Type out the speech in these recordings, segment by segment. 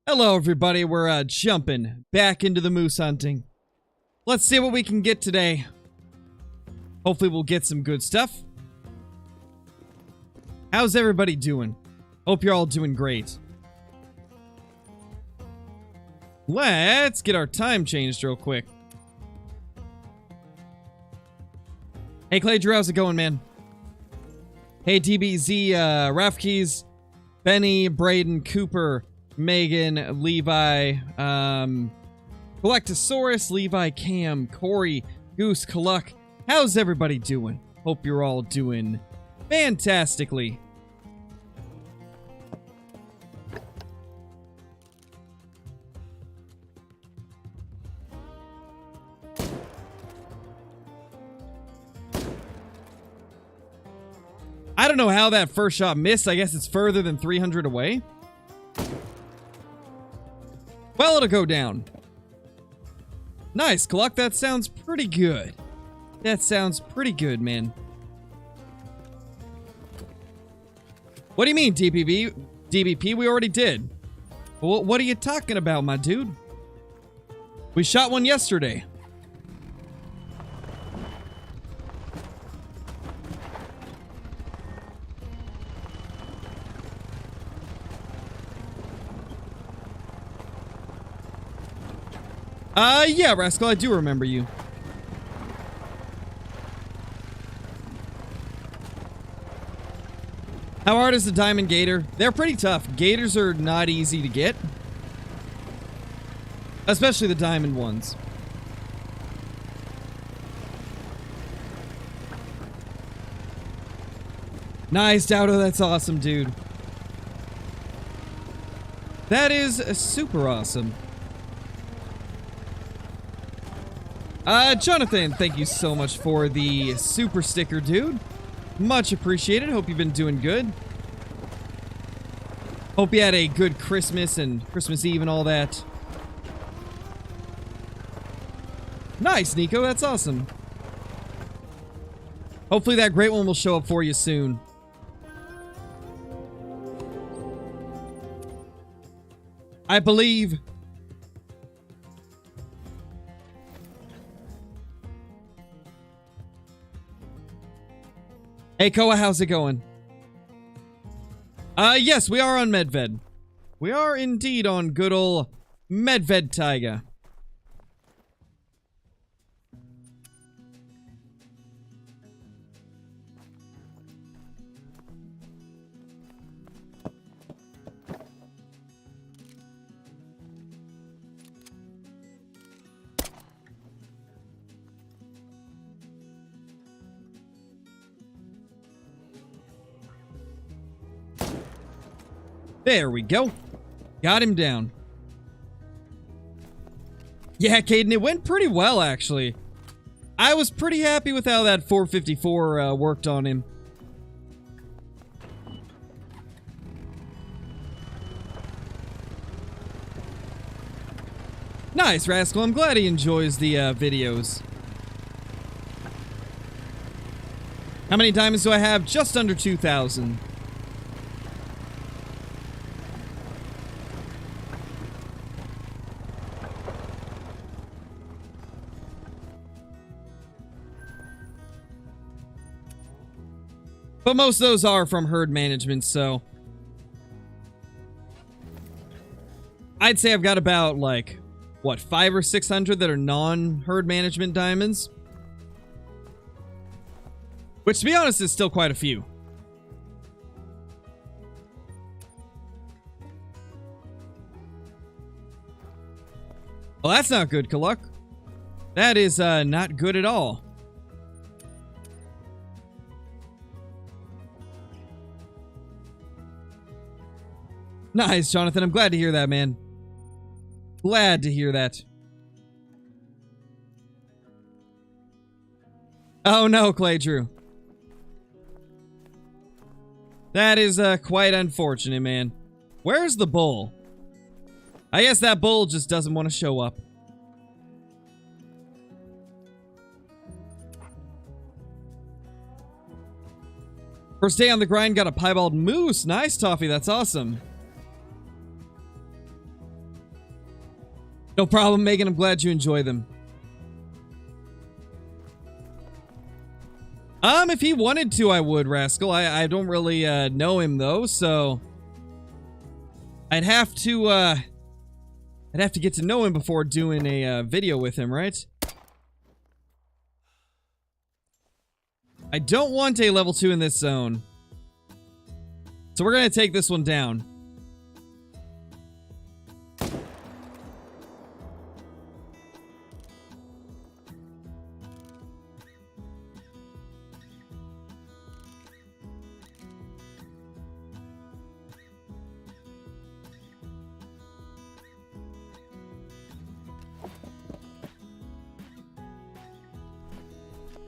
Hello everybody, we're jumping back into the moose hunting. Let's see what we can get today. Hopefully we'll get some good stuff. How's everybody doing? Hope you're all doing great. Let's get our time changed real quick. Hey Clay Drew, how's it going, man? Hey DBZ, Rafkeys, Benny, Braden, Cooper, Megan, Levi, Collectosaurus, Levi, Cam, Corey, Goose, Kaluk. How's everybody doing? Hope you're all doing fantastically. I don't know how that first shot missed. I guess it's further than 300 away. Well, it'll go down. Nice, Cluck. That sounds pretty good. That sounds pretty good, man. What do you mean, DBP? We already did. Well, what are you talking about, my dude? We shot one yesterday. Yeah, Rascal, I do remember you. How hard is the diamond gator? They're pretty tough. Gators are not easy to get. Especially the diamond ones. Nice, Dowdo. That's awesome, dude. That is super awesome. Jonathan, thank you so much for the super sticker, dude. Much appreciated. Hope you've been doing good. Hope you had a good Christmas and Christmas Eve and all that. Nice, Nico. That's awesome. Hopefully that great one will show up for you soon. I believe. Hey, Koa, how's it going? Yes, we are on Medved. We are indeed on good ol' Medved Taiga. There we go. Got him down. Yeah, Caden, it went pretty well, actually. I was pretty happy with how that 454 worked on him. Nice, Rascal. I'm glad he enjoys the videos. How many diamonds do I have? Just under 2,000. But most of those are from herd management, so I'd say I've got about, like, what, 500 or 600 that are non-herd management diamonds? Which, to be honest, is still quite a few. Well, that's not good, Kaluk. That is, not good at all. Nice, Jonathan. I'm glad to hear that, man. Glad to hear that. Oh no, Clay Drew. That is quite unfortunate, man. Where's the bull? I guess that bull just doesn't want to show up. First day on the grind, got a piebald moose. Nice, Toffee. That's awesome. No problem, Megan. I'm glad you enjoy them. If he wanted to, I would, Rascal. I don't really know him though, so I'd have to get to know him before doing a video with him, right? I don't want a level 2 in this zone. So we're gonna take this one down.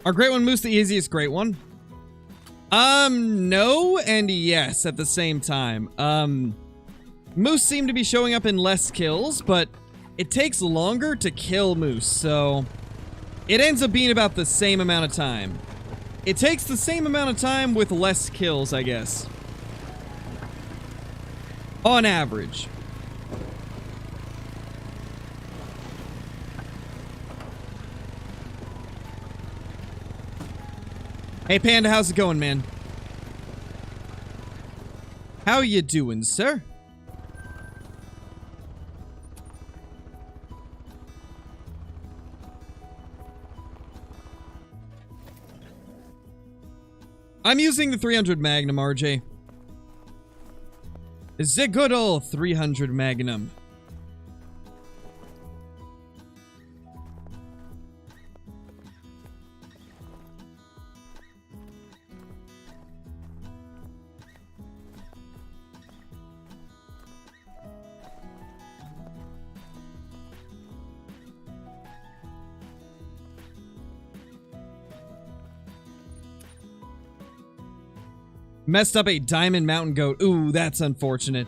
Are Great One Moose the easiest Great One? No and yes at the same time. Moose seem to be showing up in less kills, but it takes longer to kill Moose, so it ends up being about the same amount of time. It takes the same amount of time with less kills, I guess. On average. Hey, Panda, how's it going, man? How you doing, sir? I'm using the 300 Magnum, RJ. The good old 300 Magnum. Messed up a diamond mountain goat. Ooh, that's unfortunate.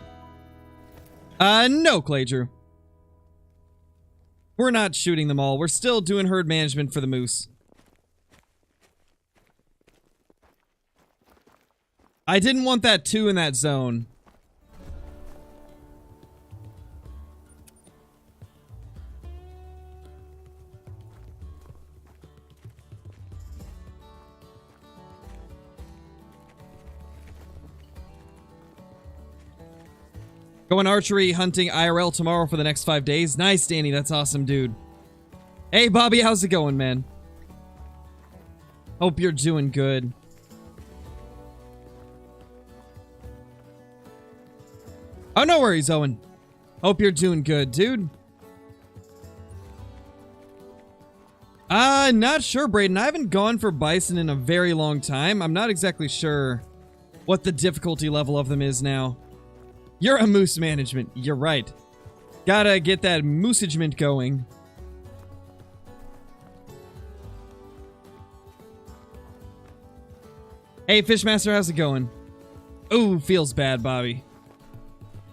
No, Claydrew. We're not shooting them all. We're still doing herd management for the moose. I didn't want that 2 in that zone. Going archery hunting IRL tomorrow for the next 5 days. Nice, Danny. That's awesome, dude. Hey, Bobby. How's it going, man? Hope you're doing good. Oh, no worries, Owen. Hope you're doing good, dude. Not sure, Braden. I haven't gone for bison in a very long time. I'm not exactly sure what the difficulty level of them is now. You're a moose management. You're right. Gotta get that moosagement going. Hey, Fishmaster, how's it going? Ooh, feels bad, Bobby.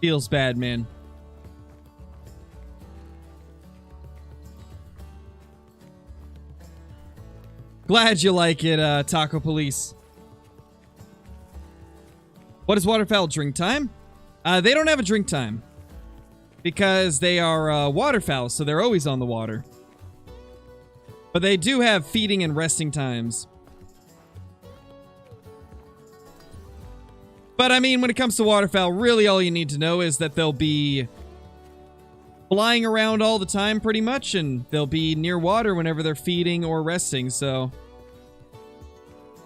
Feels bad, man. Glad you like it, Taco Police. What is waterfowl drink time? They don't have a drink time. Because they are waterfowl, so they're always on the water. But they do have feeding and resting times. But I mean, when it comes to waterfowl, really all you need to know is that they'll be flying around all the time pretty much, and they'll be near water whenever they're feeding or resting, so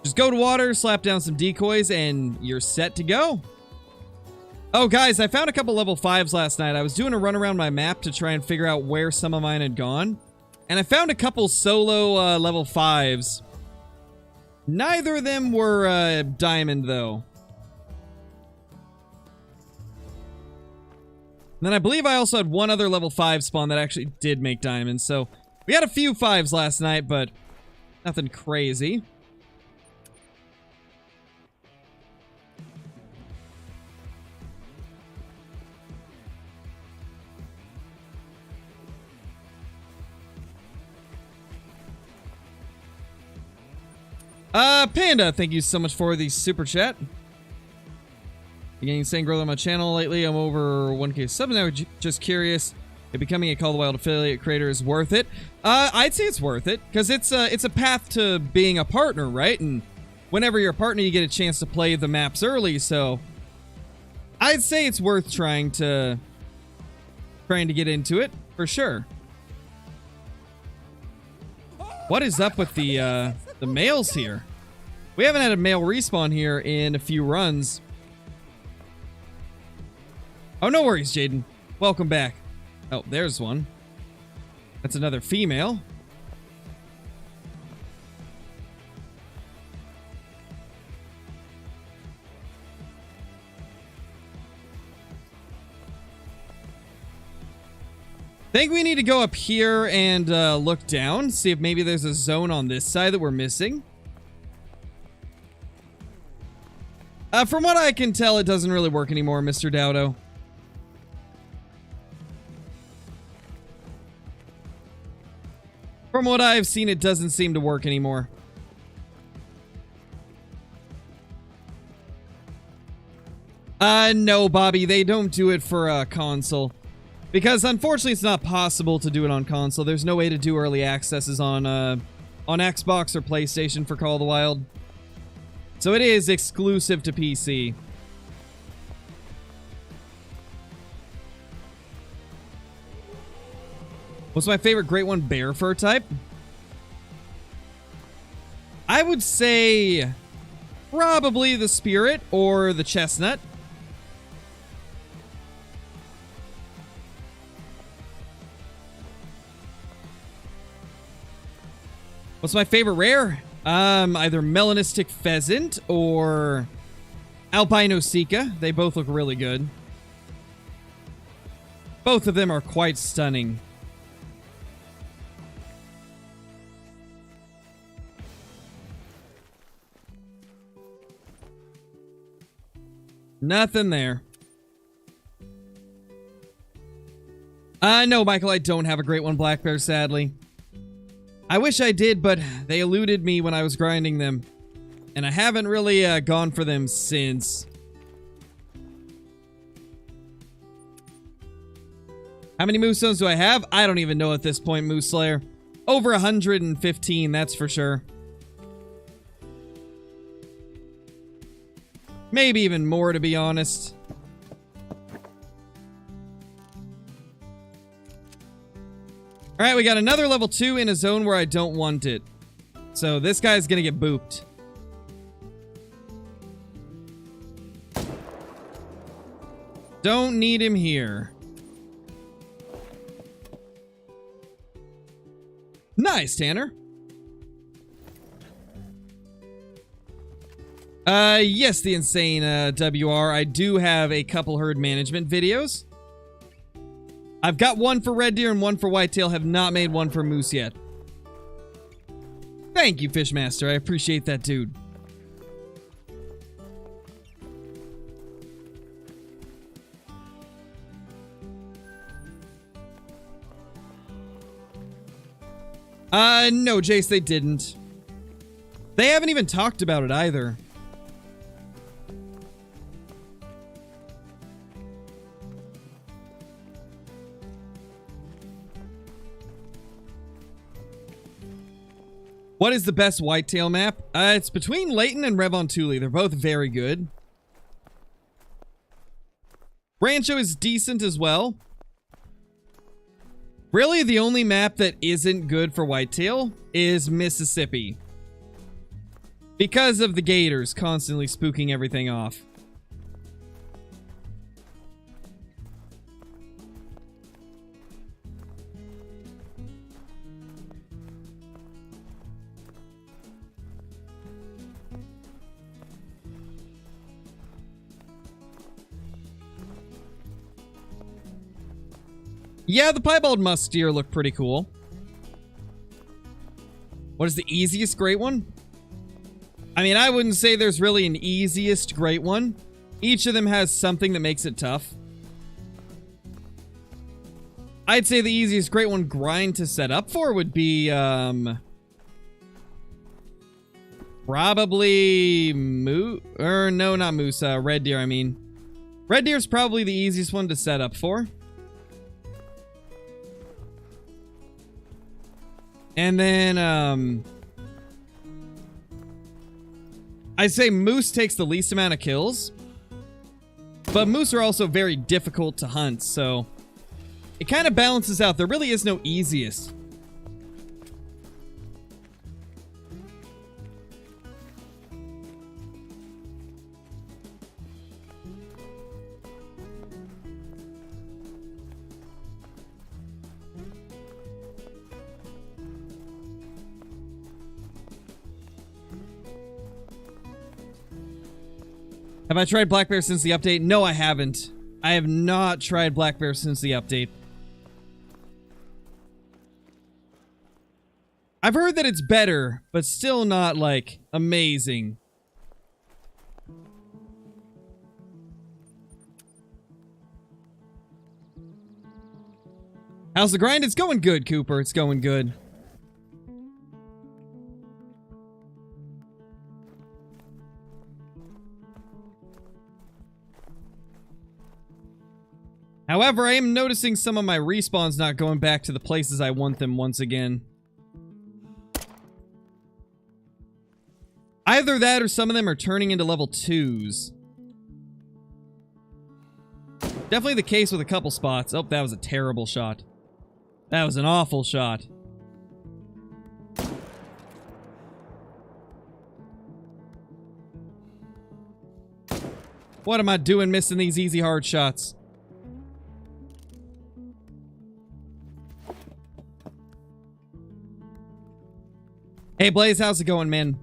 just go to water, slap down some decoys, and you're set to go. Oh, guys, I found a couple level 5s last night. I was doing a run around my map to try and figure out where some of mine had gone. And I found a couple solo level 5s. Neither of them were diamond, though. And then I believe I also had one other level 5 spawn that actually did make diamonds. So we had a few 5s last night, but nothing crazy. Panda, thank you so much for the super chat. You getting insane growth on my channel lately? I'm over 1k subs now. Just curious, If becoming a Call of the Wild affiliate creator is worth it, I'd say it's worth it because it's a path to being a partner, right? And whenever you're a partner, you get a chance to play the maps early. So I'd say it's worth trying to get into it for sure. What is up with the males here? We haven't had a male respawn here in a few runs. Oh, no worries, Jaden. Welcome back. Oh, there's one. That's another female. Think we need to go up here and look down, see if maybe there's a zone on this side that we're missing. From what I can tell, it doesn't really work anymore, Mr. Dowdo. From what I've seen, it doesn't seem to work anymore. No, Bobby, they don't do it for console. Because unfortunately, it's not possible to do it on console. There's no way to do early accesses on Xbox or PlayStation for Call of the Wild. So it is exclusive to PC. What's my favorite Great One bear fur type? I would say probably the Spirit or the Chestnut. What's my favorite rare? Either Melanistic Pheasant or Albino Sika. They both look really good. Both of them are quite stunning. Nothing there. No, Michael, I don't have a Great One Black Bear, sadly. I wish I did, but they eluded me when I was grinding them. And I haven't really gone for them since. How many Moose Stones do I have? I don't even know at this point, Moose Slayer. Over 115, that's for sure. Maybe even more, to be honest. Alright, we got another level 2 in a zone where I don't want it. So this guy's gonna get booped. Don't need him here. Nice, Tanner. Yes, the insane WR. I do have a couple herd management videos. I've got one for red deer and one for whitetail. Have not made one for moose yet. Thank you, Fishmaster. I appreciate that, dude. No, Jace, they didn't. They haven't even talked about it either. What is the best whitetail map? It's between Layton and Revontuli. They're both very good. Rancho is decent as well. Really, the only map that isn't good for whitetail is Mississippi. Because of the gators constantly spooking everything off. Yeah, the piebald musk deer look pretty cool. What is the easiest great one? I mean, I wouldn't say there's really an easiest great one. Each of them has something that makes it tough. I'd say the easiest great one grind to set up for would be, probably moose, or no, not moose, red deer, I mean. Red deer is probably the easiest one to set up for. And then, I'd say moose takes the least amount of kills. But moose are also very difficult to hunt, so it kind of balances out. There really is no easiest. Have I tried black bear since the update? No, I haven't. I have not tried black bear since the update. I've heard that it's better, but still not, like, amazing. How's the grind? It's going good, Cooper. It's going good. However, I am noticing some of my respawns not going back to the places I want them once again. Either that or some of them are turning into level 2s. Definitely the case with a couple spots. Oh, that was a terrible shot. That was an awful shot. What am I doing missing these easy hard shots? Hey Blaze, how's it going, man?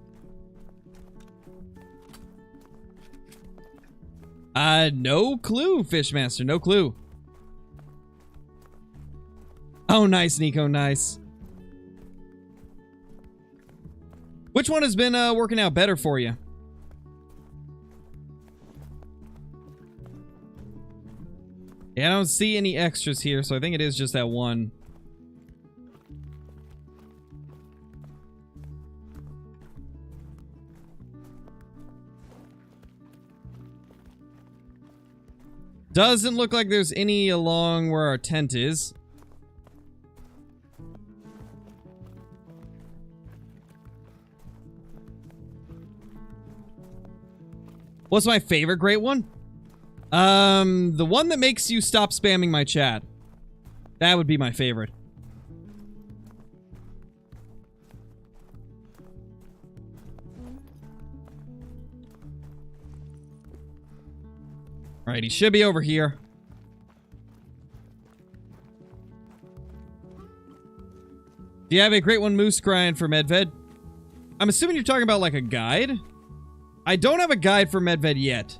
No clue, Fishmaster, no clue. Oh, nice, Nico, nice. Which one has been working out better for you? Yeah, I don't see any extras here, so I think it is just that one. Doesn't look like there's any along where our tent is. What's my favorite great one? The one that makes you stop spamming my chat. That would be my favorite. Alright, he should be over here. Do you have a great one moose grind for Medved? I'm assuming you're talking about like a guide? I don't have a guide for Medved yet.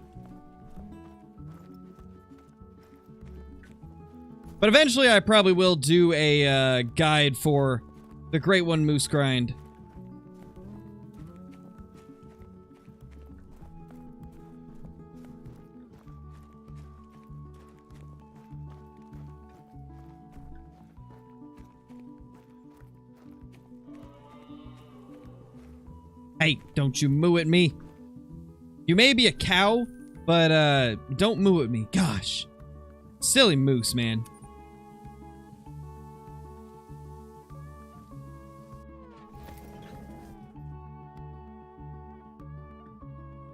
But eventually I probably will do a guide for the Great One Moose Grind. Hey, don't you moo at me. You may be a cow, but don't moo at me. Gosh. Silly moose, man.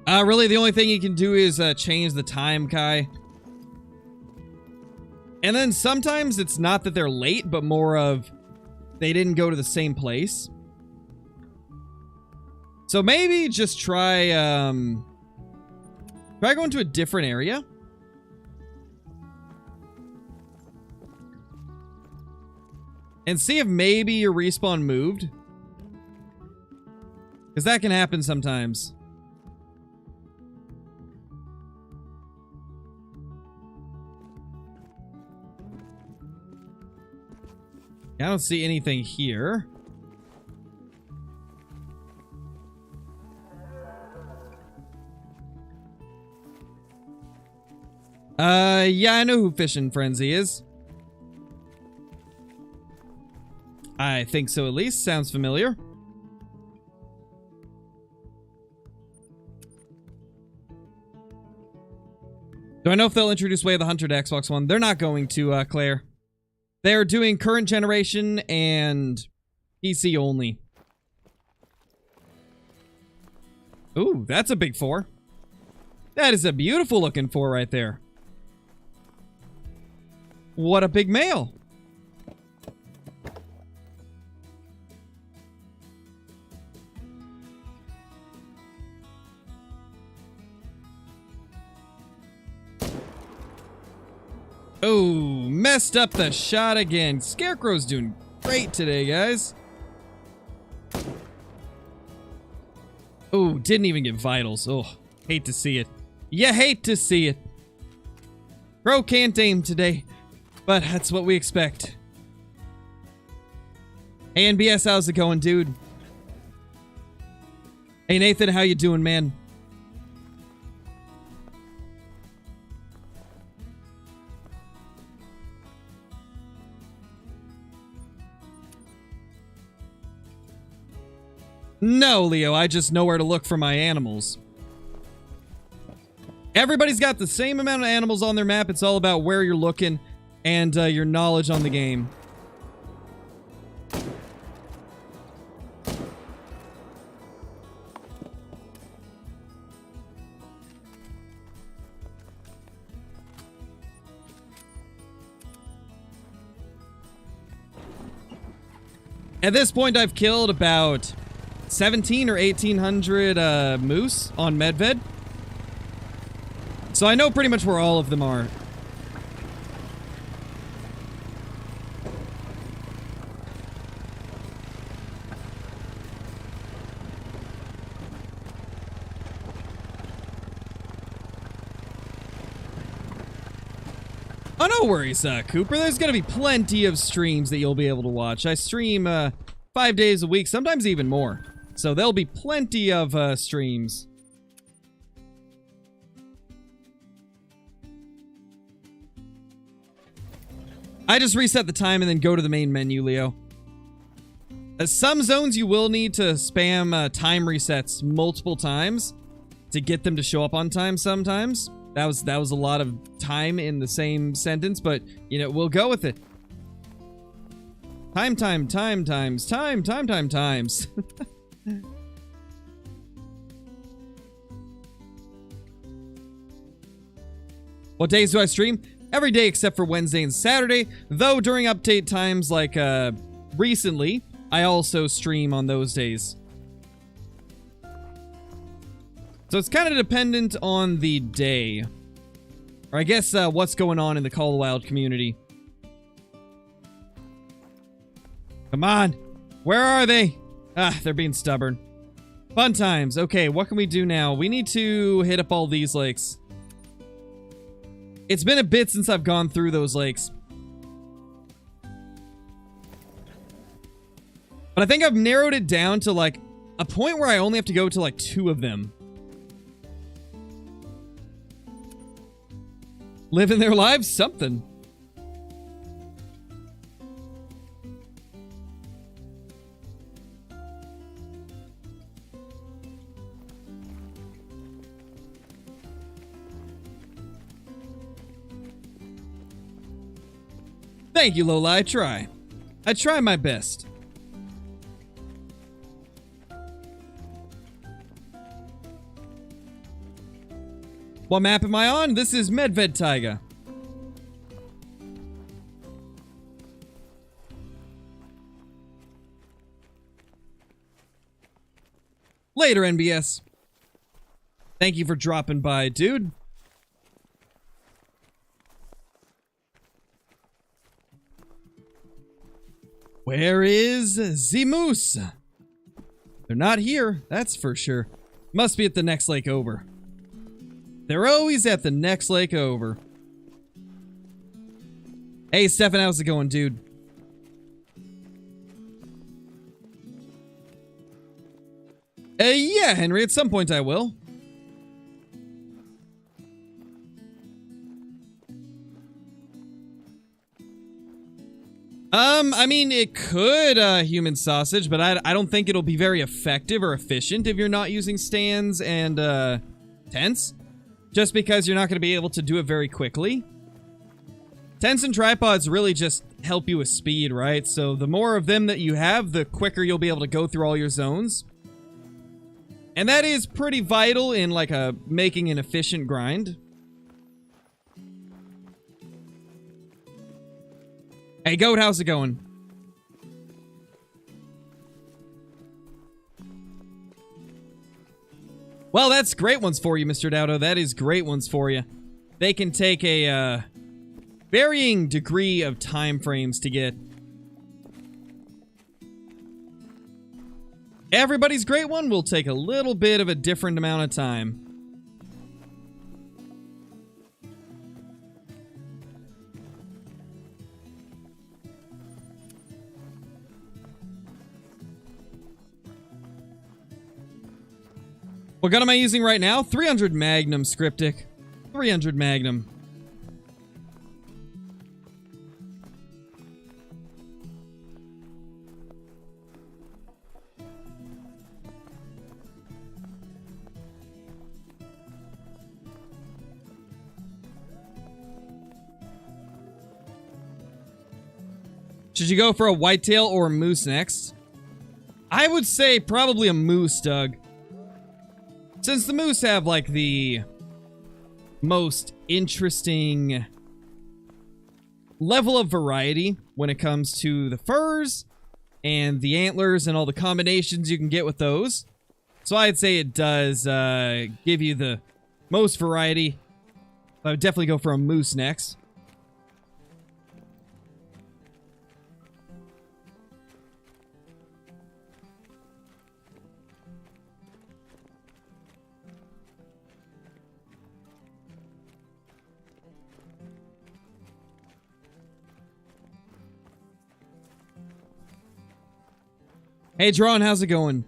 Really, the only thing you can do is change the time, Kai. And then sometimes it's not that they're late, but more of they didn't go to the same place. So maybe just try going to a different area. And see if maybe your respawn moved. Because that can happen sometimes. I don't see anything here. Yeah, I know who Fishing Frenzy is. I think so at least. Sounds familiar. Do I know if they'll introduce Way of the Hunter to Xbox One? They're not going to, Claire. They're doing current generation and PC only. Ooh, that's a big 4. That is a beautiful looking 4 right there. What a big male. Oh, messed up the shot again. Scarecrow's doing great today, guys. Oh, didn't even get vitals. Oh, hate to see it. You hate to see it. Crow can't aim today, but that's what we expect. Hey, NBS, how's it going, dude? Hey, Nathan, how you doing, man? No, Leo, I just know where to look for my animals. Everybody's got the same amount of animals on their map. It's all about where you're looking and your knowledge on the game. At this point, I've killed about 17 or 1800 moose on Medved. So I know pretty much where all of them are. Oh, no worries, Cooper. There's gonna be plenty of streams that you'll be able to watch. I stream 5 days a week, sometimes even more. So there'll be plenty of streams. I just reset the time and then go to the main menu, Leo. Some zones you will need to spam time resets multiple times to get them to show up on time sometimes. That was a lot of time in the same sentence, but, you know, we'll go with it. Time times. What days do I stream? Every day except for Wednesday and Saturday, though during update times like recently, I also stream on those days. So it's kind of dependent on the day. Or I guess what's going on in the Call of the Wild community. Come on! Where are they? Ah, they're being stubborn. Fun times. Okay, what can we do now? We need to hit up all these lakes. It's been a bit since I've gone through those lakes. But I think I've narrowed it down to like a point where I only have to go to like 2 of them. Living their lives? Something. Thank you, Lola. I try. I try my best. What map am I on? This is Medved Taiga. Later, NBS. Thank you for dropping by, dude. Where is the moose? They're not here, that's for sure. Must be at the next lake over. They're always at the next lake over. Hey, Stefan, how's it going, dude? Yeah, Henry, at some point I will. I mean, it could, human sausage, but I don't think it'll be very effective or efficient if you're not using stands and, tents. Just because you're not going to be able to do it very quickly. Tents and tripods really just help you with speed, right? So the more of them that you have, the quicker you'll be able to go through all your zones. And that is pretty vital in like making an efficient grind. Hey, Goat, how's it going? Well, that's great ones for you, Mr. Dowdo. That is great ones for you. They can take a varying degree of time frames to get. Everybody's great one will take a little bit of a different amount of time. What gun am I using right now? 300 Magnum, Scriptic. 300 Magnum. Should you go for a whitetail or a moose next? I would say probably a moose, Doug. Since the moose have, like, the most interesting level of variety when it comes to the furs and the antlers and all the combinations you can get with those. So I'd say it does give you the most variety. I would definitely go for a moose next. Hey, Drawn, how's it going?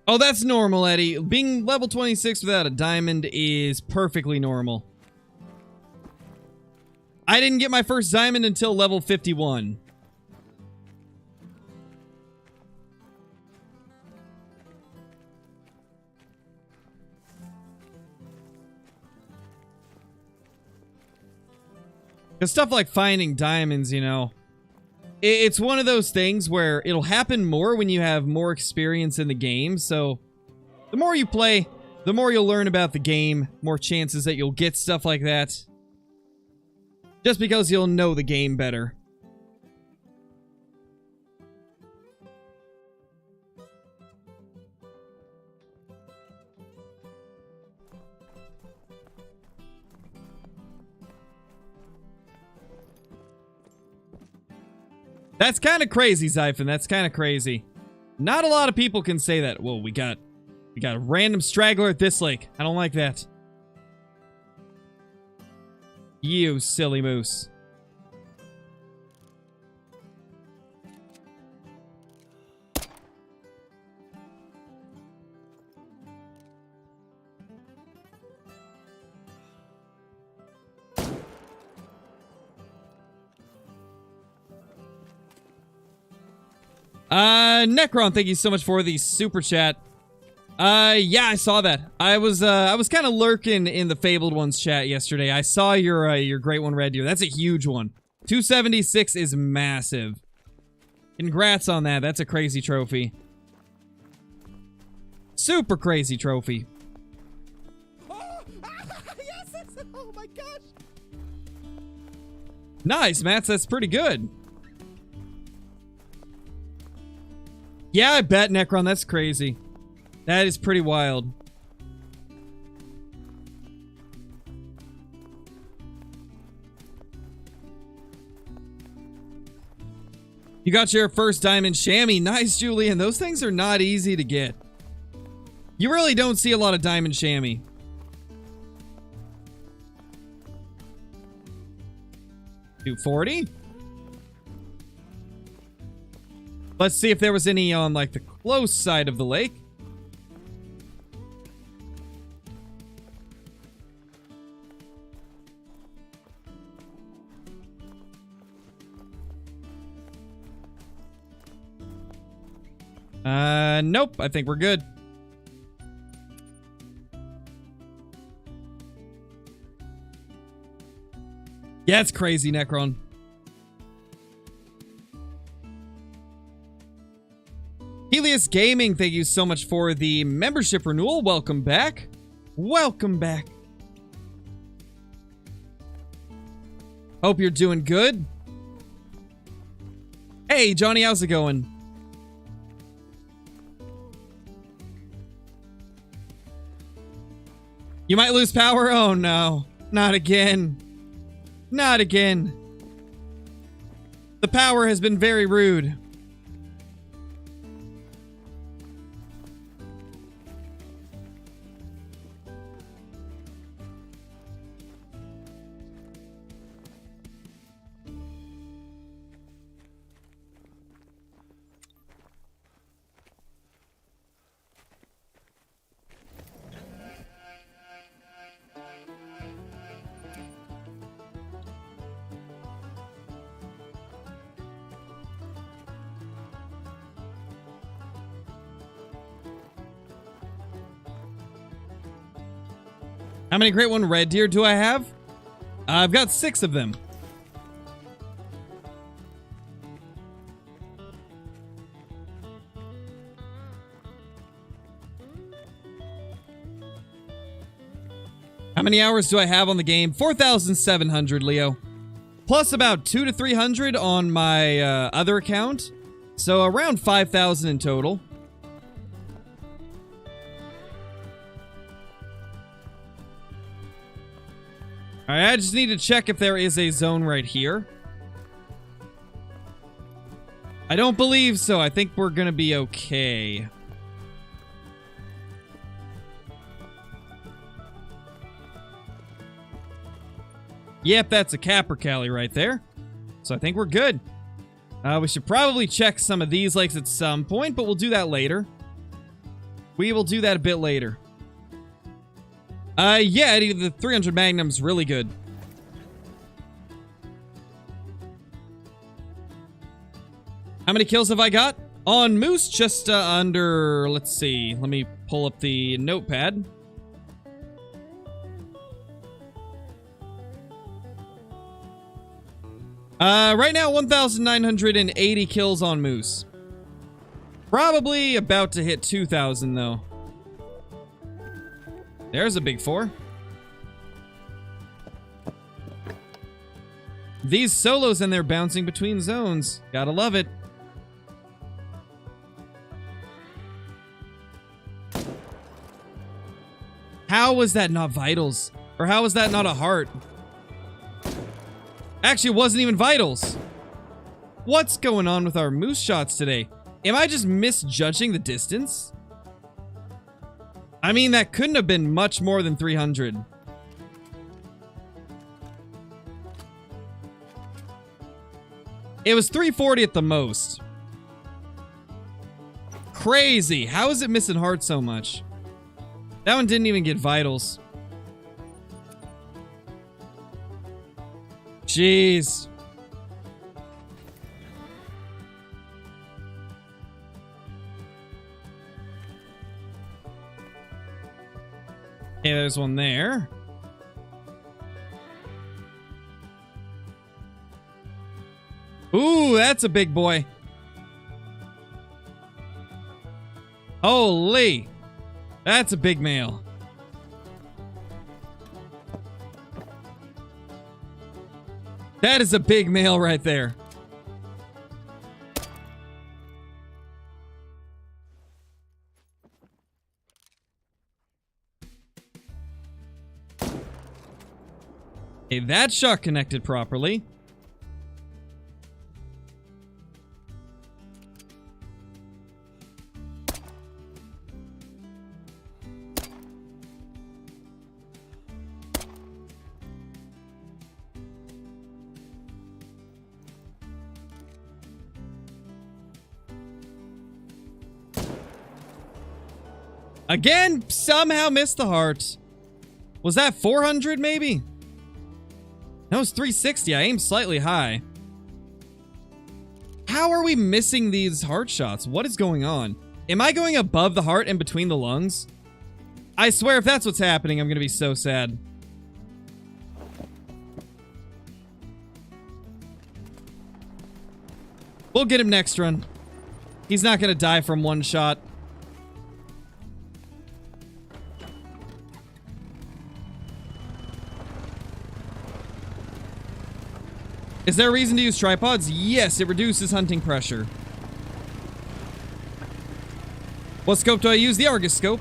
Oh, that's normal, Eddie. Being level 26 without a diamond is perfectly normal. I didn't get my first diamond until level 51. Because stuff like finding diamonds, you know, it's one of those things where it'll happen more when you have more experience in the game. So the more you play, the more you'll learn about the game, more chances that you'll get stuff like that. Just because you'll know the game better. That's kind of crazy, Zyphon. That's kind of crazy. Not a lot of people can say that. Whoa, we got a random straggler at this lake. I don't like that. You silly moose. Necron, thank you so much for the super chat. Yeah, I saw that. I was kind of lurking in the Fabled Ones chat yesterday. I saw your Great One Red Deer. That's a huge one. 276 is massive. Congrats on that. That's a crazy trophy. Super crazy trophy. Oh, yes, oh my gosh. Nice, Mats. That's pretty good. Yeah, I bet, Necron. That's crazy. That is pretty wild. You got your first diamond chamois. Nice, Julian. Those things are not easy to get. You really don't see a lot of diamond chamois. $240. Let's see if there was any on, like, the close side of the lake. Nope. I think we're good. Yeah, it's crazy, Necron. Helios Gaming, thank you so much for the membership renewal. Welcome back. Welcome back. Hope you're doing good. Hey, Johnny, how's it going? You might lose power? Oh, no. Not again. Not again. The power has been very rude. How many Great One Red Deer do I have? I've got 6 of them. How many hours do I have on the game? 4,700, Leo. Plus about 200 to 300 on my other account. So around 5,000 in total. Alright, I just need to check if there is a zone right here. I don't believe so. I think we're gonna be okay. Yep, that's a Capercaillie right there. So I think we're good. We should probably check some of these lakes at some point, but we'll do that later. We will do that a bit later. Yeah, the 300 Magnum's really good. How many kills have I got? On Moose, just under, let's see. Let me pull up the notepad. Right now, 1,980 kills on Moose. Probably about to hit 2,000, though. There's a big 4. These solos and they're bouncing between zones. Gotta love it. How was that not vitals? Or how was that not a heart? Actually, it wasn't even vitals. What's going on with our moose shots today? Am I just misjudging the distance? I mean, that couldn't have been much more than 300. It was 340 at the most. Crazy. How is it missing hearts so much? That one didn't even get vitals. Jeez. Okay, there's one there. Ooh, that's a big boy. Holy. That's a big male. That is a big male right there. Okay, that shot connected properly. Again, somehow missed the heart. Was that 400 maybe? That was 360. I aimed slightly high. How are we missing these heart shots? What is going on? Am I going above the heart and between the lungs? I swear if that's what's happening, I'm gonna be so sad. We'll get him next run. He's not gonna die from one shot. Is there a reason to use tripods? Yes, it reduces hunting pressure. What scope do I use? The Argus scope.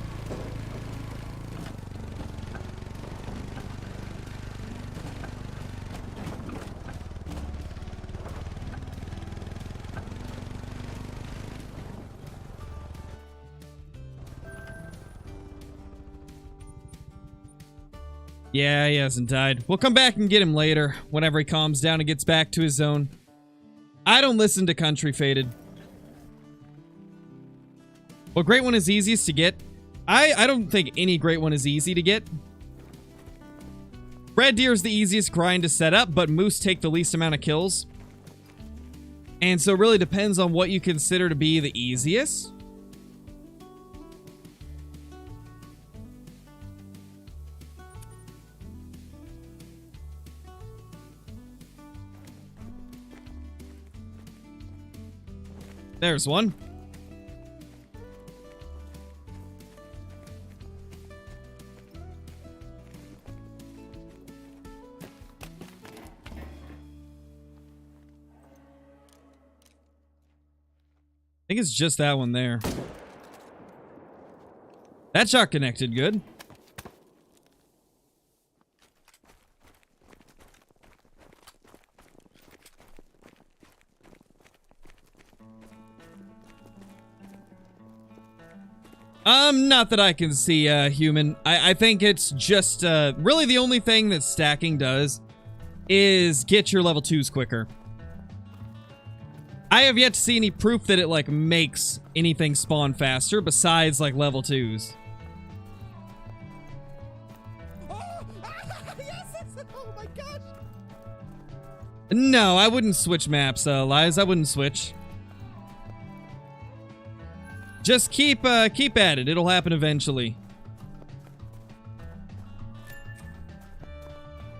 Yeah, he hasn't died. We'll come back and get him later, whenever he calms down and gets back to his zone. I don't listen to Country Faded. Well, Great One is easiest to get. I don't think any Great One is easy to get. Red Deer is the easiest grind to set up, but Moose take the least amount of kills. And so it really depends on what you consider to be the easiest. There's one. I think it's just that one there. That shot connected good. Not that I can see, human. I think it's just, really the only thing that stacking does is get your level 2s quicker. I have yet to see any proof that it, like, makes anything spawn faster besides, like, level 2s. Yes! Oh my gosh! No, I wouldn't switch maps, Liz. I wouldn't switch. Just keep at it. It'll happen eventually.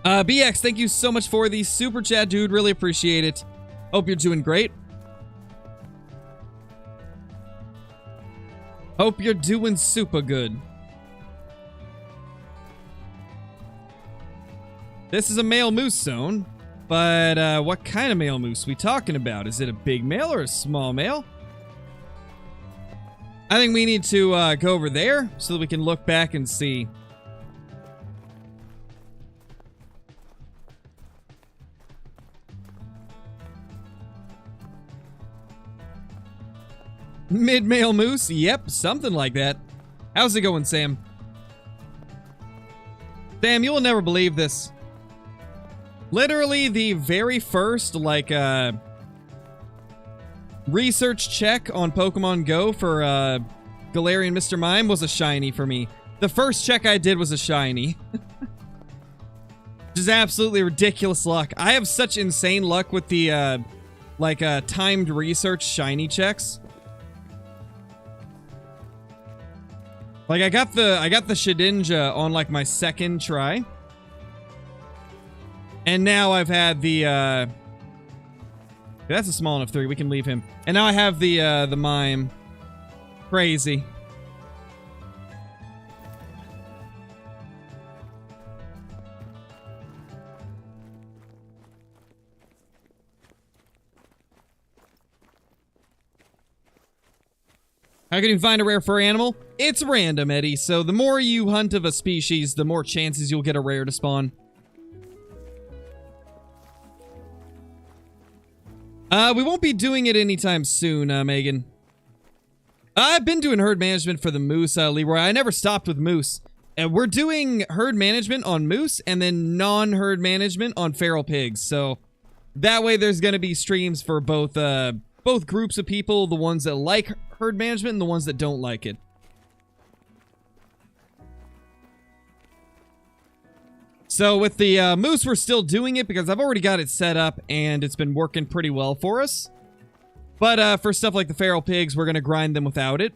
BX, thank you so much for the super chat, dude. Really appreciate it. Hope you're doing great. Hope you're doing super good. This is a male moose zone, but what kind of male moose we talking about? Is it a big male or a small male? I think we need to go over there so that we can look back and see. Mid-male moose? Yep, something like that. How's it going, Sam? Sam, you will never believe this. Literally the very first, like, research check on Pokemon Go for Galarian Mr. Mime was a shiny for me. The first check I did was a shiny. Which is absolutely ridiculous luck. I have such insane luck with the timed research shiny checks. Like I got the Shedinja on like my second try. And now I've had the that's a small enough 3. We can leave him. And now I have the Mime. Crazy. How can you find a rare furry animal? It's random, Eddie. So the more you hunt of a species, the more chances you'll get a rare to spawn. We won't be doing it anytime soon, Megan. I've been doing herd management for the moose, Leroy. I never stopped with moose. We're doing herd management on moose and then non-herd management on feral pigs. So that way there's going to be streams for both groups of people, the ones that like herd management and the ones that don't like it. So with the moose, we're still doing it because I've already got it set up and it's been working pretty well for us. But for stuff like the feral pigs, we're going to grind them without it.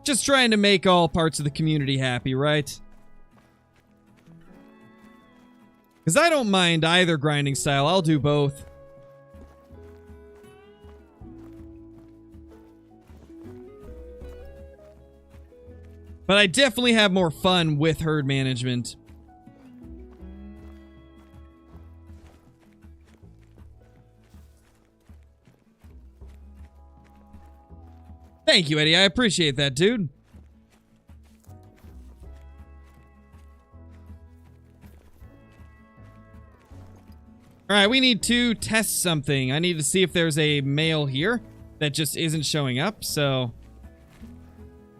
Just trying to make all parts of the community happy, right? Because I don't mind either grinding style. I'll do both. But I definitely have more fun with herd management. Thank you, Eddie. I appreciate that, dude. Alright, we need to test something. I need to see if there's a male here that just isn't showing up, so...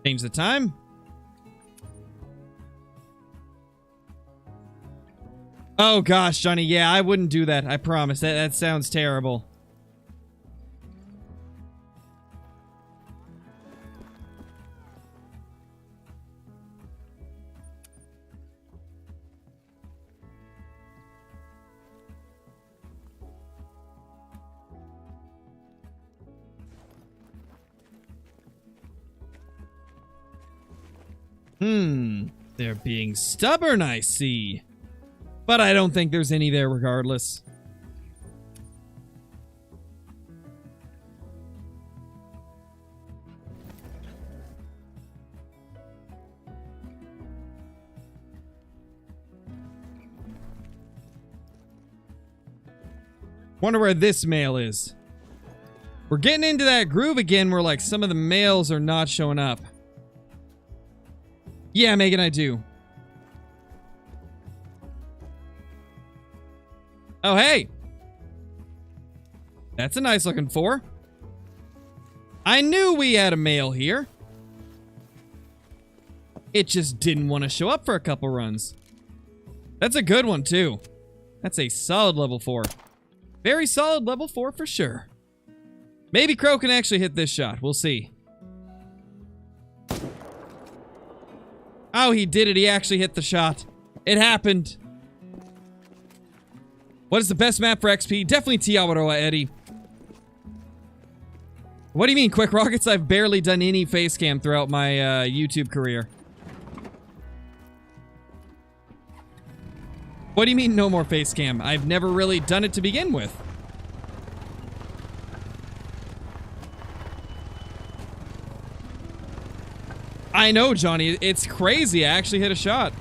change the time. Oh gosh, Johnny, yeah, I wouldn't do that. I promise. That sounds terrible. They're being stubborn, I see. But I don't think there's any there regardless. Wonder where this male is. We're getting into that groove again where like some of the males are not showing up. Yeah, Megan, I do. Oh, hey. That's a nice looking four. I knew we had a male here. It just didn't want to show up for a couple runs. That's a good one, too. That's a solid level 4. Very solid level 4 for sure. Maybe Crow can actually hit this shot. We'll see. Oh, he did it. He actually hit the shot. It happened. What is the best map for XP? Definitely Tiawaroa, Eddie. What do you mean, Quick Rockets? I've barely done any face cam throughout my YouTube career. What do you mean no more face cam? I've never really done it to begin with. I know, Johnny. It's crazy. I actually hit a shot.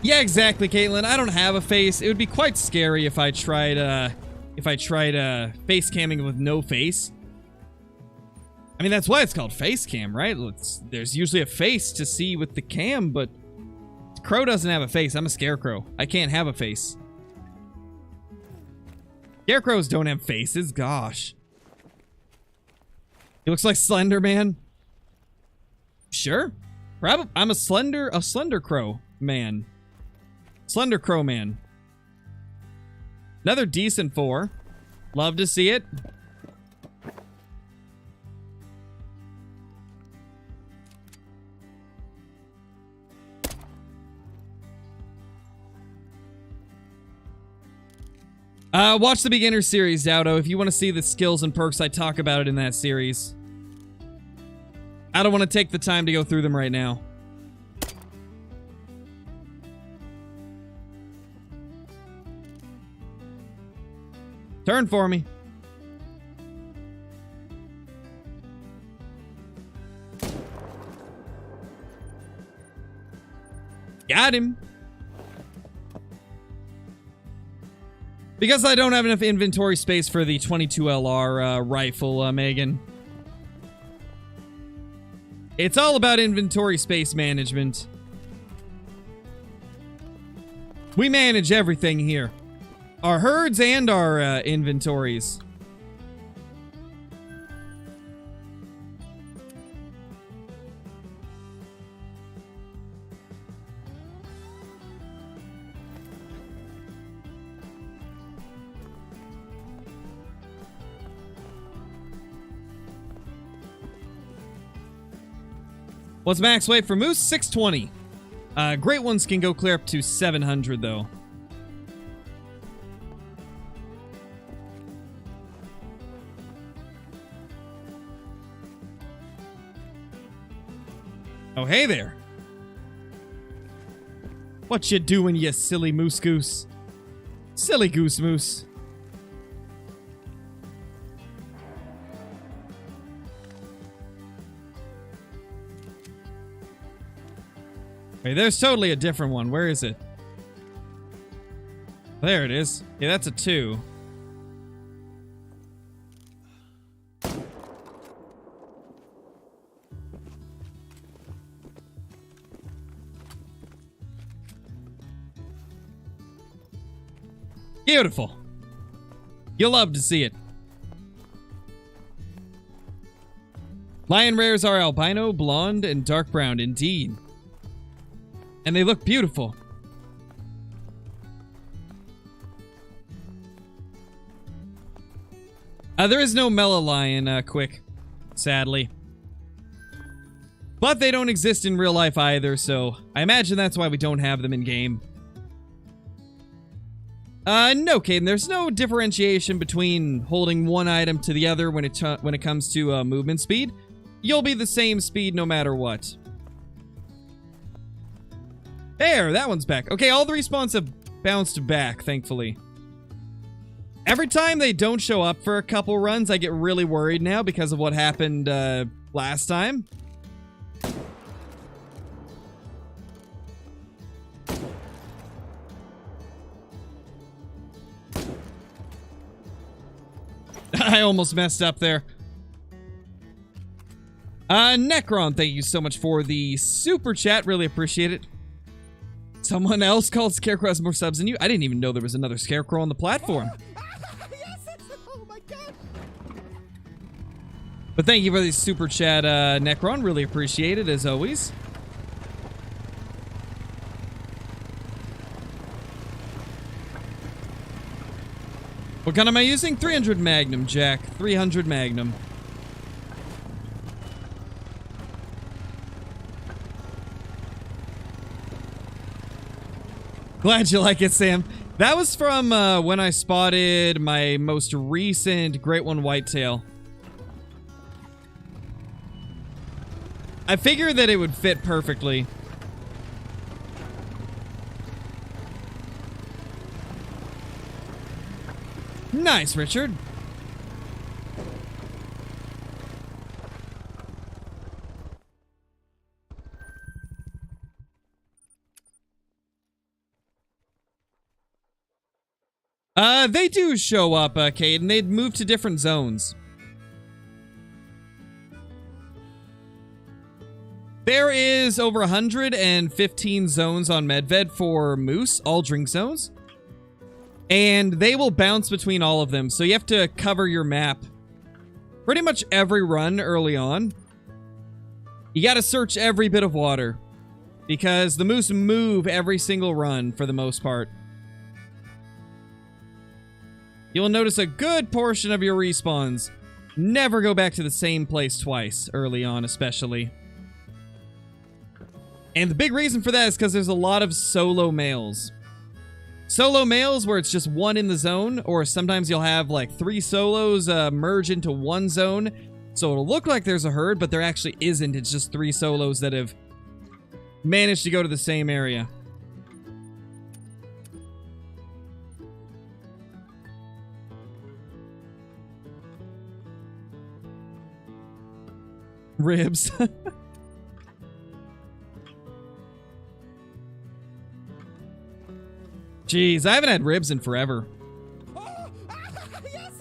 Yeah, exactly, Caitlin. I don't have a face. It would be quite scary if I tried face camming with no face. I mean, that's why it's called face cam, right? There's usually a face to see with the cam, but Crow doesn't have a face. I'm a scarecrow. I can't have a face. Scarecrows don't have faces. Gosh. He looks like Slender Man. Sure. Probably. I'm a slender crow man. Slender crow man. Another decent 4. Love to see it. Watch the beginner series, Dowdo, if you want to see the skills and perks. I talk about it in that series. I don't want to take the time to go through them right now. Turn for me. Got him. Because I don't have enough inventory space for the 22LR rifle, Megan. It's all about inventory space management. We manage everything here. Our herds and our inventories. What's max weight for moose? 620. Great ones can go clear up to 700 though. Oh, hey there. What you doing, you silly moose goose? Silly goose moose. Wait, there's totally a different one. Where is it? There it is. Yeah, that's a 2. Beautiful. You'll love to see it. Lion rares are albino, blonde, and dark brown, indeed. And they look beautiful. There is no Mellow Lion, Quick, sadly. But they don't exist in real life either, so I imagine that's why we don't have them in game. No, Caden, there's no differentiation between holding one item to the other when it comes to movement speed. You'll be the same speed no matter what. There, that one's back. Okay, all the respawns have bounced back, thankfully. Every time they don't show up for a couple runs, I get really worried now because of what happened last time. I almost messed up there. Necron, thank you so much for the super chat. Really appreciate it. Someone else called Scarecrow has more subs than you? I didn't even know there was another Scarecrow on the platform. Yes, oh my gosh. But thank you for the super chat, Necron. Really appreciate it, as always. What gun am I using? 300 Magnum, Jack. 300 Magnum. Glad you like it, Sam. That was from when I spotted my most recent Great One Whitetail. I figured that it would fit perfectly. Nice, Richard. They do show up, Caden. They'd move to different zones. There is over 115 zones on Medved for moose, all drink zones. And they will bounce between all of them, so you have to cover your map pretty much every run early on. You gotta search every bit of water, because the moose move every single run for the most part. You'll notice a good portion of your respawns never go back to the same place twice, early on especially. And the big reason for that is because there's a lot of solo males. Solo males where it's just one in the zone, or sometimes you'll have like 3 solos merge into one zone. So it'll look like there's a herd, but there actually isn't. It's just 3 solos that have managed to go to the same area. Ribs. Jeez, I haven't had ribs in forever. Yes,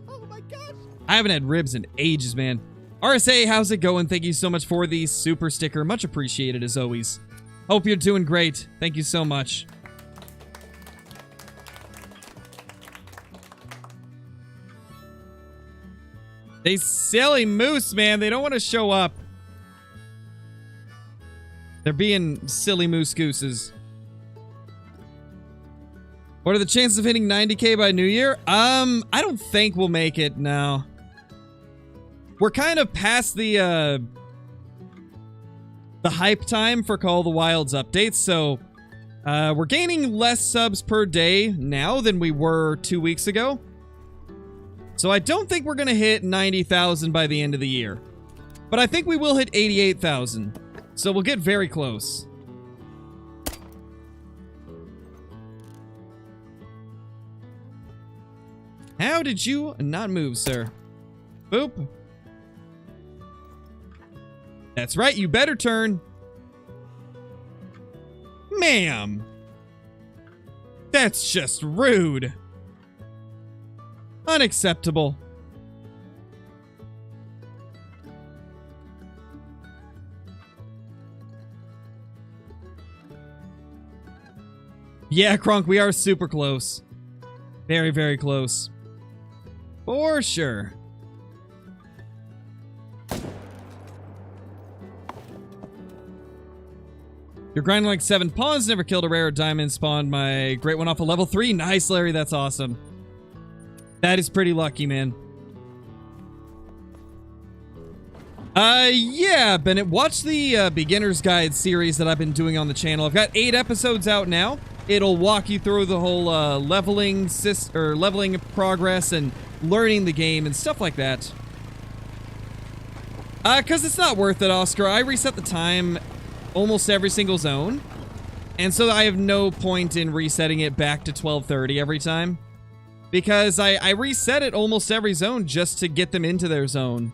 oh my gosh. I haven't had ribs in ages, man. RSA, how's it going? Thank you so much for the super sticker. Much appreciated, as always. Hope you're doing great. Thank you so much. They silly moose, man. They don't want to show up. They're being silly moose gooses. What are the chances of hitting 90k by New Year? I don't think we'll make it, no. We're kind of past the the hype time for Call of the Wild's updates, so we're gaining less subs per day now than we were 2 weeks ago. So I don't think we're going to hit 90,000 by the end of the year. But I think we will hit 88,000. So we'll get very close. How did you not move, sir? Boop. That's right, you better turn. Ma'am. That's just rude. Unacceptable. Yeah, Kronk, we are super close. Very, very close. For sure. You're grinding like 7 pawns, never killed a rare diamond, spawned my great one off of level 3. Nice, Larry, that's awesome. That is pretty lucky, man. Yeah, Bennett, watch the Beginner's Guide series that I've been doing on the channel. I've got 8 episodes out now. It'll walk you through the whole leveling progress and learning the game and stuff like that. Because it's not worth it, Oscar. I reset the time almost every single zone. And so I have no point in resetting it back to 12:30 every time. Because I reset it almost every zone just to get them into their zone.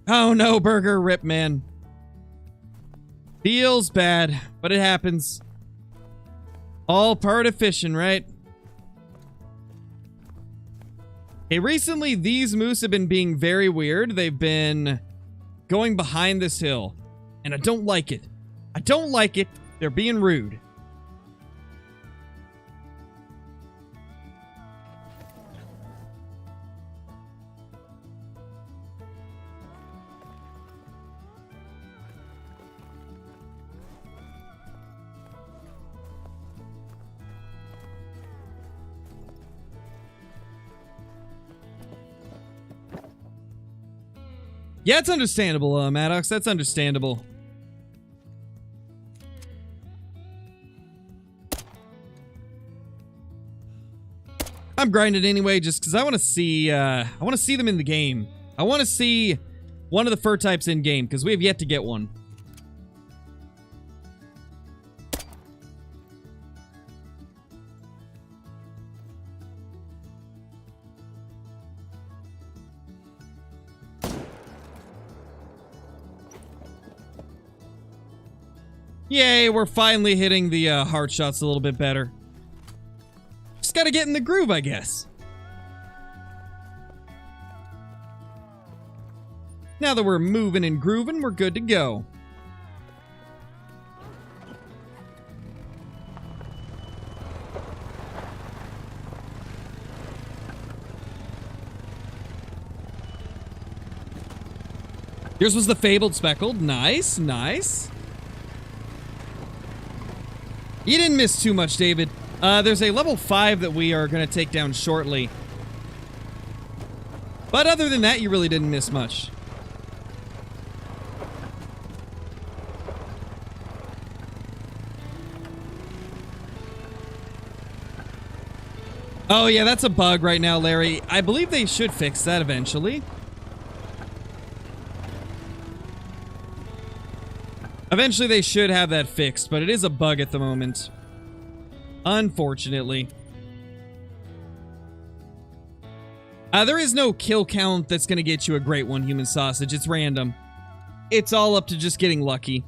Oh no, Burger, rip, man. Feels bad, but it happens. All part of fishing, right? Hey, recently these moose have been being very weird. They've been going behind this hill, and I don't like it. I don't like it. They're being rude. Yeah, it's understandable, Maddox. That's understandable. I'm grinding anyway, just because I want to see. I want to see them in the game. I want to see one of the fur types in game because we have yet to get one. Yay, we're finally hitting the heart shots a little bit better. Just gotta get in the groove, I guess. Now that we're moving and grooving, we're good to go. Yours was the fabled speckled. Nice, nice. You didn't miss too much, David. There's a level 5 that we are going to take down shortly. But other than that, you really didn't miss much. Oh yeah, that's a bug right now, Larry. I believe they should fix that eventually. Eventually they should have that fixed, but it is a bug at the moment. Unfortunately. There is no kill count that's going to get you a great one, human sausage. It's random. It's all up to just getting lucky.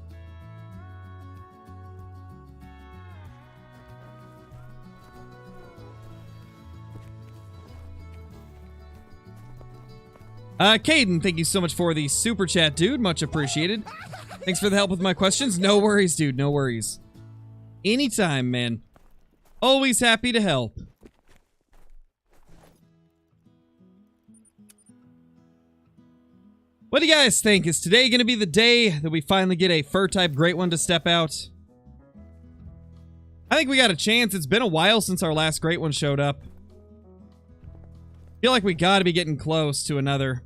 Caden, thank you so much for the super chat, dude. Much appreciated. Thanks for the help with my questions. No worries, dude. No worries. Anytime, man. Always happy to help. What do you guys think? Is today going to be the day that we finally get a fur type great one to step out? I think we got a chance. It's been a while since our last great one showed up. Feel like we gotta be getting close to another.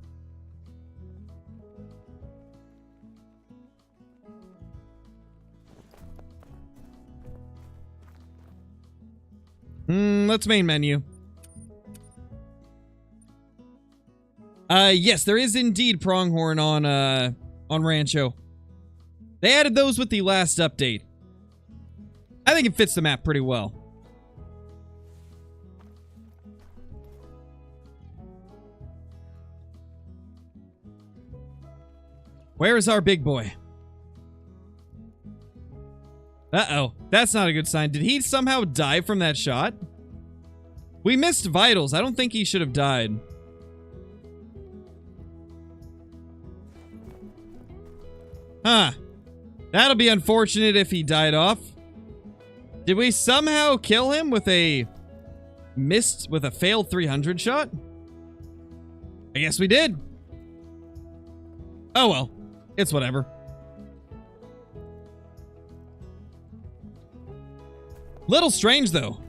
Let's main menu. Yes, there is indeed pronghorn on Rancho. They added those with the last update. I think it fits the map pretty well. Where is our big boy? Uh-oh. That's not a good sign. Did he somehow die from that shot? We missed vitals. I don't think he should have died. Huh. That'll be unfortunate if he died off. Did we somehow kill him with a failed 300 shot? I guess we did. Oh well. It's whatever. Little strange though.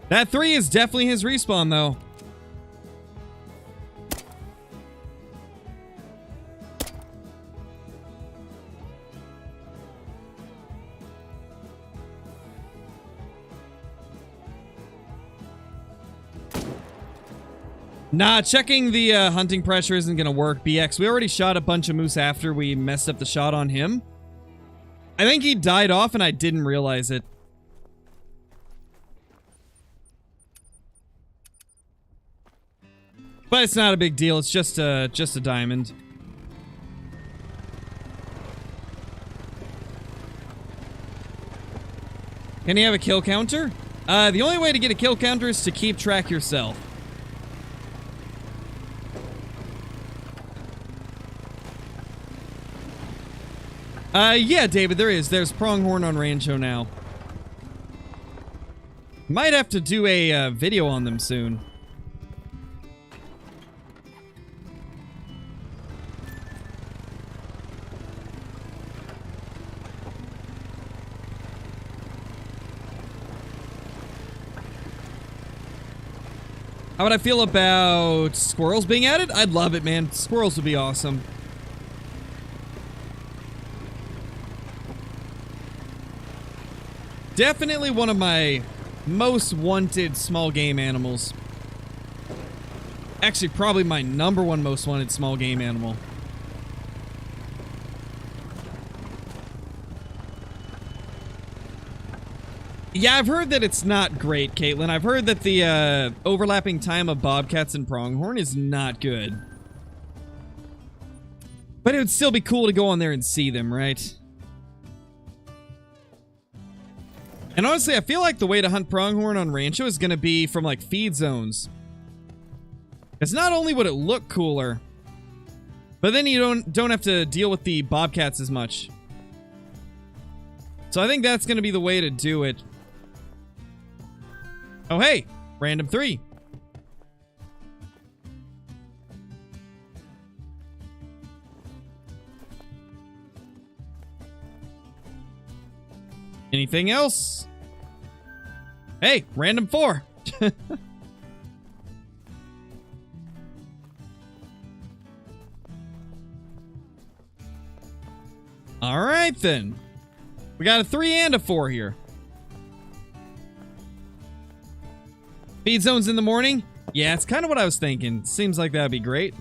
That 3 is definitely his respawn, though. Nah, checking the hunting pressure isn't gonna work, BX. We already shot a bunch of moose after we messed up the shot on him. I think he died off and I didn't realize it. But it's not a big deal. It's just a diamond. Can he have a kill counter? The only way to get a kill counter is to keep track yourself. Yeah, David, there is. There's pronghorn on Rancho now. Might have to do a video on them soon. How would I feel about squirrels being added? I'd love it, man. Squirrels would be awesome. Definitely one of my most wanted small game animals. Actually, probably my #1 most wanted small game animal. Yeah, I've heard that it's not great, Caitlin. I've heard that the overlapping time of bobcats and pronghorn is not good. But it would still be cool to go on there and see them, right? And honestly, I feel like the way to hunt pronghorn on Rancho is going to be from, like, feed zones. Because not only would it look cooler, but then you don't have to deal with the bobcats as much. So I think that's going to be the way to do it. Oh, hey! Random 3. Anything else? Hey, random 4. All right, then. We got a 3 and a 4 here. Feed zones in the morning? Yeah, it's kind of what I was thinking. Seems like that'd be great.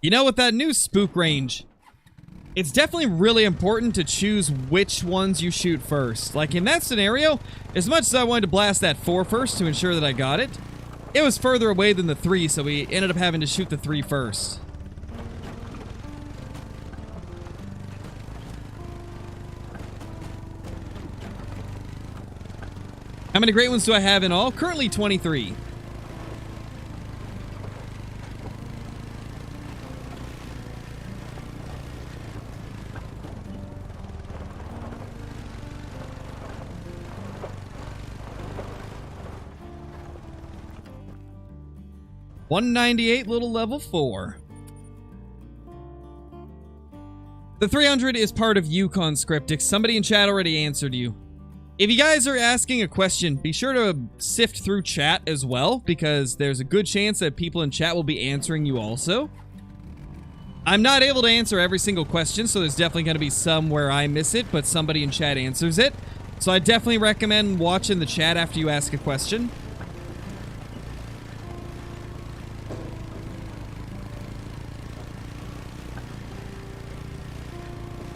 You know, with that new spook range, it's definitely really important to choose which ones you shoot first. Like in that scenario, as much as I wanted to blast that 4 first to ensure that I got it, it was further away than the 3, so we ended up having to shoot the 3 first. How many great ones do I have in all? Currently 23. $198 little level 4. The 300 is part of Yukon Scriptix. Somebody in chat already answered you. If you guys are asking a question, be sure to sift through chat as well, because there's a good chance that people in chat will be answering you also. I'm not able to answer every single question, so there's definitely going to be some where I miss it, but somebody in chat answers it. So I definitely recommend watching the chat after you ask a question.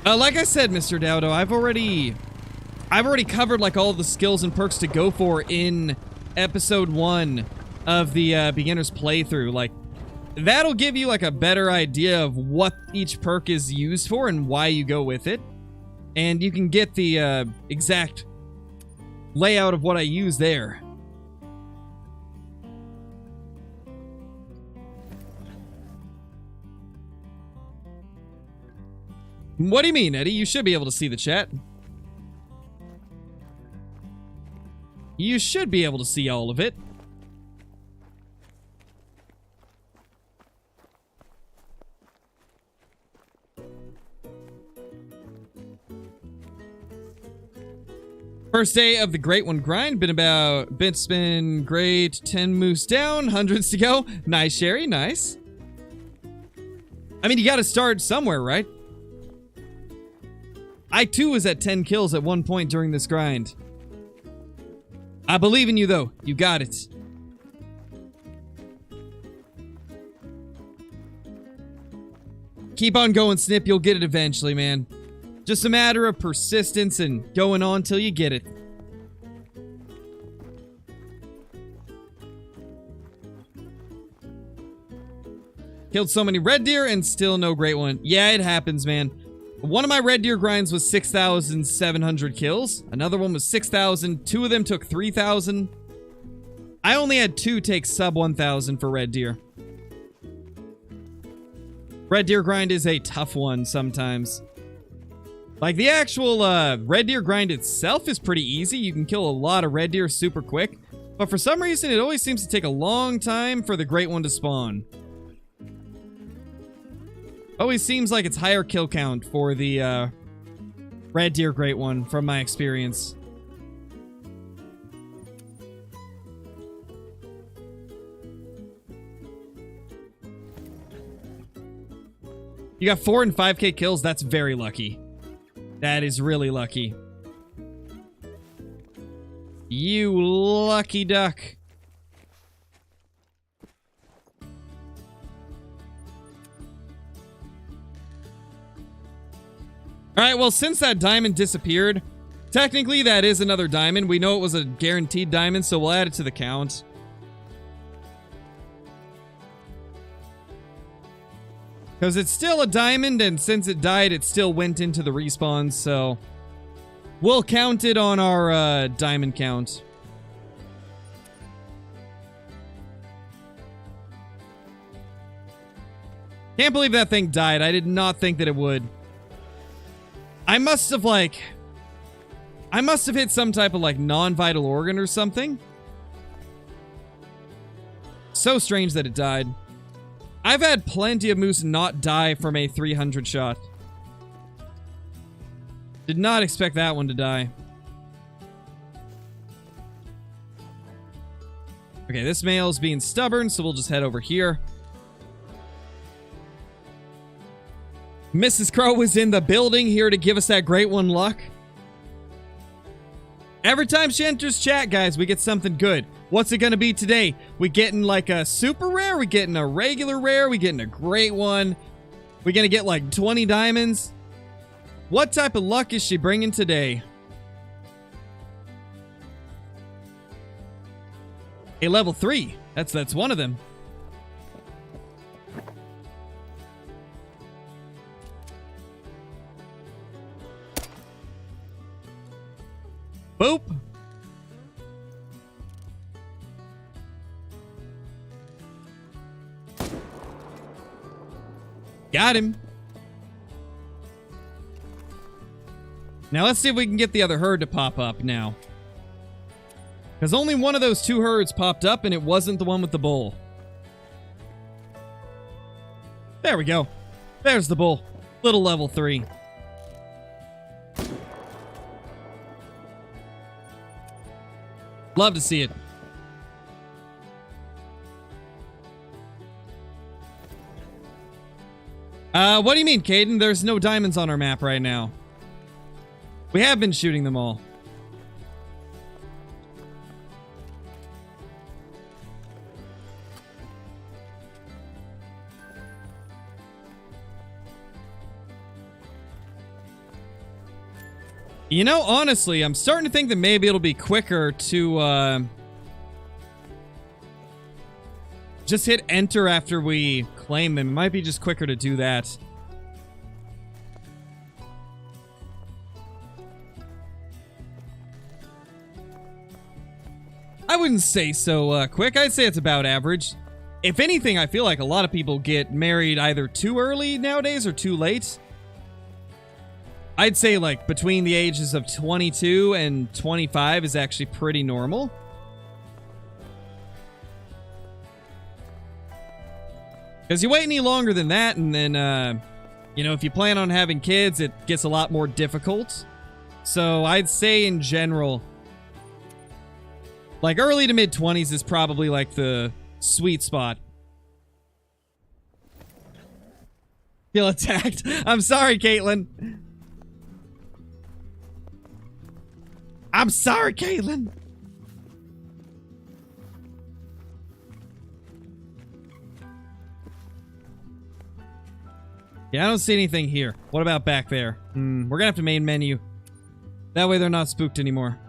Like I said, Mr. Dowdo, I've already covered like all the skills and perks to go for in episode 1 of the beginner's playthrough. Like, that'll give you like a better idea of what each perk is used for and why you go with it. And you can get the exact layout of what I use there. What do you mean, Eddie? You should be able to see the chat. You should be able to see all of it. First day of the Great One grind. It's been great. 10 moose down, hundreds to go. Nice, Sherry, nice. I mean, you gotta start somewhere, right? I too was at 10 kills at one point during this grind. I believe in you though. You got it. Keep on going, Snip. You'll get it eventually, man. Just a matter of persistence and going on till you get it. Killed so many red deer and still no great one. Yeah, it happens, man. One of my red deer grinds was 6,700 kills. Another one was 6,000. 2 of them took 3,000. I only had 2 take sub 1,000 for red deer. Red deer grind is a tough one sometimes. Like, the actual red deer grind itself is pretty easy. You can kill a lot of red deer super quick. But for some reason, it always seems to take a long time for the great one to spawn. Always seems like it's higher kill count for the red deer great one from my experience. You got 4 and 5k kills. That's very lucky. That is really lucky. You lucky duck. Alright, well, since that diamond disappeared, technically that is another diamond. We know it was a guaranteed diamond, so we'll add it to the count. Because it's still a diamond, and since it died, it still went into the respawn, so we'll count it on our diamond count. Can't believe that thing died. I did not think that it would. I must have hit some type of, like, non-vital organ or something. So strange that it died. I've had plenty of moose not die from a 300 shot. Did not expect that one to die. Okay, this male's being stubborn, so we'll just head over here. Mrs. Crow was in the building here to give us that great one luck. Every time she enters chat, guys, we get something good. What's it gonna be today? We getting like a super rare? We getting a regular rare? We getting a great one? We gonna get like 20 diamonds? What type of luck is she bringing today? A level 3. That's one of them. Boop. Got him. Now let's see if we can get the other herd to pop up now. Because only one of those 2 herds popped up, and it wasn't the one with the bull. There we go. There's the bull. Little level 3. Love to see it. What do you mean, Caden? There's no diamonds on our map right now. We have been shooting them all. You know, honestly, I'm starting to think that maybe it'll be quicker to just hit enter after we claim them. It might be just quicker to do that. I wouldn't say so quick. I'd say it's about average. If anything, I feel like a lot of people get married either too early nowadays or too late. I'd say like between the ages of 22 and 25 is actually pretty normal. Because you wait any longer than that, and then, you know, if you plan on having kids, it gets a lot more difficult. So I'd say in general, like early to mid 20s is probably like the sweet spot. Feel attacked. I'm sorry, Caitlin. I'm sorry, Caitlin. Yeah, I don't see anything here. What about back there? We're gonna have to main menu. That way they're not spooked anymore.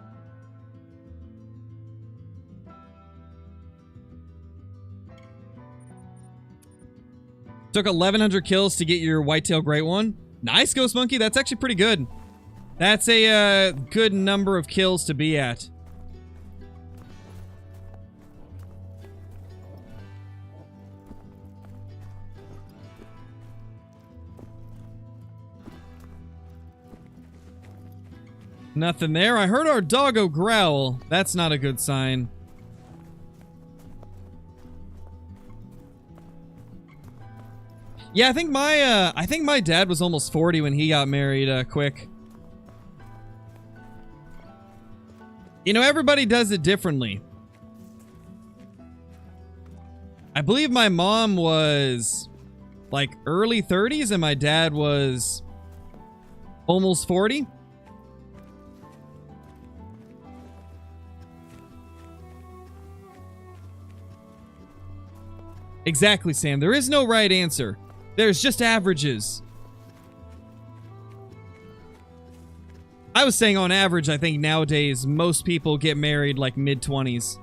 Took 1,100 kills to get your whitetail great one. Nice, Ghost Monkey. That's actually pretty good. That's a good number of kills to be at. Nothing there. I heard our doggo growl. That's not a good sign. Yeah, I think my dad was almost 40 when he got married quick. You know, everybody does it differently. I believe my mom was like early 30s and my dad was almost 40. Exactly, Sam. There is no right answer. There's just averages. I was saying on average, I think nowadays most people get married like mid-20s.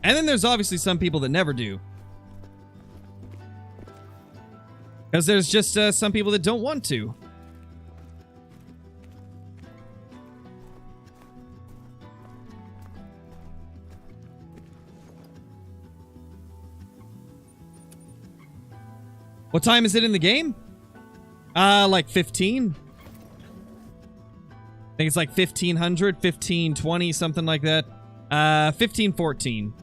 And then there's obviously some people that never do. Because there's just some people that don't want to. What time is it in the game? Like 15. I think it's like 1500, 1520, something like that. 1514.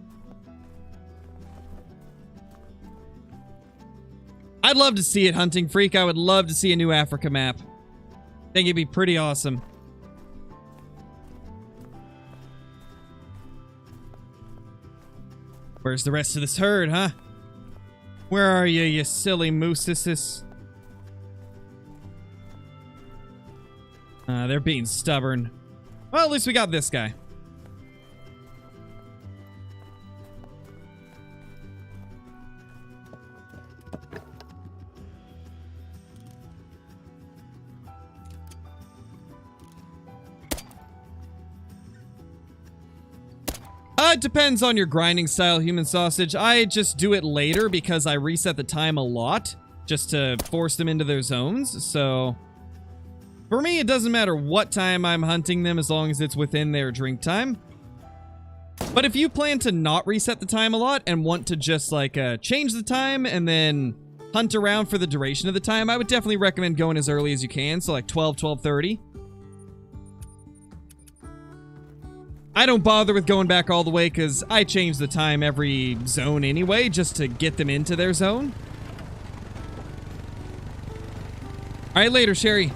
I'd love to see it, Hunting Freak. I would love to see a new Africa map. I think it'd be pretty awesome. Where's the rest of this herd, huh? Where are you, you silly mooses? They're being stubborn. Well, at least we got this guy. It depends on your grinding style, Human Sausage. I just do it later because I reset the time a lot just to force them into their zones. So for me, it doesn't matter what time I'm hunting them as long as it's within their drink time. But if you plan to not reset the time a lot and want to just like change the time and then hunt around for the duration of the time, I would definitely recommend going as early as you can. So like 12, 12:30. I don't bother with going back all the way because I change the time every zone anyway, just to get them into their zone. All right, later, Sherry.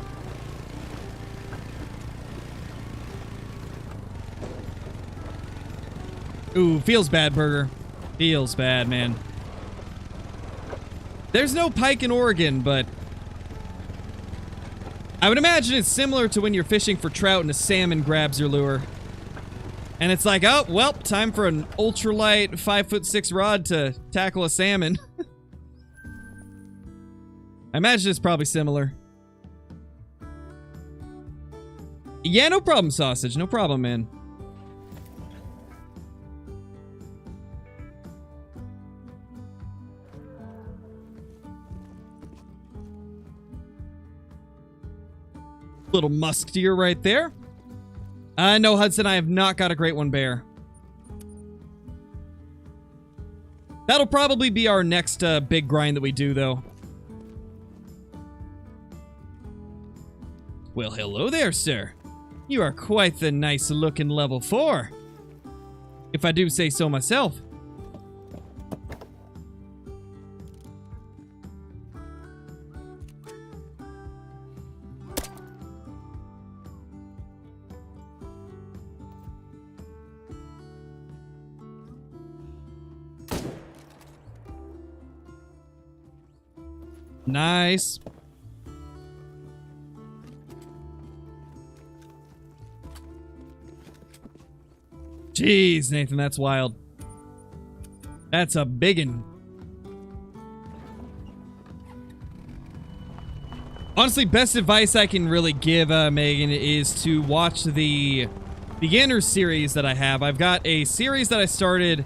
Ooh, feels bad, Burger. Feels bad, man. There's no pike in Oregon, but I would imagine it's similar to when you're fishing for trout and a salmon grabs your lure. And it's like, oh, well, time for an ultralight 5'6" rod to tackle a salmon. I imagine it's probably similar. Yeah, no problem, Sausage. No problem, man. Little musk deer right there. No, Hudson, I have not got a great one bear. That'll probably be our next big grind that we do, though. Well, hello there, sir. You are quite the nice-looking level 4. If I do say so myself. Nice. Jeez, Nathan, that's wild. That's a biggin. Honestly, best advice I can really give, Megan, is to watch the beginner series that I have. I've got a series that I started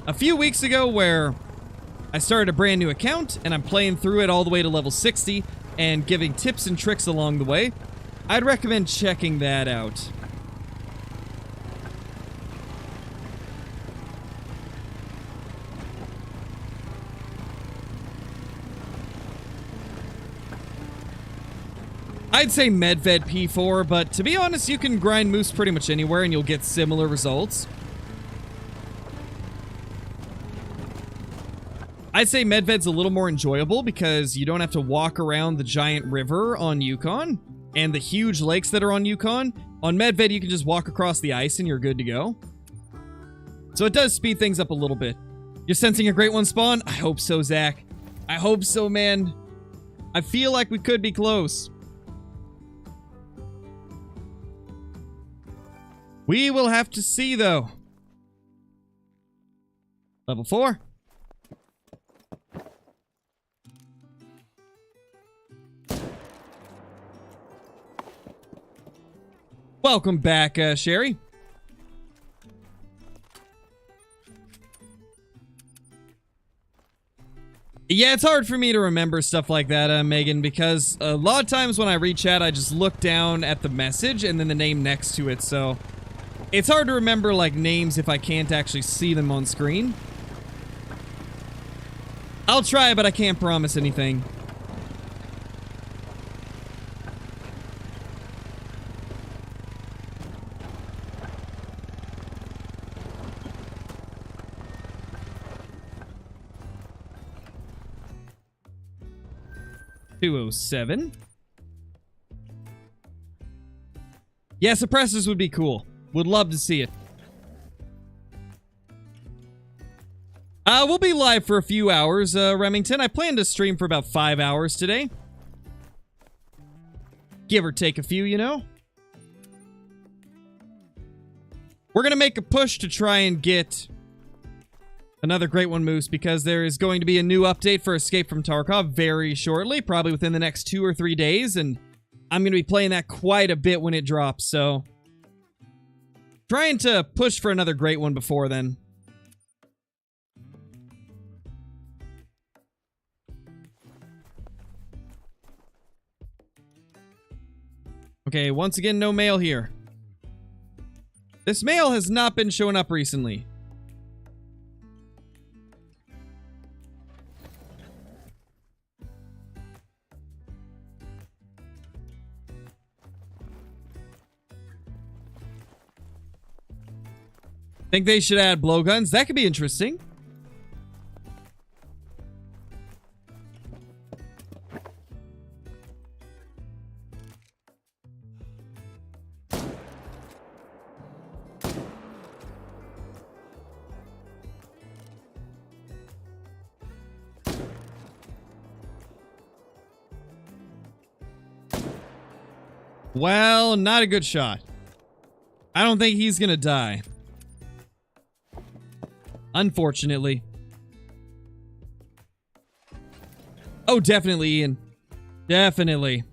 a few weeks ago where I started a brand new account, and I'm playing through it all the way to level 60 and giving tips and tricks along the way. I'd recommend checking that out. I'd say Medved P4, but to be honest, you can grind moose pretty much anywhere and you'll get similar results. I'd say Medved's a little more enjoyable because you don't have to walk around the giant river on Yukon and the huge lakes that are on Yukon. On Medved, you can just walk across the ice and you're good to go. So it does speed things up a little bit. You're sensing a great one spawn? I hope so, Zach. I hope so, man. I feel like we could be close. We will have to see, though. Level 4. Welcome back, Sherry. Yeah, it's hard for me to remember stuff like that, Megan, because a lot of times when I read chat, I just look down at the message and then the name next to it, so it's hard to remember, like, names if I can't actually see them on screen. I'll try, but I can't promise anything. $207. Yeah, suppressors would be cool. Would love to see it. We'll be live for a few hours, Remington. I plan to stream for about 5 hours today. Give or take a few, you know? We're gonna make a push to try and get another great one moose because there is going to be a new update for Escape from Tarkov very shortly, probably within the next 2 or 3 days, and I'm going to be playing that quite a bit when it drops, so trying to push for another great one before then. Okay, once again, no mail here. This mail has not been showing up recently. Think they should add blowguns? That could be interesting. Well, not a good shot. I don't think he's gonna die. Unfortunately. Oh, definitely, Ian. Definitely.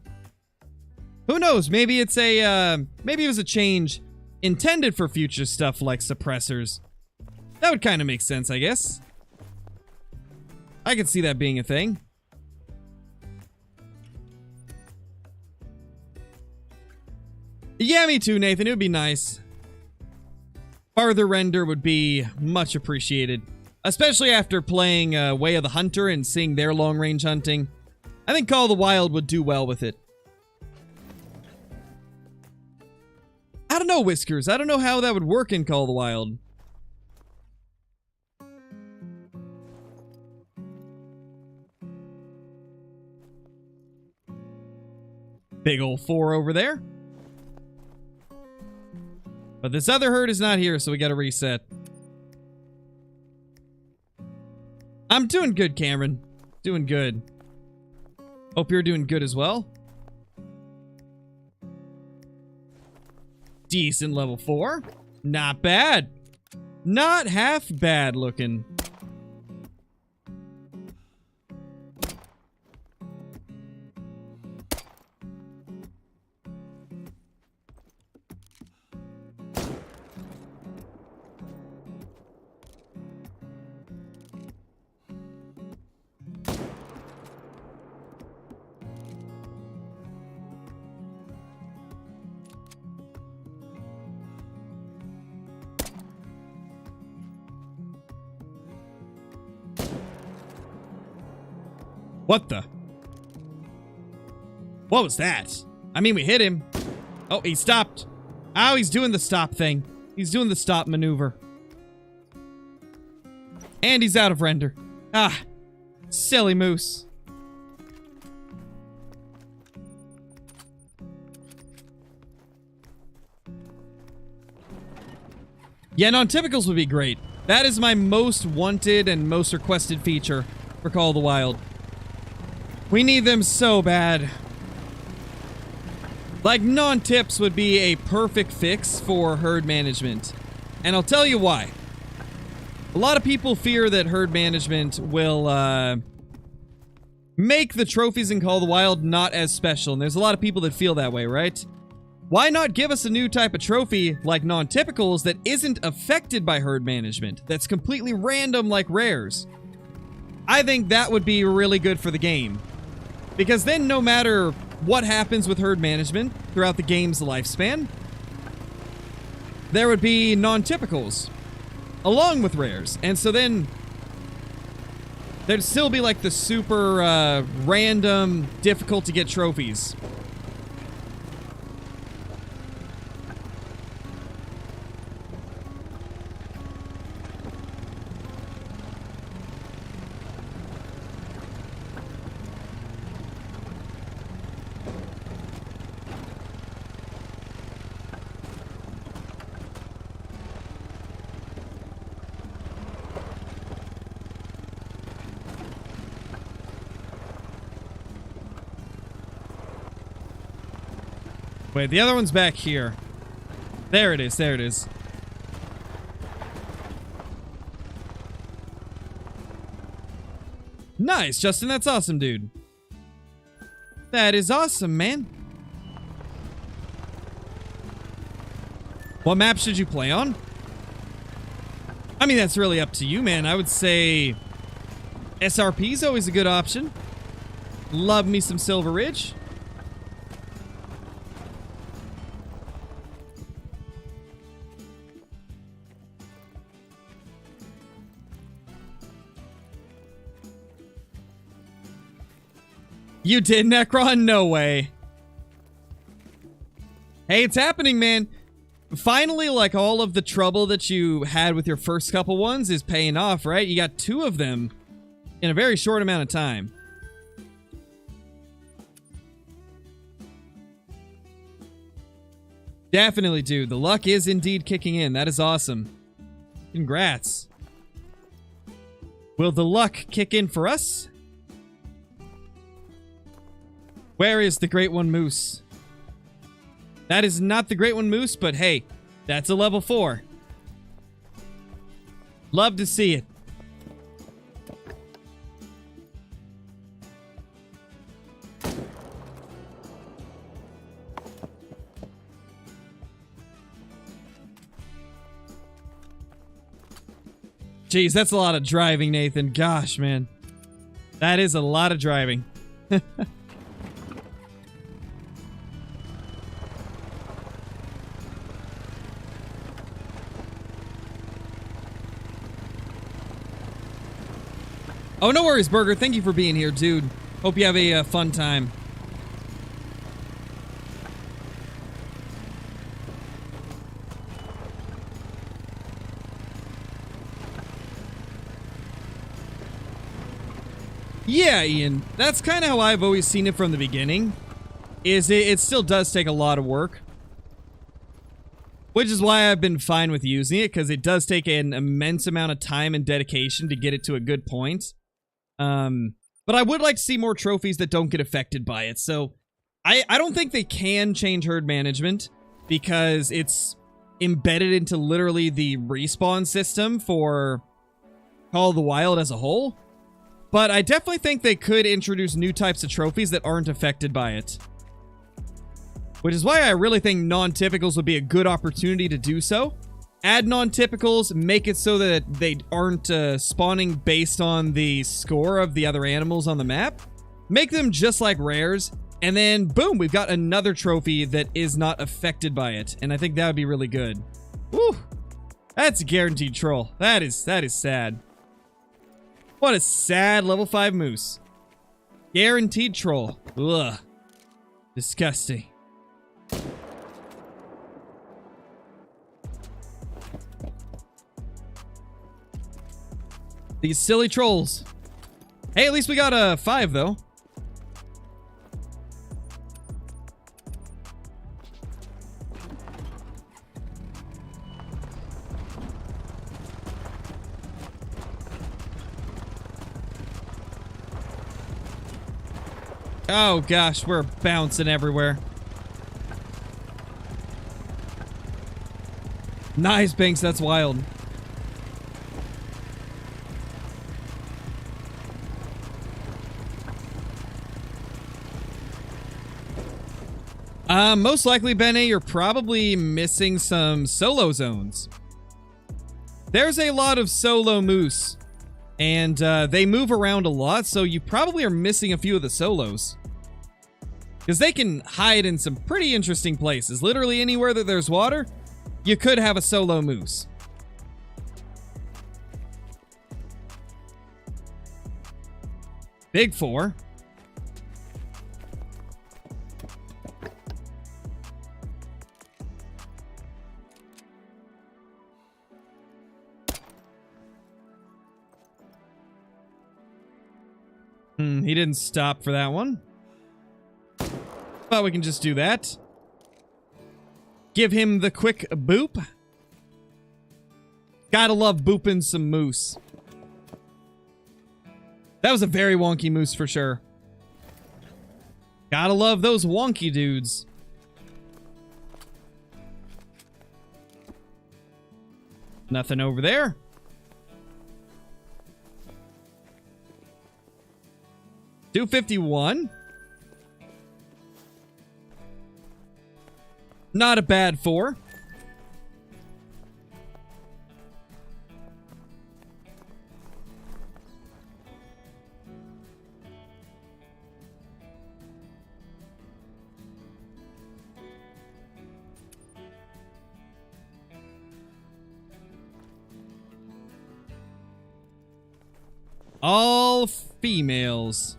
Who knows? Maybe it's a, maybe it was a change intended for future stuff like suppressors. That would kind of make sense, I guess. I could see that being a thing. Yeah, me too, Nathan. It would be nice. Farther render would be much appreciated. Especially after playing Way of the Hunter and seeing their long-range hunting. I think Call of the Wild would do well with it. I don't know, Whiskers. I don't know how that would work in Call of the Wild. Big ol' 4 over there. But this other herd is not here, so we gotta reset. I'm doing good, Cameron. Doing good. Hope you're doing good as well. Decent level 4. Not bad. Not half bad looking. What the? What was that? I mean, we hit him. Oh, he stopped. Oh, he's doing the stop thing. He's doing the stop maneuver. And he's out of render. Ah, silly moose. Yeah, non-typicals would be great. That is my most wanted and most requested feature for Call of the Wild. We need them so bad. Like, non-tips would be a perfect fix for herd management. And I'll tell you why. A lot of people fear that herd management will, make the trophies in Call of the Wild not as special. And there's a lot of people that feel that way, right? Why not give us a new type of trophy, like non-typicals, that isn't affected by herd management? That's completely random like rares. I think that would be really good for the game. Because then no matter what happens with herd management throughout the game's lifespan, there would be non-typicals along with rares. And so then there'd still be like the super random, difficult to get trophies. Wait, the other one's back here. There it is, there it is. Nice, Justin, that's awesome, dude. That is awesome, man. What map should you play on? I mean, that's really up to you, man. I would say SRP is always a good option. Love me some Silver Ridge. You did, Necron? No way. Hey, it's happening, man. Finally, like, all of the trouble that you had with your first couple ones is paying off, right? You got 2 of them in a very short amount of time. Definitely, dude. The luck is indeed kicking in. That is awesome. Congrats. Will the luck kick in for us? Where is the Great One Moose? That is not the Great One Moose, but hey, that's a level 4. Love to see it. Jeez, that's a lot of driving, Nathan. Gosh, man. That is a lot of driving. Oh, no worries, Burger. Thank you for being here, dude. Hope you have a fun time. Yeah, Ian. That's kind of how I've always seen it from the beginning. It still does take a lot of work. Which is why I've been fine with using it, because it does take an immense amount of time and dedication to get it to a good point. But I would like to see more trophies that don't get affected by it. So I don't think they can change herd management because it's embedded into literally the respawn system for Call of the Wild as a whole. But I definitely think they could introduce new types of trophies that aren't affected by it. Which is why I really think non-typicals would be a good opportunity to do so. Add non-typicals, make it so that they aren't spawning based on the score of the other animals on the map. Make them just like rares, and then boom, we've got another trophy that is not affected by it. And I think that would be really good. Woo! That's a guaranteed troll. That is sad. What a sad level 5 moose. Guaranteed troll. Ugh. Disgusting. These silly trolls. Hey, at least we got a 5, though. Oh gosh, we're bouncing everywhere. Nice, Binks, that's wild. Most likely, Bene, you're probably missing some solo zones. There's a lot of solo moose, and they move around a lot, so you probably are missing a few of the solos. Because they can hide in some pretty interesting places. Literally anywhere that there's water, you could have a solo moose. Big 4. He didn't stop for that one. But we can just do that. Give him the quick boop. Gotta love booping some moose. That was a very wonky moose for sure. Gotta love those wonky dudes. Nothing over there. $251. Not a bad 4. All females.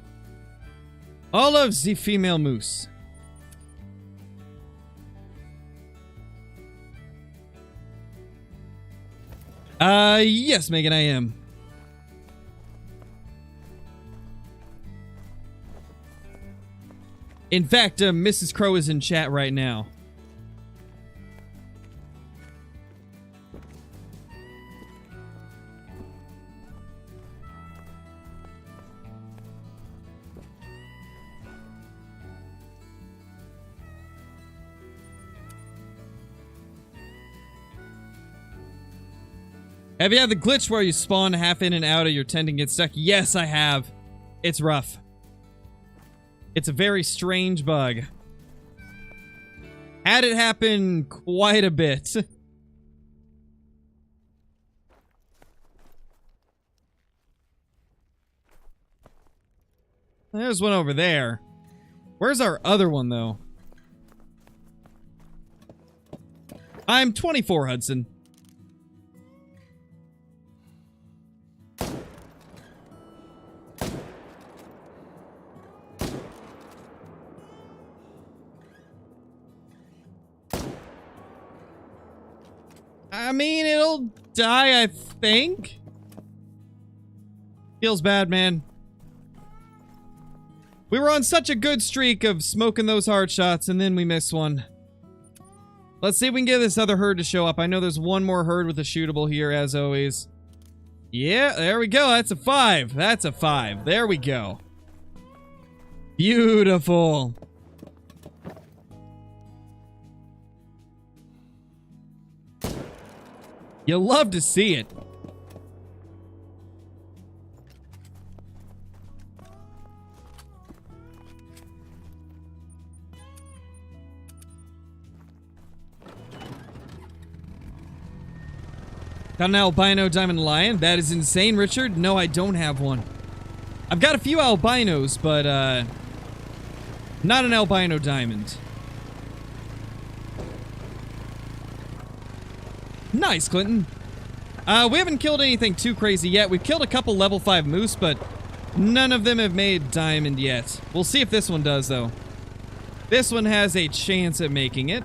All of the female moose. Yes, Megan, I am. In fact, Mrs. Crow is in chat right now. Have you had the glitch where you spawn half in and out of your tent and get stuck? Yes, I have. It's rough. It's a very strange bug. Had it happen quite a bit. There's one over there. Where's our other one, though? I'm 24, Hudson. I mean, it'll die, I think. Feels bad, man. We were on such a good streak of smoking those hard shots, and then we missed one. Let's see if we can get this other herd to show up. I know there's one more herd with a shootable here, as always. Yeah, there we go. That's a 5. That's a 5. There we go. Beautiful. You'll love to see it. Got an albino diamond lion. That is insane, Richard. No, I don't have one. I've got a few albinos, but not an albino diamond. Nice, Clinton. We haven't killed anything too crazy yet. We've killed a couple level 5 moose, but none of them have made diamond yet. We'll see if this one does, though. This one has a chance at making it.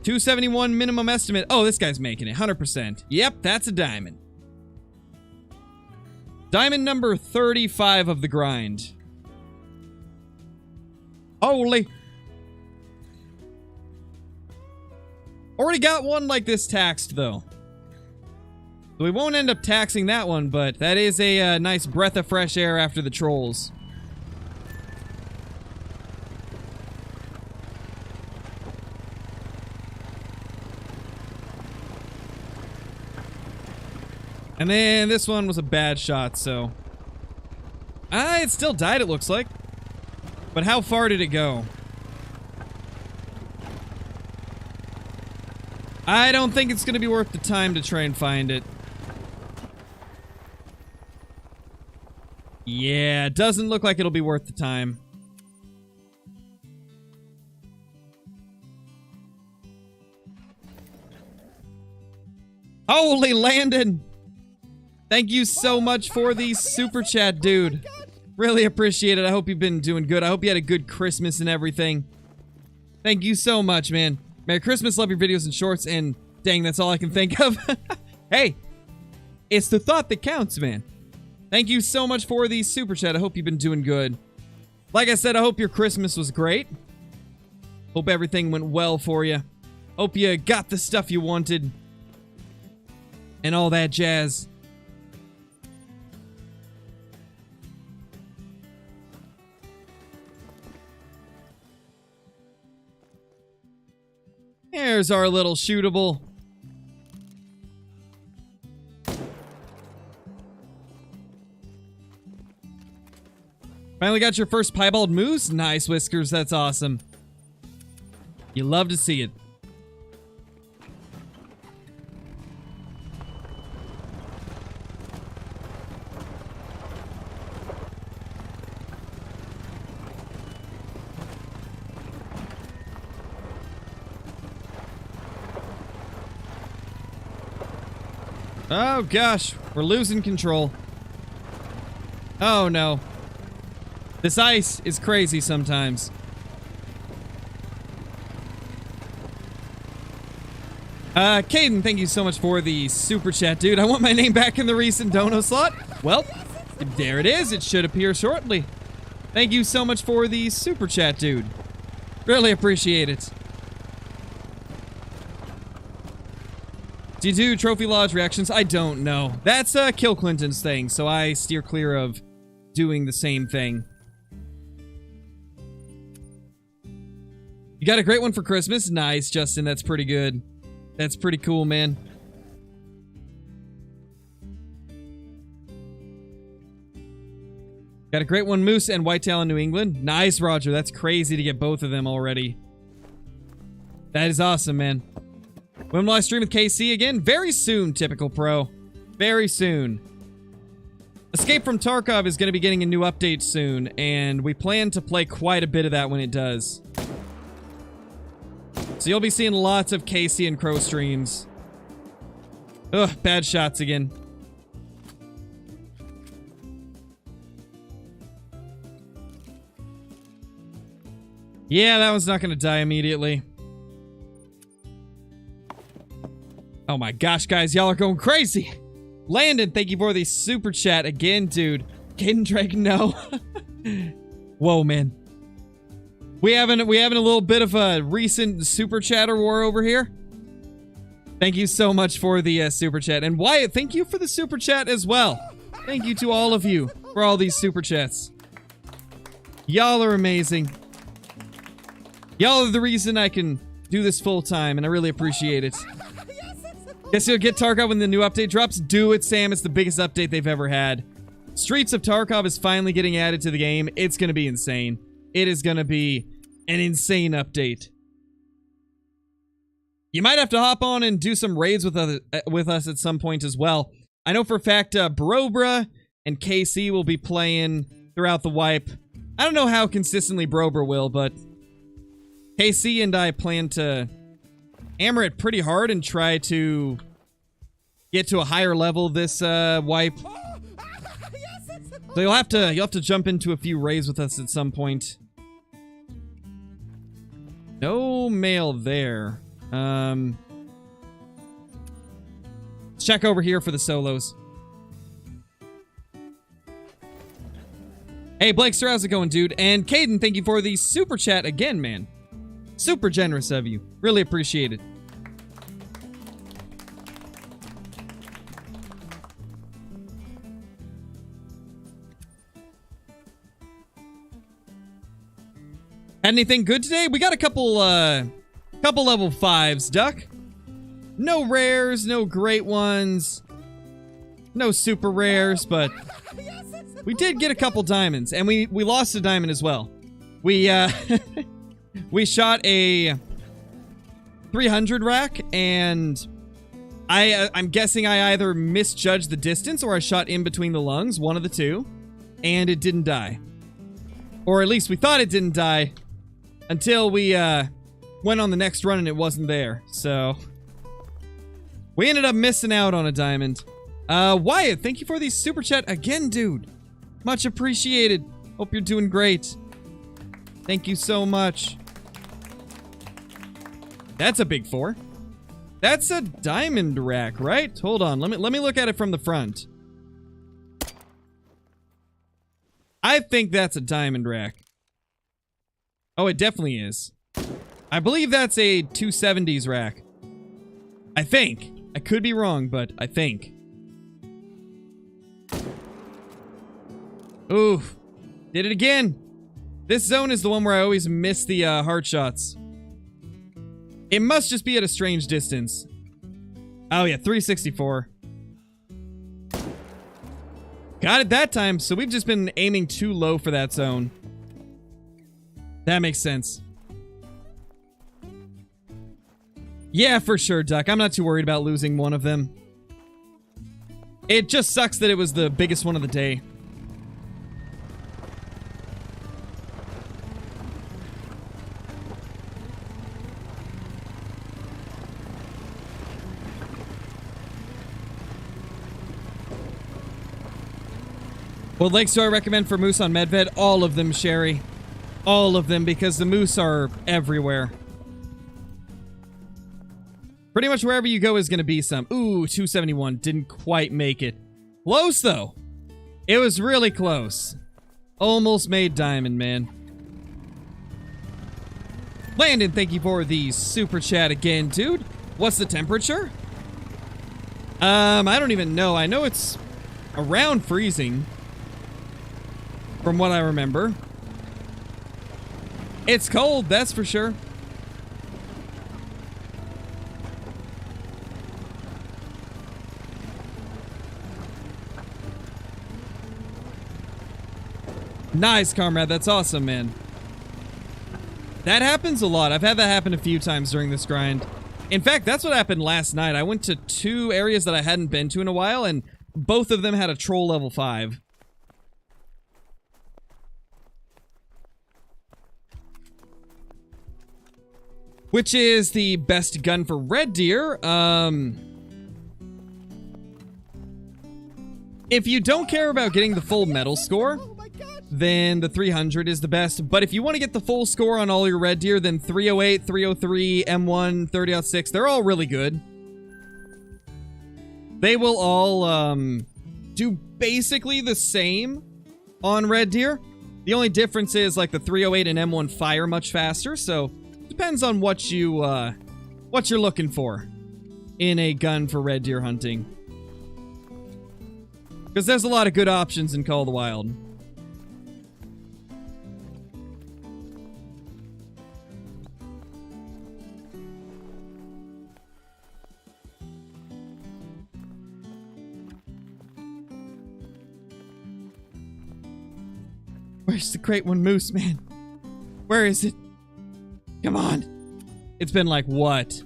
271 minimum estimate. Oh, this guy's making it. 100%. Yep, that's a diamond. Diamond number 35 of the grind. Holy. Already got one like this taxed, though. So we won't end up taxing that one, but that is a nice breath of fresh air after the trolls. And then this one was a bad shot, so... it still died, it looks like. But how far did it go? I don't think it's going to be worth the time to try and find it. Yeah, it doesn't look like it'll be worth the time. Holy Landon! Thank you so much for the super chat, dude. Really appreciate it. I hope you've been doing good. I hope you had a good Christmas and everything. Thank you so much, man. Merry Christmas, love your videos and shorts, and dang, that's all I can think of. Hey, it's the thought that counts, man. Thank you so much for the super chat. I hope you've been doing good. Like I said, I hope your Christmas was great. Hope everything went well for you. Hope you got the stuff you wanted. And all that jazz. There's our little shootable. Finally got your first piebald moose? Nice, Whiskers. That's awesome. You love to see it. Oh gosh, we're losing control. Oh no. This ice is crazy sometimes. Caden, thank you so much for the super chat, dude. I want my name back in the recent dono slot. Well, there it is. It should appear shortly. Thank you so much for the super chat, dude. Really appreciate it. Do you do Trophy Lodge reactions? I don't know. That's Kill Clinton's thing, so I steer clear of doing the same thing. You got a great one for Christmas? Nice, Justin. That's pretty good. That's pretty cool, man. Got a great one, Moose and Whitetail in New England. Nice, Roger. That's crazy to get both of them already. That is awesome, man. When will I stream with KC again? Very soon, Typical Pro. Very soon. Escape from Tarkov is going to be getting a new update soon, and we plan to play quite a bit of that when it does. So you'll be seeing lots of KC and Crow streams. Ugh, bad shots again. Yeah, that one's not going to die immediately. Oh my gosh, guys, y'all are going crazy. Landon, thank you for the super chat again, dude. Caden Drake, no. Whoa, man. We having a little bit of a recent super chatter war over here. Thank you so much for the super chat. And Wyatt, thank you for the super chat as well. Thank you to all of you for all these super chats. Y'all are amazing. Y'all are the reason I can do this full time, and I really appreciate it. Guess you'll get Tarkov when the new update drops? Do it, Sam. It's the biggest update they've ever had. Streets of Tarkov is finally getting added to the game. It's going to be insane. It is going to be an insane update. You might have to hop on and do some raids with us at some point as well. I know for a fact Brobra and KC will be playing throughout the wipe. I don't know how consistently Brobra will, but KC and I plan to hammer it pretty hard and try to get to a higher level this wipe. So you'll have to jump into a few raids with us at some point. No mail there. Let's check over here for the solos. Hey, Blakester, how's it going, dude? And Caden, thank you for the super chat again, man. Super generous of you. Really appreciate it. Had anything good today? We got a couple level 5s, Duck. No rares, no great ones. No super rares, but we did get a couple diamonds, and we lost a diamond as well. We we shot a 300 rack, and I'm guessing I either misjudged the distance or I shot in between the lungs, one of the two, and it didn't die. Or at least we thought it didn't die until we went on the next run and it wasn't there. So we ended up missing out on a diamond. Wyatt, thank you for the super chat again, dude. Much appreciated. Hope you're doing great. Thank you so much. That's a big 4. That's a diamond rack, right? Hold on. Let me look at it from the front. I think that's a diamond rack. Oh, it definitely is. I believe that's a 270s rack. I think. I could be wrong, but I think. Oof. Did it again. This zone is the one where I always miss the hard shots. It must just be at a strange distance. Oh yeah, 364. Got it that time, so we've just been aiming too low for that zone. That makes sense. Yeah, for sure, Duck. I'm not too worried about losing one of them. It just sucks that it was the biggest one of the day. What lakes do I recommend for moose on Medved? All of them, Sherry. All of them, because the moose are everywhere. Pretty much wherever you go is going to be some. Ooh, 271. Didn't quite make it. Close, though. It was really close. Almost made diamond, man. Landon, thank you for the super chat again, dude. What's the temperature? I don't even know. I know it's around freezing. From what I remember. It's cold, that's for sure. Nice, comrade. That's awesome, man. That happens a lot. I've had that happen a few times during this grind. In fact, that's what happened last night. I went to 2 areas that I hadn't been to in a while, and both of them had a troll level 5. Which is the best gun for red deer. If you don't care about getting the full medal score, then the 300 is the best. But if you want to get the full score on all your red deer, then 308, 303, M1, 30.6, they're all really good. They will all do basically the same on red deer. The only difference is like the 308 and M1 fire much faster, so depends on what you're looking for in a gun for red deer hunting. Because there's a lot of good options in Call of the Wild. Where's the Great One Moose, man? Where is it? Come on. It's been like, what?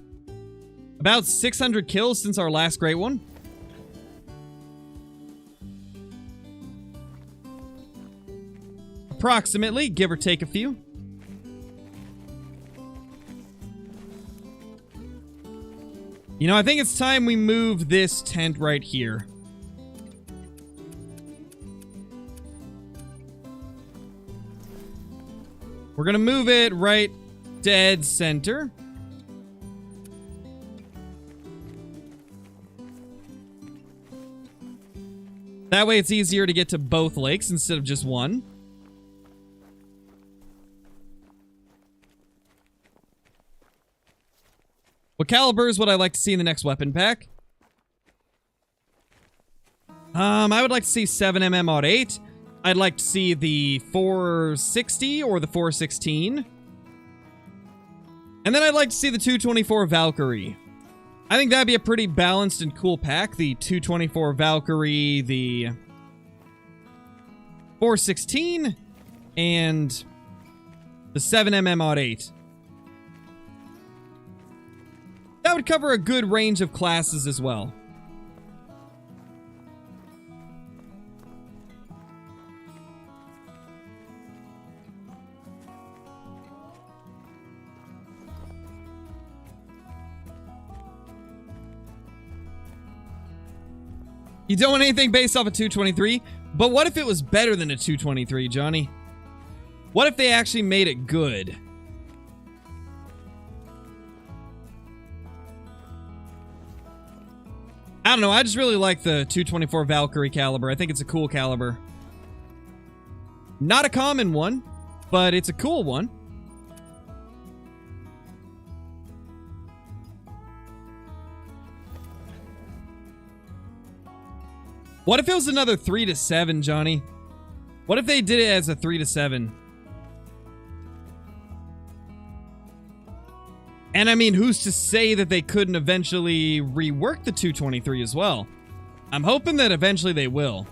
About 600 kills since our last Great One? Approximately, give or take a few. You know, I think it's time we move this tent right here. We're gonna move it right dead center. That way it's easier to get to both lakes instead of just one. What calibers would I like to see in the next weapon pack? I would like to see 7mm Mod 8. I'd like to see the 460 or the 416. And then I'd like to see the 224 Valkyrie. I think that'd be a pretty balanced and cool pack. The 224 Valkyrie, the 416, and the 7mm Mod 8. That would cover a good range of classes as well. You don't want anything based off a 223? But what if it was better than a 223, Johnny? What if they actually made it good? I don't know, I just really like the 224 Valkyrie caliber. I think it's a cool caliber. Not a common one, but it's a cool one. What if it was another 3 to 7, Johnny? What if they did it as a 3 to 7? And I mean, who's to say that they couldn't eventually rework the 223 as well? I'm hoping that eventually they will.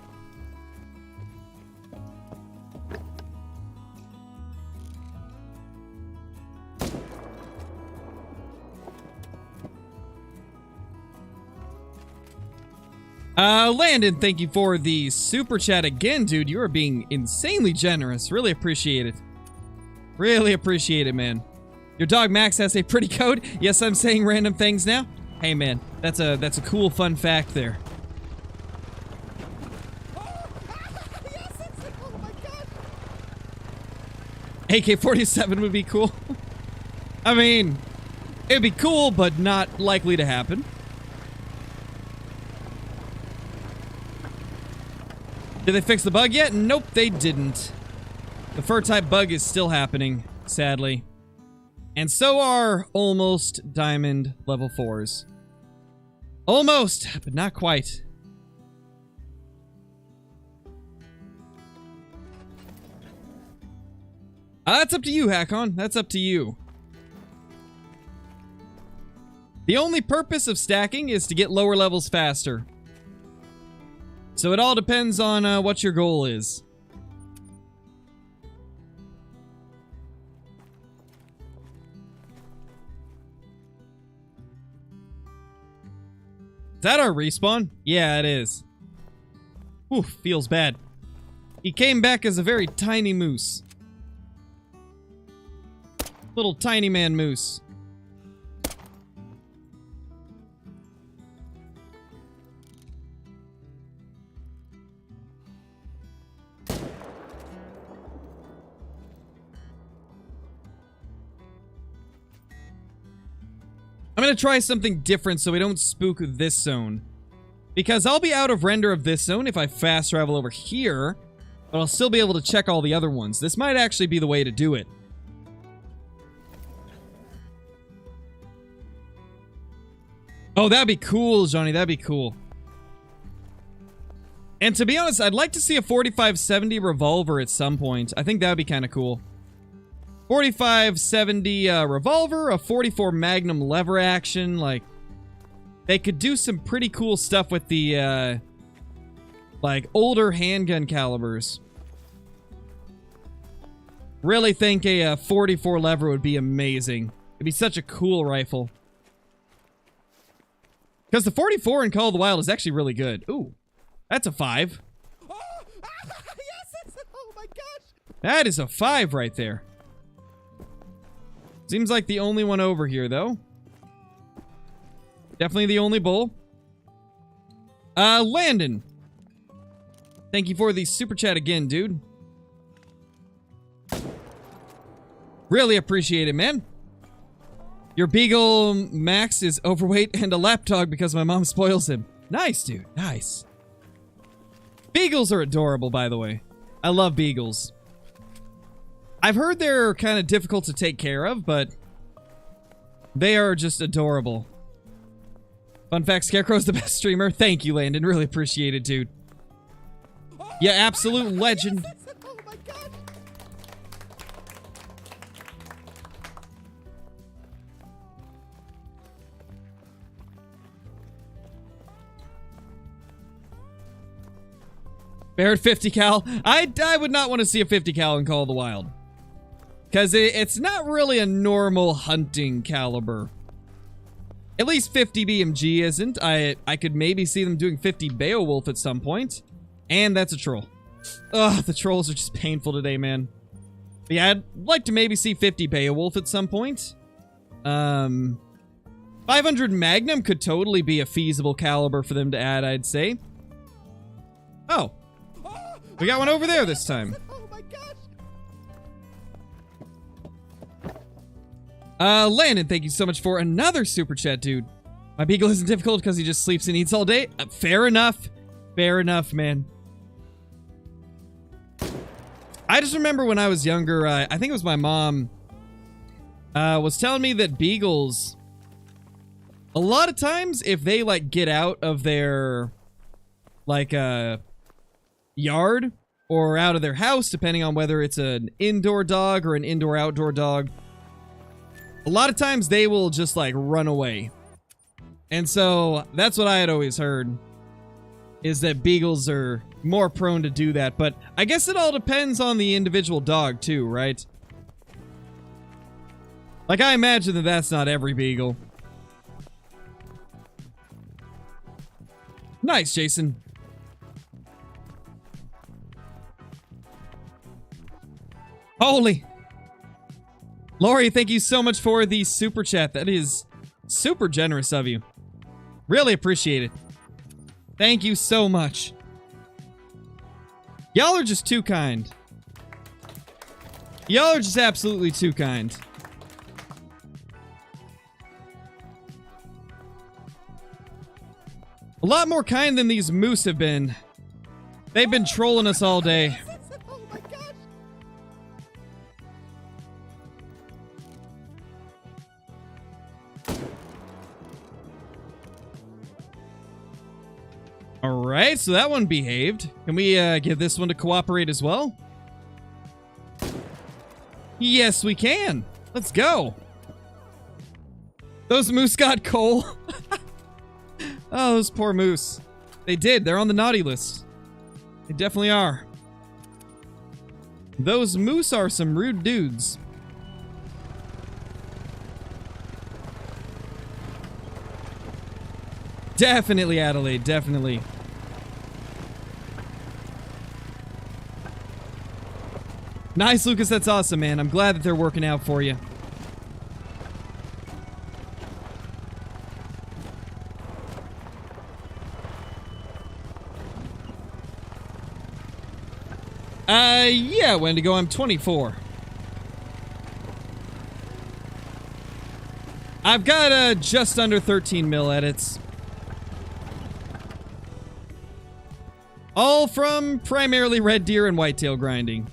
Landon, thank you for the super chat again, dude. You are being insanely generous. Really appreciate it. Really appreciate it, man. Your dog Max has a pretty coat. Yes, I'm saying random things now. Hey, man, that's a cool, fun fact there. Yes! AK-47 would be cool. I mean, it'd be cool, but not likely to happen. Did they fix the bug yet? Nope, they didn't. The fur-type bug is still happening, sadly. And so are almost diamond level 4s. Almost, but not quite. That's up to you, Hakon. That's up to you. The only purpose of stacking is to get lower levels faster. So it all depends on what your goal is. Is that our respawn? Yeah, it is. Ooh, feels bad. He came back as a very tiny moose. Little tiny man moose. I'm gonna try something different so we don't spook this zone. Because I'll be out of render of this zone if I fast travel over here, but I'll still be able to check all the other ones. This might actually be the way to do it. Oh, that'd be cool, Johnny. That'd be cool. And to be honest, I'd like to see a 4570 revolver at some point. I think that'd be kind of cool. 4570 revolver, a 44 Magnum lever action. Like, they could do some pretty cool stuff with the, like, older handgun calibers. Really think a 44 lever would be amazing. It'd be such a cool rifle. Because the 44 in Call of the Wild is actually really good. Ooh, that's a 5. Oh, yes, oh my gosh. That is a 5 right there. Seems like the only one over here, though. Definitely the only bull. Landon. Thank you for the super chat again, dude. Really appreciate it, man. Your beagle, Max, is overweight and a lapdog because my mom spoils him. Nice, dude. Nice. Beagles are adorable, by the way. I love beagles. I've heard they're kind of difficult to take care of, but they are just adorable. Fun fact, Scarecrow's the best streamer. Thank you, Landon. Really appreciate it, dude. Yeah, absolute legend. Oh my gosh. Barrett 50 cal. I would not want to see a 50 cal in Call of the Wild. Because it's not really a normal hunting caliber. At least 50 BMG isn't. I could maybe see them doing 50 Beowulf at some point. And that's a troll. Ugh, the trolls are just painful today, man. But yeah, I'd like to maybe see 50 Beowulf at some point. 500 Magnum could totally be a feasible caliber for them to add, I'd say. Oh. We got one over there this time. Oh my gosh. Landon, thank you so much for another super chat, dude. My beagle isn't difficult because he just sleeps and eats all day. Fair enough. Fair enough, man. I just remember when I was younger, I think it was my mom, was telling me that beagles, a lot of times, if they, like, get out of their, like, yard or out of their house, depending on whether it's an indoor dog or an indoor-outdoor dog, a lot of times they will just, like, run away. And so, that's what I had always heard, is that beagles are more prone to do that. But I guess it all depends on the individual dog, too, right? Like, I imagine that that's not every beagle. Nice, Jason. Holy. Lori, thank you so much for the super chat. That is super generous of you. Really appreciate it. Thank you so much. Y'all are just too kind. Y'all are just absolutely too kind. A lot more kind than these moose have been. They've been trolling us all day. Oh my gosh. Alright, so that one behaved. Can we give this one to cooperate as well? Yes, we can. Let's go. Those moose got coal. Oh, those poor moose. They did. They're on the naughty list. They definitely are. Those moose are some rude dudes. Definitely, Adelaide. Definitely. Nice, Lucas. That's awesome, man. I'm glad that they're working out for you. Yeah, Wendigo, I'm 24. I've got, just under 13 mil edits. All from primarily red deer and whitetail grinding.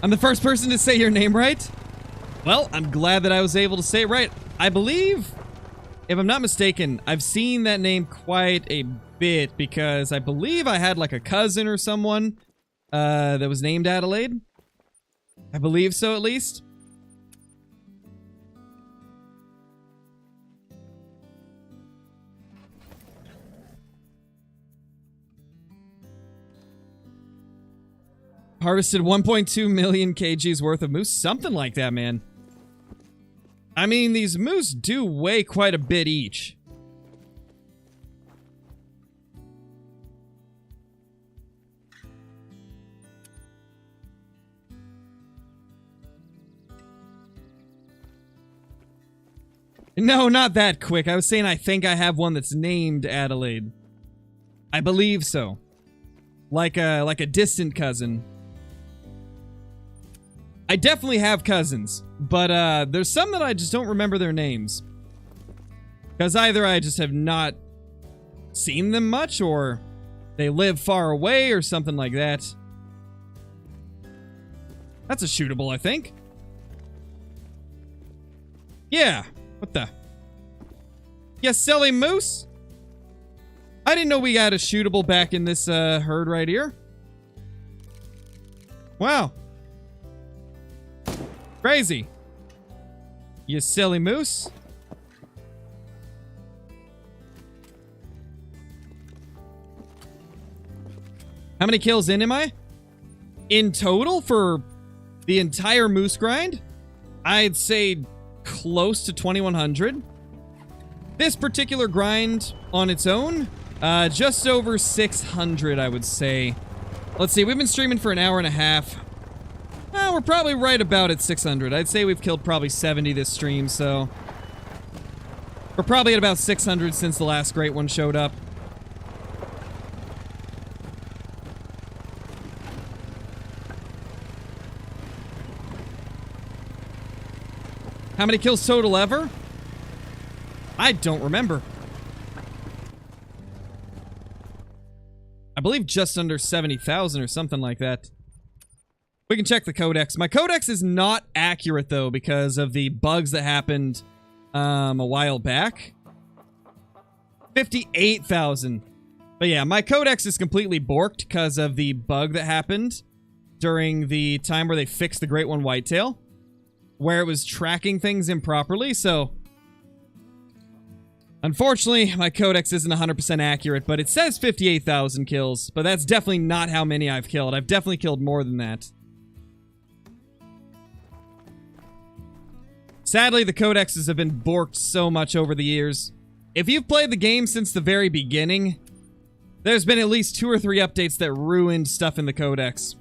I'm the first person to say your name right. Well, I'm glad that I was able to say it right. I believe, if I'm not mistaken, I've seen that name quite a bit because I believe I had like a cousin or someone that was named Adelaide. I believe so, at least. Harvested 1.2 million kgs worth of moose. Something like that, man. I mean, these moose do weigh quite a bit each. No, not that quick. I was saying I think I have one that's named Adelaide. I believe so. Like a distant cousin. I definitely have cousins, but there's some that I just don't remember their names. Because either I just have not seen them much, or they live far away, or something like that. That's a shootable, I think. Yeah. What the? Yeah, silly moose? I didn't know we got a shootable back in this herd right here. Wow. Crazy. You silly moose. How many kills in am I? In total for the entire moose grind? I'd say close to 2,100. This particular grind on its own, just over 600, I would say. Let's see, we've been streaming for an hour and a half. We're probably right about at 600. I'd say we've killed probably 70 this stream, so... We're probably at about 600 since the last great one showed up. How many kills total ever? I don't remember. I believe just under 70,000 or something like that. We can check the codex. My codex is not accurate, though, because of the bugs that happened a while back. 58,000. But yeah, my codex is completely borked because of the bug that happened during the time where they fixed the Great One Whitetail, where it was tracking things improperly, so... Unfortunately, my codex isn't 100% accurate, but it says 58,000 kills, but that's definitely not how many I've killed. I've definitely killed more than that. Sadly, the codexes have been borked so much over the years. If you've played the game since the very beginning, there's been at least 2 or 3 updates that ruined stuff in the codex.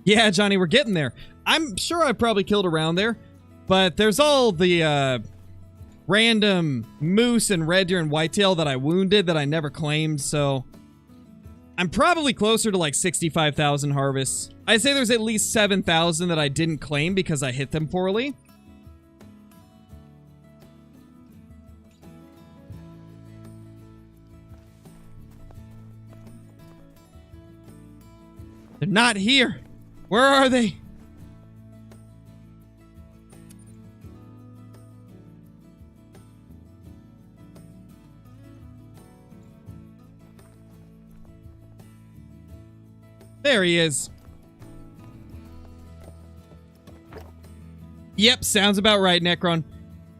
Yeah, Johnny, we're getting there. I'm sure I've probably killed around there. But there's all the random moose and red deer and whitetail that I wounded that I never claimed, so I'm probably closer to like 65,000 harvests. I'd say there's at least 7,000 that I didn't claim because I hit them poorly. They're not here. Where are they? There he is. Yep, sounds about right, Necron.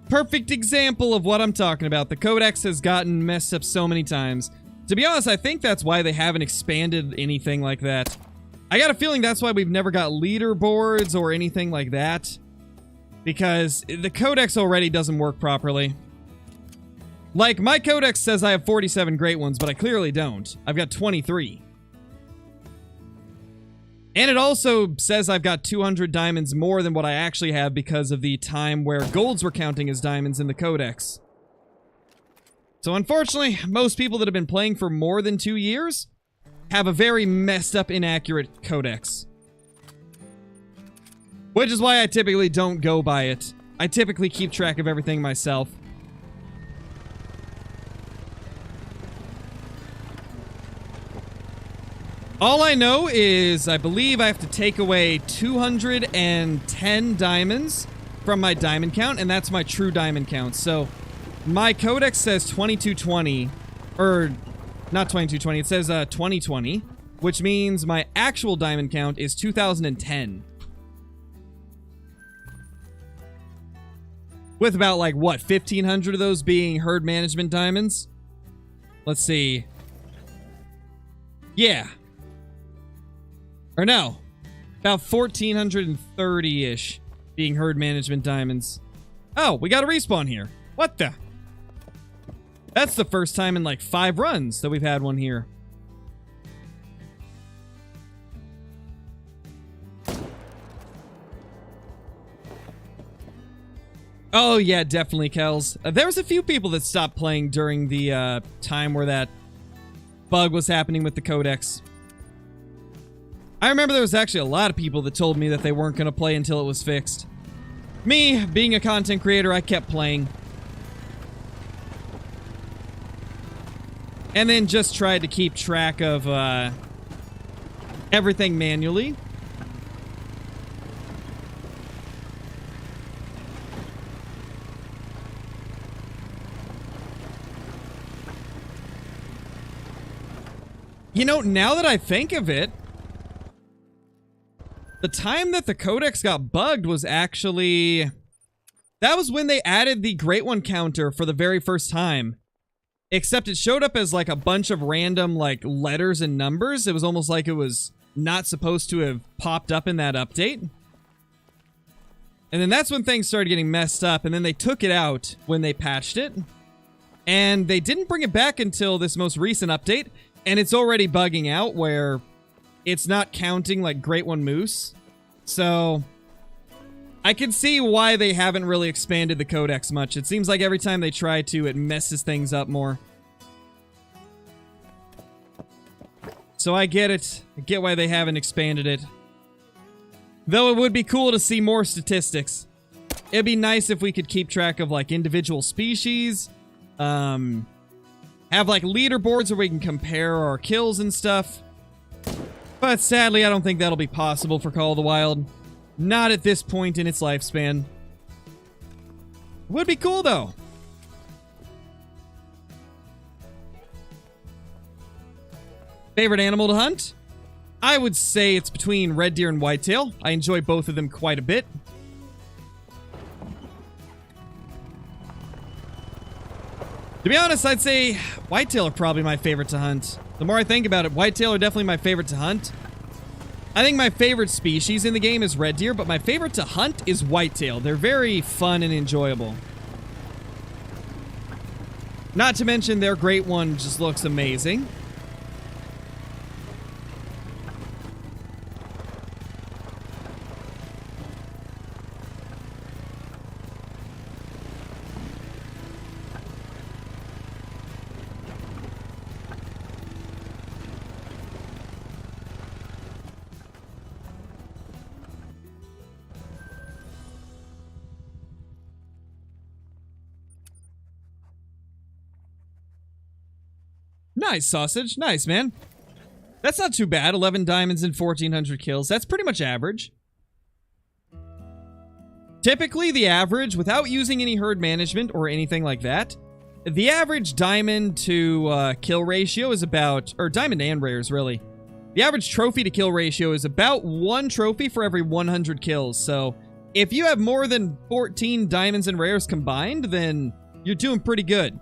Perfect example of what I'm talking about. The Codex has gotten messed up so many times. To be honest, I think that's why they haven't expanded anything like that. I got a feeling that's why we've never got leaderboards or anything like that. Because the Codex already doesn't work properly. Like, my Codex says I have 47 great ones, but I clearly don't. I've got 23. And it also says I've got 200 diamonds more than what I actually have because of the time where golds were counting as diamonds in the Codex. So unfortunately, most people that have been playing for more than 2 years have a very messed up, inaccurate Codex. Which is why I typically don't go by it. I typically keep track of everything myself. All I know is I believe I have to take away 210 diamonds from my diamond count, and that's my true diamond count. So my Codex says 2220, or not 2220, it says 2020, which means my actual diamond count is 2010. With about, like, what, 1,500 of those being herd management diamonds? Let's see. Yeah. Or no. About 1,430-ish being herd management diamonds. Oh, we got a respawn here. What the? That's the first time in, like, 5 runs that we've had one here. Oh, yeah, definitely, Kels. There was a few people that stopped playing during the time where that bug was happening with the Codex. I remember there was actually a lot of people that told me that they weren't going to play until it was fixed. Me, being a content creator, I kept playing. And then just tried to keep track of everything manually. You know, now that I think of it, the time that the Codex got bugged was actually... That was when they added the Great One counter for the very first time. Except it showed up as like a bunch of random like letters and numbers. It was almost like it was not supposed to have popped up in that update. And then that's when things started getting messed up, and then they took it out when they patched it. And they didn't bring it back until this most recent update. And it's already bugging out where it's not counting like Great One Moose. So I can see why they haven't really expanded the Codex much. It seems like every time they try to, it messes things up more. So I get it. I get why they haven't expanded it. Though it would be cool to see more statistics. It'd be nice if we could keep track of like individual species. Have like leaderboards where we can compare our kills and stuff. But sadly, I don't think that'll be possible for Call of the Wild. Not at this point in its lifespan. Would be cool though. Favorite animal to hunt? I would say it's between red deer and whitetail. I enjoy both of them quite a bit. To be honest, I'd say whitetail are probably my favorite to hunt. The more I think about it, whitetail are definitely my favorite to hunt. I think my favorite species in the game is red deer, but my favorite to hunt is whitetail. They're very fun and enjoyable. Not to mention their Great One just looks amazing. Nice, Sausage. Nice, man. That's not too bad. 11 diamonds and 1,400 kills. That's pretty much average. Typically, the average, without using any herd management or anything like that, the average diamond to kill ratio is about, or diamond and rares, really. The average trophy to kill ratio is about 1 trophy for every 100 kills. So, if you have more than 14 diamonds and rares combined, then you're doing pretty good.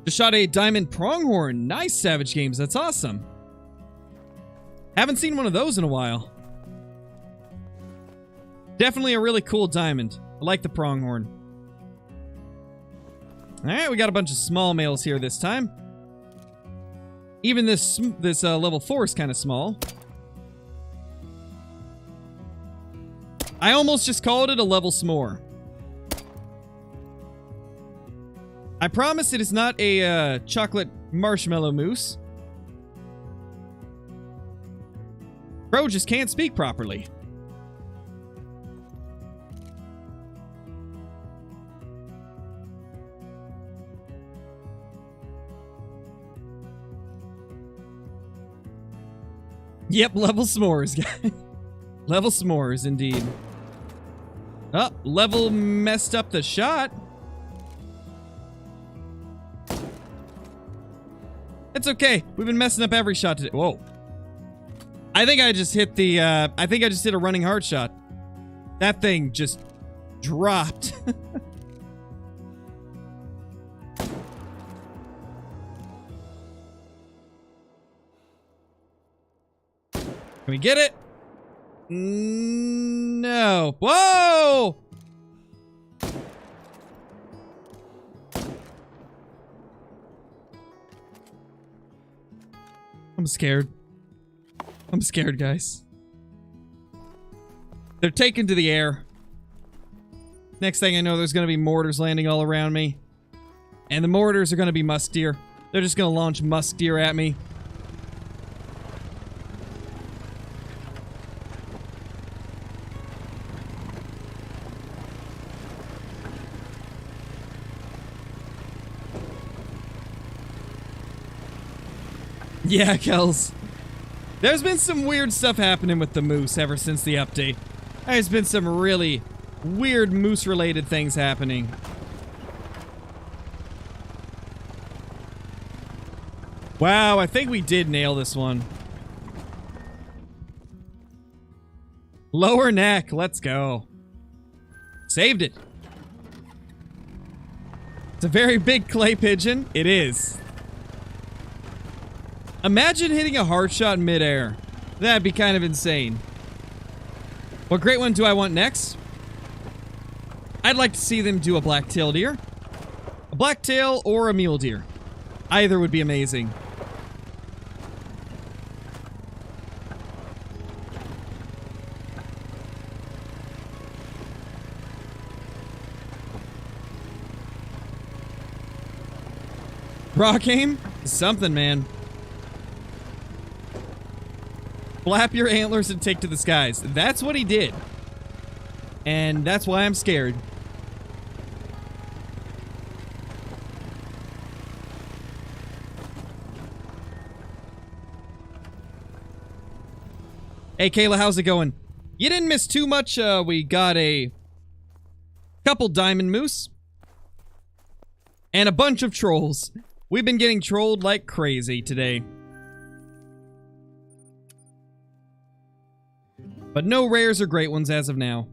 Just shot a diamond pronghorn. Nice, Savage Games. That's awesome. Haven't seen one of those in a while. Definitely a really cool diamond. I like the pronghorn. Alright, we got a bunch of small males here this time. Even this level 4 is kind of small. I almost just called it a level s'more. I promise it is not a chocolate marshmallow mousse. Bro just can't speak properly. Yep, level s'mores, guys. Level s'mores, indeed. Oh, level messed up the shot. It's okay. We've been messing up every shot today. Whoa. I think I just hit the, I think I just hit a running hard shot. That thing just dropped. Can we get it? No. Whoa! I'm scared. I'm scared, guys. They're taken to the air. Next thing I know, there's going to be mortars landing all around me. And the mortars are going to be musk deer. They're just going to launch musk deer at me. Yeah, Kels. There's been some weird stuff happening with the moose ever since the update. There's been some really weird moose-related things happening. Wow, I think we did nail this one. Lower neck, let's go. Saved it. It's a very big clay pigeon. It is. Imagine hitting a hard shot midair. That'd be kind of insane. What great one do I want next? I'd like to see them do a black-tailed deer. A blacktail or a mule deer. Either would be amazing. Rock aim? Something, man. Flap your antlers and take to the skies. That's what he did. And that's why I'm scared. Hey, Kayla, how's it going? You didn't miss too much. We got a couple diamond moose. And a bunch of trolls. We've been getting trolled like crazy today. But no rares or great ones as of now.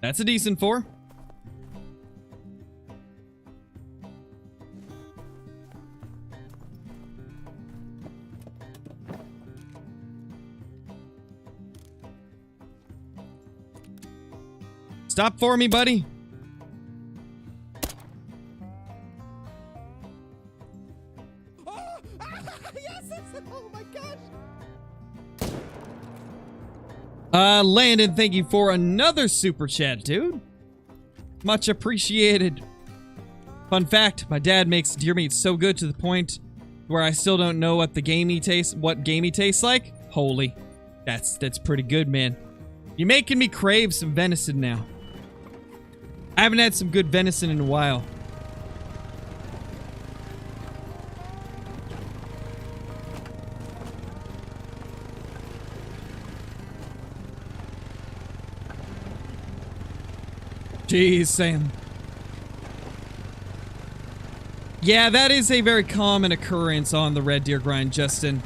That's a decent 4. Stop for me, buddy. Yes! Oh my gosh! Landon, thank you for another super chat, dude. Much appreciated. Fun fact, my dad makes deer meat so good to the point where I still don't know what gamey tastes like. Holy. That's pretty good, man. You're making me crave some venison now. I haven't had some good venison in a while. Jeez, Sam. Yeah, that is a very common occurrence on the red deer grind, Justin.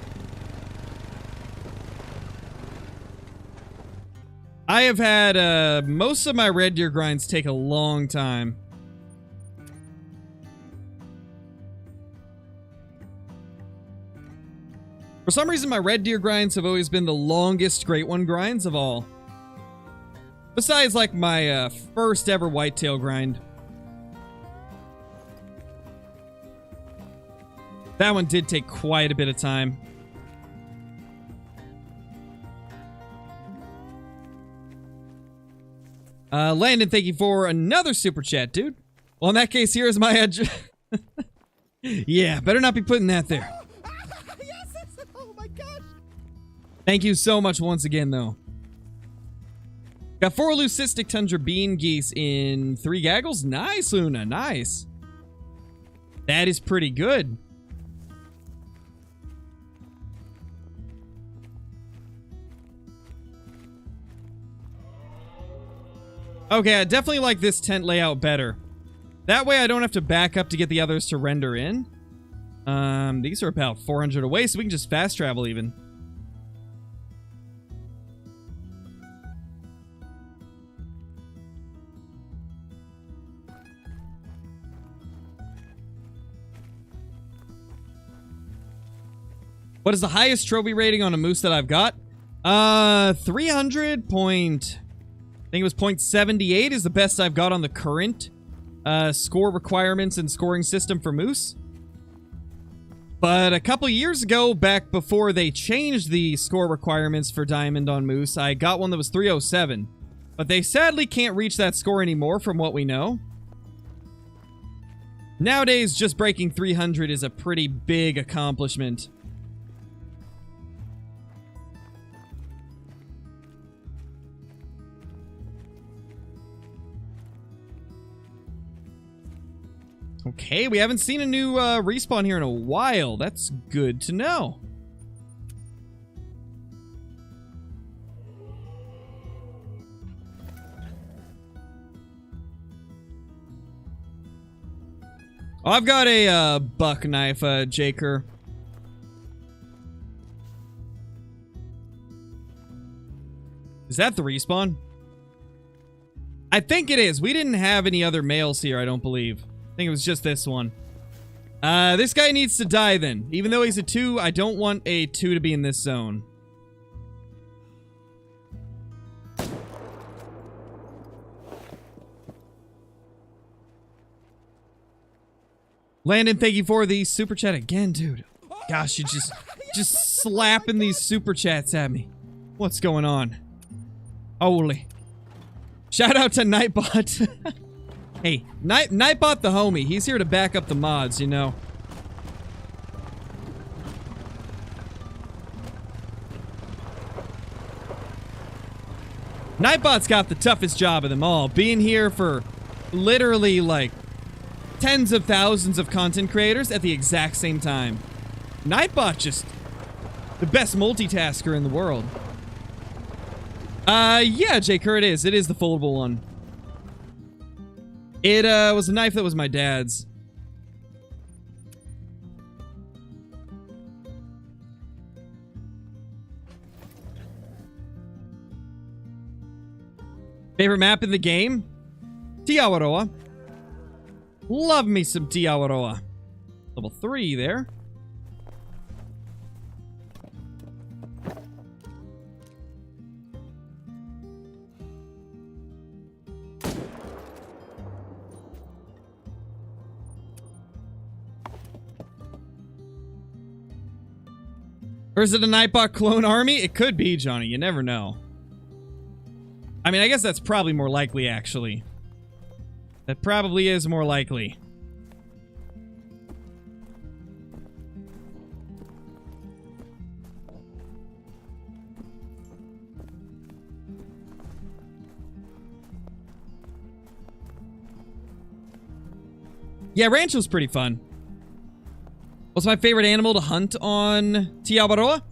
I have had most of my red deer grinds take a long time. For some reason, my red deer grinds have always been the longest Great One grinds of all. Besides, like, my first ever whitetail grind. That one did take quite a bit of time. Landon, thank you for another super chat, dude. Well, in that case, here is my address. Yeah, better not be putting that there. Yes! Oh my gosh! Thank you so much once again, though. Got 4 leucistic tundra bean geese in 3 gaggles. Nice, Luna. Nice. That is pretty good. Okay, I definitely like this tent layout better. That way I don't have to back up to get the others to render in. These are about 400 away, so we can just fast travel even. What is the highest trophy rating on a moose that I've got? 300 point... I think it was 0.78 is the best I've got on the current score requirements and scoring system for moose. But a couple years ago, back before they changed the score requirements for diamond on moose, I got one that was 307. But they sadly can't reach that score anymore from what we know. Nowadays, just breaking 300 is a pretty big accomplishment. Okay, we haven't seen a new respawn here in a while. That's good to know. Oh, I've got a buck knife, Jaker. Is that the respawn? I think it is. We didn't have any other males here, I don't believe. I think it was just this one. This guy needs to die then. Even though he's a 2, I don't want a 2 to be in this zone. Landon, thank you for the super chat again, dude. Gosh, you just slapping these super chats at me. What's going on? Holy. Shout out to Nightbot. Hey, Nightbot the homie. He's here to back up the mods, you know. Nightbot's got the toughest job of them all. Being here for literally, like, tens of thousands of content creators at the exact same time. Nightbot just the best multitasker in the world. Yeah, Jaker, it is. It is the foldable one. It, was a knife that was my dad's. Favorite map in the game? Tiawaroa. Love me some Tiawaroa. Level 3 there. Or is it a Nightbot clone army? It could be, Johnny. You never know. I mean, I guess that's probably more likely, actually. That probably is more likely. Yeah, Rancho's pretty fun. What's my favorite animal to hunt on Tiabaroa?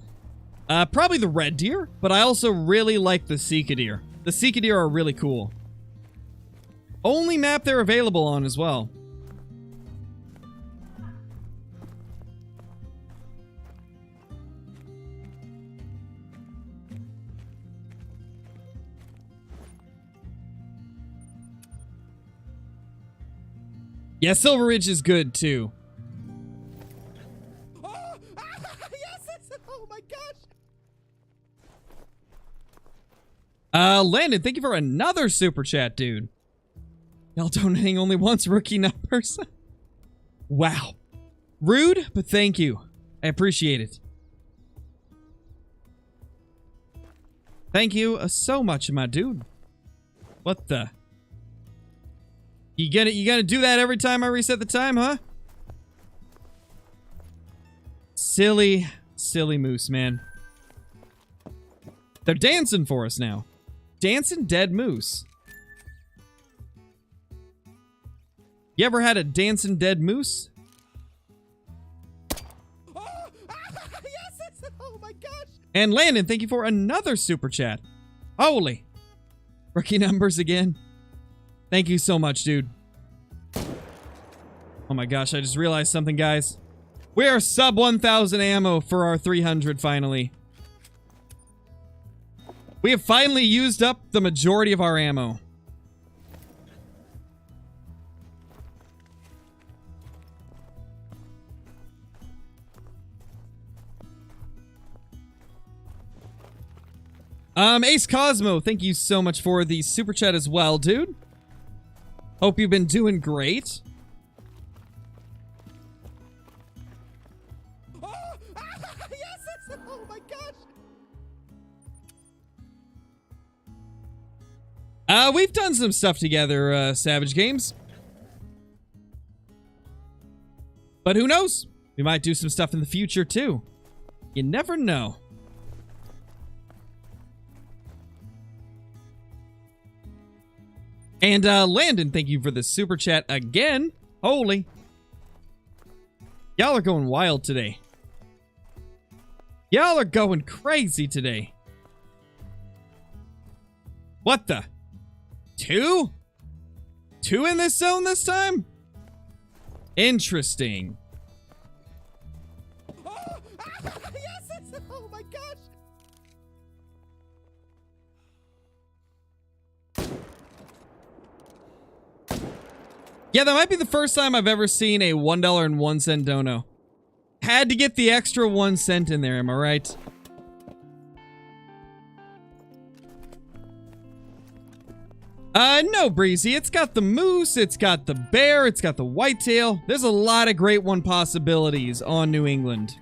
Probably the red deer, but I also really like the Sika deer. The Sika deer are really cool. Only map they're available on as well. Yeah, Silver Ridge is good too. Oh, yes, oh my gosh. Landon, thank you for another super chat, dude. Y'all donating only once, rookie numbers. Wow. Rude, but thank you. I appreciate it. Thank you so much, my dude. What the? You gonna do that every time I reset the time, huh? Silly, silly moose, man. They're dancing for us now. Dancing dead moose. You ever had a dancing dead moose? Oh, yes, oh my gosh. And Landon, thank you for another super chat. Holy. Rookie numbers again. Thank you so much, dude. Oh my gosh, I just realized something, guys. We are sub 1,000 ammo for our 300 finally. We have finally used up the majority of our ammo. Ace Cosmo, thank you so much for the super chat as well, dude. Hope you've been doing great. Oh, yes, oh my gosh. We've done some stuff together, Savage Games. But who knows? We might do some stuff in the future, too. You never know. And, Landon, thank you for the super chat again. Holy. Y'all are going wild today. Y'all are going crazy today. What the? Two? Two in this zone this time? Interesting. Oh, yes, oh my gosh. Yeah, that might be the first time I've ever seen a $1.01 dono. Had to get the extra 1 cent in there, am I right? No, Breezy. It's got the moose, it's got the bear, it's got the whitetail. There's a lot of great one possibilities on New England.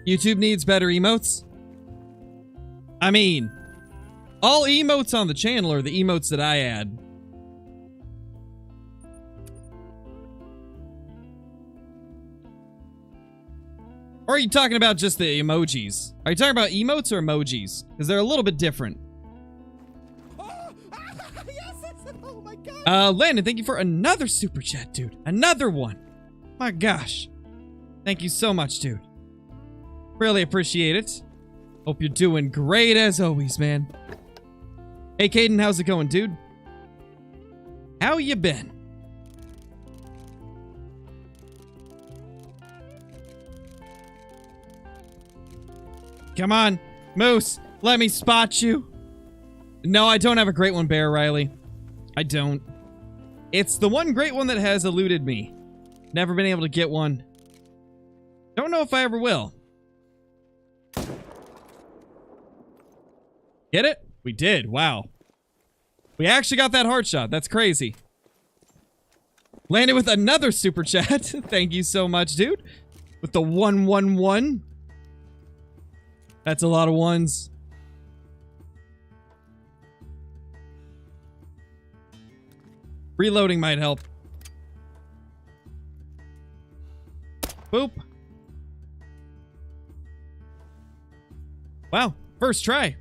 YouTube needs better emotes. I mean, all emotes on the channel are the emotes that I add. Or are you talking about just the emojis? Are you talking about emotes or emojis? Because they're a little bit different. Oh, yes, oh my gosh. Landon, thank you for another super chat, dude. Another one. My gosh. Thank you so much, dude. Really appreciate it. Hope you're doing great as always, man. Hey, Caden, how's it going, dude? How you been? Come on, Moose. Let me spot you. No, I don't have a great one, Bear Riley. I don't. It's the one great one that has eluded me. Never been able to get one. Don't know if I ever will. Get it? We did. Wow. We actually got that heart shot. That's crazy. Landed with another super chat. Thank you so much, dude. With the 111. That's a lot of ones. Reloading might help. Boop. Wow. First try.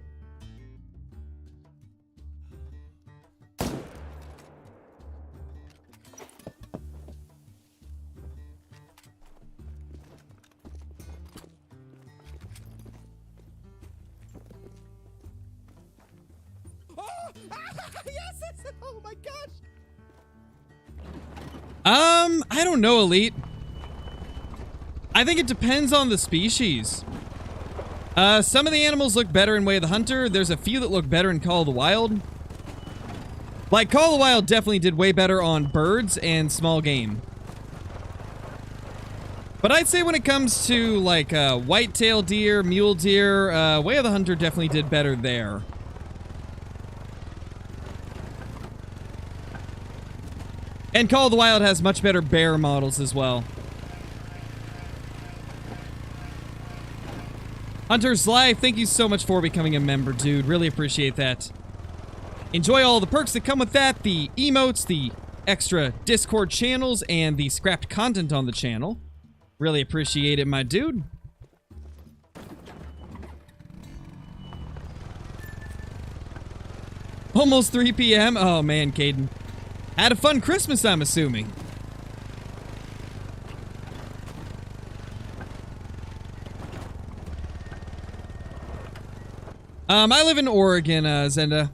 Yes! Oh my gosh! I don't know, Elite. I think it depends on the species. Some of the animals look better in Way of the Hunter. There's a few that look better in Call of the Wild. Like, Call of the Wild definitely did way better on birds and small game. But I'd say when it comes to, like, whitetail deer, mule deer, Way of the Hunter definitely did better there. And Call of the Wild has much better bear models as well. Hunter's Life, thank you so much for becoming a member, dude. Really appreciate that. Enjoy all the perks that come with that. The emotes, the extra Discord channels, and the scrapped content on the channel. Really appreciate it, my dude. Almost 3 p.m. Oh, man, Caden. Had a fun Christmas, I'm assuming. I live in Oregon, Zenda.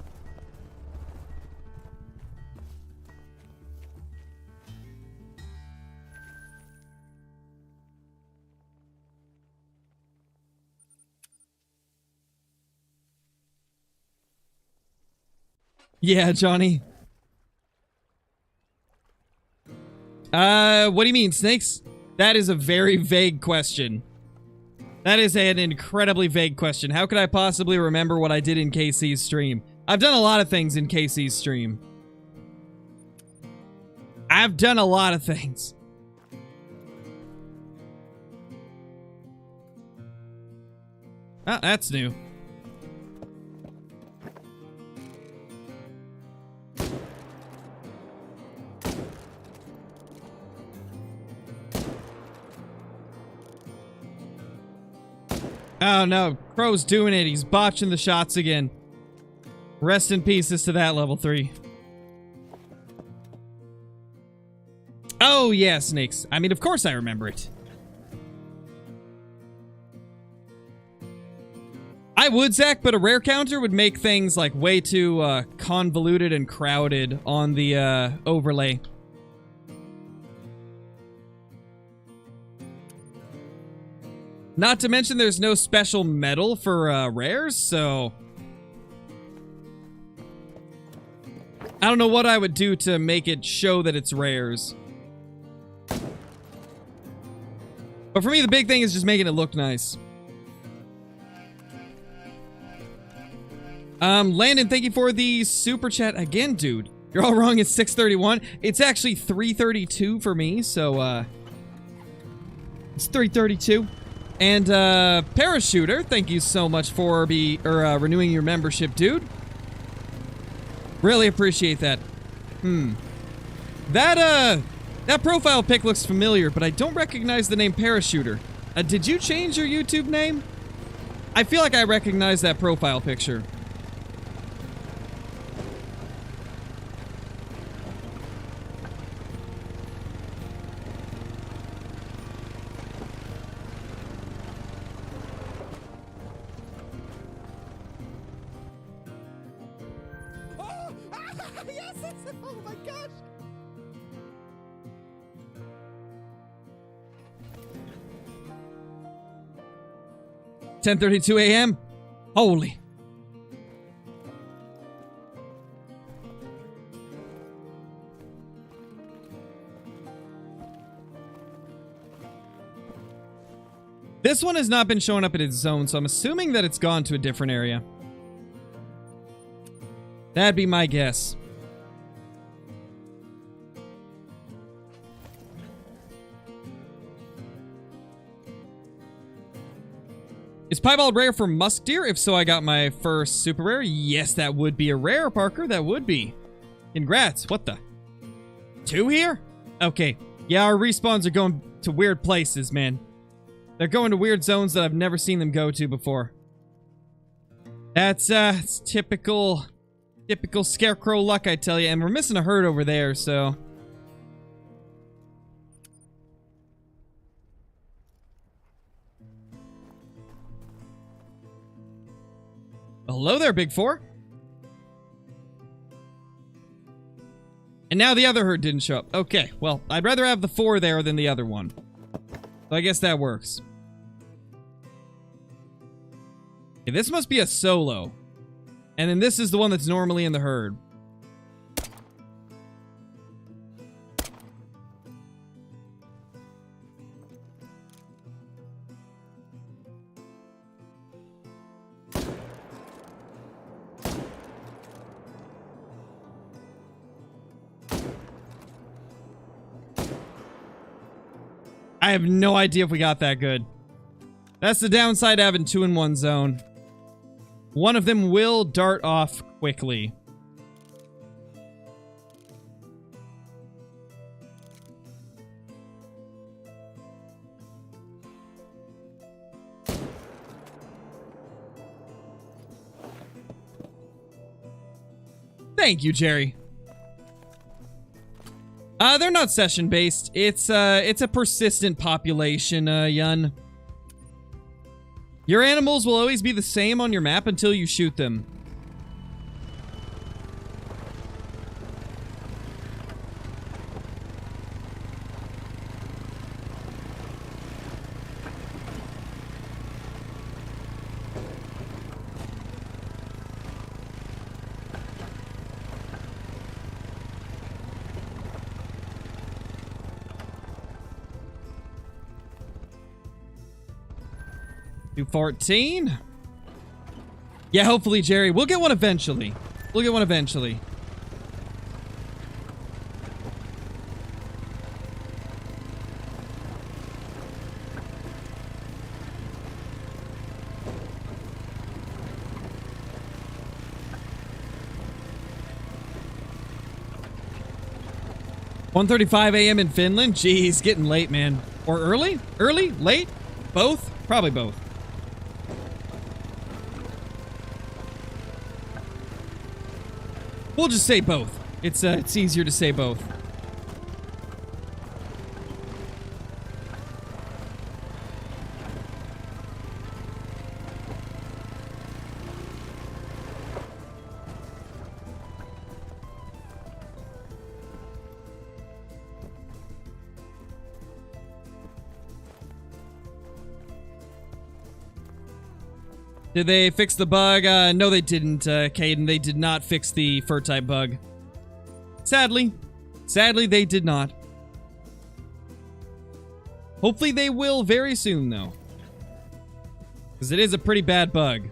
Yeah, Johnny. What do you mean, snakes? That is a very vague question. That is an incredibly vague question. How could I possibly remember what I did in KC's stream? I've done a lot of things in KC's stream. I've done a lot of things. Oh, that's new. Oh no, Crow's doing it. He's botching the shots again. Rest in pieces to that level 3. Oh yeah, snakes. I mean, of course I remember it. I would, Zach, but a rare counter would make things like way too convoluted and crowded on the overlay. Not to mention there's no special medal for rares, so I don't know what I would do to make it show that it's rares. But for me, the big thing is just making it look nice. Landon, thank you for the super chat again, dude. You're all wrong, it's 6:31. It's actually 3:32 for me, so, it's 3:32. And, Parachuter, thank you so much for renewing your membership, dude. Really appreciate that. That profile pic looks familiar, but I don't recognize the name Parachuter. Did you change your YouTube name? I feel like I recognize that profile picture. Yes! Oh my gosh! 10:32 a.m. Holy. This one has not been showing up in its zone, so I'm assuming that it's gone to a different area. That'd be my guess. Is piebald rare for musk deer? If so, I got my first super rare. Yes, that would be a rare, Parker. That would be. Congrats. What the? 2 here? Okay. Yeah, our respawns are going to weird places, man. They're going to weird zones that I've never seen them go to before. That's it's typical scarecrow luck, I tell you. And we're missing a herd over there, so... Hello there, Big Four. And now the other herd didn't show up. Okay, well, I'd rather have the 4 there than the other one. So I guess that works. Okay, this must be a solo. And then this is the one that's normally in the herd. I have no idea if we got that good. That's the downside of having 2 in 1 zone. One of them will dart off quickly. Thank you, Jerry. They're not session-based. It's a persistent population, Yun. Your animals will always be the same on your map until you shoot them. $214. Yeah, hopefully, Jerry. We'll get one eventually. We'll get one eventually. $1:35 a.m. in Finland? Jeez, getting late, man. Or early? Early? Late? Both? Probably both. We'll just say both. It's easier to say both. Did they fix the bug? No, they didn't, Caden. They did not fix the fur type bug. Sadly. Sadly, they did not. Hopefully they will very soon, though. Because it is a pretty bad bug.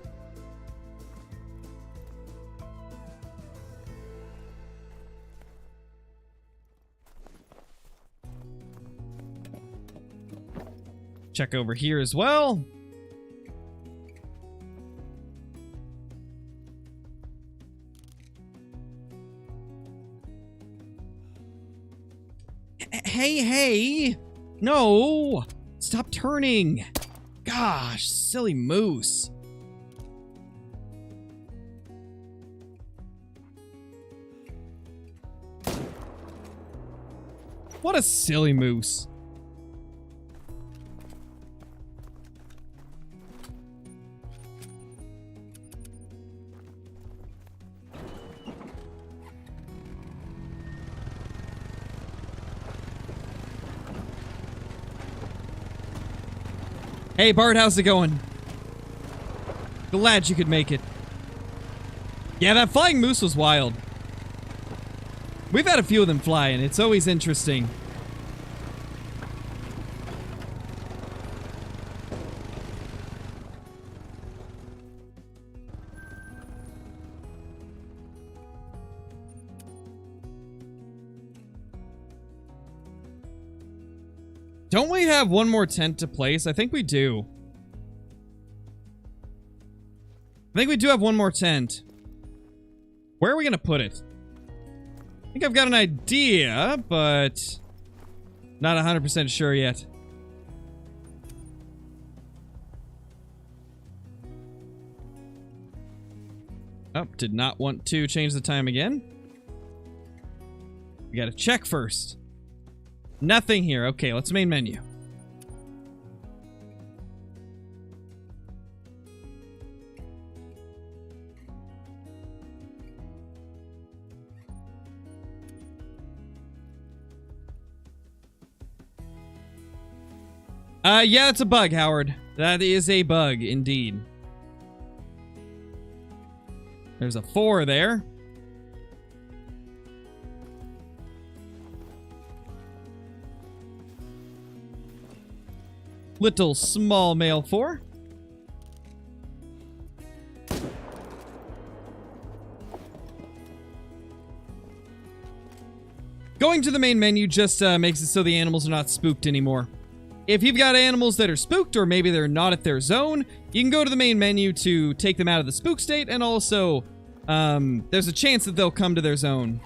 Check over here as well. Hey! No! Stop turning! Gosh, silly moose. What a silly moose. Hey, Bart, how's it going? Glad you could make it. Yeah, that flying moose was wild. We've had a few of them fly, and it's always interesting. Don't we have one more tent to place? I think we do. I think we do have one more tent. Where are we going to put it? I think I've got an idea, but not 100% sure yet. Oh, did not want to change the time again. We got to check first. Nothing here. Okay, let's main menu. Yeah, it's a bug, Howard. That is a bug, indeed. There's a 4 there. Little small male 4. Going to the main menu just makes it so the animals are not spooked anymore. If you've got animals that are spooked, or maybe they're not at their zone, you can go to the main menu to take them out of the spook state, and also, there's a chance that they'll come to their zone.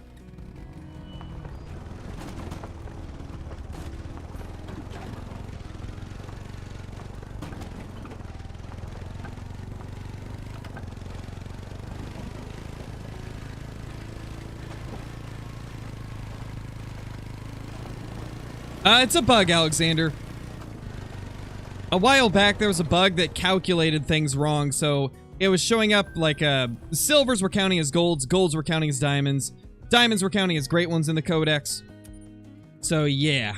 It's a bug, Alexander. A while back, there was a bug that calculated things wrong, so it was showing up like, silvers were counting as golds, golds were counting as diamonds, diamonds were counting as great ones in the codex. So, yeah.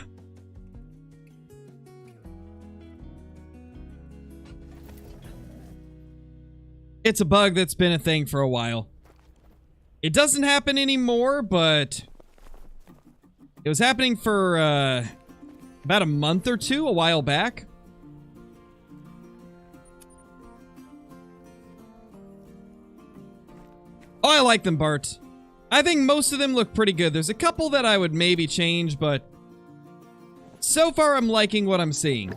It's a bug that's been a thing for a while. It doesn't happen anymore, but it was happening for, about a month or two a while back. Oh, I like them, Bart. I think most of them look pretty good. There's a couple that I would maybe change, but so far I'm liking what I'm seeing.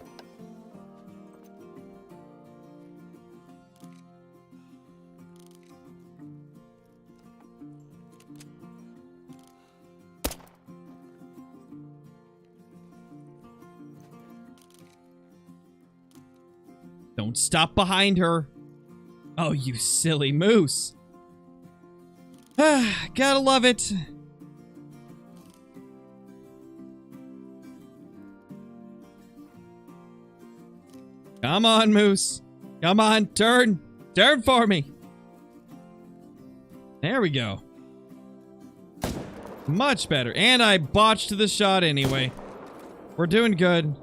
Don't stop behind her. Oh, you silly moose. Gotta love it. Come on, moose. Come on, turn. Turn for me. There we go. Much better. And I botched the shot anyway. We're doing good.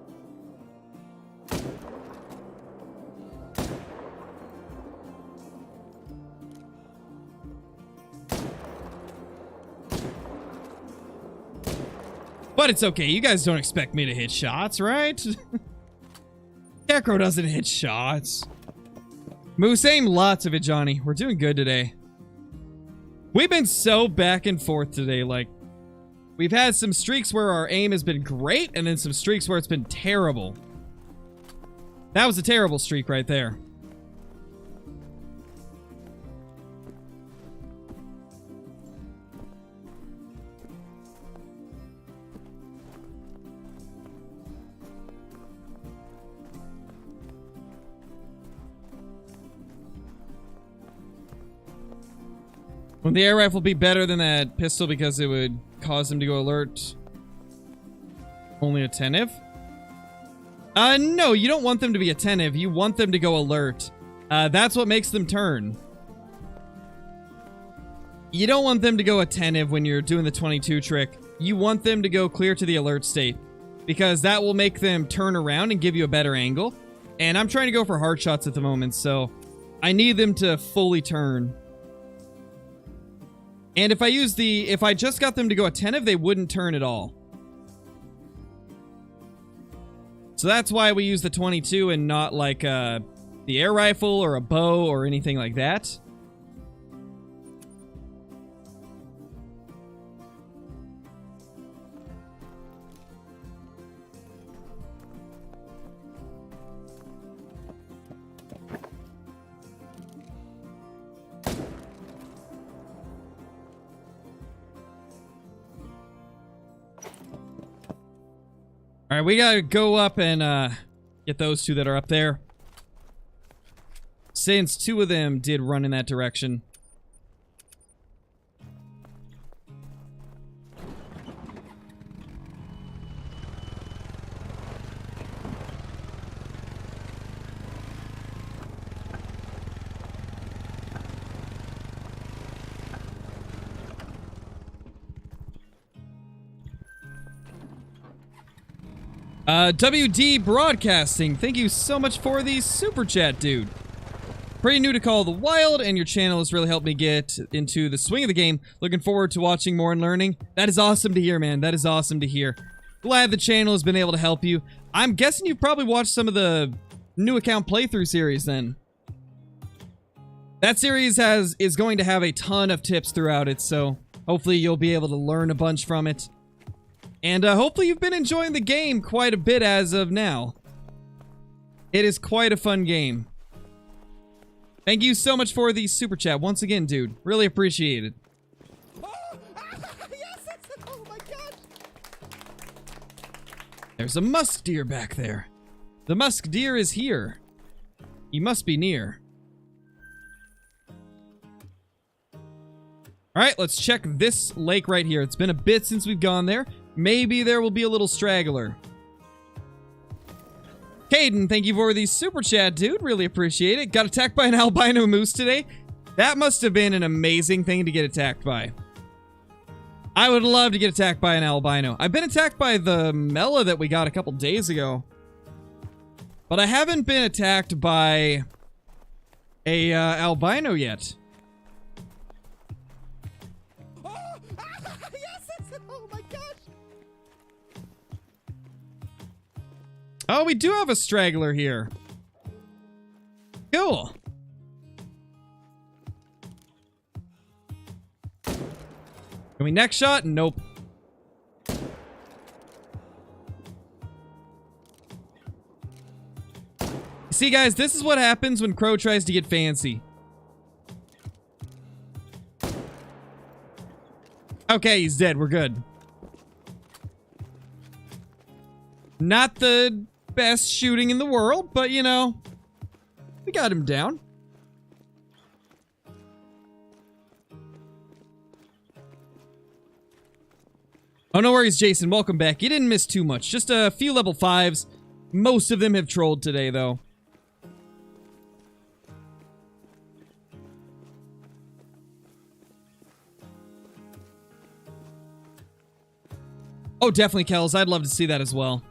But it's okay, you guys don't expect me to hit shots, right? Scarecrow doesn't hit shots. Moose, aim lots of it, Johnny. We're doing good today. We've been so back and forth today, like, we've had some streaks where our aim has been great, and then some streaks where it's been terrible. That was a terrible streak right there. Would the air rifle be better than that pistol because it would cause them to go alert? Only attentive? No, you don't want them to be attentive. You want them to go alert. That's what makes them turn. You don't want them to go attentive when you're doing the 22 trick. You want them to go clear to the alert state, because that will make them turn around and give you a better angle. And I'm trying to go for hard shots at the moment, so I need them to fully turn. And if I just got them to go attentive, they wouldn't turn at all. So that's why we use the 22 and not like the air rifle or a bow or anything like that. All right, we gotta go up and get those two that are up there. Since two of them did run in that direction. WD Broadcasting, thank you so much for the super chat, dude. Pretty new to Call of the Wild, and your channel has really helped me get into the swing of the game. Looking forward to watching more and learning. That is awesome to hear, man. That is awesome to hear. Glad the channel has been able to help you. I'm guessing you've probably watched some of the new account playthrough series then. That series is going to have a ton of tips throughout it, so hopefully you'll be able to learn a bunch from it. And hopefully you've been enjoying the game quite a bit as of now. It is quite a fun game. Thank you so much for the super chat once again, dude. Really appreciate it. Yes, oh my gosh. There's a musk deer back there. The musk deer is here. He must be near. Alright, let's check this lake right here. It's been a bit since we've gone there. Maybe there will be a little straggler. Caden, thank you for the super chat, dude. Really appreciate it. Got attacked by an albino moose today. That must have been an amazing thing to get attacked by. I would love to get attacked by an albino. I've been attacked by the Mela that we got a couple days ago. But I haven't been attacked by a albino yet. Oh my gosh. Oh, we do have a straggler here. Cool. Can we next shot? Nope. See, guys, this is what happens when Crow tries to get fancy. Okay, he's dead. We're good. Not the best shooting in the world, but, you know, we got him down. Oh, no worries, Jason. Welcome back. You didn't miss too much. Just a few level 5s. Most of them have trolled today, though. Oh, definitely, Kells. I'd love to see that as well.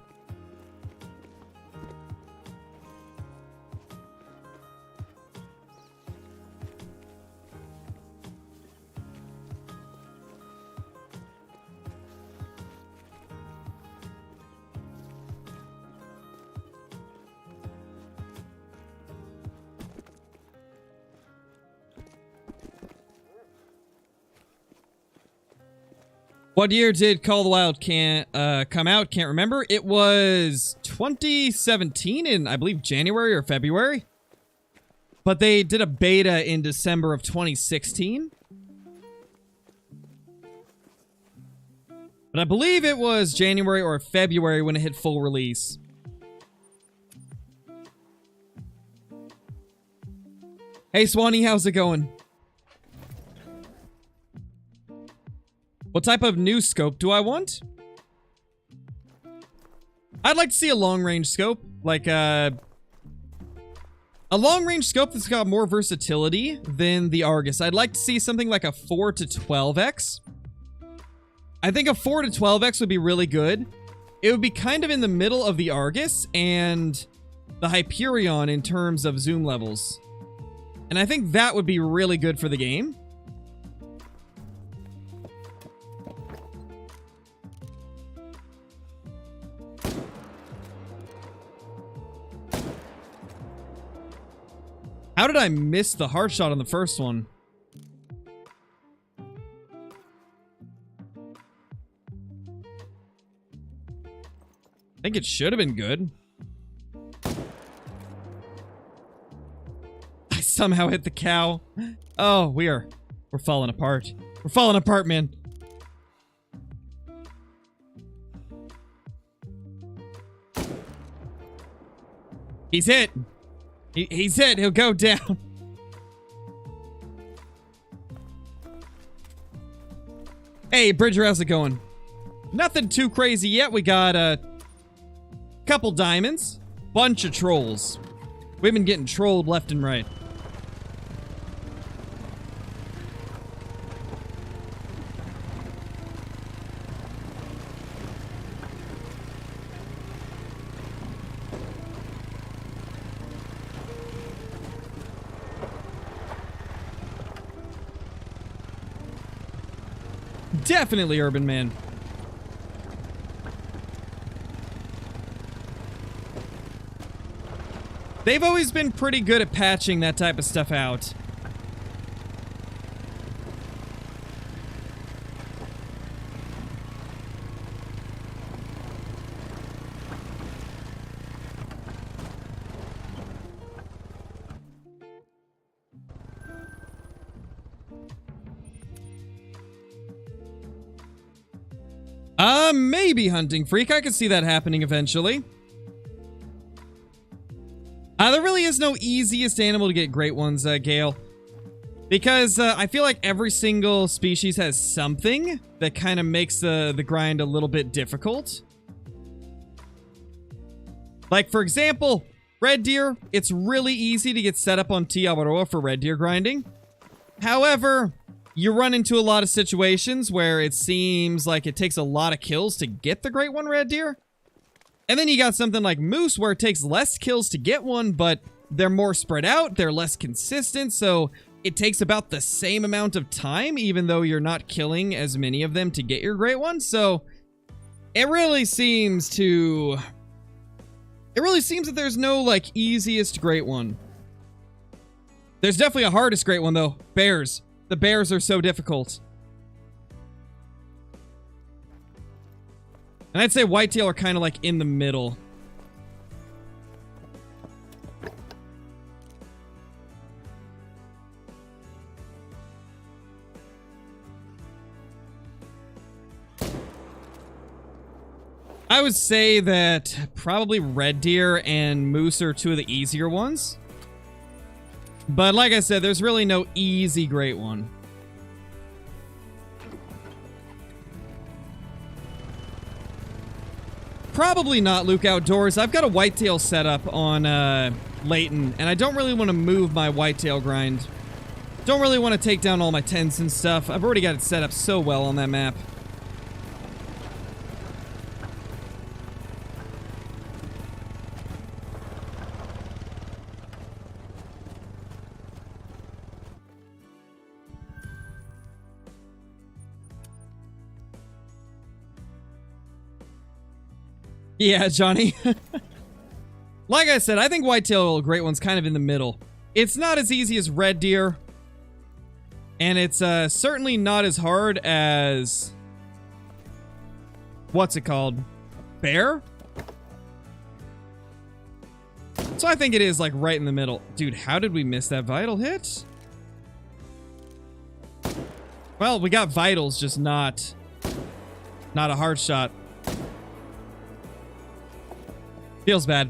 What year did Call of the Wild come out? Can't remember. It was 2017 in, I believe, January or February. But they did a beta in December of 2016. But I believe it was January or February when it hit full release. Hey, Swanee, how's it going? What type of new scope do I want? I'd like to see a long-range scope. Like, a long-range scope that's got more versatility than the Argus. I'd like to see something like a 4 to 12x. I think a 4 to 12x would be really good. It would be kind of in the middle of the Argus and the Hyperion in terms of zoom levels. And I think that would be really good for the game. How did I miss the hard shot on the first one? I think it should have been good. I somehow hit the cow. Oh, we're falling apart. We're falling apart, man. He's hit. He's hit. He'll go down. Hey, Bridger, how's it going? Nothing too crazy yet. We got a couple diamonds, bunch of trolls. We've been getting trolled left and right. Definitely Urban Man. They've always been pretty good at patching that type of stuff out. Maybe Hunting Freak. I could see that happening eventually. There really is no easiest animal to get great ones, Gale. Because I feel like every single species has something that kind of makes the grind a little bit difficult. Like, for example, red deer. It's really easy to get set up on Tiawaroa for red deer grinding. However, you run into a lot of situations where it seems like it takes a lot of kills to get the great one red deer. And then you got something like moose where it takes less kills to get one, but they're more spread out, they're less consistent, so it takes about the same amount of time, even though you're not killing as many of them to get your great one. So it really seems that there's no, like, easiest great one. There's definitely a hardest great one, though. Bears. The bears are so difficult. And I'd say whitetail are kind of like in the middle. I would say that probably red deer and moose are two of the easier ones. But like I said, there's really no easy great one. Probably not Luke Outdoors. I've got a whitetail set up on Layton, and I don't really want to move my whitetail grind. Don't really want to take down all my tents and stuff. I've already got it set up so well on that map. Yeah, Johnny. Like I said, I think whitetail great one's kind of in the middle. It's not as easy as red deer. And it's certainly not as hard as... what's it called? Bear? So I think it is like right in the middle. Dude, how did we miss that vital hit? Well, we got vitals, just not a hard shot. Feels bad.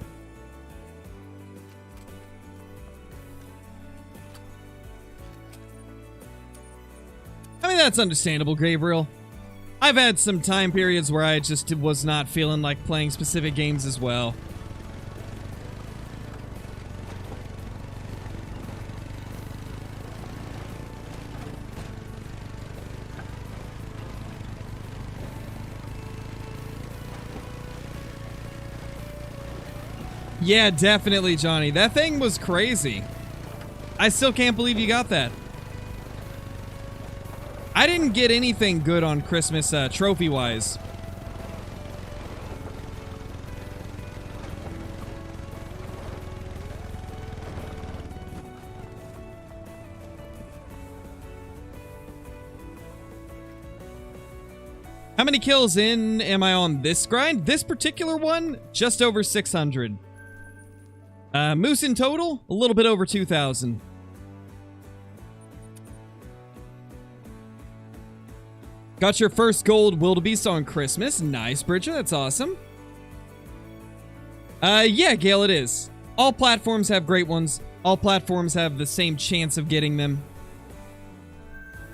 I mean, that's understandable, Gabriel. I've had some time periods where I just was not feeling like playing specific games as well. Yeah, definitely, Johnny. That thing was crazy. I still can't believe you got that. I didn't get anything good on Christmas trophy-wise. How many kills in am I on this grind? This particular one, just over 600. Moose in total, a little bit over 2,000. Got your first gold wildebeest on Christmas. Nice, Bridger. That's awesome. Yeah, Gale, it is. All platforms have great ones. All platforms have the same chance of getting them.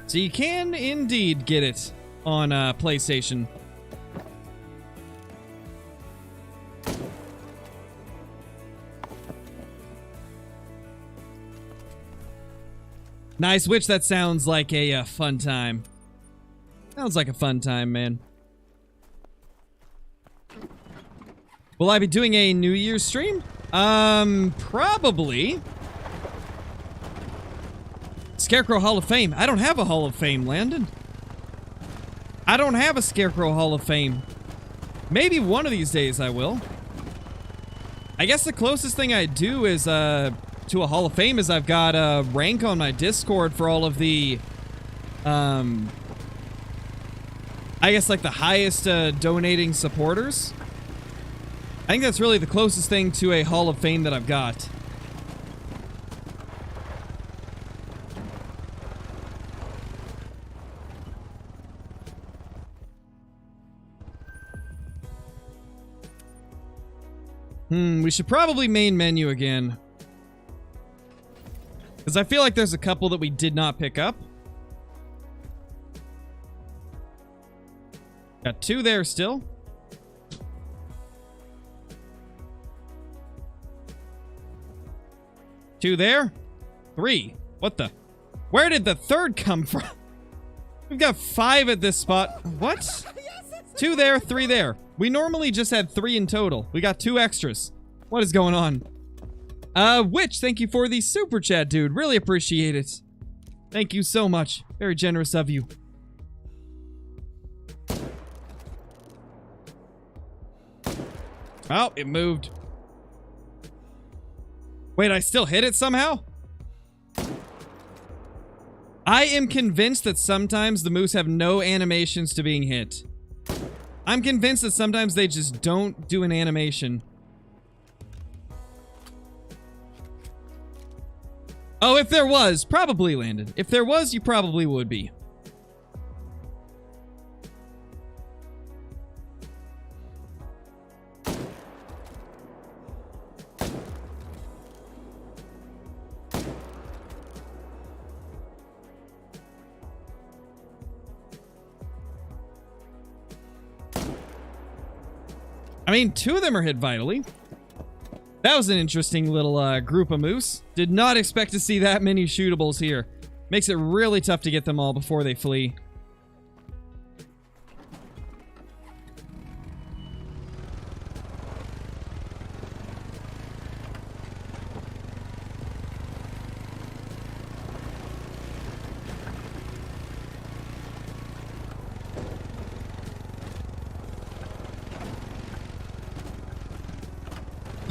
So you can indeed get it on PlayStation. Nice Witch, that sounds like a fun time. Sounds like a fun time, man. Will I be doing a New Year's stream? Probably. Scarecrow Hall of Fame. I don't have a Hall of Fame, Landon. I don't have a Scarecrow Hall of Fame. Maybe one of these days I will. I guess the closest thing I do is, to a Hall of Fame is I've got a rank on my Discord for all of the, I guess like the highest, donating supporters. I think that's really the closest thing to a Hall of Fame that I've got. We should probably main menu again. Because I feel like there's a couple that we did not pick up. Got 2 there still. Two there. 3. What the? Where did the 3rd come from? We've got 5 at this spot. What? 2 there, 3 there. We normally just had 3 in total. We got 2 extras. What is going on? Witch, thank you for the super chat, dude. Really appreciate it. Thank you so much. Very generous of you. Oh, it moved. Wait, I still hit it somehow? I am convinced that sometimes the moose have no animations to being hit. I'm convinced that sometimes they just don't do an animation. Oh, if there was, probably Landon. If there was, you probably would be. I mean, 2 of them are hit vitally. That was an interesting little group of moose. Did not expect to see that many shootables here. Makes it really tough to get them all before they flee.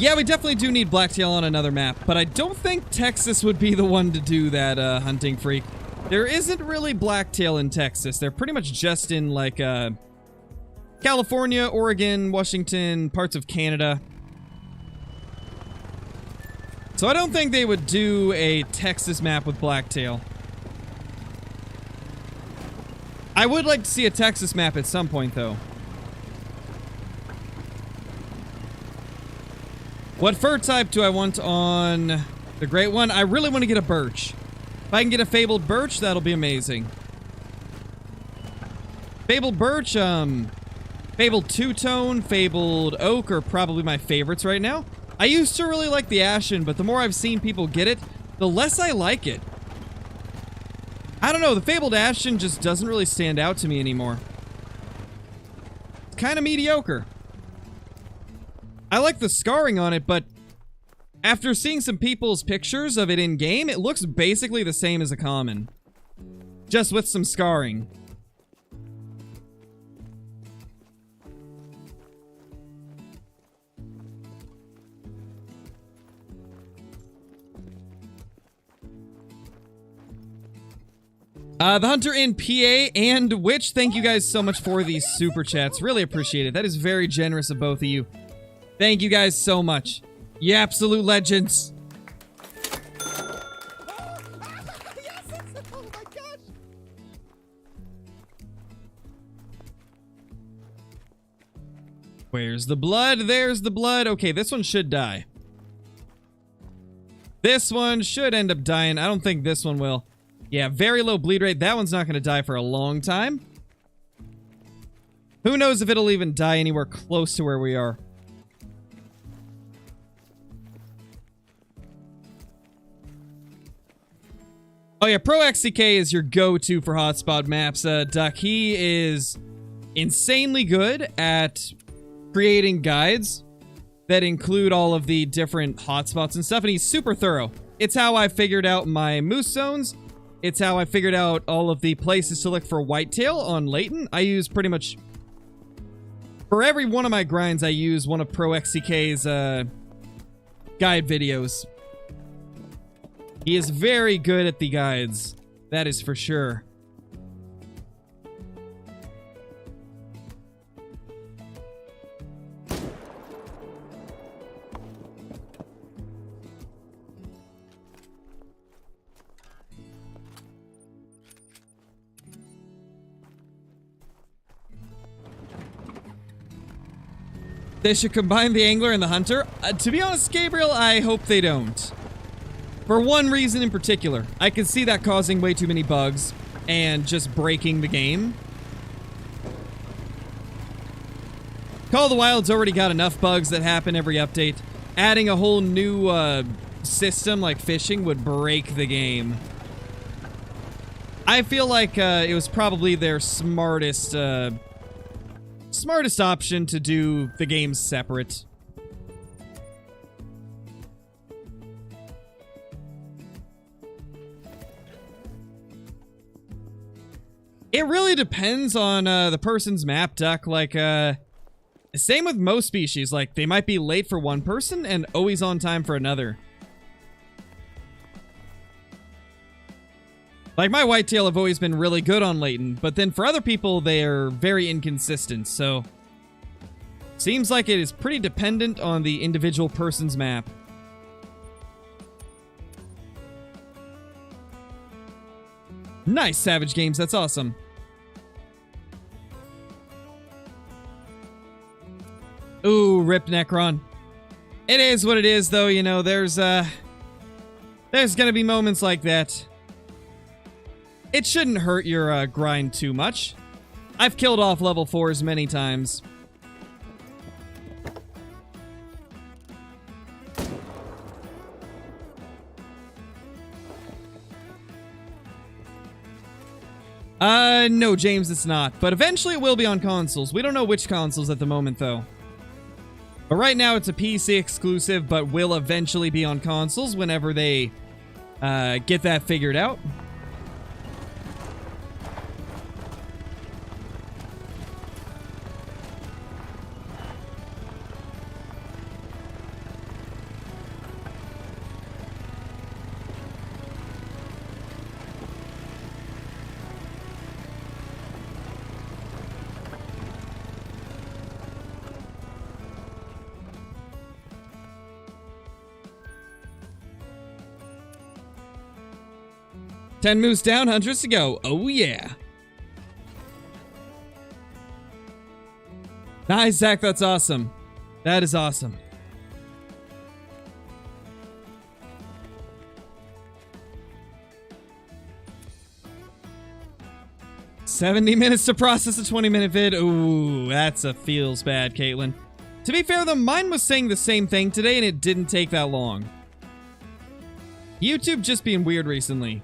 Yeah, we definitely do need blacktail on another map, but I don't think Texas would be the one to do that, Hunting Freak. There isn't really blacktail in Texas. They're pretty much just in, like, California, Oregon, Washington, parts of Canada. So I don't think they would do a Texas map with blacktail. I would like to see a Texas map at some point, though. What fur type do I want on the Great One? I really want to get a birch. If I can get a fabled birch, that'll be amazing. Fabled birch, fabled two-tone, fabled oak are probably my favorites right now. I used to really like the ashen, but the more I've seen people get it, the less I like it. I don't know, the fabled ashen just doesn't really stand out to me anymore. It's kind of mediocre. I like the scarring on it, but After seeing some people's pictures of it in-game, it looks basically the same as a common. Just with some scarring. The Hunter in PA and Witch, thank you guys so much for these super chats. Really appreciate it. That is very generous of both of you. Thank you guys so much. You absolute legends. Yes! Oh my gosh! Where's the blood? There's the blood. Okay, this one should die. This one should end up dying. I don't think this one will. Yeah, very low bleed rate. That one's not going to die for a long time. Who knows if it'll even die anywhere close to where we are. Oh yeah, Pro XCK is your go-to for hotspot maps, Duck. He is insanely good at creating guides that include all of the different hotspots and stuff, and he's super thorough. It's how I figured out my moose zones. It's how I figured out all of the places to look for whitetail on Layton. I use pretty much... For every one of my grinds, I use one of Pro XCK's guide videos. He is very good at the guides. That is for sure. They should combine the angler and the hunter. To be honest, Gabriel, I hope they don't. For one reason in particular. I can see that causing way too many bugs and just breaking the game. Call of the Wild's already got enough bugs that happen every update. Adding a whole new system like fishing would break the game. I feel like it was probably their smartest option to do the games separate. It really depends on the person's map, Duck. Like, same with most species. Like, they might be late for one person and always on time for another. Like, my whitetail have always been really good on Layton, but then for other people, they are very inconsistent, so... Seems like it is pretty dependent on the individual person's map. Nice, Savage Games, that's awesome. Ooh, rip Necron. It is what it is, though, you know, there's gonna be moments like that. It shouldn't hurt your grind too much. I've killed off level 4s many times. No, James, it's not. But eventually it will be on consoles. We don't know which consoles at the moment, though. But right now it's a PC exclusive, but will eventually be on consoles whenever they get that figured out. Ten moose down, hundreds to go. Oh, yeah. Nice, Zach. That's awesome. That is awesome. $70 minutes to process a 20-minute vid. Ooh, that's a feels bad, Caitlin. To be fair, though, mine was saying the same thing today, and it didn't take that long. YouTube just being weird recently.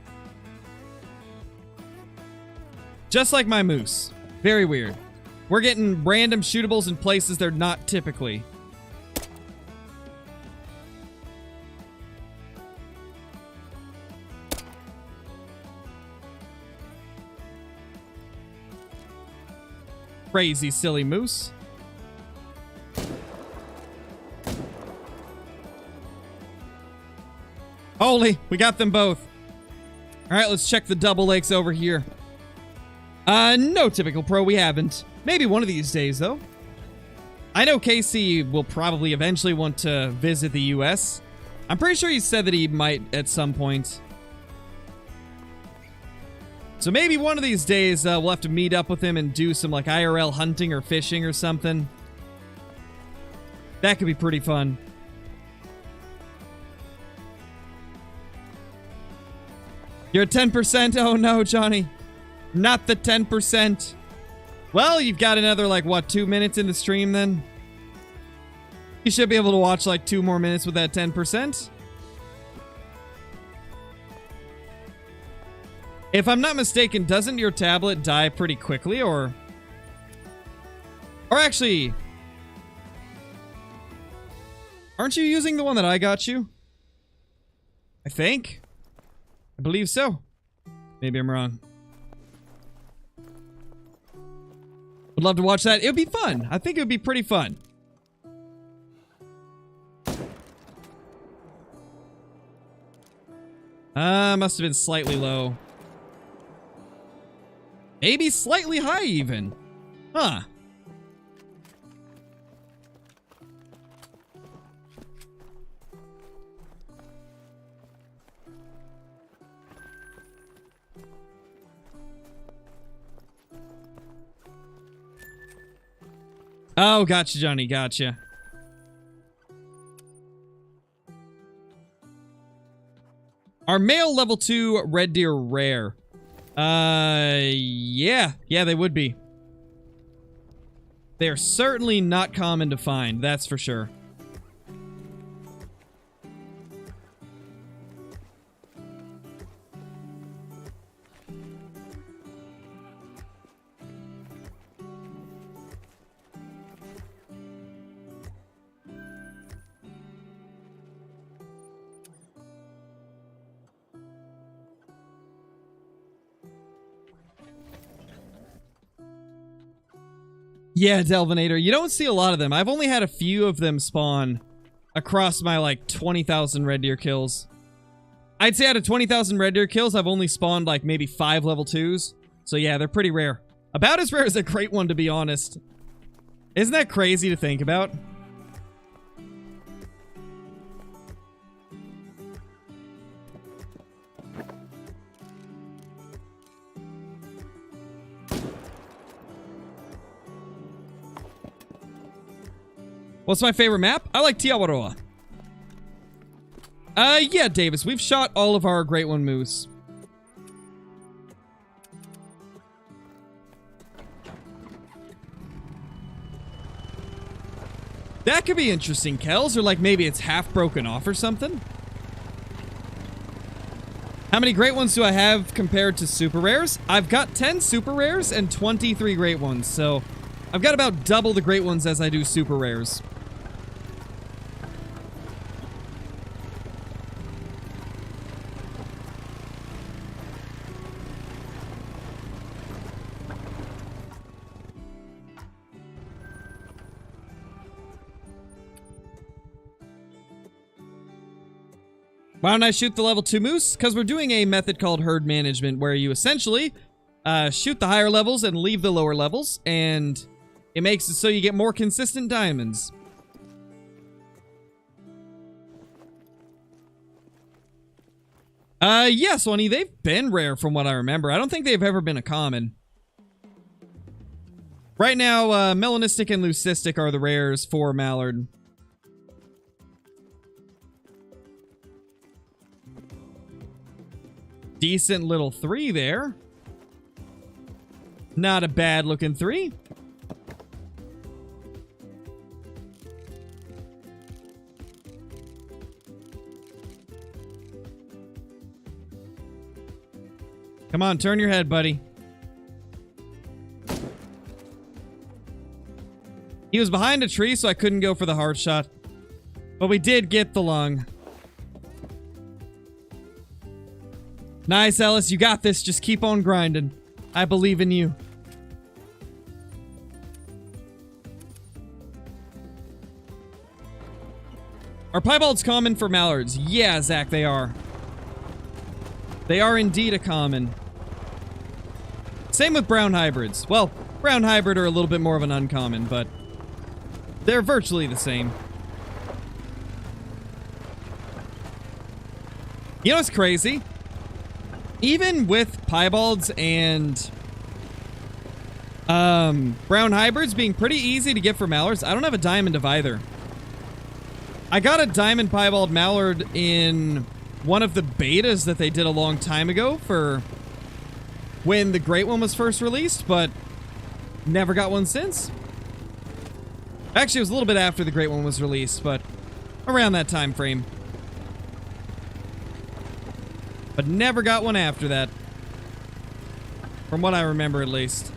Just like my moose. Very weird. We're getting random shootables in places they're not typically. Crazy silly moose. Holy, we got them both. All right, let's check the double lakes over here. No, typical pro, we haven't. Maybe one of these days, though. I know Casey will probably eventually want to visit the US. I'm pretty sure he said that he might at some point. So maybe one of these days we'll have to meet up with him and do some like IRL hunting or fishing or something. That could be pretty fun. You're at 10%? Oh no, Johnny. Not the 10%. Well, you've got another, like, what, 2 minutes in the stream then? You should be able to watch, like, 2 more minutes with that 10%. If I'm not mistaken, doesn't your tablet die pretty quickly, or... Or actually... Aren't you using the one that I got you? I think. I believe so. Maybe I'm wrong. Would love to watch that. It would be fun. I think it would be pretty fun. Must have been slightly low. Maybe slightly high even. Huh. Oh, gotcha, Johnny. Gotcha. Are male level 2 red deer rare? Yeah. Yeah, they would be. They're certainly not common to find, that's for sure. Yeah, Delvinator. You don't see a lot of them. I've only had a few of them spawn across my, like, 20,000 red deer kills. I'd say out of 20,000 red deer kills, I've only spawned, like, maybe 5 level 2s. So, yeah, they're pretty rare. About as rare as a great one, to be honest. Isn't that crazy to think about? What's my favorite map? I like Tiawaroa. Yeah, Davis. We've shot all of our Great One moose. That could be interesting, Kels. Or like maybe it's half broken off or something. How many Great Ones do I have compared to Super Rares? I've got 10 Super Rares and 23 Great Ones. So I've got about double the Great Ones as I do Super Rares. Why don't I shoot the level 2 moose? Because we're doing a method called herd management where you essentially shoot the higher levels and leave the lower levels, and it makes it so you get more consistent diamonds. Yeah, Swanee, they've been rare from what I remember. I don't think they've ever been a common. Right now, melanistic and leucistic are the rares for mallard. Decent little 3 there. Not a bad looking 3. Come on, turn your head, buddy. He was behind a tree, so I couldn't go for the hard shot. But we did get the lung. Nice, Ellis. You got this. Just keep on grinding. I believe in you. Are piebalds common for mallards? Yeah, Zach, they are. They are indeed a common. Same with brown hybrids. Well, brown hybrid are a little bit more of an uncommon, but they're virtually the same. You know what's crazy? Even with piebalds and brown hybrids being pretty easy to get for mallards, I don't have a diamond of either. I got a diamond piebald mallard in one of the betas that they did a long time ago for when the great one was first released, but never got one since. Actually, it was a little bit after the great one was released, but around that time frame. But never got one after that. From what I remember, at least.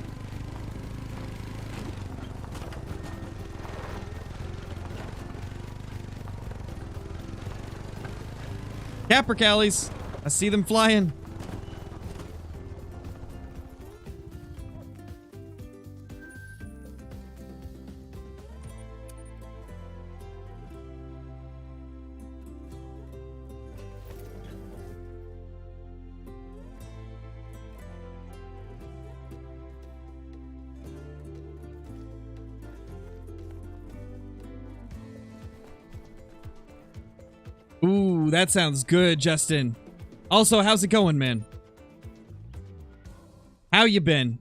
Capercaillies. I see them flying. Ooh, that sounds good, Justin. Also, how's it going, man? How you been?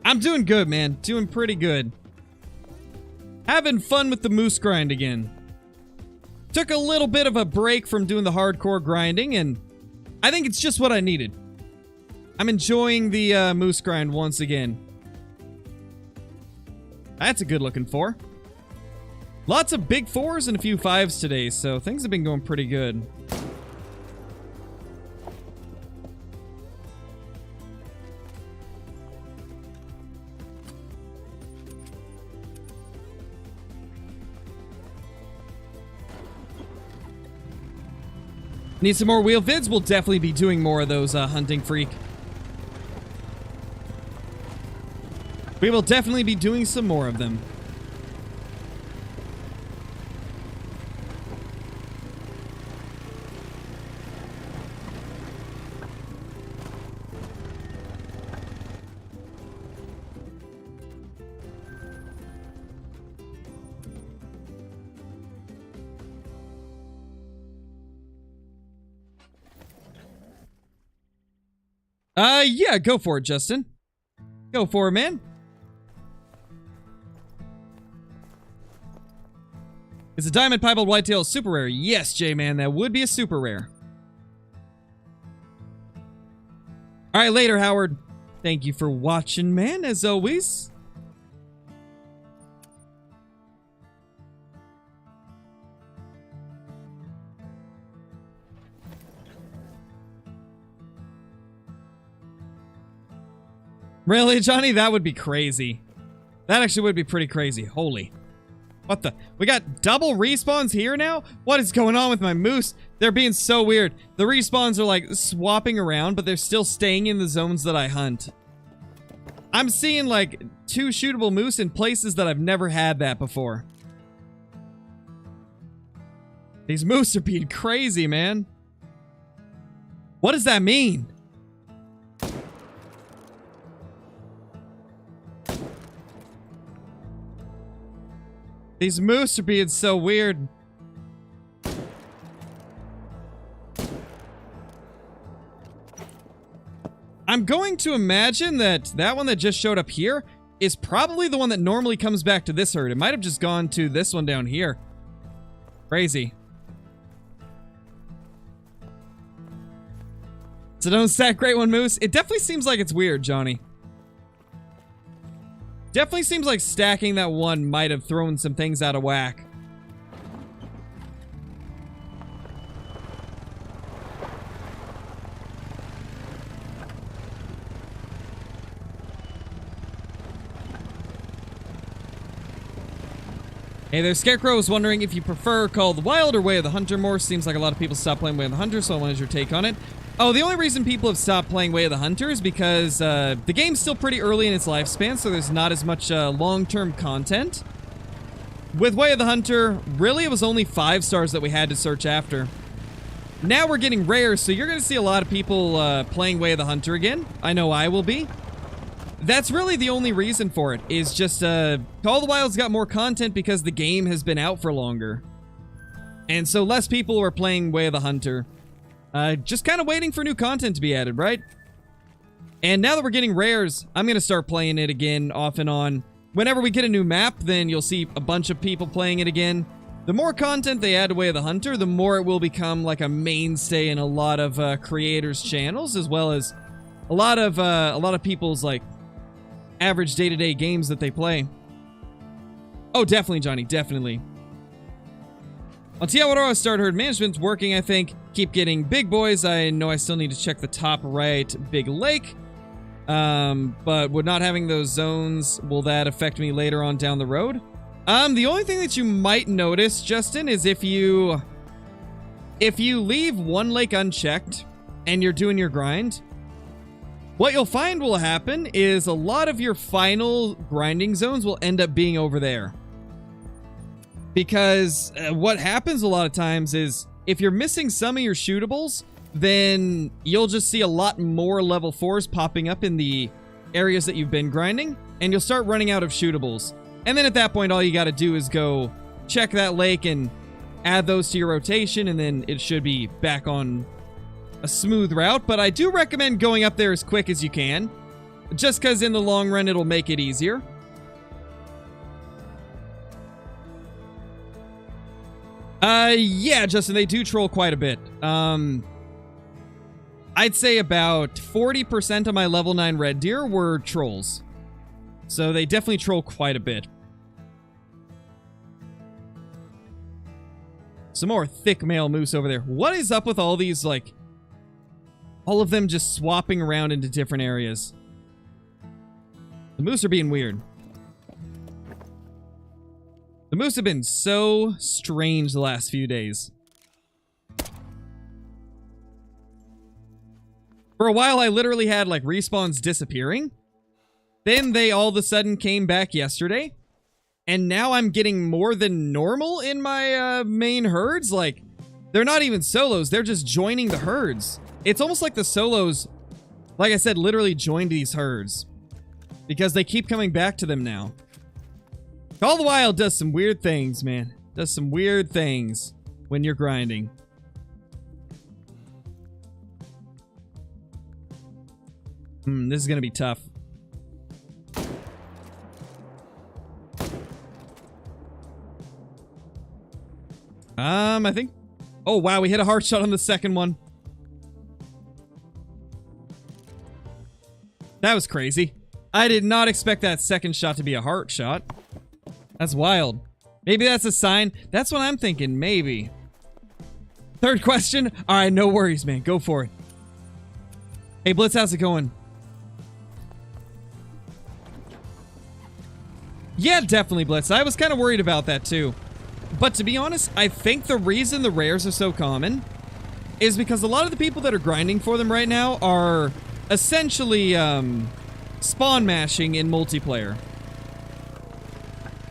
I'm doing good, man. Doing pretty good. Having fun with the moose grind again. Took a little bit of a break from doing the hardcore grinding, and I think it's just what I needed. I'm enjoying the moose grind once again. That's a good looking 4. Lots of big 4s and a few 5s today, so things have been going pretty good. Need some more wheel vids? We'll definitely be doing more of those, Hunting Freak. We will definitely be doing some more of them. Yeah, go for it, Justin. Go for it, man. Is a diamond piebald whitetail super rare? Yes, J-Man, that would be a super rare. Alright, later, Howard. Thank you for watching, man, as always. Really, Johnny? That would be crazy. That actually would be pretty crazy. Holy. What the? We got double respawns here now? What is going on with my moose? They're being so weird. The respawns are like swapping around, but they're still staying in the zones that I hunt. I'm seeing like 2 shootable moose in places that I've never had that before. These moose are being crazy, man. What does that mean? These moose are being so weird. I'm going to imagine that that one that just showed up here is probably the one that normally comes back to this herd. It might have just gone to this one down here. Crazy. So don't stack Great One Moose. It definitely seems like it's weird, Johnny. Definitely seems like stacking that one might have thrown some things out of whack. Hey there, Scarecrow was wondering if you prefer Call of the Wild or Way of the Hunter more. Seems like a lot of people stopped playing Way of the Hunter, so I wanted your take on it. Oh, the only reason people have stopped playing Way of the Hunter is because the game's still pretty early in its lifespan, so there's not as much long-term content. With Way of the Hunter, really it was only 5 stars that we had to search after. Now we're getting rare, so you're going to see a lot of people playing Way of the Hunter again. I know I will be. That's really the only reason for it, is just Call of the Wild's got more content because the game has been out for longer. And so less people are playing Way of the Hunter. Just kind of waiting for new content to be added, right? And now that we're getting rares, I'm going to start playing it again off and on. Whenever we get a new map, then you'll see a bunch of people playing it again. The more content they add to Way of the Hunter, the more it will become like a mainstay in a lot of creators' channels, as well as a lot of people's like average day-to-day games that they play. Oh, definitely, Johnny, definitely. On Tiawaroa start herd management's working, I think. Keep getting big boys. I know I still need to check the top right big lake. But with not having those zones, will that affect me later on down the road? The only thing that you might notice, Justin, is if you leave one lake unchecked and you're doing your grind, what you'll find will happen is a lot of your final grinding zones will end up being over there. Because what happens a lot of times is if you're missing some of your shootables, then you'll just see a lot more level 4s popping up in the areas that you've been grinding, and you'll start running out of shootables. And then at that point, all you got to do is go check that lake and add those to your rotation, and then it should be back on a smooth route. But I do recommend going up there as quick as you can, just because in the long run, it'll make it easier. Yeah, Justin, they do troll quite a bit. I'd say about 40% of my level 9 red deer were trolls. So they definitely troll quite a bit. Some more thick male moose over there. What is up with all these, like, all of them just swapping around into different areas? The moose are being weird. The moose have been so strange the last few days. For a while, I literally had, like, respawns disappearing. Then they all of a sudden came back yesterday. And now I'm getting more than normal in my main herds. Like, they're not even solos. They're just joining the herds. It's almost like the solos, like I said, literally joined these herds. Because they keep coming back to them now. Call of the Wild does some weird things, man. Does some weird things when you're grinding. This is going to be tough. I think... Oh, wow, we hit a hard shot on the second one. That was crazy. I did not expect that second shot to be a heart shot. That's wild. Maybe that's a sign. That's what I'm thinking, maybe. Third question? Alright, no worries, man. Go for it. Hey, Blitz, how's it going? Yeah, definitely, Blitz. I was kind of worried about that, too. But to be honest, I think the reason the rares are so common is because a lot of the people that are grinding for them right now are essentially spawn mashing in multiplayer.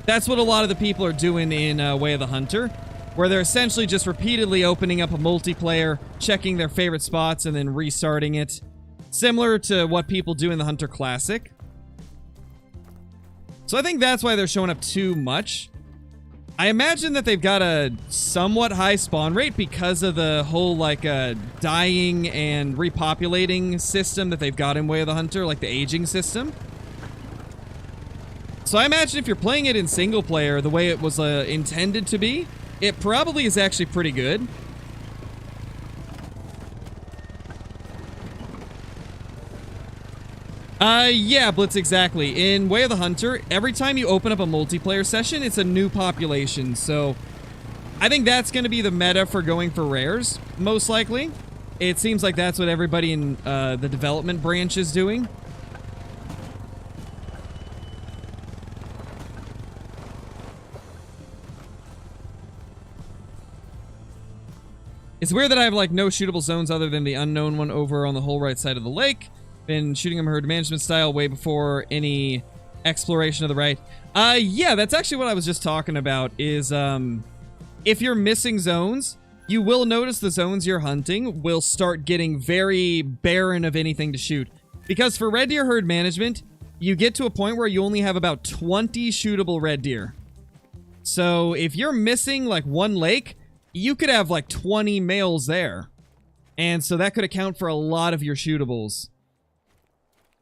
That's what a lot of the people are doing in Way of the Hunter, where they're essentially just repeatedly opening up a multiplayer, checking their favorite spots, and then restarting it. Similar to what people do in the Hunter Classic. So I think that's why they're showing up too much. I imagine that they've got a somewhat high spawn rate because of the whole, like, dying and repopulating system that they've got in Way of the Hunter, like the aging system. So I imagine if you're playing it in single player the way it was intended to be, it probably is actually pretty good. Yeah, Blitz, exactly. In Way of the Hunter, every time you open up a multiplayer session, it's a new population, so I think that's going to be the meta for going for rares, most likely. It seems like that's what everybody in the development branch is doing. It's weird that I have, like, no shootable zones other than the unknown one over on the whole right side of the lake. Been shooting them herd management style way before any exploration of the right. Yeah, that's actually what I was just talking about, is, if you're missing zones, you will notice the zones you're hunting will start getting very barren of anything to shoot. Because for red deer herd management, you get to a point where you only have about 20 shootable red deer. So if you're missing, like, one lake, you could have, like, 20 males there. And so that could account for a lot of your shootables.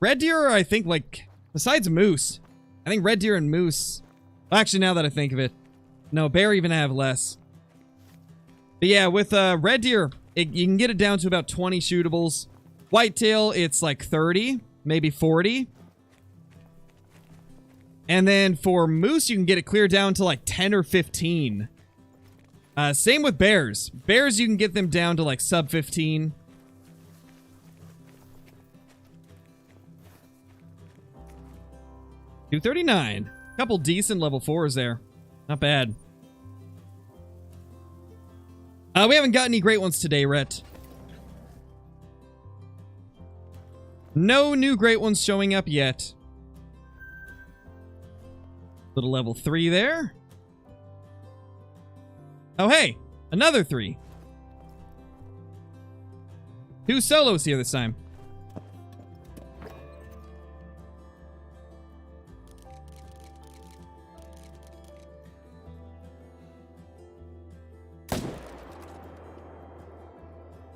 Red deer are, I think, like, besides moose, I think red deer and moose... Actually, now that I think of it, no, bear even have less. But yeah, with red deer, you can get it down to about 20 shootables. Whitetail, it's like 30, maybe 40. And then for moose, you can get it clear down to like 10 or 15. Same with bears. Bears, you can get them down to like sub 15. $239. Couple decent level 4s there. Not bad. We haven't got any great ones today, Rhett. No new great ones showing up yet. Little level 3 there. Oh, hey! Another 3. 2 solos here this time.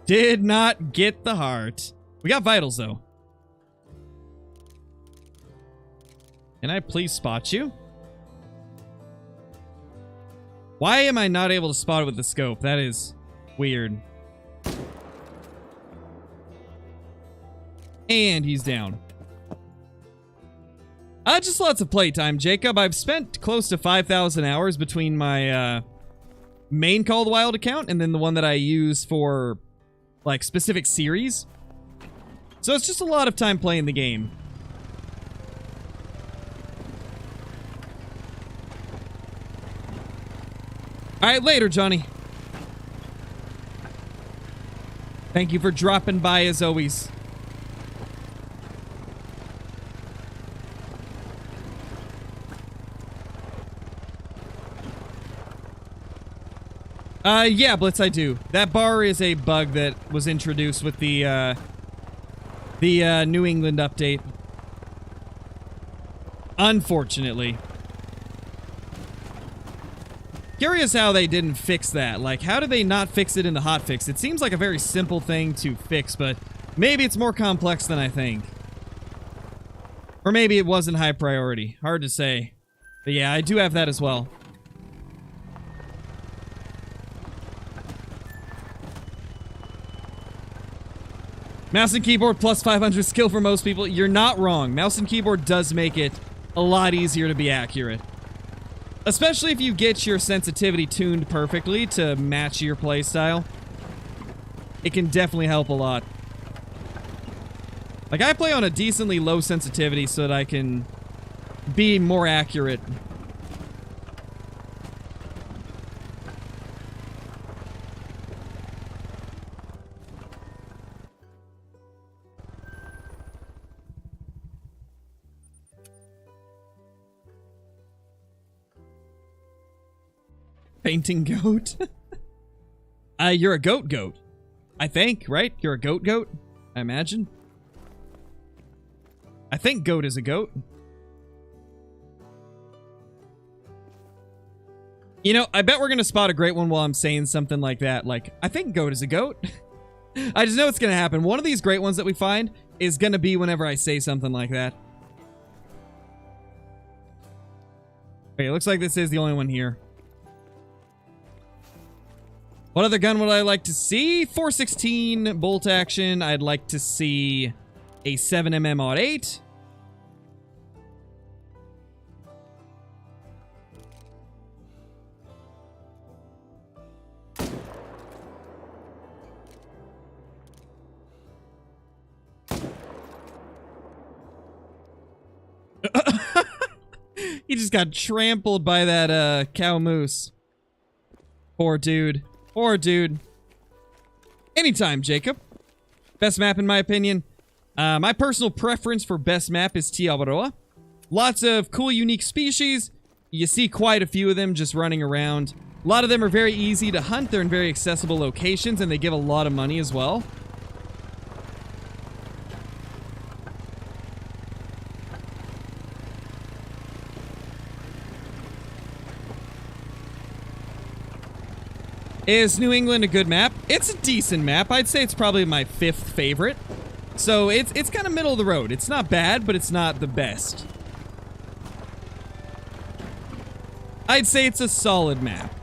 Did not get the heart. We got vitals, though. Can I please spot you? Why am I not able to spot it with the scope? That is weird. And he's down. Just lots of playtime, Jacob. I've spent close to 5,000 hours between my main Call of the Wild account and then the one that I use for, like, specific series. So it's just a lot of time playing the game. Alright, later, Johnny. Thank you for dropping by, as always. Yeah, Blitz, I do. That bar is a bug that was introduced with the New England update. Unfortunately. Curious how they didn't fix that. Like, how did they not fix it in the hotfix? It seems like a very simple thing to fix, but maybe it's more complex than I think. Or maybe it wasn't high priority. Hard to say. But yeah, I do have that as well. Mouse and keyboard plus 500 skill for most people. You're not wrong. Mouse and keyboard does make it a lot easier to be accurate. Especially if you get your sensitivity tuned perfectly to match your playstyle. It can definitely help a lot. Like, I play on a decently low sensitivity so that I can be more accurate. Painting goat? You're a goat. I think, right? You're a goat? I imagine. I think goat is a goat. You know, I bet we're gonna spot a great one while I'm saying something like that. Like, I think goat is a goat. I just know it's gonna happen. One of these great ones that we find is gonna be whenever I say something like that. Okay, it looks like this is the only one here. What other gun would I like to see? 416 bolt action. I'd like to see a 7mm Mod 8. He just got trampled by that cow moose. Poor dude. Poor dude. Anytime, Jacob. Best map in my opinion. My personal preference for best map is Tiabaroa. Lots of cool, unique species. You see quite a few of them just running around. A lot of them are very easy to hunt. They're in very accessible locations, and they give a lot of money as well. Is New England a good map? It's a decent map. I'd say it's probably my 5th favorite. So it's kind of middle of the road. It's not bad, but it's not the best. I'd say it's a solid map.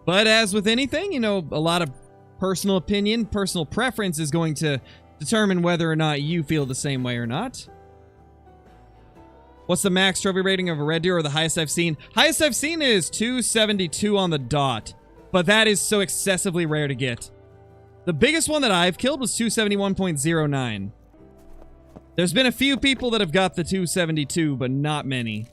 But as with anything, you know, a lot of personal opinion, personal preference is going to determine whether or not you feel the same way or not. What's the max trophy rating of a red deer or the highest I've seen? Highest I've seen is 272 on the dot, but that is so excessively rare to get. The biggest one that I've killed was 271.09. There's been a few people that have got the 272, but not many.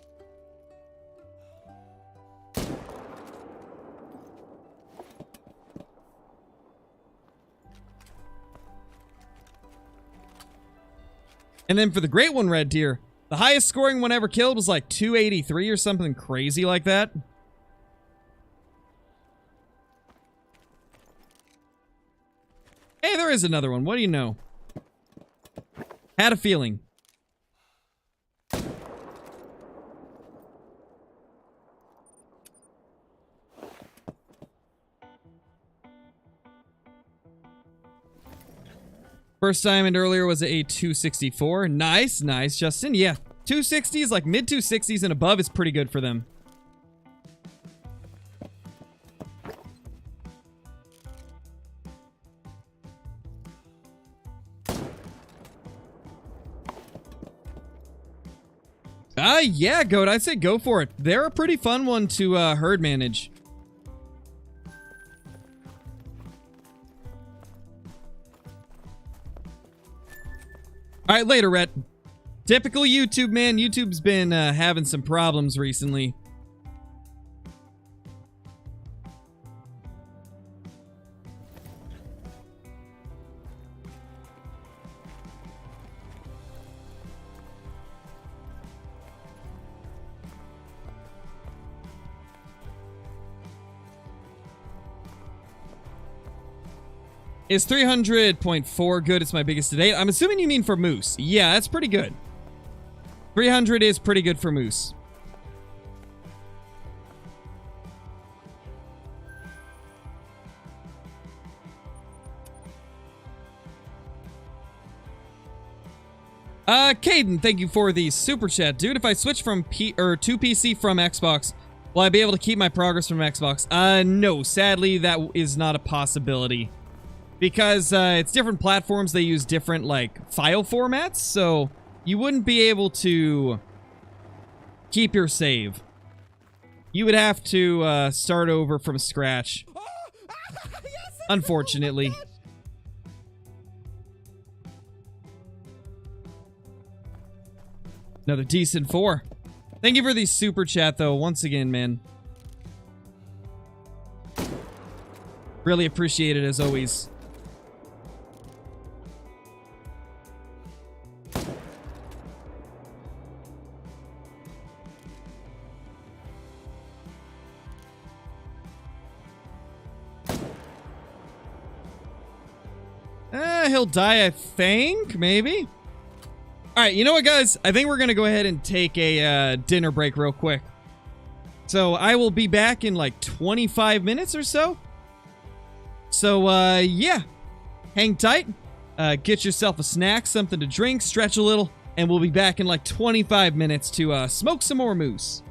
And then for the great one red deer, the highest scoring one ever killed was like 283 or something crazy like that. Hey, there is another one. What do you know? Had a feeling. First time and earlier was a 264. Nice, nice, Justin. Yeah, 260s, like mid 260s and above is pretty good for them. Yeah, Goat, I'd say go for it. They're a pretty fun one to herd manage. Alright, later, Rhett. Typical YouTube, man. YouTube's been having some problems recently. Is 300.4 good? It's my biggest to date. I'm assuming you mean for moose. Yeah, that's pretty good. 300 is pretty good for moose. Caden, thank you for the super chat, dude. If I switch from to PC from Xbox, will I be able to keep my progress from Xbox? No, sadly, that is not a possibility. Because it's different platforms, they use different, like, file formats, so you wouldn't be able to keep your save. You would have to start over from scratch. Unfortunately. Another decent 4. Thank you for the super chat, though, once again, man. Really appreciate it, as always. He'll die, I think, maybe. All right, you know what, guys? I think we're gonna go ahead and take a dinner break real quick. So I will be back in like 25 minutes or so. So yeah, hang tight. Get yourself a snack, something to drink, stretch a little, and we'll be back in like 25 minutes to smoke some more moose.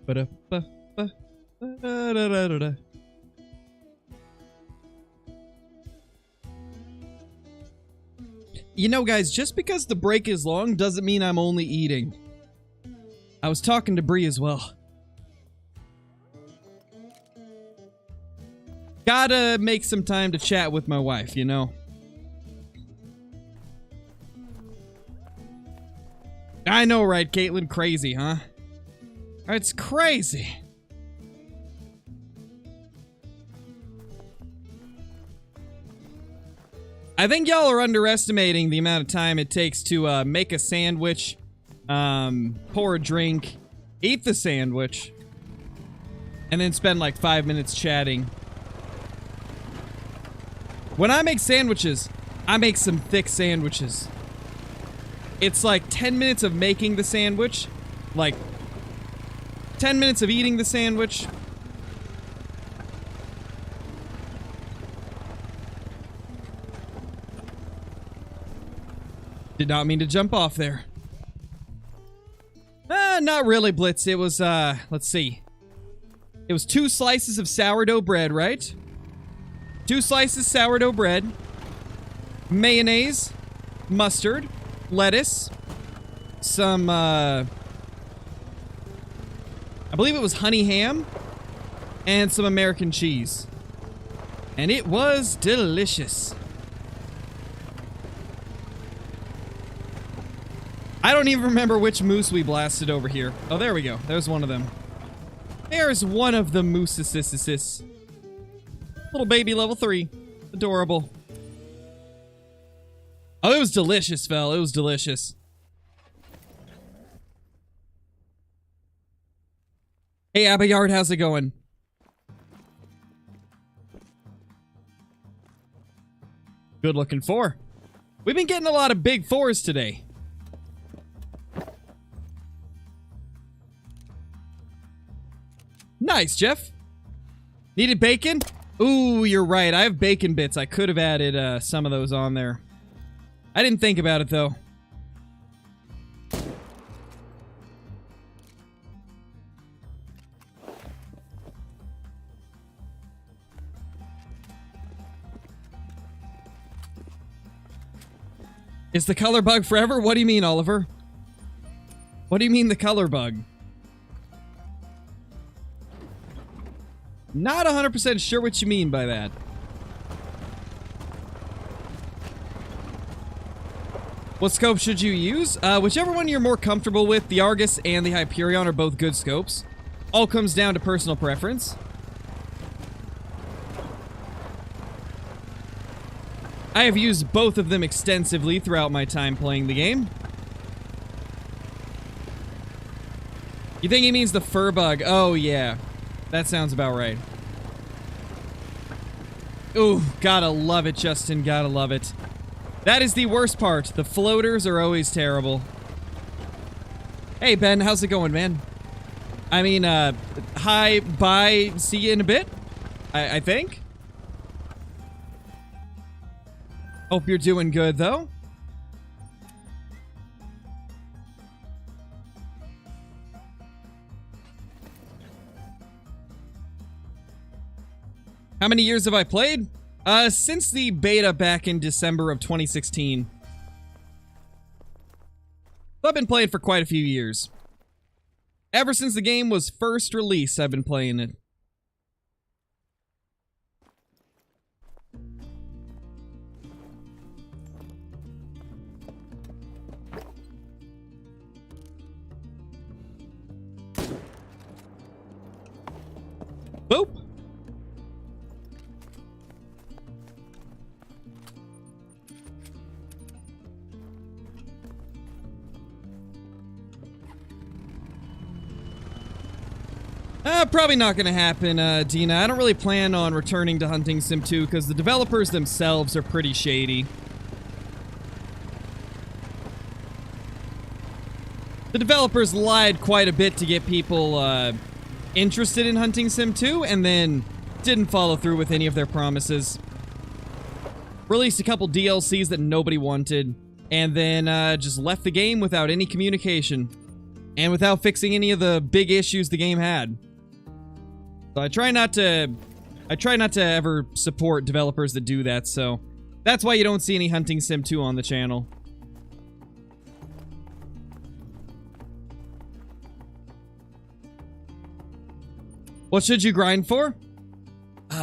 Ba-da-ba-ba-ba-da-da-da-da. You know, guys, just because the break is long doesn't mean I'm only eating. I was talking to Bree as well. Gotta make some time to chat with my wife, you know? I know, right, Caitlin? Crazy, huh? It's crazy. I think y'all are underestimating the amount of time it takes to make a sandwich, pour a drink, eat the sandwich, and then spend like 5 minutes chatting. When I make sandwiches, I make some thick sandwiches. It's like 10 minutes of making the sandwich, like 10 minutes of eating the sandwich. Did not mean to jump off there. Not really, Blitz. It was, let's see. It was 2 slices of sourdough bread, right? 2 slices sourdough bread. Mayonnaise. Mustard. Lettuce. Some, I believe it was honey ham. And some American cheese. And it was delicious. I don't even remember which moose we blasted over here. Oh, there we go. There's one of them. There's one of the mooses. Little baby level 3. Adorable. Oh, it was delicious, Fel. It was delicious. Hey, Abayard, how's it going? Good looking 4. We've been getting a lot of big 4s today. Nice, Jeff. Needed bacon? Ooh, you're right. I have bacon bits. I could have added some of those on there. I didn't think about it, though. Is the color bug forever? What do you mean, Oliver? What do you mean the color bug? Not 100% sure what you mean by that. What scope should you use? Whichever one you're more comfortable with. The Argus and the Hyperion are both good scopes. All comes down to personal preference. I have used both of them extensively throughout my time playing the game. You think he means the fur bug? Oh, yeah. That sounds about right. Ooh, gotta love it, Justin. Gotta love it. That is the worst part. The floaters are always terrible. Hey, Ben. How's it going, man? I mean, hi, bye, see you in a bit, I think. Hope you're doing good, though. How many years have I played? Since the beta back in December of 2016. I've been playing for quite a few years. Ever since the game was first released, I've been playing it. Boop. Probably not going to happen, Dina. I don't really plan on returning to Hunting Sim 2 because the developers themselves are pretty shady. The developers lied quite a bit to get people interested in Hunting Sim 2 and then didn't follow through with any of their promises. Released a couple DLCs that nobody wanted and then just left the game without any communication. and without fixing any of the big issues the game had. So I try not to ever support developers that do that, so that's why you don't see any Hunting Sim 2 on the channel. What should you grind for?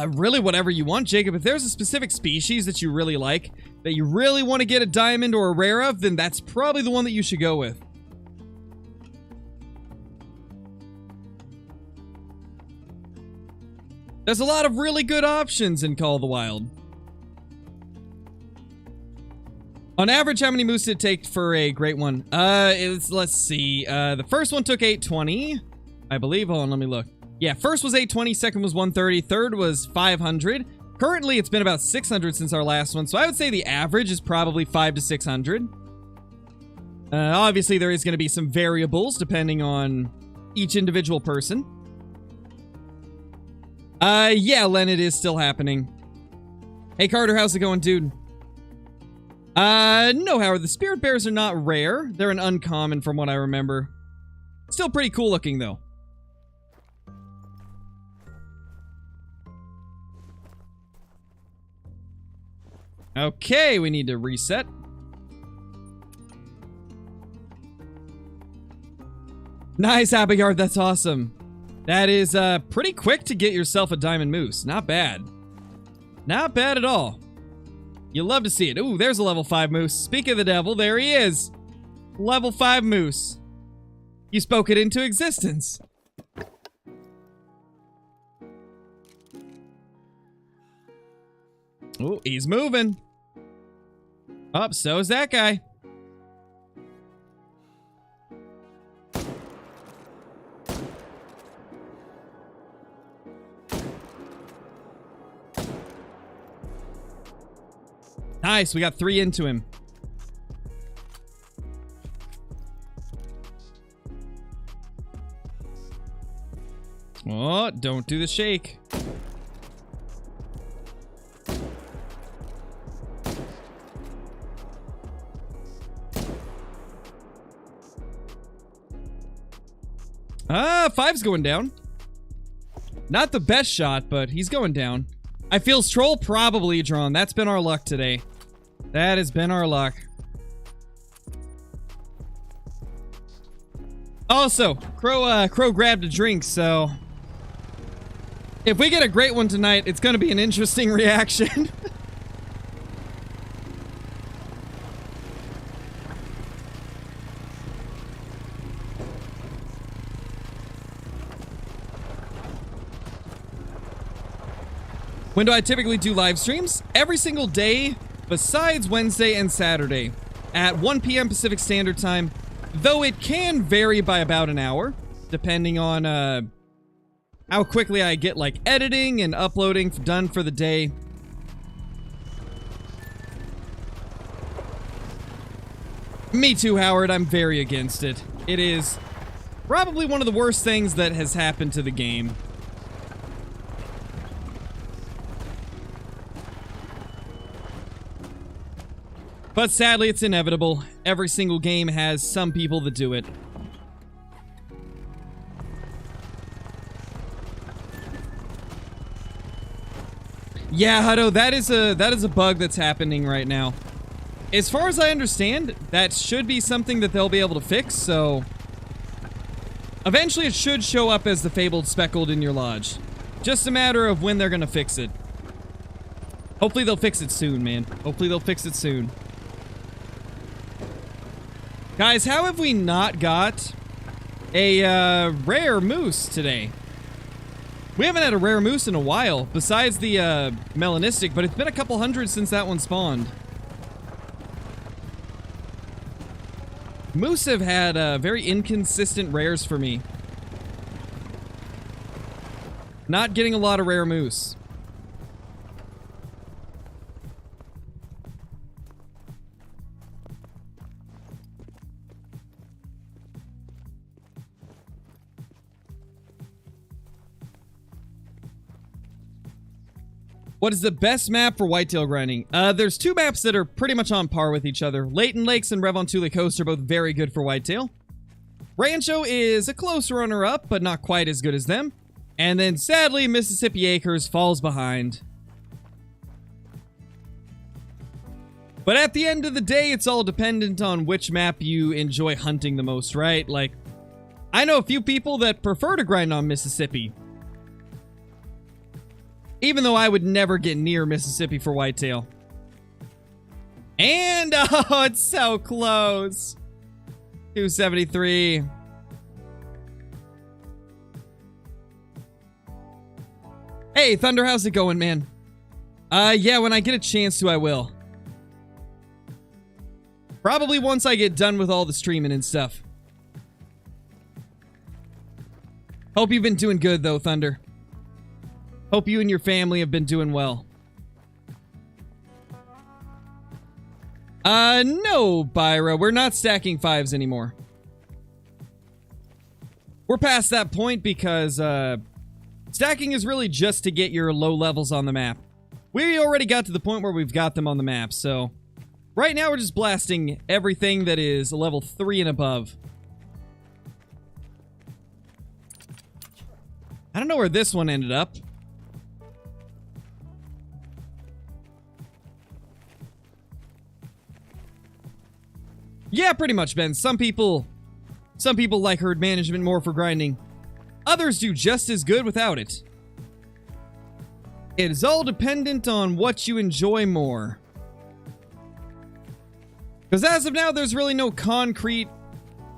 Really whatever you want, Jacob. If there's a specific species that you really like, that you really want to get a diamond or a rare of, then that's probably the one that you should go with. There's a lot of really good options in Call of the Wild. On average, how many moose did it take for a great one? Let's see. The first one took 820, I believe. Hold on, let me look. Yeah, first was 820, second was 130, third was 500. Currently, it's been about 600 since our last one, so I would say the average is probably 500 to 600. Obviously, there is going to be some variables depending on each individual person. Yeah, Len, it is still happening. Hey, Carter, how's it going, dude? No, Howard, the spirit bears are not rare. They're an uncommon from what I remember. Still pretty cool looking, though. Okay, we need to reset. Nice, Abigail, that's awesome. That is, pretty quick to get yourself a diamond moose. Not bad. Not bad at all. You love to see it. Ooh, there's a level 5 moose. Speak of the devil, there he is. Level 5 moose. You spoke it into existence. Oh, he's moving. Oh, so is that guy. Nice, we got 3 into him. Oh, don't do the shake. Five's going down. Not the best shot, but he's going down. I feel Troll probably drawn. That's been our luck today. That has been our luck. Also, Crow grabbed a drink, so if we get a great one tonight, it's going to be an interesting reaction. When do I typically do live streams? Every single day, besides Wednesday and Saturday, at 1 p.m. Pacific Standard Time, though it can vary by about an hour, depending on how quickly I get like editing and uploading done for the day. Me too, Howard. I'm very against it. It is probably one of the worst things that has happened to the game. But sadly, it's inevitable. Every single game has some people that do it. Yeah, Hutto, that is a bug that's happening right now. As far as I understand, that should be something that they'll be able to fix, so eventually it should show up as the fabled speckled in your lodge. Just a matter of when they're gonna fix it. Hopefully they'll fix it soon, man. Hopefully they'll fix it soon. Guys, how have we not got a rare moose today? We haven't had a rare moose in a while, besides the melanistic, but it's been a couple hundred since that one spawned. Moose have had very inconsistent rares for me. Not getting a lot of rare moose. What is the best map for whitetail grinding? There's 2 maps that are pretty much on par with each other. Leighton Lakes and Revontula Coast are both very good for whitetail. Rancho is a close runner-up, but not quite as good as them. And then, sadly, Mississippi Acres falls behind. But at the end of the day, it's all dependent on which map you enjoy hunting the most, right? Like, I know a few people that prefer to grind on Mississippi. Even though I would never get near Mississippi for whitetail. And, oh, it's so close. 273. Hey, Thunder, how's it going, man? Yeah, when I get a chance to, I will. Probably once I get done with all the streaming and stuff. Hope you've been doing good, though, Thunder. Hope you and your family have been doing well. No, Byra. We're not stacking 5s anymore. We're past that point because, stacking is really just to get your low levels on the map. We already got to the point where we've got them on the map, so... Right now, we're just blasting everything that is level 3 and above. I don't know where this one ended up. Yeah, pretty much, Ben. Some people like herd management more for grinding. Others do just as good without it. It is all dependent on what you enjoy more. Because as of now, there's really no concrete,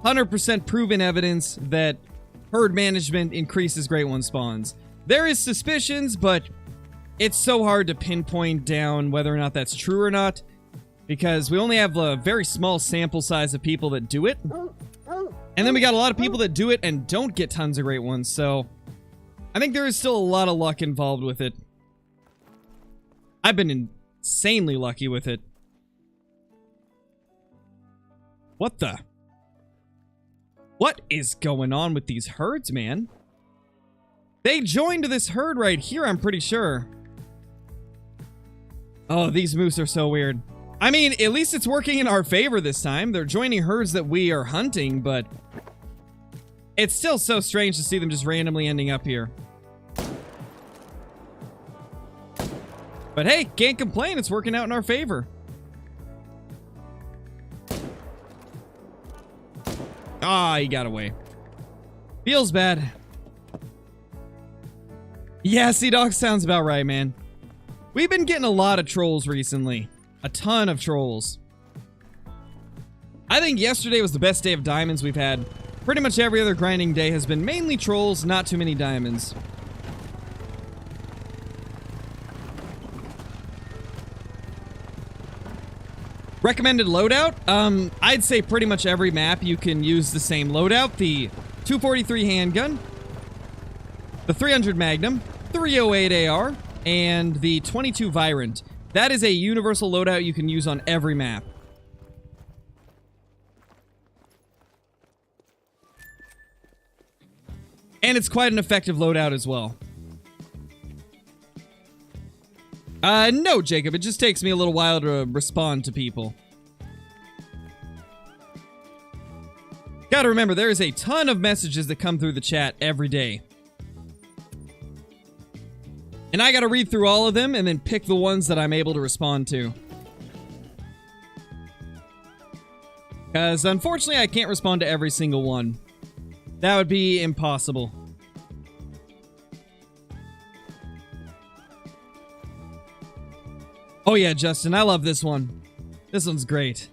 100% proven evidence that herd management increases Great One spawns. There is suspicions, but it's so hard to pinpoint down whether or not that's true or not. Because we only have a very small sample size of people that do it. And then we got a lot of people that do it and don't get tons of Great Ones, so... I think there is still a lot of luck involved with it. I've been insanely lucky with it. What the? What is going on with these herds, man? They joined this herd right here, I'm pretty sure. Oh, these moose are so weird. I mean, at least it's working in our favor this time. They're joining herds that we are hunting, but... It's still so strange to see them just randomly ending up here. But hey, can't complain. It's working out in our favor. Ah, he got away. Feels bad. Yeah, Sea Dog sounds about right, man. We've been getting a lot of trolls recently. A ton of trolls. I think yesterday was the best day of diamonds we've had. Pretty much every other grinding day has been mainly trolls, not too many diamonds. Recommended loadout? I'd say pretty much every map you can use the same loadout. The 243 handgun, the 300 Magnum, 308 AR, and the 22 Virant. That is a universal loadout you can use on every map. And it's quite an effective loadout as well. No, Jacob, it just takes me a little while to respond to people. Gotta remember, there is a ton of messages that come through the chat every day. And I gotta read through all of them and then pick the ones that I'm able to respond to. Because, unfortunately, I can't respond to every single one. That would be impossible. Oh yeah, Justin, I love this one. This one's great.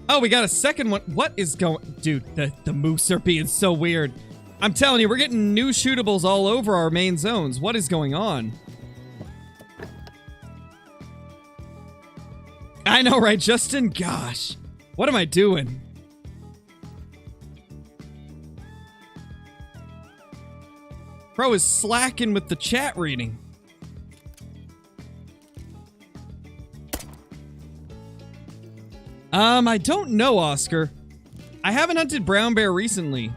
Oh, we got a second one. What is going... Dude, the moose are being so weird. I'm telling you, we're getting new shootables all over our main zones. What is going on? I know, right, Justin? Gosh. What am I doing? Bro is slacking with the chat reading. I don't know, Oscar. I haven't hunted brown bear recently.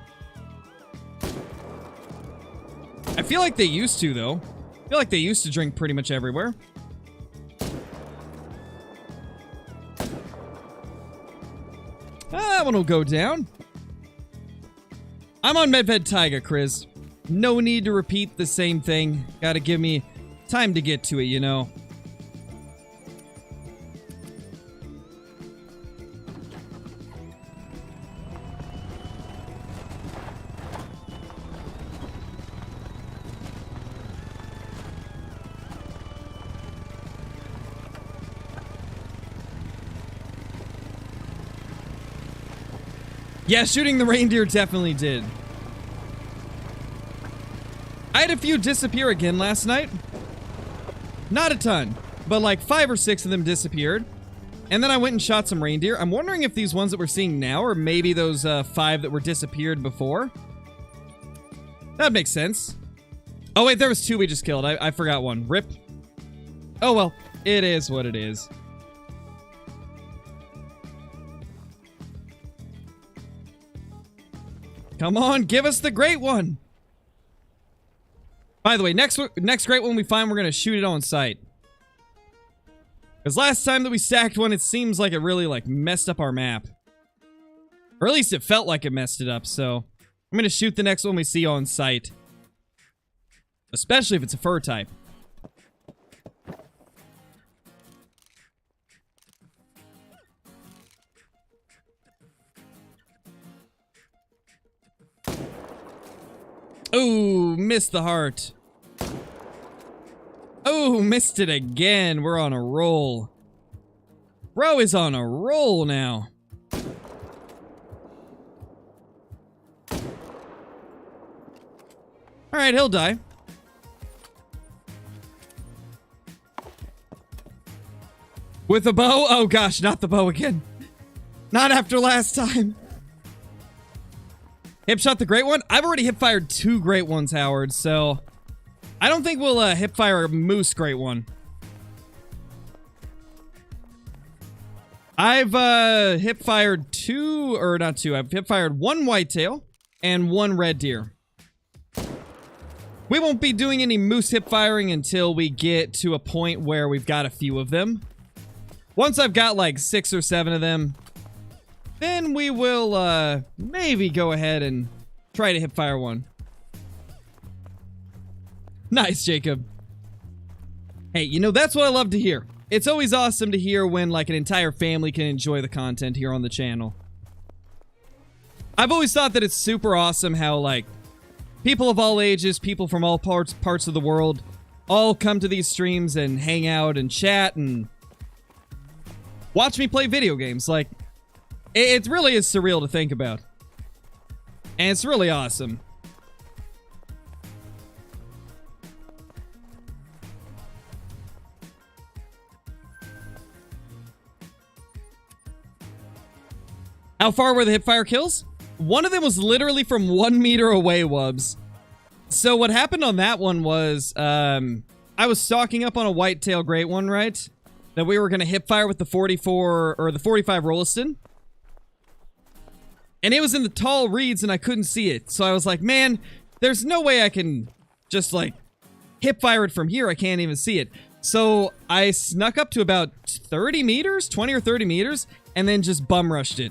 I feel like they used to, though. I feel like they used to drink pretty much everywhere. That one will go down. I'm on Medved Taiga, Chris. No need to repeat the same thing. Gotta give me time to get to it, you know. Yeah, shooting the reindeer definitely did. I had a few disappear again last night. Not a ton, but like 5 or 6 of them disappeared. And then I went and shot some reindeer. I'm wondering if these ones that we're seeing now are maybe those 5 that were disappeared before. That makes sense. Oh wait, there was 2 we just killed. I forgot one. Rip. Oh well, it is what it is. Come on, give us the great one. By the way, next great one we find, we're going to shoot it on sight. Because last time that we stacked one, it seems like it really, like, messed up our map. Or at least it felt like it messed it up, so I'm going to shoot the next one we see on sight. Especially if it's a fur type. Ooh, missed the heart. Oh, missed it again. We're on a roll. Bro is on a roll now. Alright, he'll die. With a bow? Oh gosh, not the bow again. Not after last time. Hip shot the great one? I've already hip fired 2 great ones, Howard, so I don't think we'll hip fire a moose great one. I've hip fired 2, or not 2, I've hip fired 1 whitetail and 1 red deer. We won't be doing any moose hip firing until we get to a point where we've got a few of them. Once I've got like 6 or 7 of them, then we will, maybe go ahead and try to hip fire 1. Nice, Jacob. Hey, you know, that's what I love to hear. It's always awesome to hear when, like, an entire family can enjoy the content here on the channel. I've always thought that it's super awesome how, like, people of all ages, people from all parts of the world, all come to these streams and hang out and chat and watch me play video games. Like, it really is surreal to think about. And it's really awesome. How far were the hipfire kills? One of them was literally from 1 meter away, Wubs. So what happened on that one was, I was stalking up on a whitetail great one, right? That we were going to hipfire with the 44, or the 45 Rolliston. And it was in the tall reeds and I couldn't see it. So I was like, man, there's no way I can just, like, hipfire it from here. I can't even see it. So I snuck up to about 30 meters, 20 or 30 meters, and then just bum rushed it.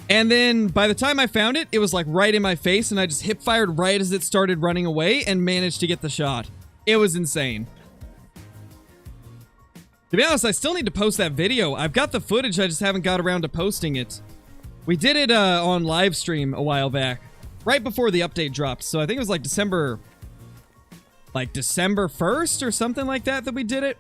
And then by the time I found it, it was like right in my face and I just hip fired right as it started running away and managed to get the shot. It was insane. To be honest, I still need to post that video. I've got the footage, I just haven't got around to posting it. We did it on live stream a while back, right before the update dropped. So I think it was like December 1st or something like that we did it.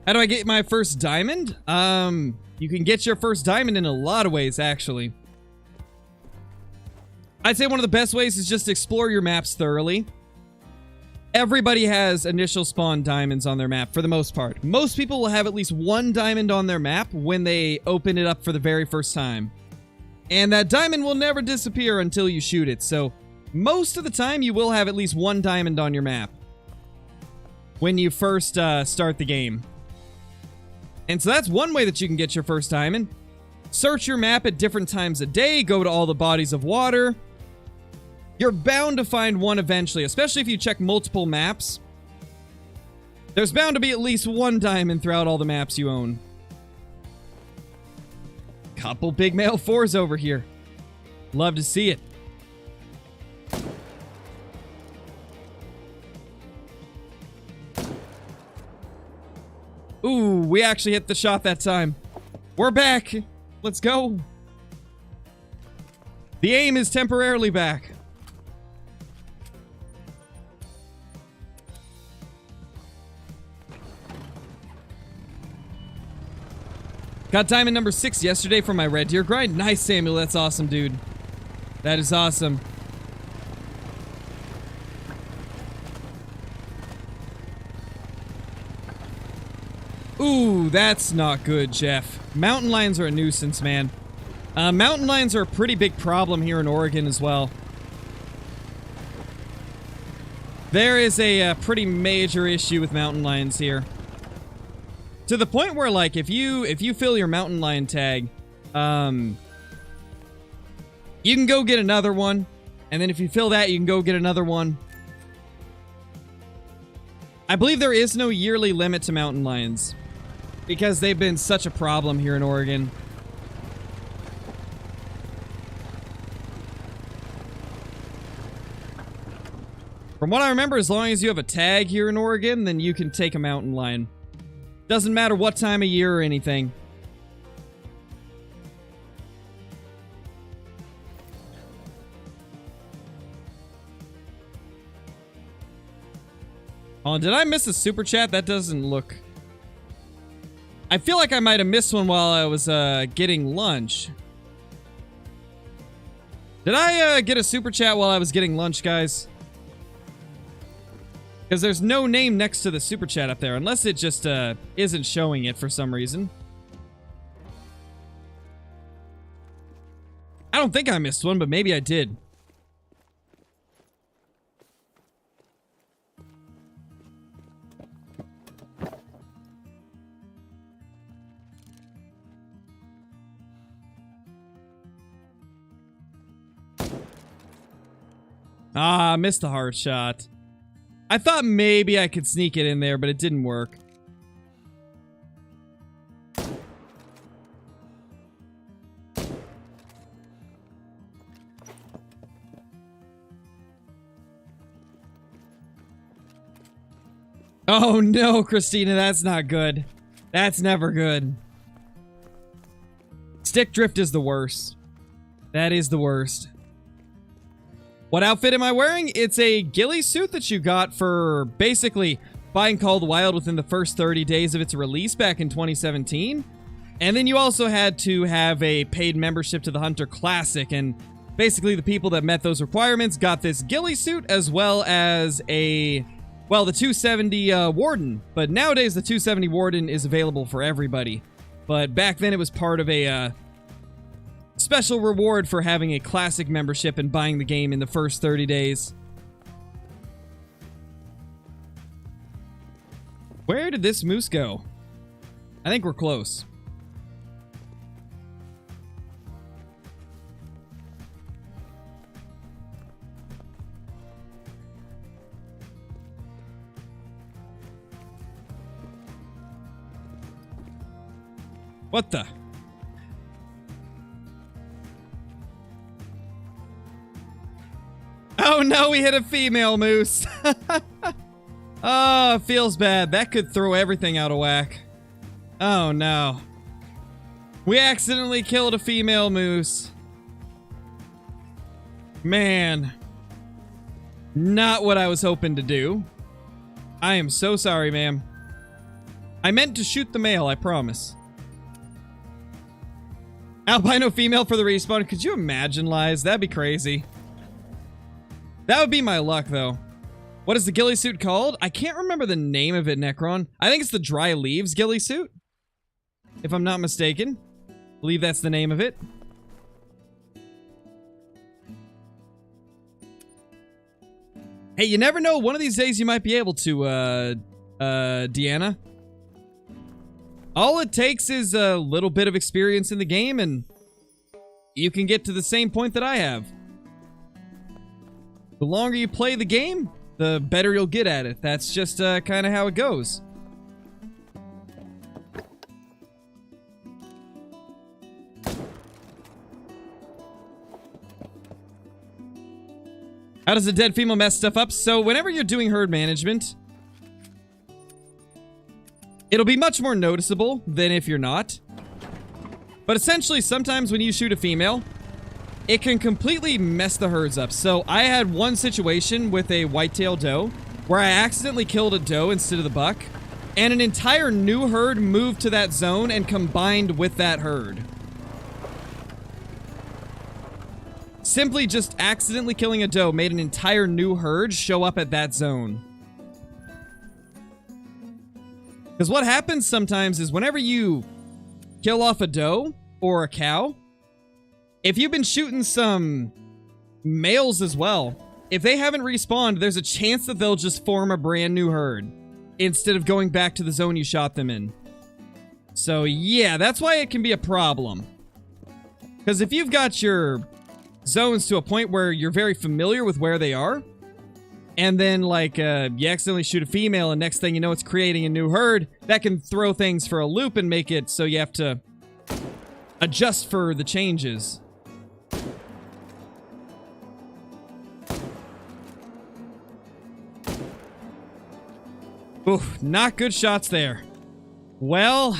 How do I get my first diamond? You can get your first diamond in a lot of ways, actually. I'd say one of the best ways is just explore your maps thoroughly. Everybody has initial spawn diamonds on their map, for the most part. Most people will have at least 1 diamond on their map when they open it up for the very first time. And that diamond will never disappear until you shoot it, so most of the time you will have at least one diamond on your map when you first start the game. And so that's one way that you can get your first diamond. Search your map at different times a day, go to all the bodies of water. You're bound to find one eventually, especially if you check multiple maps. There's bound to be at least one diamond throughout all the maps you own. Couple big male 4s over here. Love to see it. Ooh, we actually hit the shot that time. We're back. Let's go. The aim is temporarily back. Got diamond number 6 yesterday for my red deer grind. Nice, Samuel. That's awesome, dude. That is awesome. Ooh, that's not good, Jeff. Mountain lions are a nuisance, man. Mountain lions are a pretty big problem here in Oregon as well. There is a pretty major issue with mountain lions here. To the point where, like, if you fill your mountain lion tag, you can go get another one. And then if you fill that, you can go get another one. I believe there is no yearly limit to mountain lions, because they've been such a problem here in Oregon. From what I remember, as long as you have a tag here in Oregon, then you can take a mountain lion. Doesn't matter what time of year or anything. Oh, did I miss a super chat? That doesn't look... I feel like I might have missed one while I was getting lunch. Did I get a super chat while I was getting lunch, guys? Because there's no name next to the super chat up there, unless it just isn't showing it for some reason. I don't think I missed one, but maybe I did. Ah, missed the hard shot. I thought maybe I could sneak it in there, but it didn't work. Oh no, Christina, that's not good. That's never good. Stick drift is the worst. That is the worst. What outfit am I wearing? It's a ghillie suit that you got for basically buying Call of the Wild within the first 30 days of its release back in 2017. And then you also had to have a paid membership to the Hunter Classic, and basically the people that met those requirements got this ghillie suit as well as a, well, the 270 Warden. But nowadays the 270 Warden is available for everybody. But back then it was part of a special reward for having a classic membership and buying the game in the first 30 days. Where did this moose go? I think we're close. What the? Oh no, we hit a female moose. Oh, feels bad. That could throw everything out of whack. Oh no. We accidentally killed a female moose. Man. Not what I was hoping to do. I am so sorry, ma'am. I meant to shoot the male, I promise. Albino female for the respawn. Could you imagine, Lies? That'd be crazy. That would be my luck, though. What is the ghillie suit called? I can't remember the name of it, Necron. I think it's the Dry Leaves ghillie suit, if I'm not mistaken. I believe that's the name of it. Hey, you never know. One of these days you might be able to, Deanna. All it takes is a little bit of experience in the game, and you can get to the same point that I have. The longer you play the game, the better you'll get at it. That's just kind of how it goes. How does a dead female mess stuff up? So whenever you're doing herd management, it'll be much more noticeable than if you're not. But essentially, sometimes when you shoot a female, it can completely mess the herds up. So I had one situation with a whitetail doe where I accidentally killed a doe instead of the buck, and an entire new herd moved to that zone and combined with that herd. Simply just accidentally killing a doe made an entire new herd show up at that zone. Because what happens sometimes is whenever you kill off a doe or a cow, if you've been shooting some males as well, if they haven't respawned, there's a chance that they'll just form a brand new herd instead of going back to the zone you shot them in. So yeah, that's why it can be a problem. Because if you've got your zones to a point where you're very familiar with where they are, and then like you accidentally shoot a female and next thing you know it's creating a new herd, that can throw things for a loop and make it so you have to adjust for the changes. Oof, not good shots there. Well,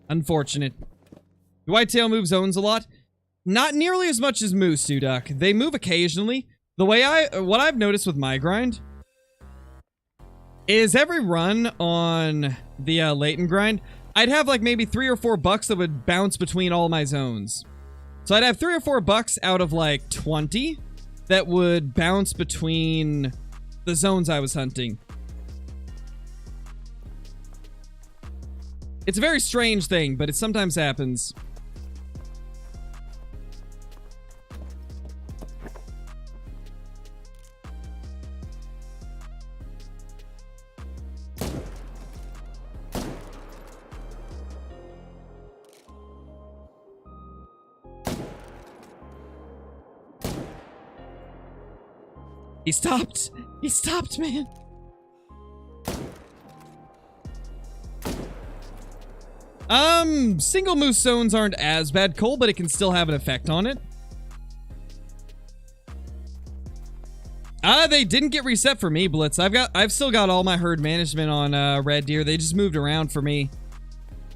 unfortunate. The whitetail move zones a lot. Not nearly as much as moose do, Duck. They move occasionally. The way what I've noticed with my grind is every run on the Leighton grind, I'd have like maybe 3 or 4 bucks that would bounce between all my zones. So I'd have 3 or 4 bucks out of like 20 that would bounce between the zones I was hunting. It's a very strange thing, but it sometimes happens. He stopped! He stopped, man! Single moose zones aren't as bad, Cole, but it can still have an effect on it. They didn't get reset for me, Blitz. I've still got all my herd management on, red deer. They just moved around for me.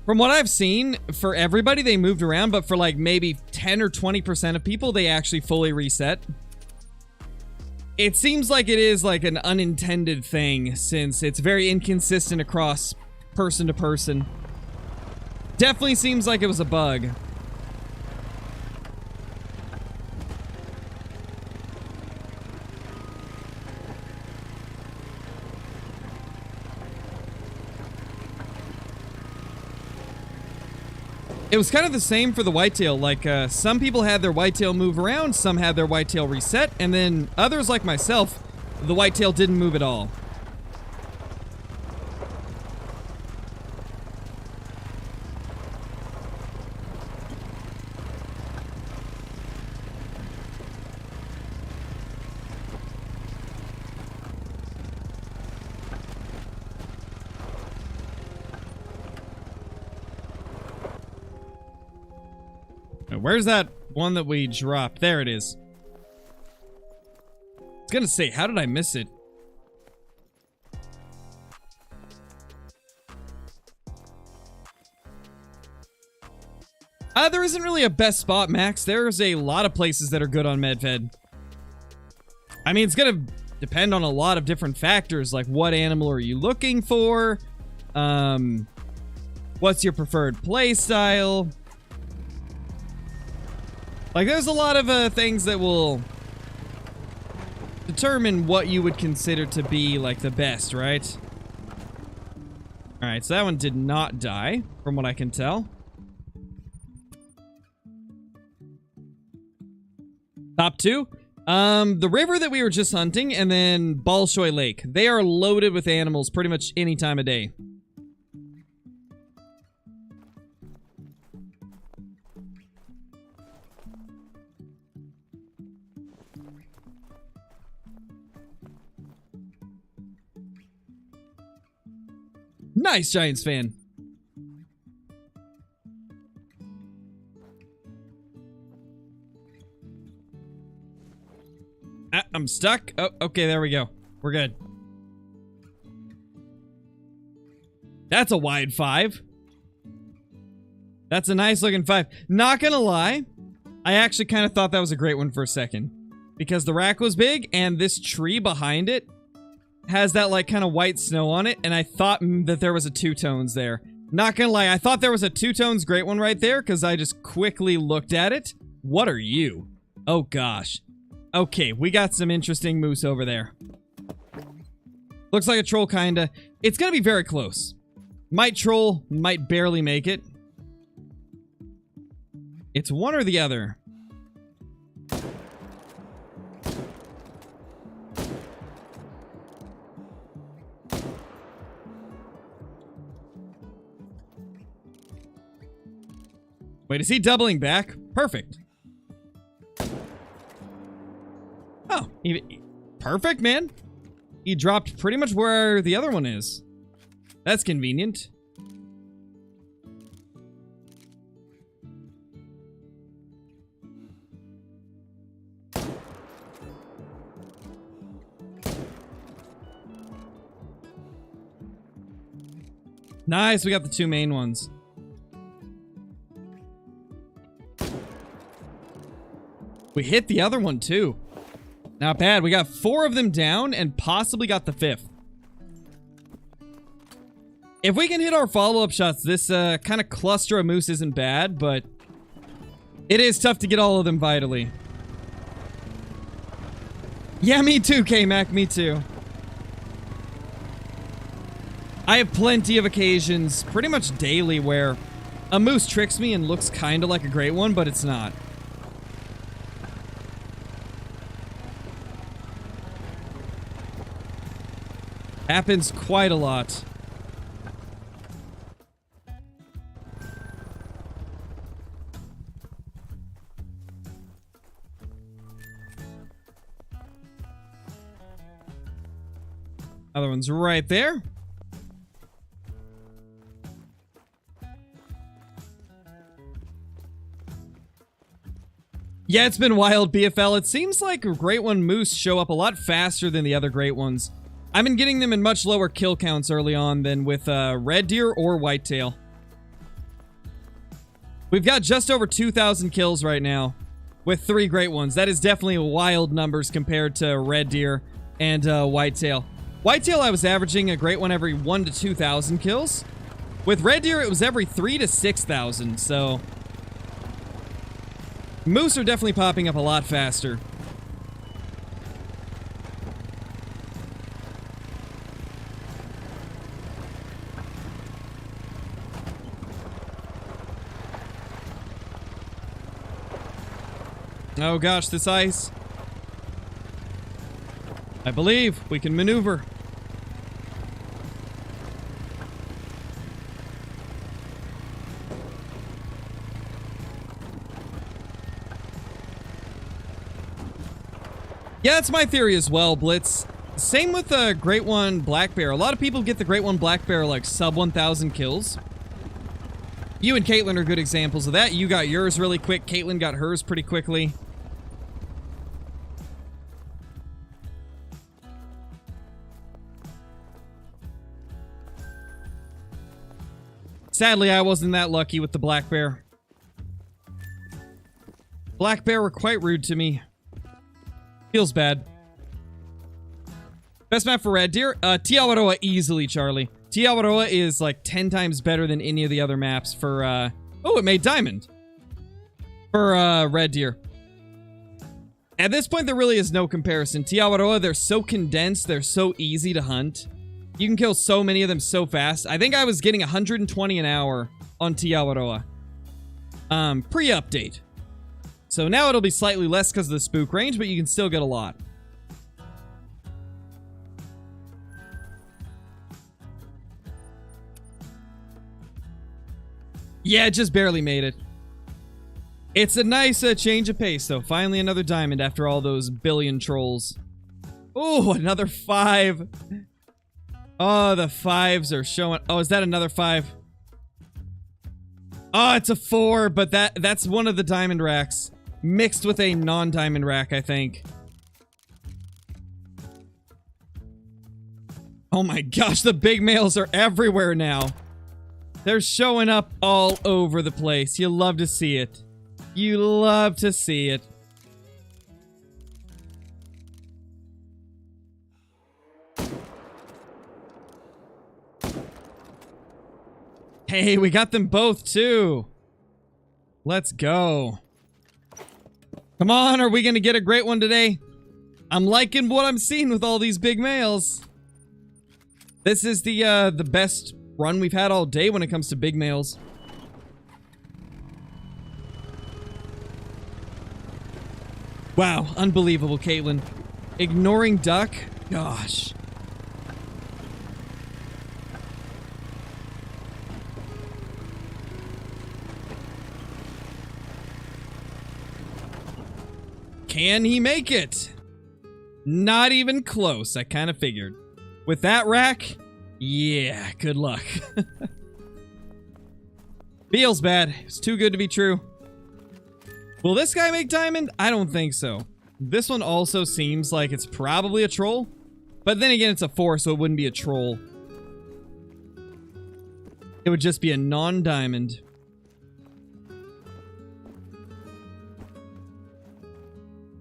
From what I've seen, for everybody, they moved around, but for like maybe 10 or 20% of people, they actually fully reset. It seems like it is like an unintended thing, since it's very inconsistent across person to person. Definitely seems like it was a bug. It was kind of the same for the whitetail. Like, some people had their whitetail move around, some had their whitetail reset, and then others, like myself, the whitetail didn't move at all. Where's that one that we dropped? There it is. I was gonna say, how did I miss it? There isn't really a best spot, Max. There's a lot of places that are good on Medved. I mean, it's gonna depend on a lot of different factors, like what animal are you looking for? What's your preferred play style? Like, there's a lot of things that will determine what you would consider to be, like, the best, right? Alright, so that one did not die, from what I can tell. Top 2? The river that we were just hunting, and then Bolshoi Lake. They are loaded with animals pretty much any time of day. Nice, Giants fan. I'm stuck. Oh, okay, there we go. We're good. That's a wide 5. That's a nice looking 5. Not gonna lie, I actually kind of thought that was a great one for a second. Because the rack was big, and this tree behind it has that, like, kind of white snow on it, and I thought that there was a two-tones there. Not gonna lie, I thought there was a two-tones great one right there, because I just quickly looked at it. What are you? Oh, gosh. Okay, we got some interesting moose over there. Looks like a troll, kinda. It's gonna be very close. Might troll, might barely make it. It's one or the other. Wait, is he doubling back? Perfect. Oh, perfect, man. He dropped pretty much where the other one is. That's convenient. Nice, we got the 2 main ones. We hit the other one, too. Not bad. We got 4 of them down and possibly got the 5th. If we can hit our follow-up shots, this kind of cluster of moose isn't bad, but it is tough to get all of them vitally. Yeah, me too, K-Mac. Me too. I have plenty of occasions, pretty much daily, where a moose tricks me and looks kind of like a great one, but it's not. Happens quite a lot. Other one's right there. Yeah, it's been wild, BFL. It seems like Great One moose show up a lot faster than the other great ones. I've been getting them in much lower kill counts early on than with red deer or whitetail. We've got just over 2,000 kills right now with 3 great ones. That is definitely wild numbers compared to red deer and whitetail. Whitetail, I was averaging a great one every 1 to 2,000 kills. With red deer, it was every 3 to 6,000, so moose are definitely popping up a lot faster. Oh gosh, this ice. I believe we can maneuver. Yeah, that's my theory as well, Blitz. Same with the Great One Black Bear. A lot of people get the Great One Black Bear like sub 1,000 kills. You and Caitlin are good examples of that. You got yours really quick. Caitlin got hers pretty quickly. Sadly, I wasn't that lucky with the black bear. Black bear were quite rude to me. Feels bad. Best map for red deer? Te Awaroa easily, Charlie. Te Awaroa is like 10 times better than any of the other maps for, oh, it made diamond. For, red deer. At this point, there really is no comparison. Te Awaroa, they're so condensed, they're so easy to hunt. You can kill so many of them so fast. I think I was getting 120 an hour on Te Awaroa. Pre-update. So now it'll be slightly less because of the spook range, but you can still get a lot. Yeah, it just barely made it. It's a nice change of pace, though. Finally another diamond after all those billion trolls. Oh, another 5. Oh, the 5s are showing. Oh, is that another 5? Oh, it's a 4, but that's one of the diamond racks. Mixed with a non-diamond rack, I think. Oh my gosh, the big males are everywhere now. They're showing up all over the place. You love to see it. You love to see it. Hey, we got them both too. Let's go. Come on, are we gonna get a great one today? I'm liking what I'm seeing with all these big males. This is the best run we've had all day when it comes to big males. Wow, unbelievable, Caitlin. Ignoring duck? Gosh. Can he make it? Not even close, I kind of figured. With that rack? Yeah, good luck. Feels bad. It's too good to be true. Will this guy make diamond? I don't think so. This one also seems like it's probably a troll. But then again, it's a 4, so it wouldn't be a troll. It would just be a non-diamond.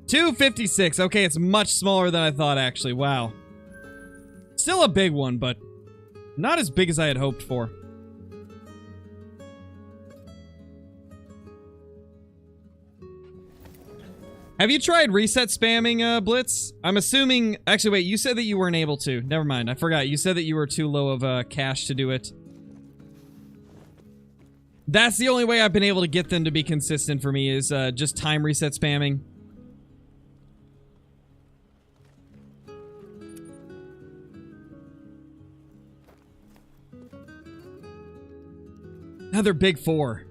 $256. Okay, it's much smaller than I thought, actually. Wow. Still a big one, but not as big as I had hoped for. Have you tried reset spamming, Blitz? I'm assuming... Actually, wait, you said that you weren't able to. Never mind, I forgot. You said that you were too low of cash to do it. That's the only way I've been able to get them to be consistent for me, is just time reset spamming. Another big 4.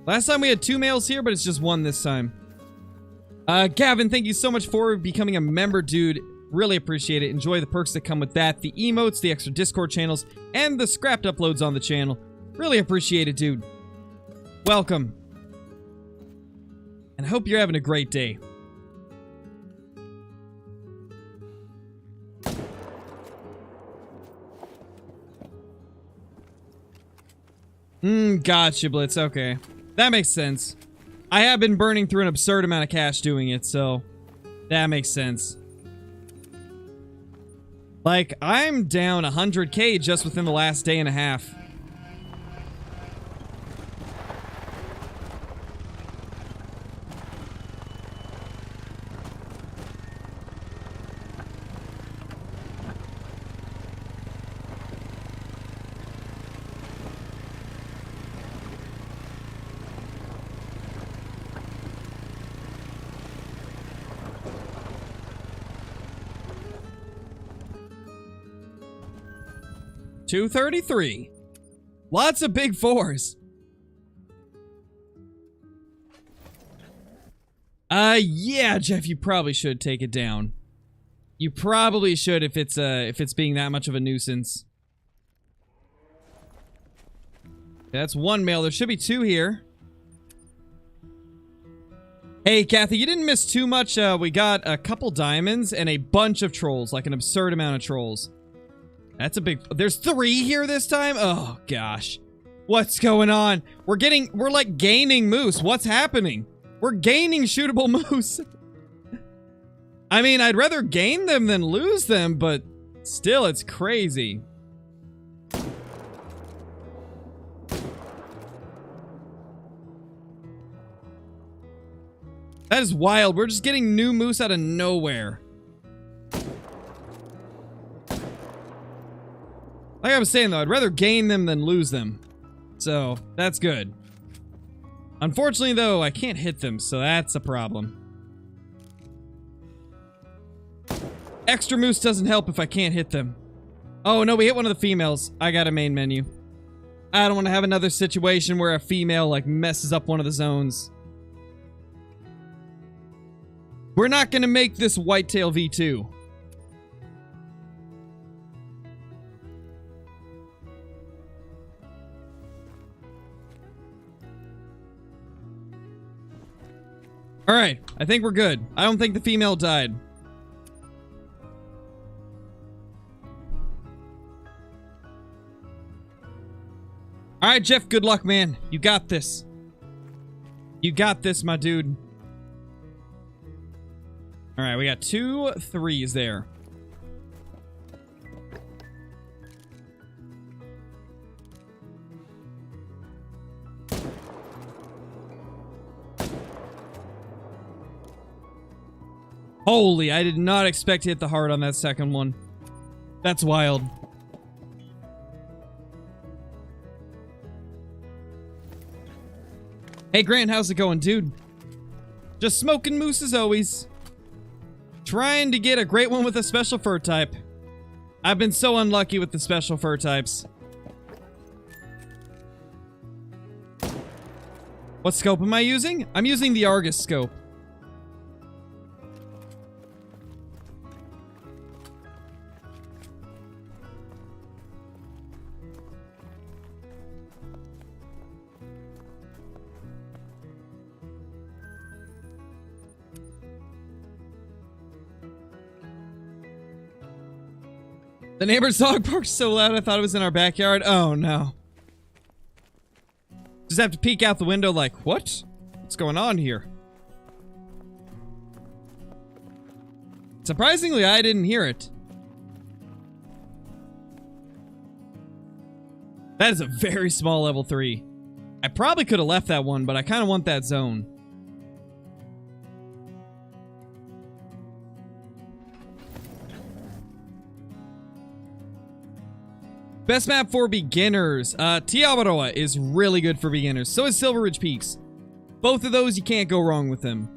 Last time we had 2 males here, but it's just 1 this time. Gavin, thank you so much for becoming a member, dude. Really appreciate it. Enjoy the perks that come with that. The emotes, the extra Discord channels, and the scrapped uploads on the channel. Really appreciate it, dude. Welcome. And I hope you're having a great day. Gotcha, Blitz. Okay. That makes sense. I have been burning through an absurd amount of cash doing it, so that makes sense. Like, I'm down 100K just within the last day and a half. $233. Lots of big 4s. Yeah, Jeff, you probably should take it down. You probably should if it's being that much of a nuisance. That's 1 male. There should be 2 here. Hey, Kathy, you didn't miss too much. We got a couple diamonds and a bunch of trolls, like an absurd amount of trolls. That's a big... There's 3 here this time? Oh, gosh. What's going on? We're like gaining moose. What's happening? We're gaining shootable moose. I mean, I'd rather gain them than lose them, but still, it's crazy. That is wild. We're just getting new moose out of nowhere. Like I was saying, though, I'd rather gain them than lose them. So, that's good. Unfortunately, though, I can't hit them, so that's a problem. Extra moose doesn't help if I can't hit them. Oh, no, we hit one of the females. I got a main menu. I don't want to have another situation where a female, like, messes up one of the zones. We're not going to make this whitetail V2. Alright, I think we're good. I don't think the female died. Alright, Jeff, good luck, man. You got this. You got this, my dude. Alright, we got 2 3s there. Holy, I did not expect to hit the heart on that second one. That's wild. Hey Grant, how's it going, dude? Just smoking moose as always. Trying to get a great one with a special fur type. I've been so unlucky with the special fur types. What scope am I using? I'm using the Argus scope. The neighbor's dog barked so loud I thought it was in our backyard. Oh no. Just have to peek out the window like, what? What's going on here? Surprisingly, I didn't hear it. That is a very small level 3. I probably could have left that one, but I kind of want that zone. Best map for beginners. Tiabaroa is really good for beginners. So is Silver Ridge Peaks. Both of those, you can't go wrong with them.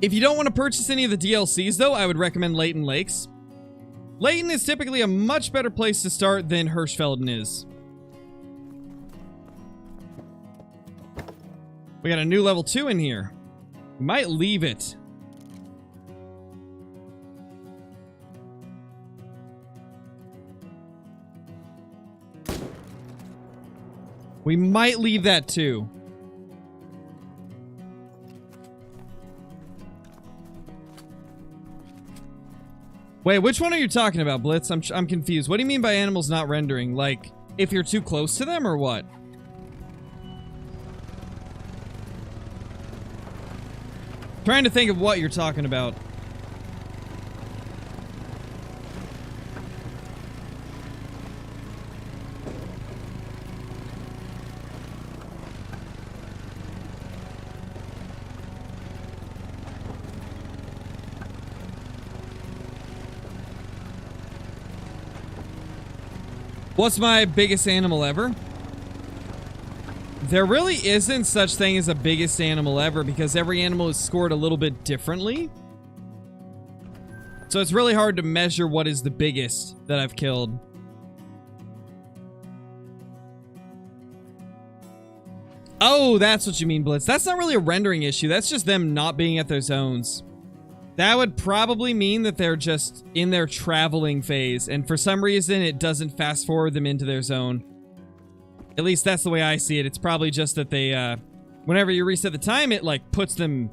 If you don't want to purchase any of the DLCs, though, I would recommend Layton Lakes. Layton is typically a much better place to start than Hirschfelden is. We got a new level 2 in here. Might leave it. We might leave that too. Wait, which one are you talking about, Blitz? I'm confused. What do you mean by animals not rendering? Like, if you're too close to them or what? Trying to think of what you're talking about. What's my biggest animal ever? There really isn't such thing as a biggest animal ever because every animal is scored a little bit differently. So it's really hard to measure what is the biggest that I've killed. Oh, that's what you mean, Blitz. That's not really a rendering issue. That's just them not being at their zones. That would probably mean that they're just in their traveling phase, and for some reason, it doesn't fast forward them into their zone. At least that's the way I see it. It's probably just that they, whenever you reset the time, it, like, puts them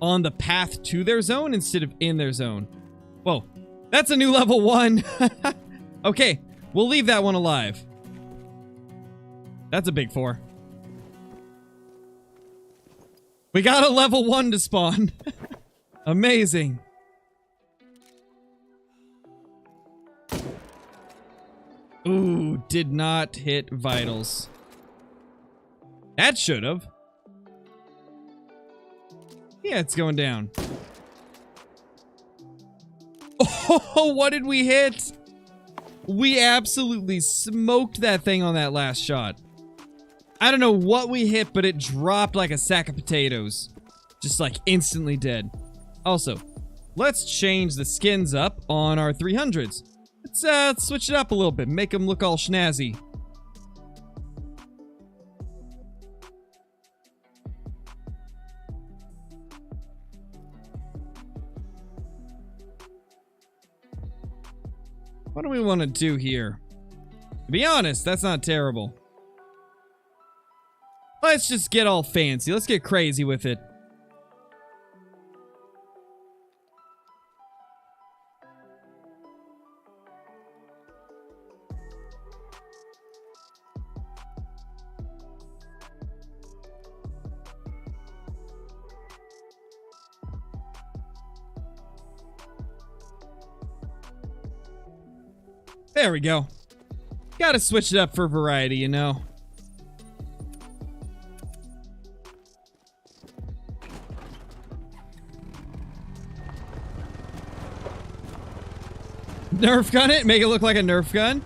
on the path to their zone instead of in their zone. Whoa. That's a new level 1. Okay, we'll leave that one alive. That's a big 4. We got a level 1 to spawn. Amazing. Ooh, did not hit vitals. That should have. Yeah, it's going down. Oh, what did we hit? We absolutely smoked that thing on that last shot. I don't know what we hit, but it dropped like a sack of potatoes. Just like instantly dead. Also, let's change the skins up on our 300s. Let's switch it up a little bit, make them look all snazzy. What do we want to do here? To be honest, that's not terrible. Let's just get all fancy. Let's get crazy with it. There we go. Gotta switch it up for variety, you know. Nerf gun it? Make it look like a Nerf gun?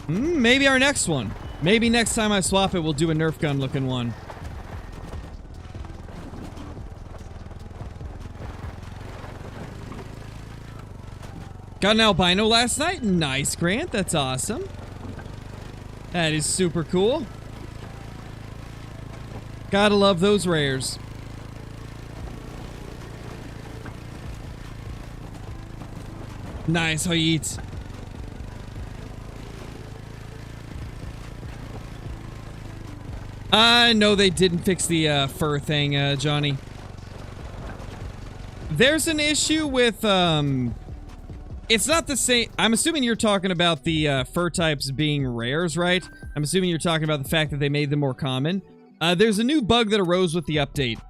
Maybe our next one. Maybe next time I swap it, we'll do a Nerf gun looking one. Got an albino last night? Nice, Grant. That's awesome. That is super cool. Gotta love those rares. Nice, how you eat. No, they didn't fix the fur thing, Johnny. There's an issue with, it's not the same. I'm assuming you're talking about the fur types being rares, right? I'm assuming you're talking about the fact that they made them more common. There's a new bug that arose with the update.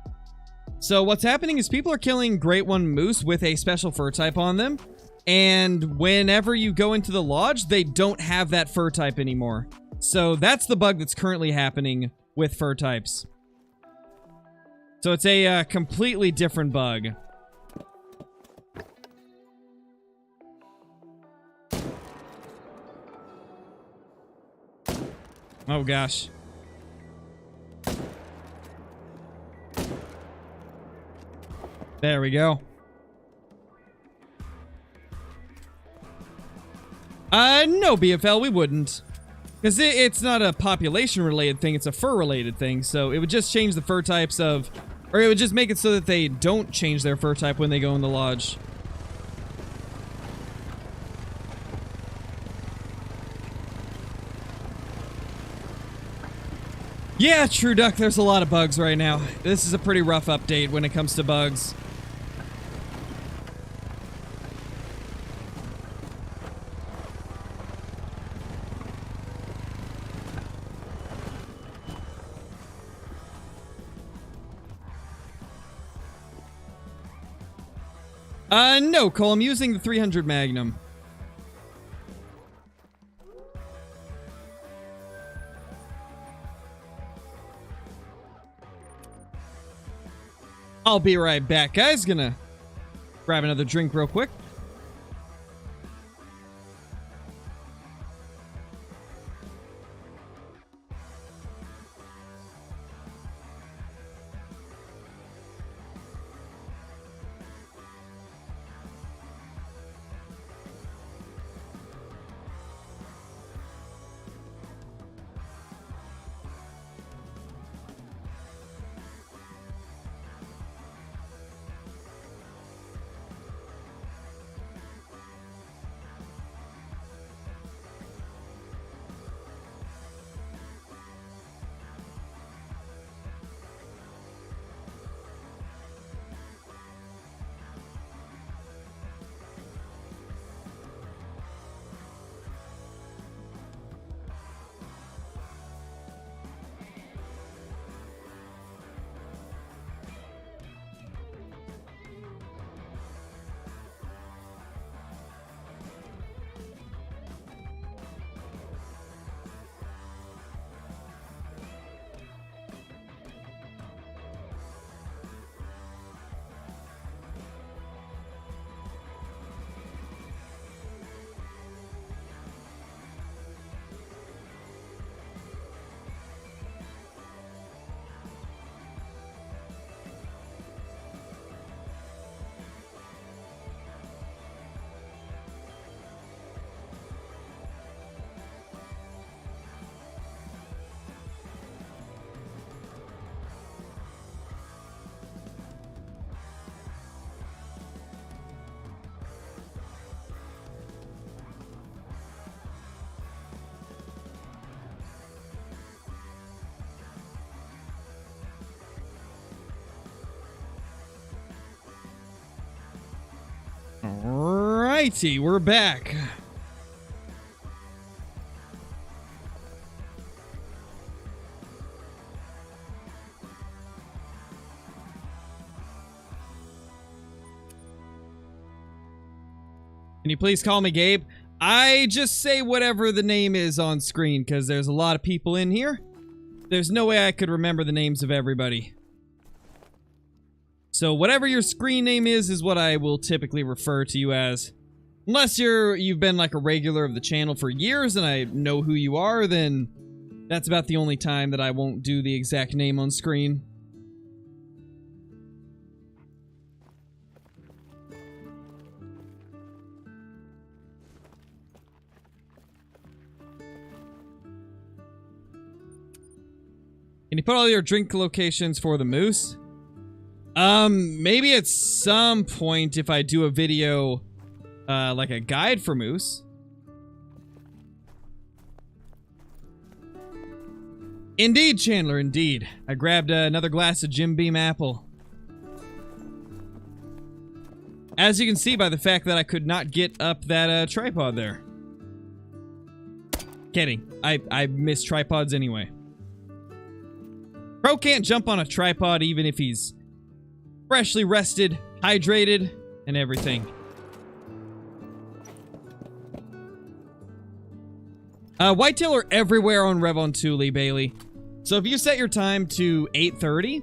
So what's happening is people are killing Great One Moose with a special fur type on them. And whenever you go into the lodge, they don't have that fur type anymore. So that's the bug that's currently happening with fur types. So it's a completely different bug. Oh gosh. There we go. No, BFL, we wouldn't. Because it's not a population-related thing, it's a fur-related thing, so it would just change the fur types of... Or it would just make it so that they don't change their fur type when they go in the lodge. Yeah, True Duck, there's a lot of bugs right now. This is a pretty rough update when it comes to bugs. No, Cole, I'm using the 300 Magnum. I'll be right back, guys. Gonna grab another drink real quick. Alrighty, we're back. Can you please call me Gabe? I just say whatever the name is on screen because there's a lot of people in here. There's no way I could remember the names of everybody. So whatever your screen name is what I will typically refer to you as. Unless you've been like a regular of the channel for years and I know who you are, then that's about the only time that I won't do the exact name on screen. Can you put all your drink locations for the moose? Maybe at some point if I do a video, like a guide for moose. Indeed, Chandler, indeed. I grabbed another glass of Jim Beam apple. As you can see by the fact that I could not get up that tripod there. Kidding. I miss tripods anyway. Bro can't jump on a tripod even if he's freshly rested, hydrated, and everything. Whitetail are everywhere on Revontuli, Bailey. So if you set your time to 8:30,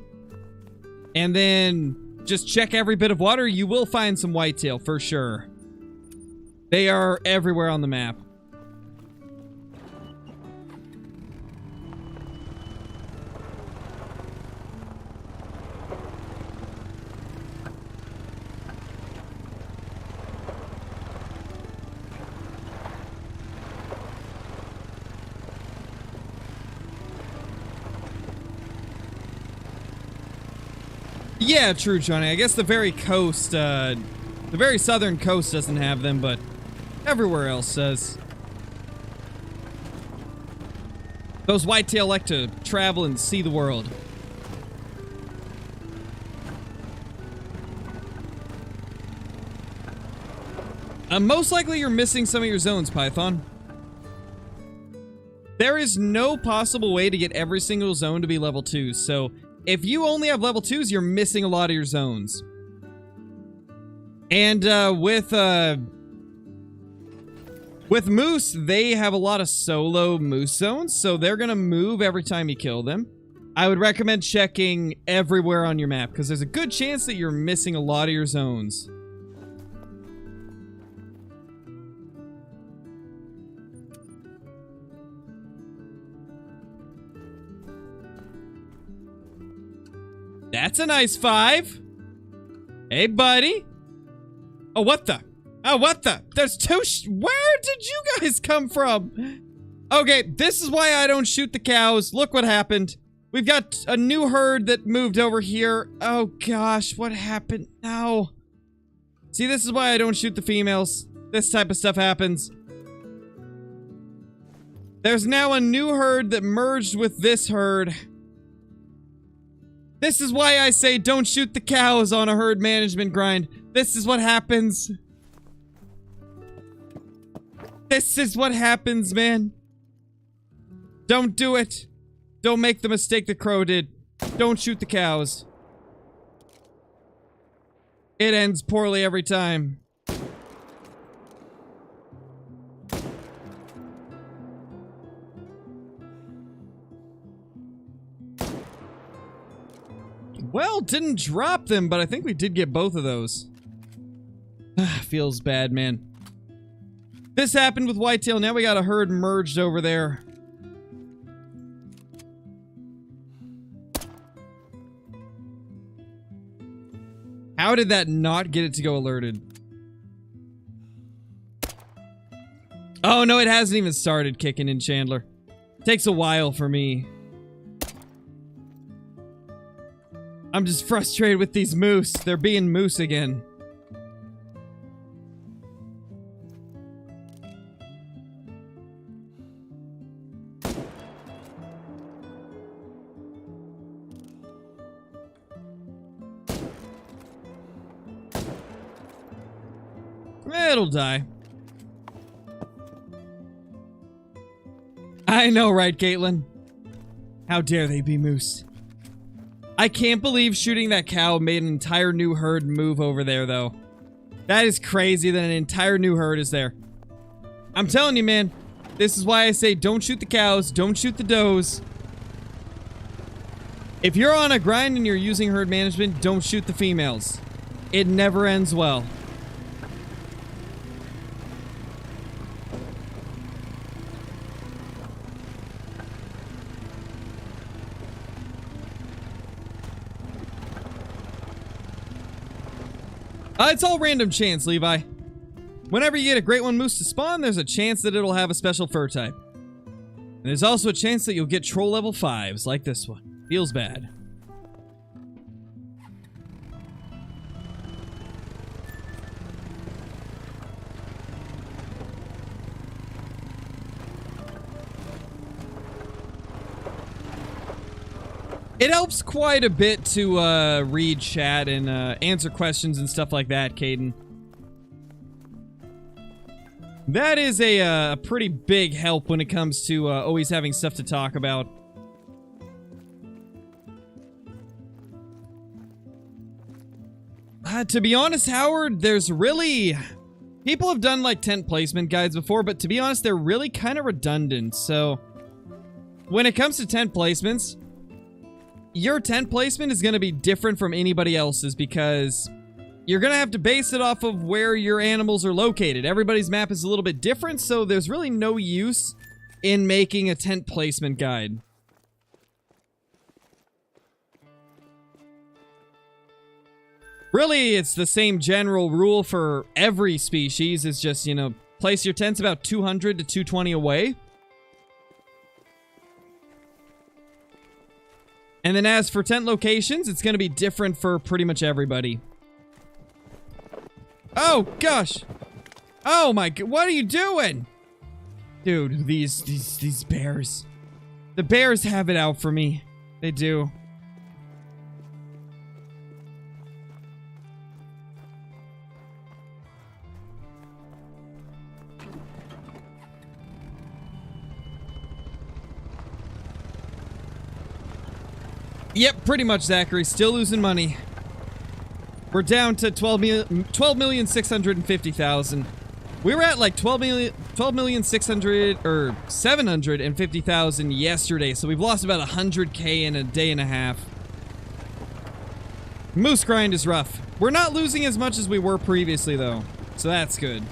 and then just check every bit of water, you will find some whitetail for sure. They are everywhere on the map. Yeah, true, Johnny. I guess the very coast, the very southern coast doesn't have them, but everywhere else does. Those whitetail like to travel and see the world. Most likely you're missing some of your zones, Python. There is no possible way to get every single zone to be level 2, so if you only have level 2s, you're missing a lot of your zones. And with moose, they have a lot of solo moose zones, so they're gonna move every time you kill them. I would recommend checking everywhere on your map, because there's a good chance that you're missing a lot of your zones. That's a nice 5. Hey, buddy. Oh, what the? Oh, what the? There's 2 where did you guys come from? Okay, this is why I don't shoot the cows. Look what happened. We've got a new herd that moved over here. Oh, gosh, what happened? No. See, this is why I don't shoot the females. This type of stuff happens. There's now a new herd that merged with this herd. This is why I say don't shoot the cows on a herd management grind. This is what happens. This is what happens, man. Don't do it. Don't make the mistake that Crow did. Don't shoot the cows. It ends poorly every time. Well, didn't drop them, but I think we did get both of those. Feels bad, man. This happened with whitetail. Now we got a herd merged over there. How did that not get it to go alerted? Oh, no, it hasn't even started kicking in, Chandler. Takes a while for me. I'm just frustrated with these moose. They're being moose again. It'll die. I know, right, Caitlin? How dare they be moose? I can't believe shooting that cow made an entire new herd move over there, though. That is crazy that an entire new herd is there. I'm telling you, man. This is why I say don't shoot the cows, don't shoot the does. If you're on a grind and you're using herd management, don't shoot the females. It never ends well. It's all random chance, Levi. Whenever you get a Great One Moose to spawn, there's a chance that it'll have a special fur type. And there's also a chance that you'll get troll level 5s, like this one. Feels bad. It helps quite a bit to read chat and answer questions and stuff like that, Caden. That is a pretty big help when it comes to always having stuff to talk about. To be honest, Howard, there's really... People have done like tent placement guides before, but to be honest, they're really kind of redundant. So, when it comes to tent placements, your tent placement is going to be different from anybody else's because you're going to have to base it off of where your animals are located. Everybody's map is a little bit different, so there's really no use in making a tent placement guide. Really, it's the same general rule for every species. It's just, you know, place your tents about 200 to 220 away. And then as for tent locations, it's going to be different for pretty much everybody. Oh, gosh. Oh, my God. What are you doing? Dude, these bears. The bears have it out for me. They do. Yep, pretty much, Zachary. Still losing money. We're down to 12,650,000. We were at like 12,600,000 or 750,000 yesterday, so we've lost about 100K in a day and a half. Moose grind is rough. We're not losing as much as we were previously, though, so that's good.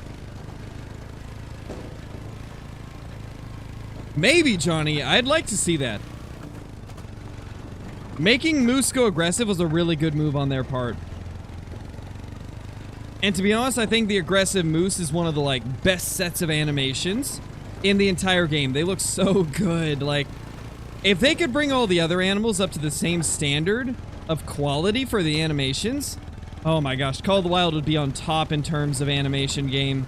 Maybe, Johnny. I'd like to see that. Making Moose go aggressive was a really good move on their part. And to be honest, I think the aggressive Moose is one of the, like, best sets of animations in the entire game. They look so good. Like, if they could bring all the other animals up to the same standard of quality for the animations, oh my gosh, Call of the Wild would be on top in terms of animation game.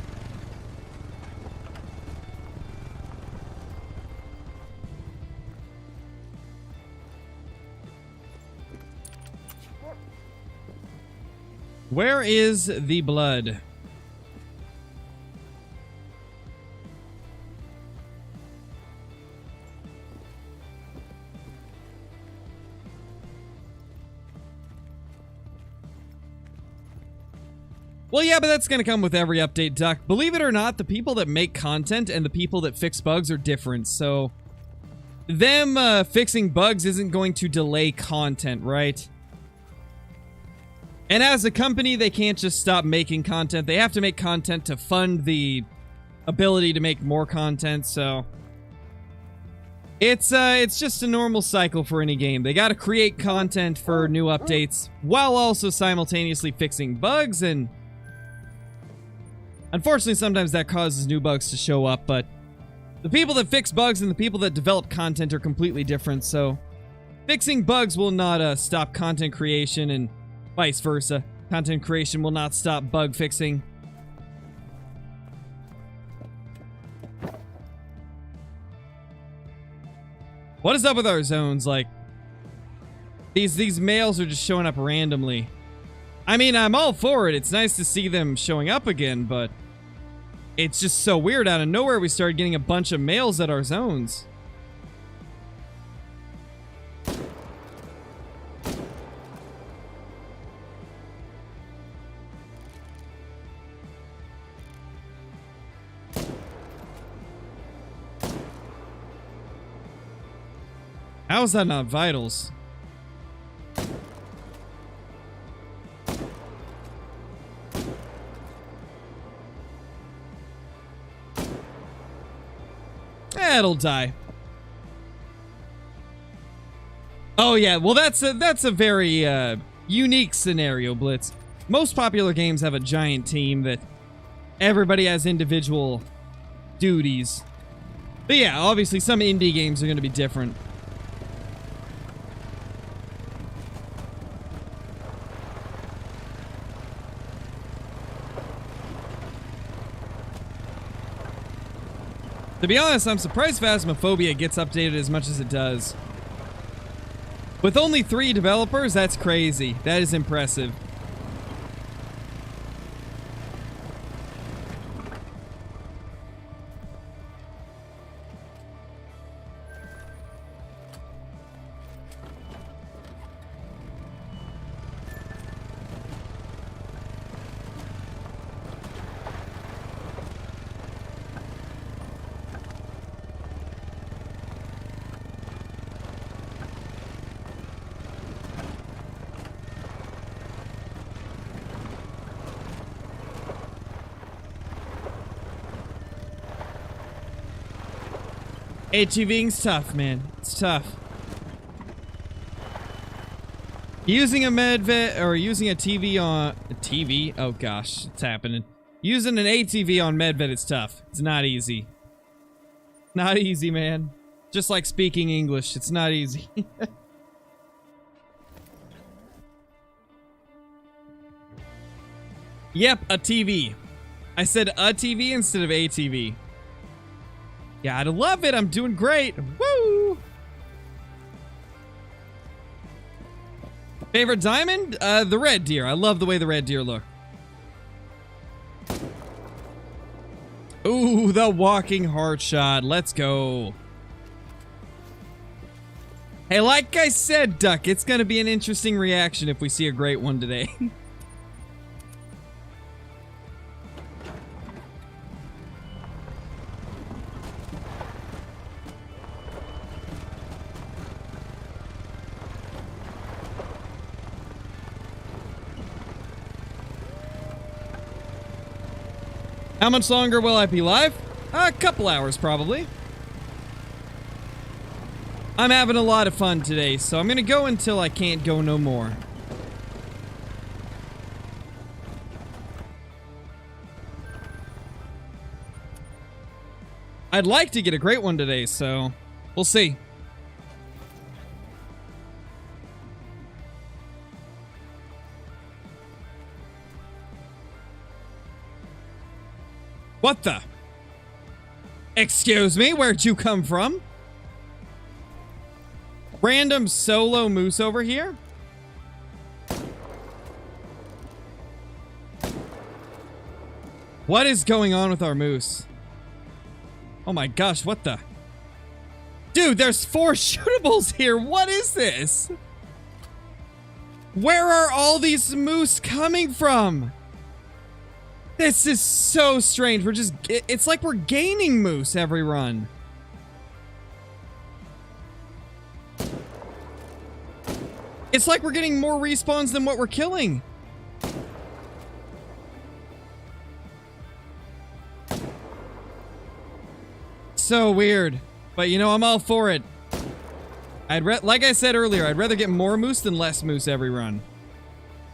Where is the blood? Well, yeah, but that's gonna come with every update, Duck. Believe it or not, the people that make content and the people that fix bugs are different, so... them fixing bugs isn't going to delay content, right? And as a company, they can't just stop making content. They have to make content to fund the ability to make more content, so... It's just a normal cycle for any game. They gotta create content for new updates, while also simultaneously fixing bugs, and... unfortunately, sometimes that causes new bugs to show up, but... the people that fix bugs and the people that develop content are completely different, so... fixing bugs will not stop content creation, and... vice versa. Content creation will not stop bug fixing. What is up with our zones? Like, these males are just showing up randomly. I mean, I'm all for it. It's nice to see them showing up again, but it's just so weird. Out of nowhere, we started getting a bunch of males at our zones. How is that not vitals? It'll die. Oh yeah, well that's a very unique scenario, Blitz. Most popular games have a giant team that everybody has individual duties. But yeah, obviously some indie games are going to be different. To be honest, I'm surprised Phasmophobia gets updated as much as it does. With only 3 developers, that's crazy. That is impressive. ATVing's tough, man. It's tough. Using a Medved or using a TV on a TV. Oh gosh, it's happening. Using an ATV on Medved is tough. It's not easy. Not easy, man. Just like speaking English, it's not easy. Yep, a TV. I said a TV instead of ATV. Yeah, I love it. I'm doing great. Woo! Favorite diamond? The red deer. I love the way the red deer look. Ooh, the walking heart shot. Let's go. Hey, like I said, Duck, it's going to be an interesting reaction if we see a great one today. How much longer will I be live? A couple hours, probably. I'm having a lot of fun today, so I'm gonna go until I can't go no more. I'd like to get a great one today, so we'll see. What the? Excuse me, where'd you come from? Random solo moose over here? What is going on with our moose? Oh my gosh, what the? Dude, there's 4 shootables here. What is this? Where are all these moose coming from? This is so strange. We're just... It's like we're gaining moose every run. It's like we're getting more respawns than what we're killing. So weird. But you know, I'm all for it. Like I said earlier, I'd rather get more moose than less moose every run.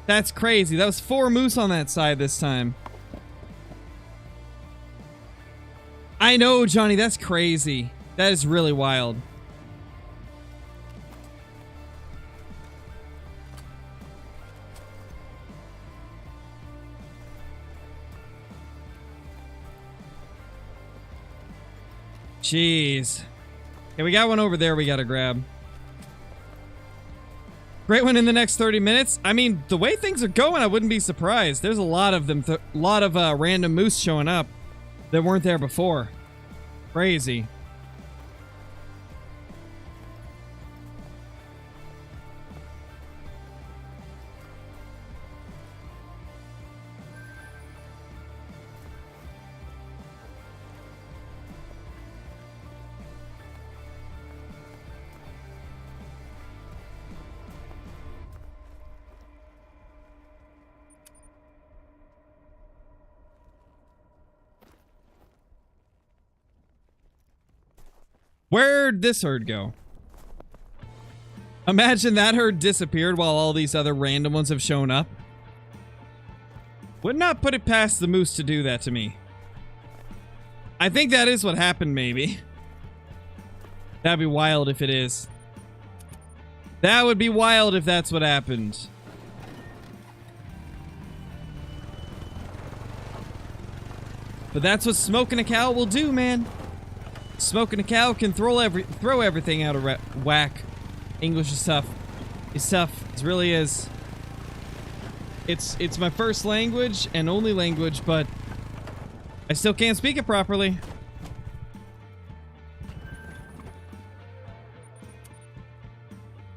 That's crazy. That was 4 moose on that side this time. I know, Johnny, that's crazy. That is really wild. Jeez. Okay, we got one over there we gotta grab. Great one in the next 30 minutes. I mean, the way things are going, I wouldn't be surprised. There's a lot of them, a lot of random moose showing up that weren't there before. Crazy. Where'd this herd go? Imagine that herd disappeared while all these other random ones have shown up. Would not put it past the moose to do that to me. I think that is what happened, maybe. That'd be wild if it is. That would be wild if that's what happened. But that's what smoking a cow will do, man. Smoking a cow can throw everything out of whack. English is tough. It's tough. It really is. It's my first language and only language, but I still can't speak it properly.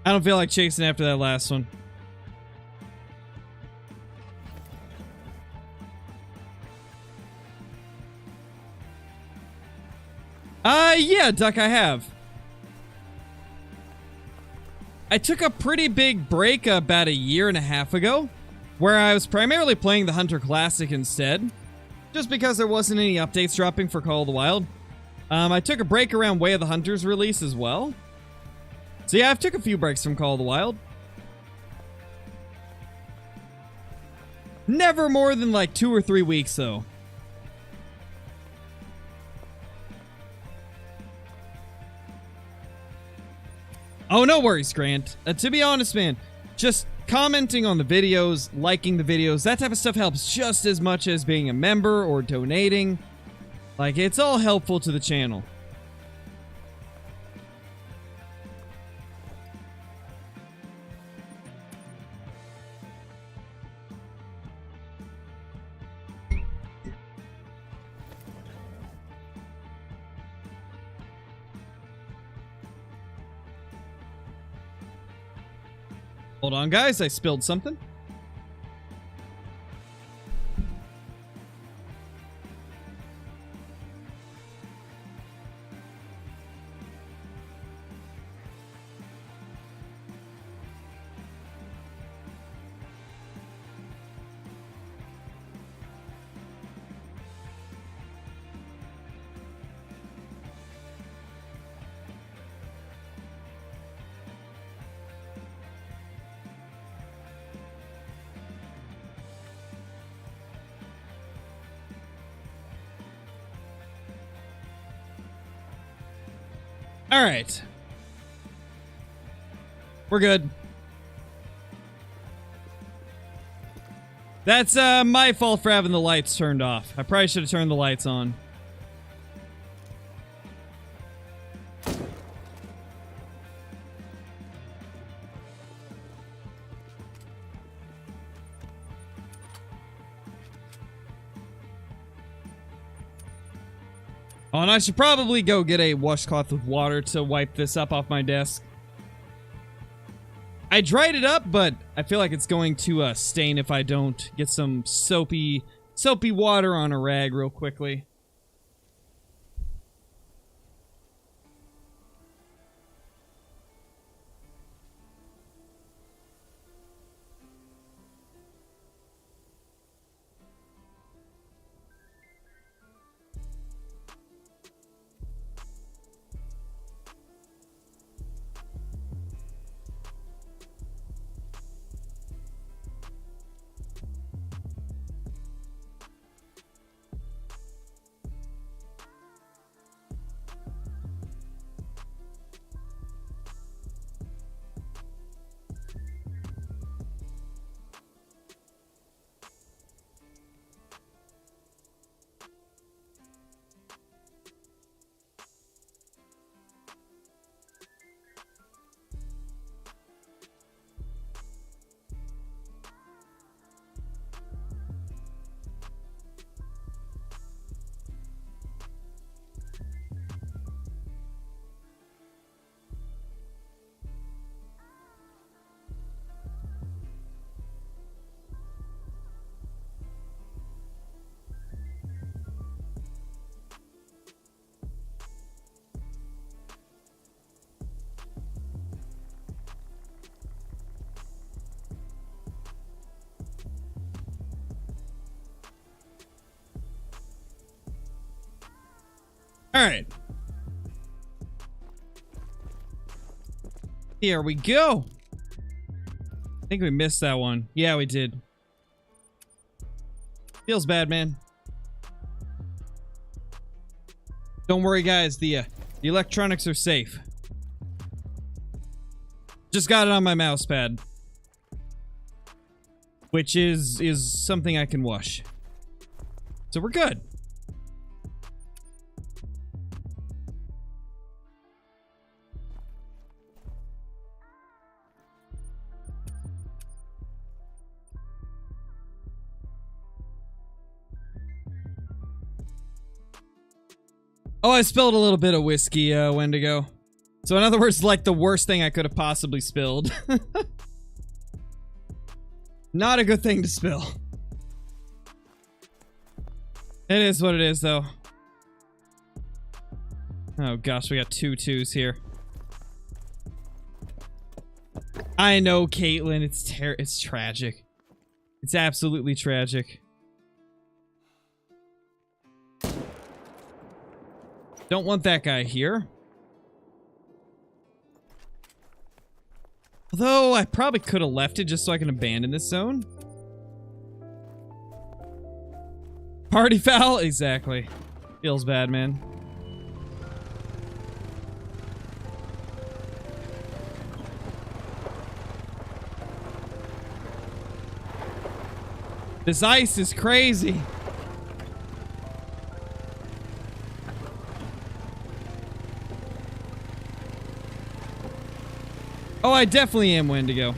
I don't feel like chasing after that last one. Yeah, Duck, I have. I took a pretty big break about a year and a half ago, where I was primarily playing the Hunter Classic instead, just because there wasn't any updates dropping for Call of the Wild. I took a break around Way of the Hunters release as well. So yeah, I've took a few breaks from Call of the Wild. Never more than like 2 or 3 weeks, though. Oh, no worries, Grant. To be honest, man, just commenting on the videos, liking the videos, that type of stuff helps just as much as being a member or donating. Like, it's all helpful to the channel. Hold on, guys. I spilled something. All right. We're good. That's my fault for having the lights turned off. I probably should have turned the lights on. Oh, and I should probably go get a washcloth with water to wipe this up off my desk. I dried it up, but I feel like it's going to stain if I don't get some soapy water on a rag real quickly. Alright. Here we go. I think we missed that one. Yeah, we did. Feels bad, man. Don't worry, guys. The electronics are safe. Just got it on my mouse pad. Which is something I can wash. So we're good. Oh, I spilled a little bit of whiskey a Wendigo. So in other words, like the worst thing I could have possibly spilled. Not a good thing to spill. It is what it is, though. Oh gosh, we got 2 2s here. I know, Caitlin. It's tragic. It's absolutely tragic. Don't want that guy here. Although, I probably could have left it just so I can abandon this zone. Party foul? Exactly. Feels bad, man. This ice is crazy. Oh, I definitely am Wendigo.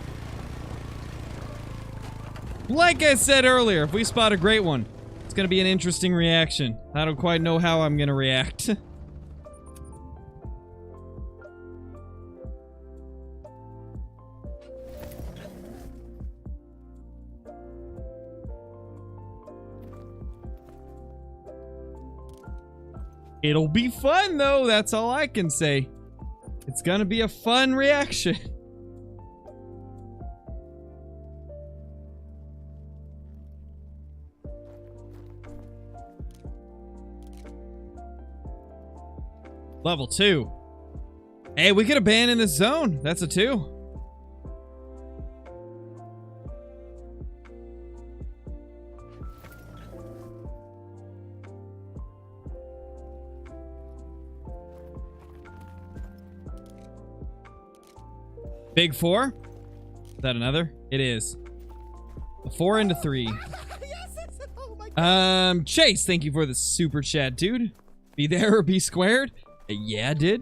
Like I said earlier, if we spot a great one, it's gonna be an interesting reaction. I don't quite know how I'm gonna react. It'll be fun, though. That's all I can say. It's gonna be a fun reaction. Level 2. Hey, we could abandon this zone. That's a 2. Big 4? Is that another? It is. A 4 into 3. Yes, oh my God. Chase, thank you for the super chat, dude. Be there or be squared? Yeah, I did.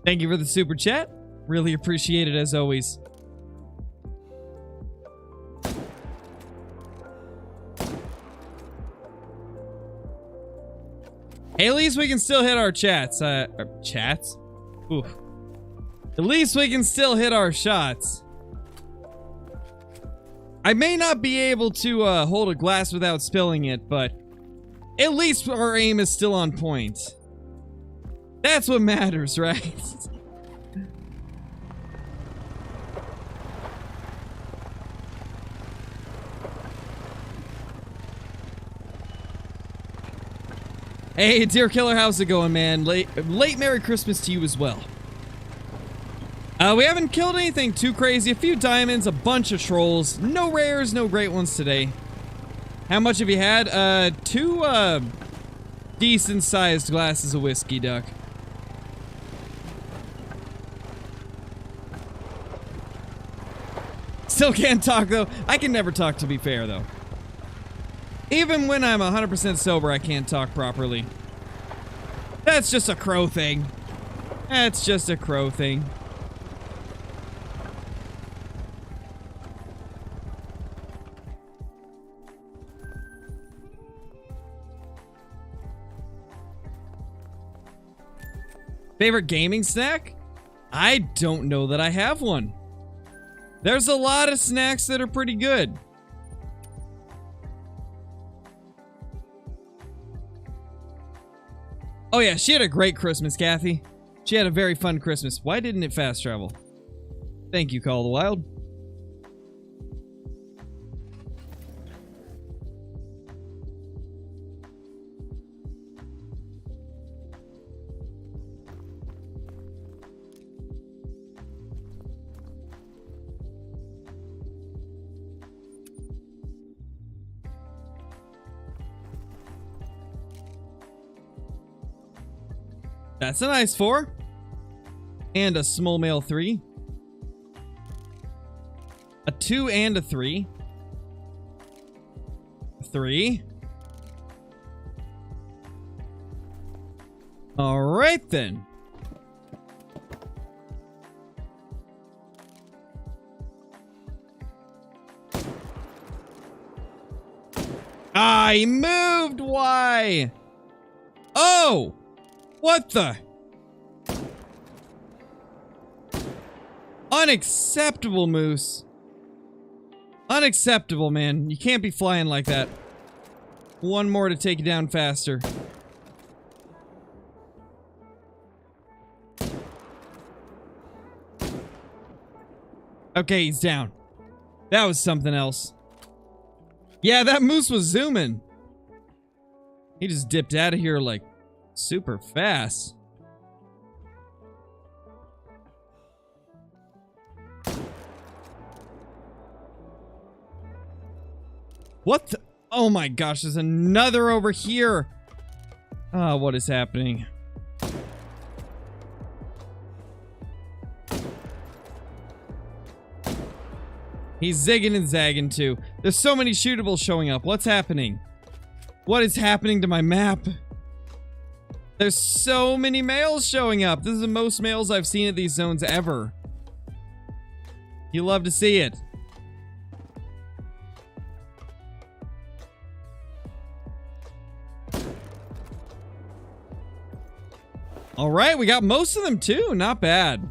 Thank you for the super chat. Really appreciate it as always. Hey, at least we can still hit our chats. Chats? Oof. At least we can still hit our shots. I may not be able to hold a glass without spilling it, but at least our aim is still on point. That's what matters, right? Hey, Dear Killer, how's it going, man? Late Merry Christmas to you as well. We haven't killed anything too crazy. A few diamonds, a bunch of trolls. No rares, no great ones today. How much have you had? 2, decent-sized glasses of whiskey, Duck. Still can't talk, though. I can never talk, to be fair, though. Even when I'm 100% sober, I can't talk properly. That's just a crow thing. That's just a crow thing. Favorite gaming snack? I don't know that I have one. There's a lot of snacks that are pretty good. Oh yeah, she had a great Christmas, Kathy. She had a very fun Christmas. Why didn't it fast travel? Thank you, Call of the Wild. That's a nice 4. And a small male 3. A 2 and a 3. 3. All right, then. I moved. Why? Oh, what the? Unacceptable, Moose. Unacceptable, man. You can't be flying like that. One more to take you down faster. Okay, he's down. That was something else. Yeah, that Moose was zooming. He just dipped out of here like super fast. What the? Oh my gosh, there's another over here. Ah, what is happening? He's zigging and zagging too. There's so many shootables showing up. What's happening? What is happening to my map? There's so many males showing up. This is the most males I've seen at these zones ever. You love to see it. All right, we got most of them too. Not bad.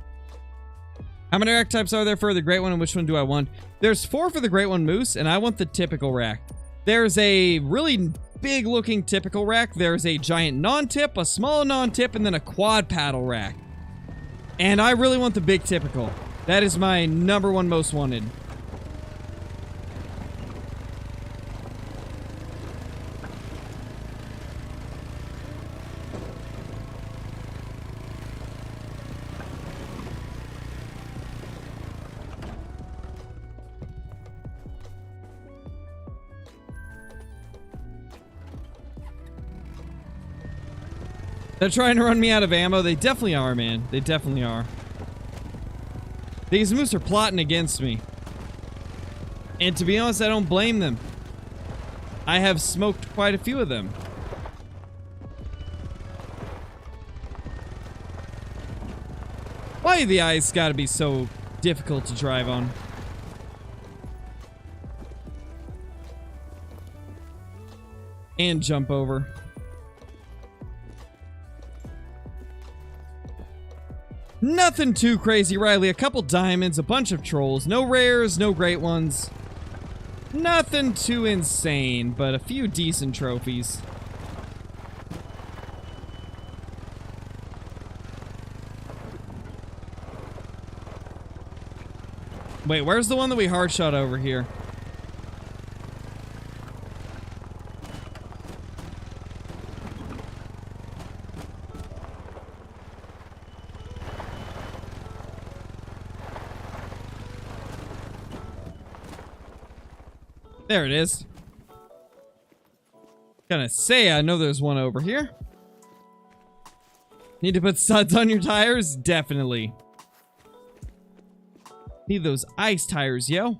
How many rack types are there for the great one, and which one do I want? There's 4 for the great one, Moose, and I want the typical rack. There's a really big looking typical rack. There's a giant non-tip, a small non-tip, and then a quad paddle rack. And I really want the big typical. That is my #1 most wanted. They're trying to run me out of ammo. They definitely are, man. They definitely are. These moose are plotting against me. And to be honest, I don't blame them. I have smoked quite a few of them. Why the ice gotta be so difficult to drive on? And jump over. Nothing too crazy, Riley. A couple diamonds, a bunch of trolls. No rares, no great ones. Nothing too insane, but a few decent trophies. Wait, where's the one that we hard shot over here? There it is. Gonna say, I know there's one over here. Need to put studs on your tires? Definitely. Need those ice tires, yo.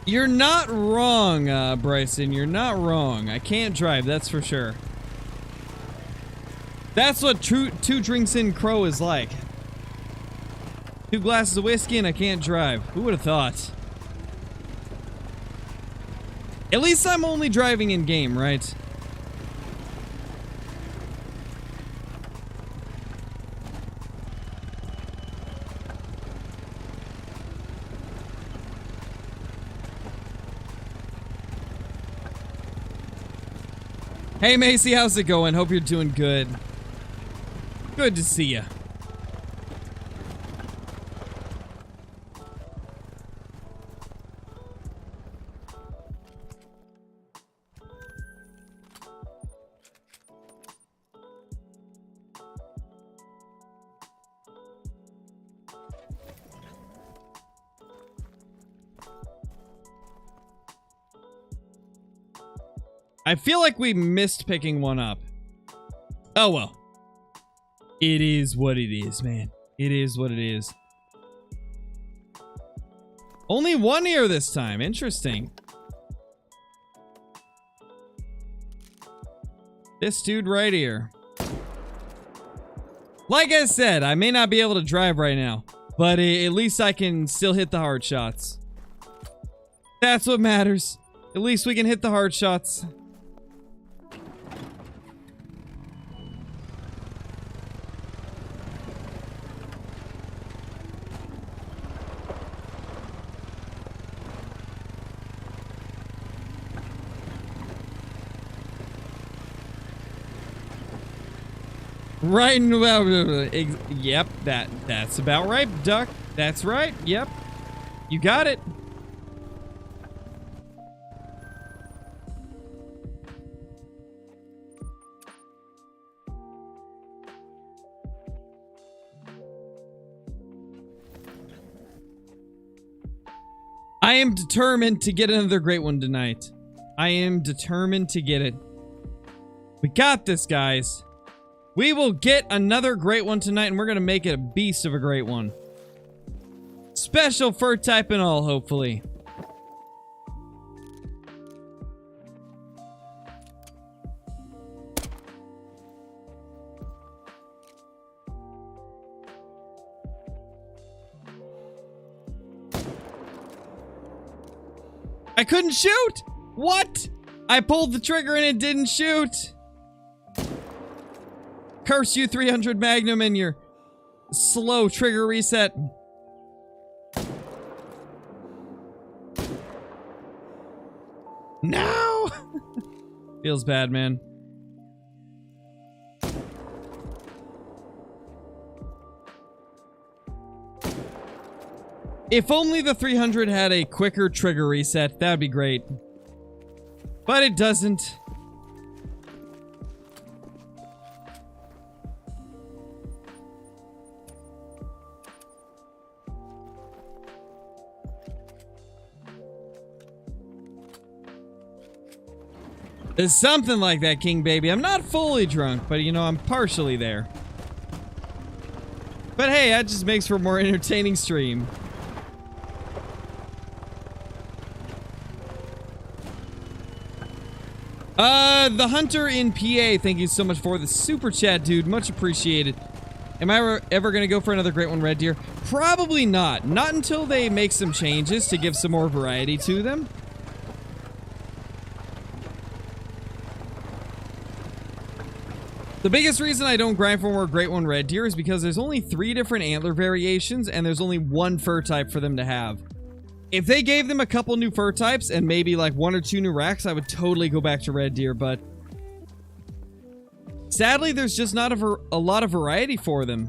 You're not wrong, Bryson. You're not wrong. I can't drive, that's for sure. That's what two drinks in Crow is like. 2 glasses of whiskey and I can't drive. Who would have thought? At least I'm only driving in game, right? Hey Macy, how's it going? Hope you're doing good. Good to see ya. I feel like we missed picking one up. Oh well. It is what it is, man. It is what it is. Only one here this time. Interesting. This dude right here. Like I said, I may not be able to drive right now, but at least I can still hit the hard shots. That's what matters. At least we can hit the hard shots. Right in yep, that's about right, Duck. That's right. Yep. You got it. I am determined to get another great one tonight. I am determined to get it. We got this, guys. We will get another great one tonight, and we're going to make it a beast of a great one. Special fur type and all, hopefully. I couldn't shoot! What? I pulled the trigger and it didn't shoot! Curse you, 300 Magnum, and your slow trigger reset. No! Feels bad, man. If only the 300 had a quicker trigger reset, that'd be great. But it doesn't. It's something like that, King Baby. I'm not fully drunk, but you know, I'm partially there. But hey, that just makes for a more entertaining stream. The Hunter in PA, thank you so much for the super chat, dude. Much appreciated. Am I ever gonna go for another great one, Red Deer? Probably not. Not until they make some changes to give some more variety to them. The biggest reason I don't grind for more Great One Red Deer is because there's only 3 different antler variations and there's only 1 fur type for them to have. If they gave them a couple new fur types and maybe like 1 or 2 new racks, I would totally go back to Red Deer, but sadly, there's just not a lot of variety for them.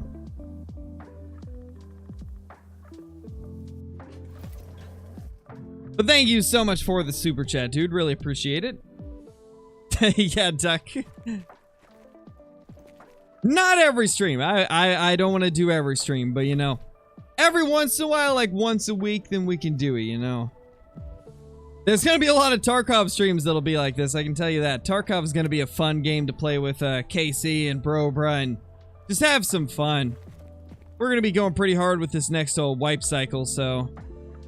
But thank you so much for the super chat, dude. Really appreciate it. Yeah, Duck. Not every stream. I don't want to do every stream, but you know, every once in a while, like once a week, then we can do it, you know. There's going to be a lot of Tarkov streams that'll be like this, I can tell you that. Tarkov is going to be a fun game to play with KC and Brobra and just have some fun. We're going to be going pretty hard with this next old wipe cycle, so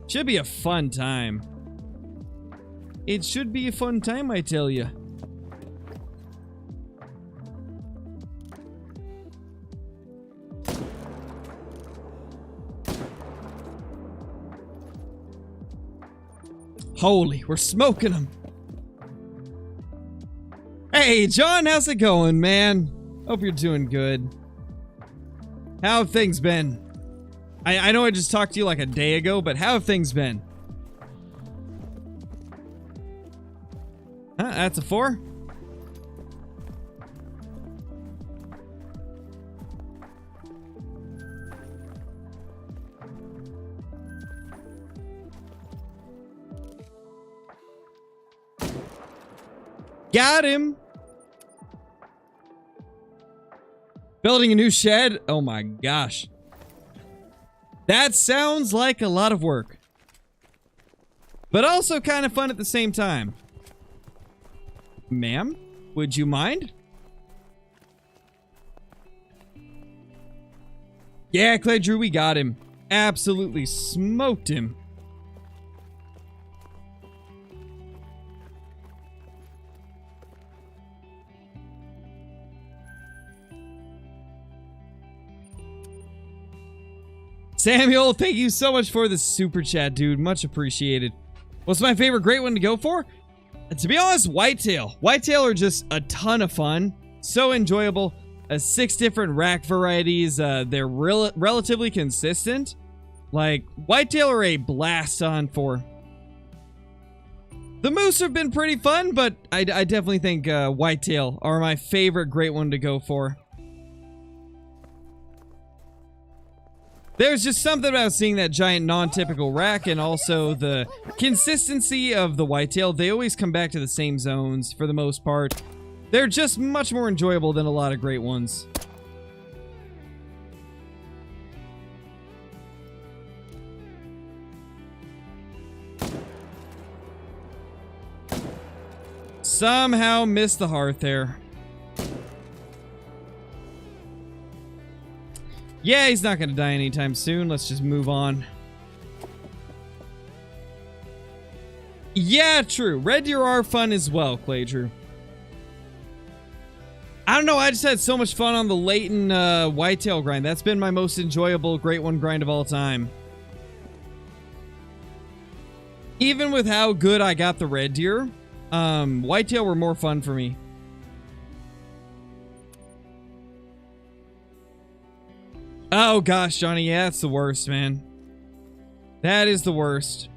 should be a fun time. It should be a fun time, I tell you. Holy, we're smoking them. Hey, John, how's it going, man? Hope you're doing good. How have things been? I know I just talked to you like a day ago, but how have things been? That's a 4? Got him! Building a new shed? Oh my gosh. That sounds like a lot of work. but also kind of fun at the same time. Ma'am, would you mind? Yeah, Clay Drew, we got him. Absolutely smoked him. Samuel, thank you so much for the super chat, dude. Much appreciated. What's my favorite great one to go for? To be honest, whitetail. Whitetail are just a ton of fun. So enjoyable. 6 different rack varieties. They're relatively consistent. Like, whitetail are a blast to hunt for. The moose have been pretty fun, but I definitely think whitetail are my favorite great one to go for. There's just something about seeing that giant non-typical rack and also the consistency of the whitetail. They always come back to the same zones for the most part. They're just much more enjoyable than a lot of great ones. Somehow missed the hearth there. Yeah, he's not going to die anytime soon. Let's just move on. Yeah, true. Red deer are fun as well, Clay Drew. I don't know. I just had so much fun on the Leighton whitetail grind. That's been my most enjoyable great one grind of all time. Even with how good I got the red deer, whitetail were more fun for me. Oh gosh, Johnny, yeah, that's the worst, man. That is the worst.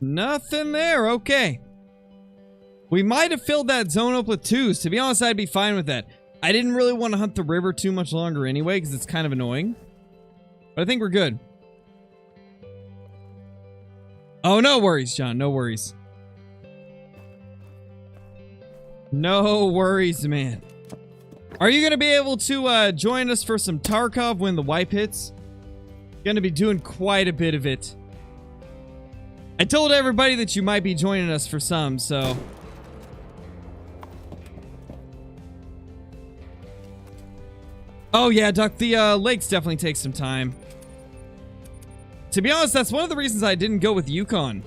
Nothing there, okay. We might have filled that zone up with 2s. To be honest, I'd be fine with that. I didn't really want to hunt the river too much longer anyway, because it's kind of annoying. But I think we're good. Oh, no worries, John. No worries. No worries, man. Are you going to be able to join us for some Tarkov when the wipe hits? Going to be doing quite a bit of it. I told everybody that you might be joining us for some, so... Oh yeah, Duck, the lakes definitely take some time. To be honest, that's one of the reasons I didn't go with Yukon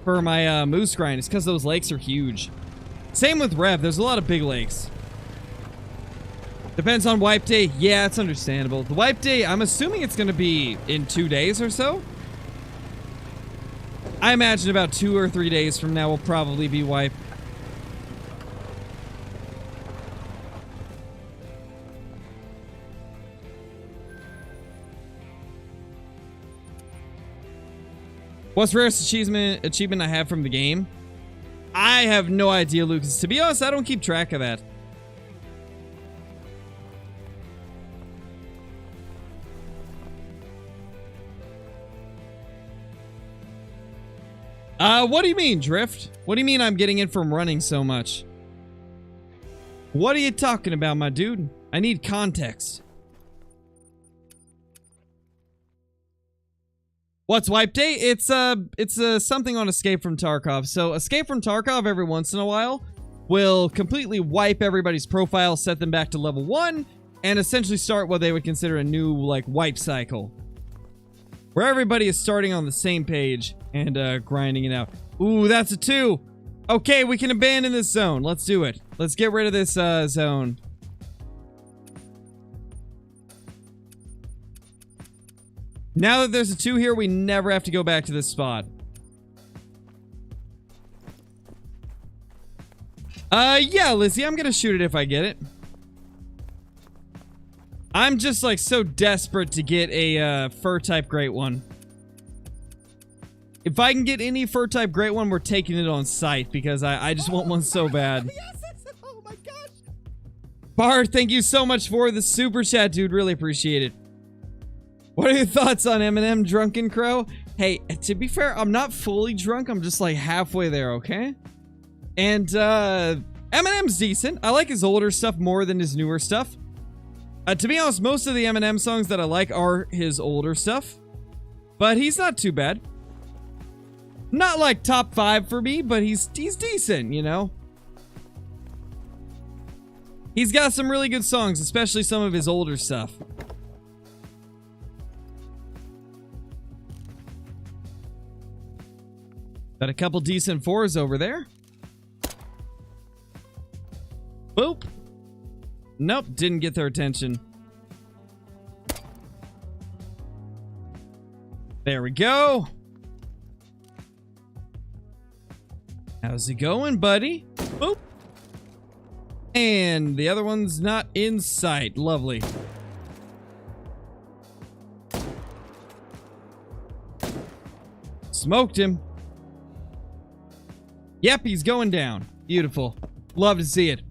for my moose grind, is because those lakes are huge. Same with Rev, there's a lot of big lakes. Depends on wipe day. Yeah, it's understandable. The wipe day, I'm assuming it's going to be in 2 days or so. I imagine about 2 or 3 days from now will probably be wipe. What's the rarest achievement I have from the game? I have no idea, Lucas. To be honest, I don't keep track of that. What do you mean, Drift? What do you mean I'm getting it from running so much? What are you talking about, my dude? I need context. What's wipe day? It's something on Escape from Tarkov. So Escape from Tarkov every once in a while will completely wipe everybody's profile, set them back to level 1, and essentially start what they would consider a new, like, wipe cycle. Where everybody is starting on the same page and grinding it out. Ooh, that's a 2. Okay, we can abandon this zone. Let's do it. Let's get rid of this zone. Now that there's a 2 here, we never have to go back to this spot. Yeah, Lizzie, I'm gonna shoot it if I get it. I'm just, like, so desperate to get a fur type great one. If I can get any fur type great one, we're taking it on sight because I just want one so bad. Yes! Oh my gosh! Bart, thank you so much for the super chat, dude. Really appreciate it. What are your thoughts on Eminem Drunken Crow? Hey, to be fair, I'm not fully drunk. I'm just like halfway there, okay? And Eminem's decent. I like his older stuff more than his newer stuff. To be honest, most of the Eminem songs that I like are his older stuff. But he's not too bad. Not like top 5 for me, but he's decent, you know? He's got some really good songs, especially some of his older stuff. Got a couple decent 4s over there. Boop. Nope, didn't get their attention. There we go. How's it going, buddy? Boop. And the other one's not in sight. Lovely. Smoked him. Yep, he's going down. Beautiful. Love to see it.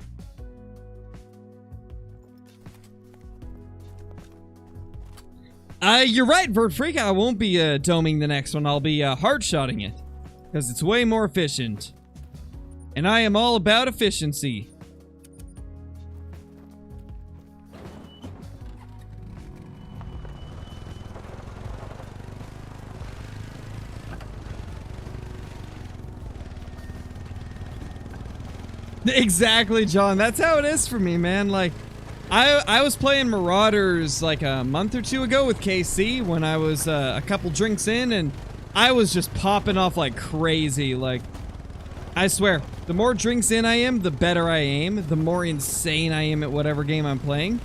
You're right, Vert Freak. I won't be doming the next one. I'll be hard-shotting it. Because it's way more efficient. And I am all about efficiency. Exactly, John. That's how it is for me, man. Like, I was playing Marauders like a month or two ago with KC when I was a couple drinks in, and I was just popping off like crazy. Like, I swear, the more drinks in I am, the better I aim, the more insane I am at whatever game I'm playing.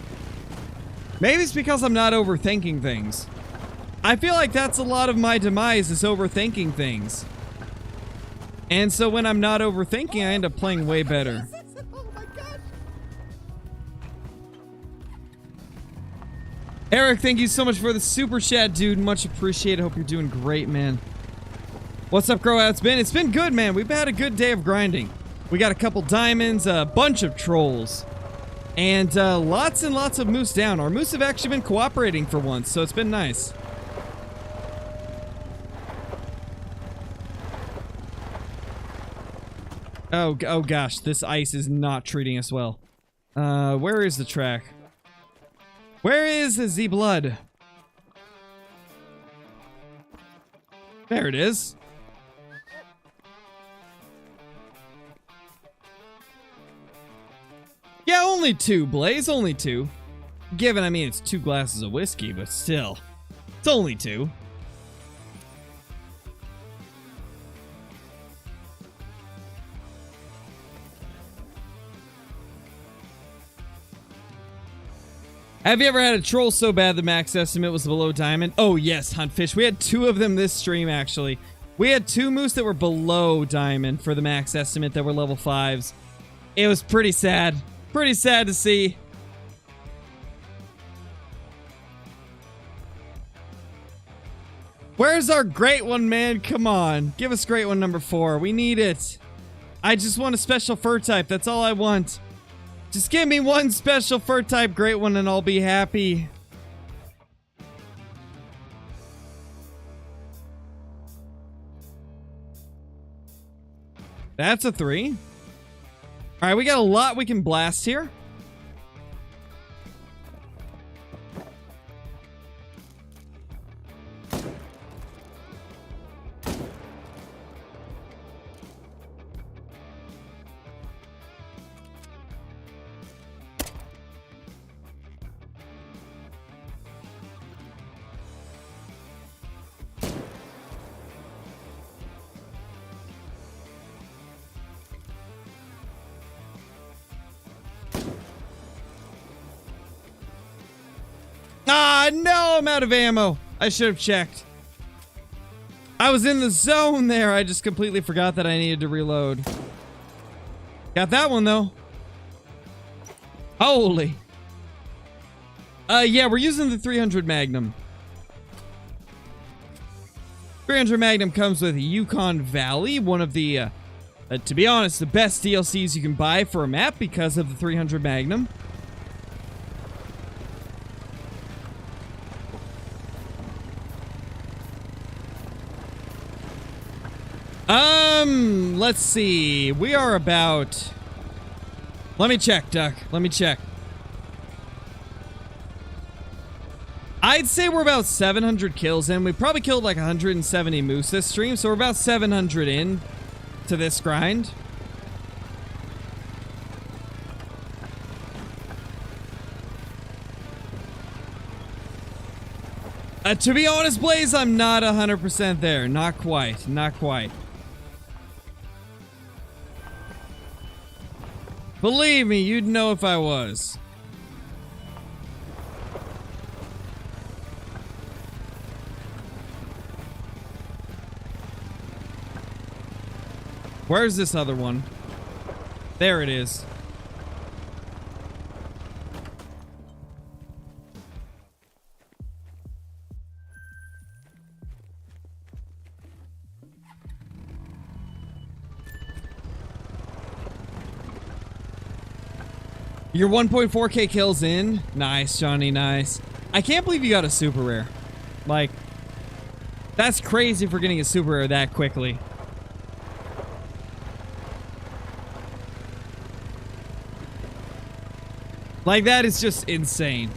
Maybe it's because I'm not overthinking things. I feel like that's a lot of my demise, is overthinking things. And so when I'm not overthinking, I end up playing way better. Oh my gosh. Eric, thank you so much for the super chat, dude. Much appreciated. Hope you're doing great, man. What's up, Crow? How it's been? It's been good, man. We've had a good day of grinding. We got a couple diamonds, a bunch of trolls, and lots and lots of moose down. Our moose have actually been cooperating for once, so it's been nice. Oh gosh, this ice is not treating us well. Where is the track? Where is the blood? There it is. Yeah, only 2, Blaze, only 2. Given, I mean, it's 2 glasses of whiskey, but still. It's only 2. Have you ever had a troll so bad the max estimate was below diamond? Oh yes, Huntfish. We had 2 of them this stream, actually. We had 2 moose that were below diamond for the max estimate that were level 5s. It was pretty sad. Pretty sad to see. Where's our great one, man? Come on. Give us great one number 4. We need it. I just want a special fur type. That's all I want. Just give me one special fur type great one and I'll be happy. That's a 3. Alright, we got a lot we can blast here. Ah, no, I'm out of ammo. I should have checked. I was in the zone there. I just completely forgot that I needed to reload. Got that one, though. Holy. Yeah, we're using the 300 Magnum. 300 Magnum comes with Yukon Valley, one of the, to be honest, the best DLCs you can buy for a map because of the 300 Magnum. Let's see. We are about Let me check, Duck. Let me check. I'd say we're about 700 kills in. We probably killed like 170 moose this stream, so we're about 700 in to this grind. To be honest, Blaze, I'm not 100% there. Not quite. Not quite. Believe me, you'd know if I was. Where's this other one? There it is. You're 1.4k kills in? Nice, Johnny, nice. I can't believe you got a super rare. Like, that's crazy for getting a super rare that quickly. Like, that is just insane.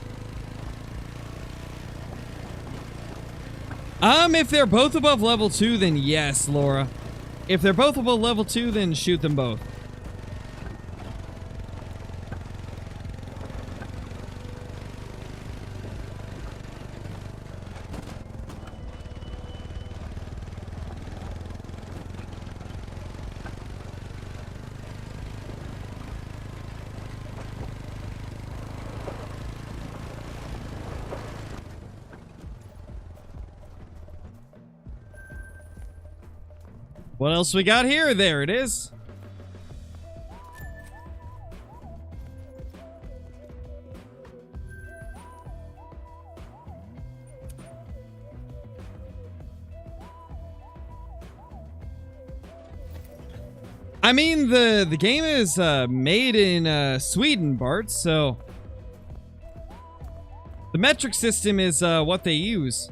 If they're both above level 2, then yes, Laura. If they're both above level 2, then shoot them both. What else we got here? There it is. I mean, the game is made in Sweden, Bart, so the metric system is what they use.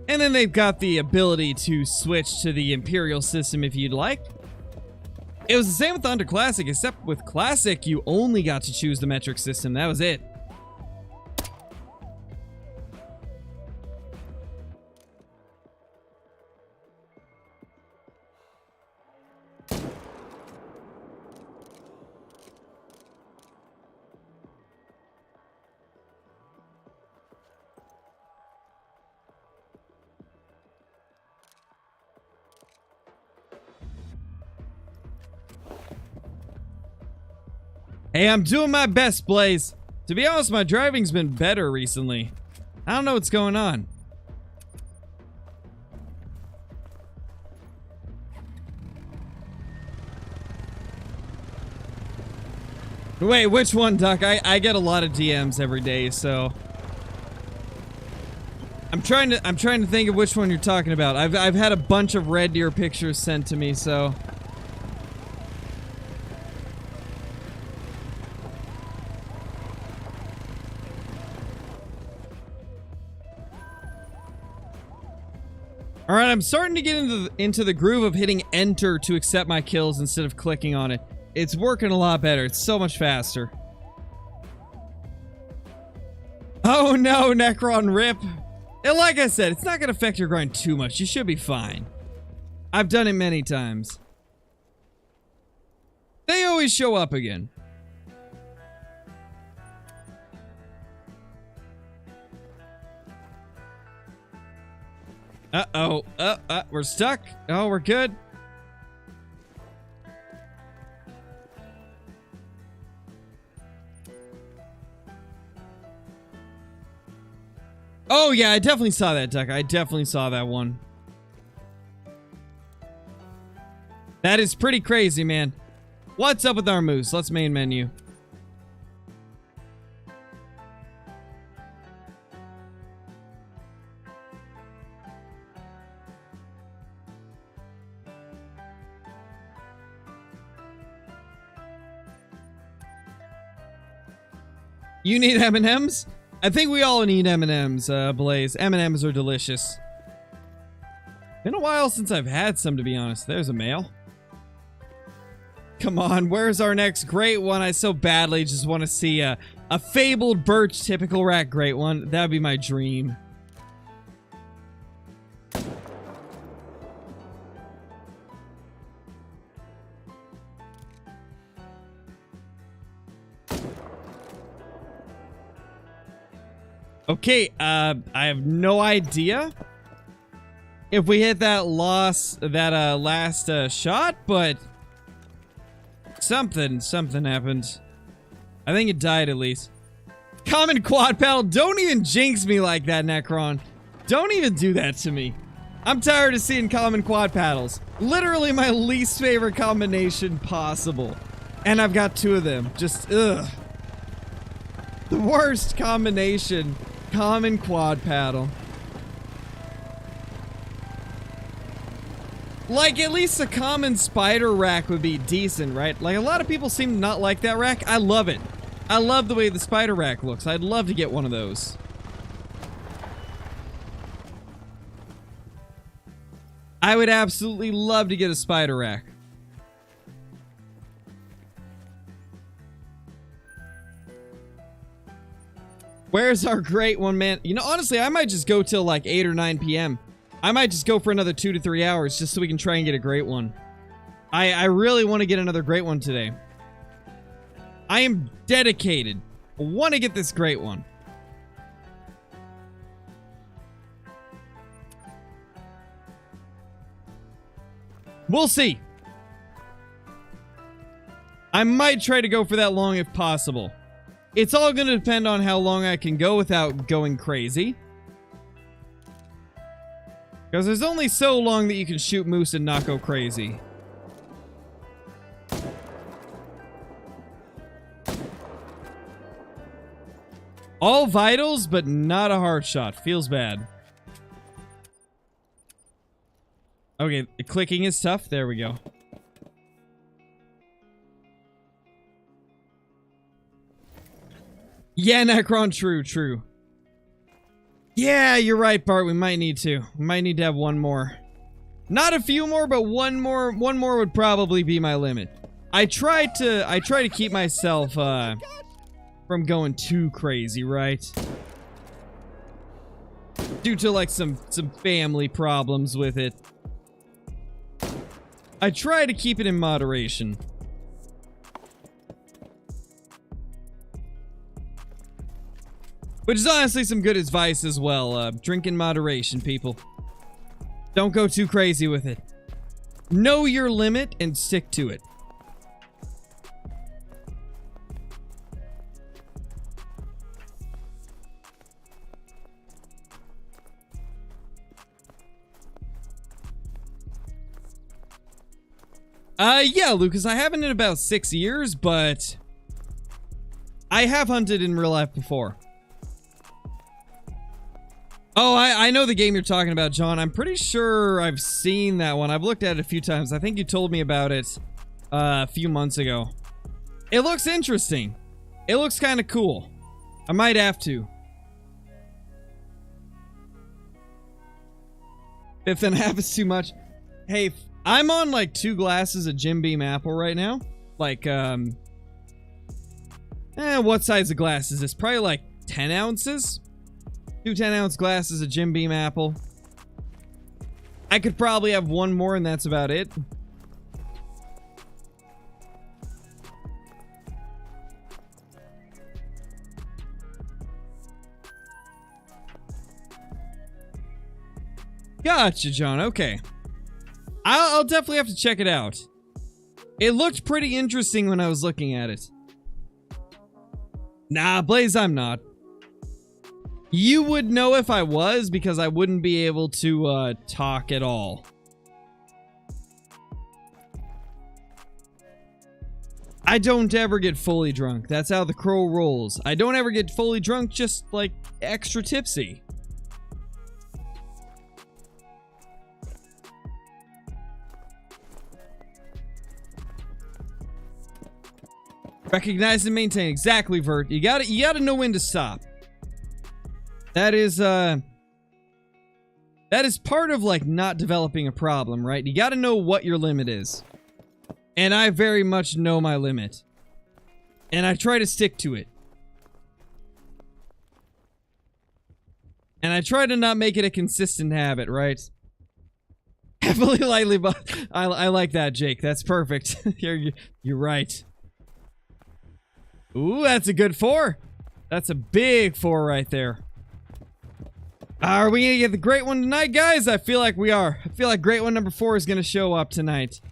And then they've got the ability to switch to the Imperial system if you'd like. It was the same with Under Classic, except with Classic, you only got to choose the metric system. That was it. Hey, I'm doing my best, Blaze. To be honest, my driving's been better recently. I don't know what's going on. Wait, which one, Duck? I get a lot of DMs every day, so I'm trying to think of which one you're talking about. I've had a bunch of Red Deer pictures sent to me, so all right, I'm starting to get into the groove of hitting enter to accept my kills instead of clicking on it. It's working a lot better. It's so much faster. Oh no, Necron rip. And like I said, it's not going to affect your grind too much. You should be fine. I've done it many times. They always show up again. Uh-oh. We're stuck. Oh, we're good. Oh, yeah, I definitely saw that, Duck. I definitely saw that one. That is pretty crazy, man. What's up with our moose? Let's main menu. You need M&Ms? I think we all need M&Ms, Blaze. M&Ms are delicious. Been a while since I've had some, to be honest. There's a male. Come on, where's our next great one? I so badly just want to see a fabled birch typical rack great one. That'd be my dream. Okay, I have no idea if we hit that last shot, but something happened. I think it died at least. Common quad paddle, don't even jinx me like that, Necron. Don't even do that to me. I'm tired of seeing common quad paddles. Literally my least favorite combination possible. And I've got 2 of them. Just, ugh. The worst combination. Common quad paddle. Like, at least a common spider rack would be decent, right? Like, a lot of people seem to not like that rack. I love it. I love the way the spider rack looks. I'd love to get one of those. I would absolutely love to get a spider rack. Where's our great one, man? You know, honestly, I might just go till like 8 or 9 p.m. I might just go for another 2 to 3 hours just so we can try and get a great one. I really want to get another great one today. I am dedicated. I want to get this great one. We'll see. I might try to go for that long if possible. It's all going to depend on how long I can go without going crazy. Because there's only so long that you can shoot moose and not go crazy. All vitals, but not a hard shot. Feels bad. Okay, clicking is tough. There we go. Yeah, Necron, true. Yeah, you're right, Bart. We might need to. We might need to have one more. Not a few more, but one more would probably be my limit. I try to keep myself from going too crazy, right? Due to like some family problems with it. I try to keep it in moderation. Which is honestly some good advice as well. Drink in moderation, people. Don't go too crazy with it. Know your limit and stick to it. Yeah, Lucas, I haven't in about 6 years, but I have hunted in real life before. Oh, I know the game you're talking about, John. I'm pretty sure I've seen that one. I've looked at it a few times. I think you told me about it a few months ago. It looks interesting. It looks kind of cool. I might have to. 5.5 is too much. Hey, I'm on like 2 glasses of Jim Beam apple right now. Like, what size of glass is this? Probably like 10 ounces? 2 10-ounce glasses of Jim Beam apple. I could probably have one more and that's about it. Gotcha, John. Okay. I'll definitely have to check it out. It looked pretty interesting when I was looking at it. Nah, Blaze, I'm not. You would know if I was, because I wouldn't be able to talk at all. I don't ever get fully drunk. That's how the crow rolls. I don't ever get fully drunk, just like extra tipsy. Recognize and maintain. Exactly, Vert. You gotta know when to stop. That is part of like not developing a problem, right? You gotta know what your limit is. And I very much know my limit. And I try to stick to it. And I try to not make it a consistent habit, right? Heavily lightly, but I like that, Jake. That's perfect. You're right. Ooh, that's a good 4. That's a big 4 right there. Are we gonna get the great one tonight, guys? I feel like we are. I feel like great one number 4 is gonna show up tonight.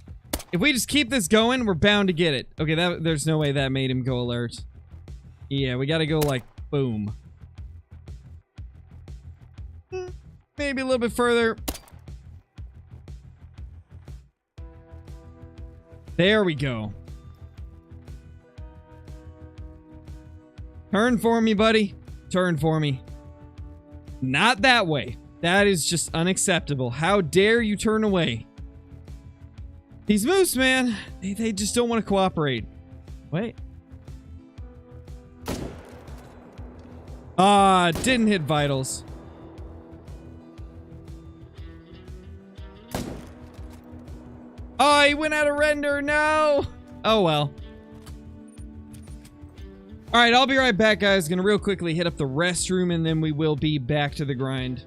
If we just keep this going, we're bound to get it. Okay, there's no way that made him go alert. Yeah, we gotta go like, boom. Maybe a little bit further. There we go. Turn for me, buddy. Turn for me. Not that way. That is just unacceptable. How dare you turn away? These moose, man, they just don't want to cooperate. Wait. Didn't hit vitals. Oh, he went out of render. No. Oh, well. All right, I'll be right back, guys. Gonna real quickly hit up the restroom, and then we will be back to the grind.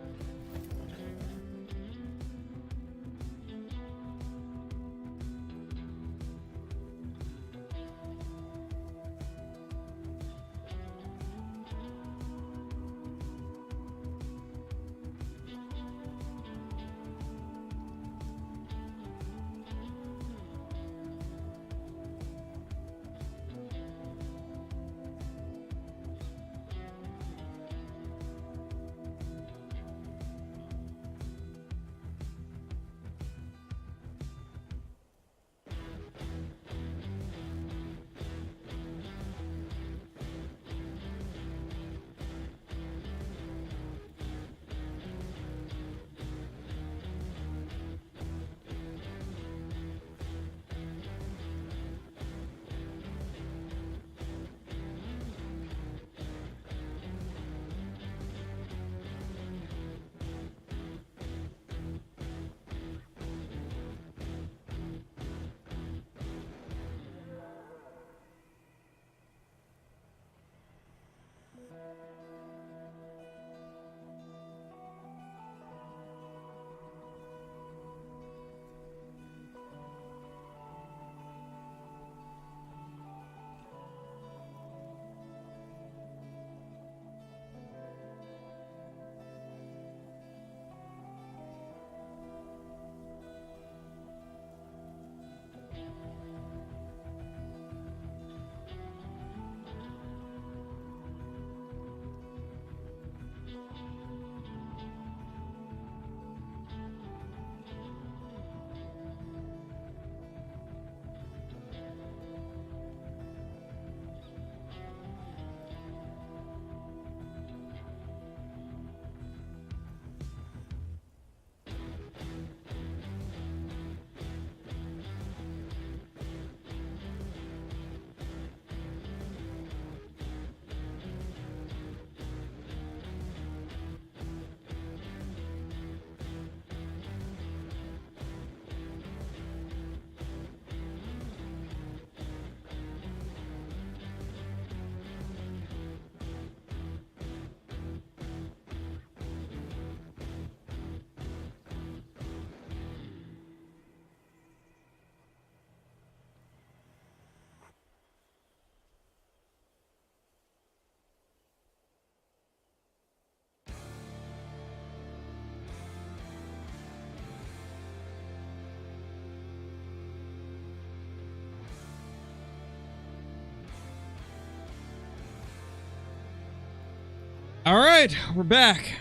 All right, we're back.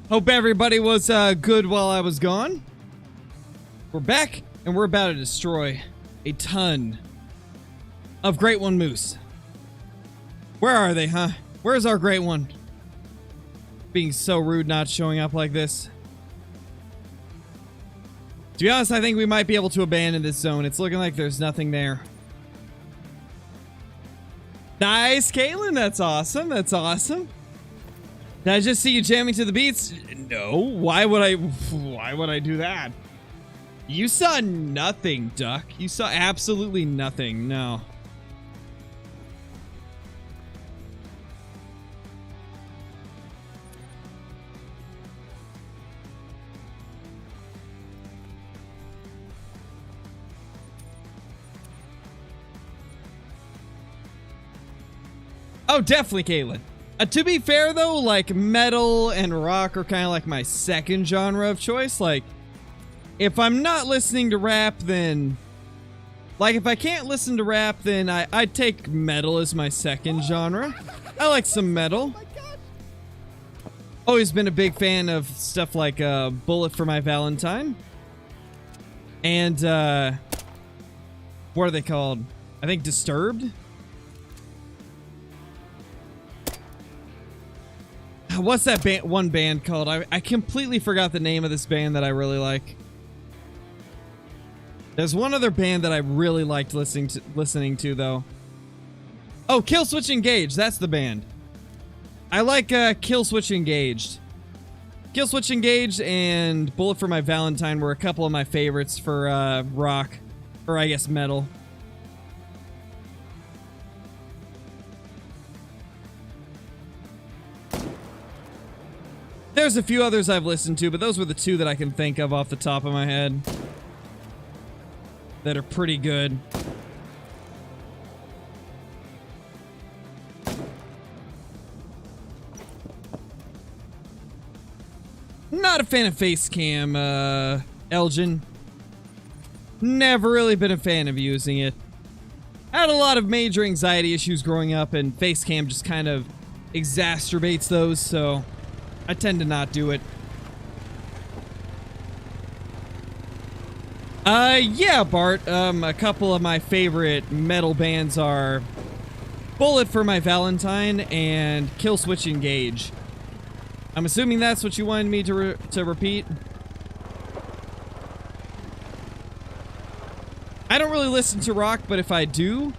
Hope everybody was good while I was gone. We're back, and we're about to destroy a ton of Great One Moose. Where are they, huh? Where's our Great One? Being so rude not showing up like this. To be honest, I think we might be able to abandon this zone. It's looking like there's nothing there. Nice, Caitlin. That's awesome. That's awesome. Did I just see you jamming to the beats? No. Why would I do that? You saw nothing, Duck. You saw absolutely nothing. No. Oh, definitely, Caitlin. To be fair, though, like, metal and rock are kind of like my second genre of choice. Like, if I'm not listening to rap, then... Like, if I can't listen to rap, then I'd take metal as my second genre. I like some metal. Always been a big fan of stuff like Bullet for My Valentine. And, what are they called? I think Disturbed? What's that one band called? I completely forgot the name of this band that I really like. There's one other band that I really liked listening to though. Oh, Killswitch Engaged. That's the band. I like Killswitch Engaged. Killswitch Engaged and Bullet for My Valentine were a couple of my favorites for rock, or I guess metal. There's a few others I've listened to, but those were the two that I can think of off the top of my head that are pretty good. Not a fan of face cam, Elgin. Never really been a fan of using it. I had a lot of major anxiety issues growing up, and face cam just kind of exacerbates those, so I tend to not do it. Yeah, Bart. A couple of my favorite metal bands are Bullet for My Valentine and Killswitch Engage. I'm assuming that's what you wanted me to repeat. I don't really listen to rock, but if I do,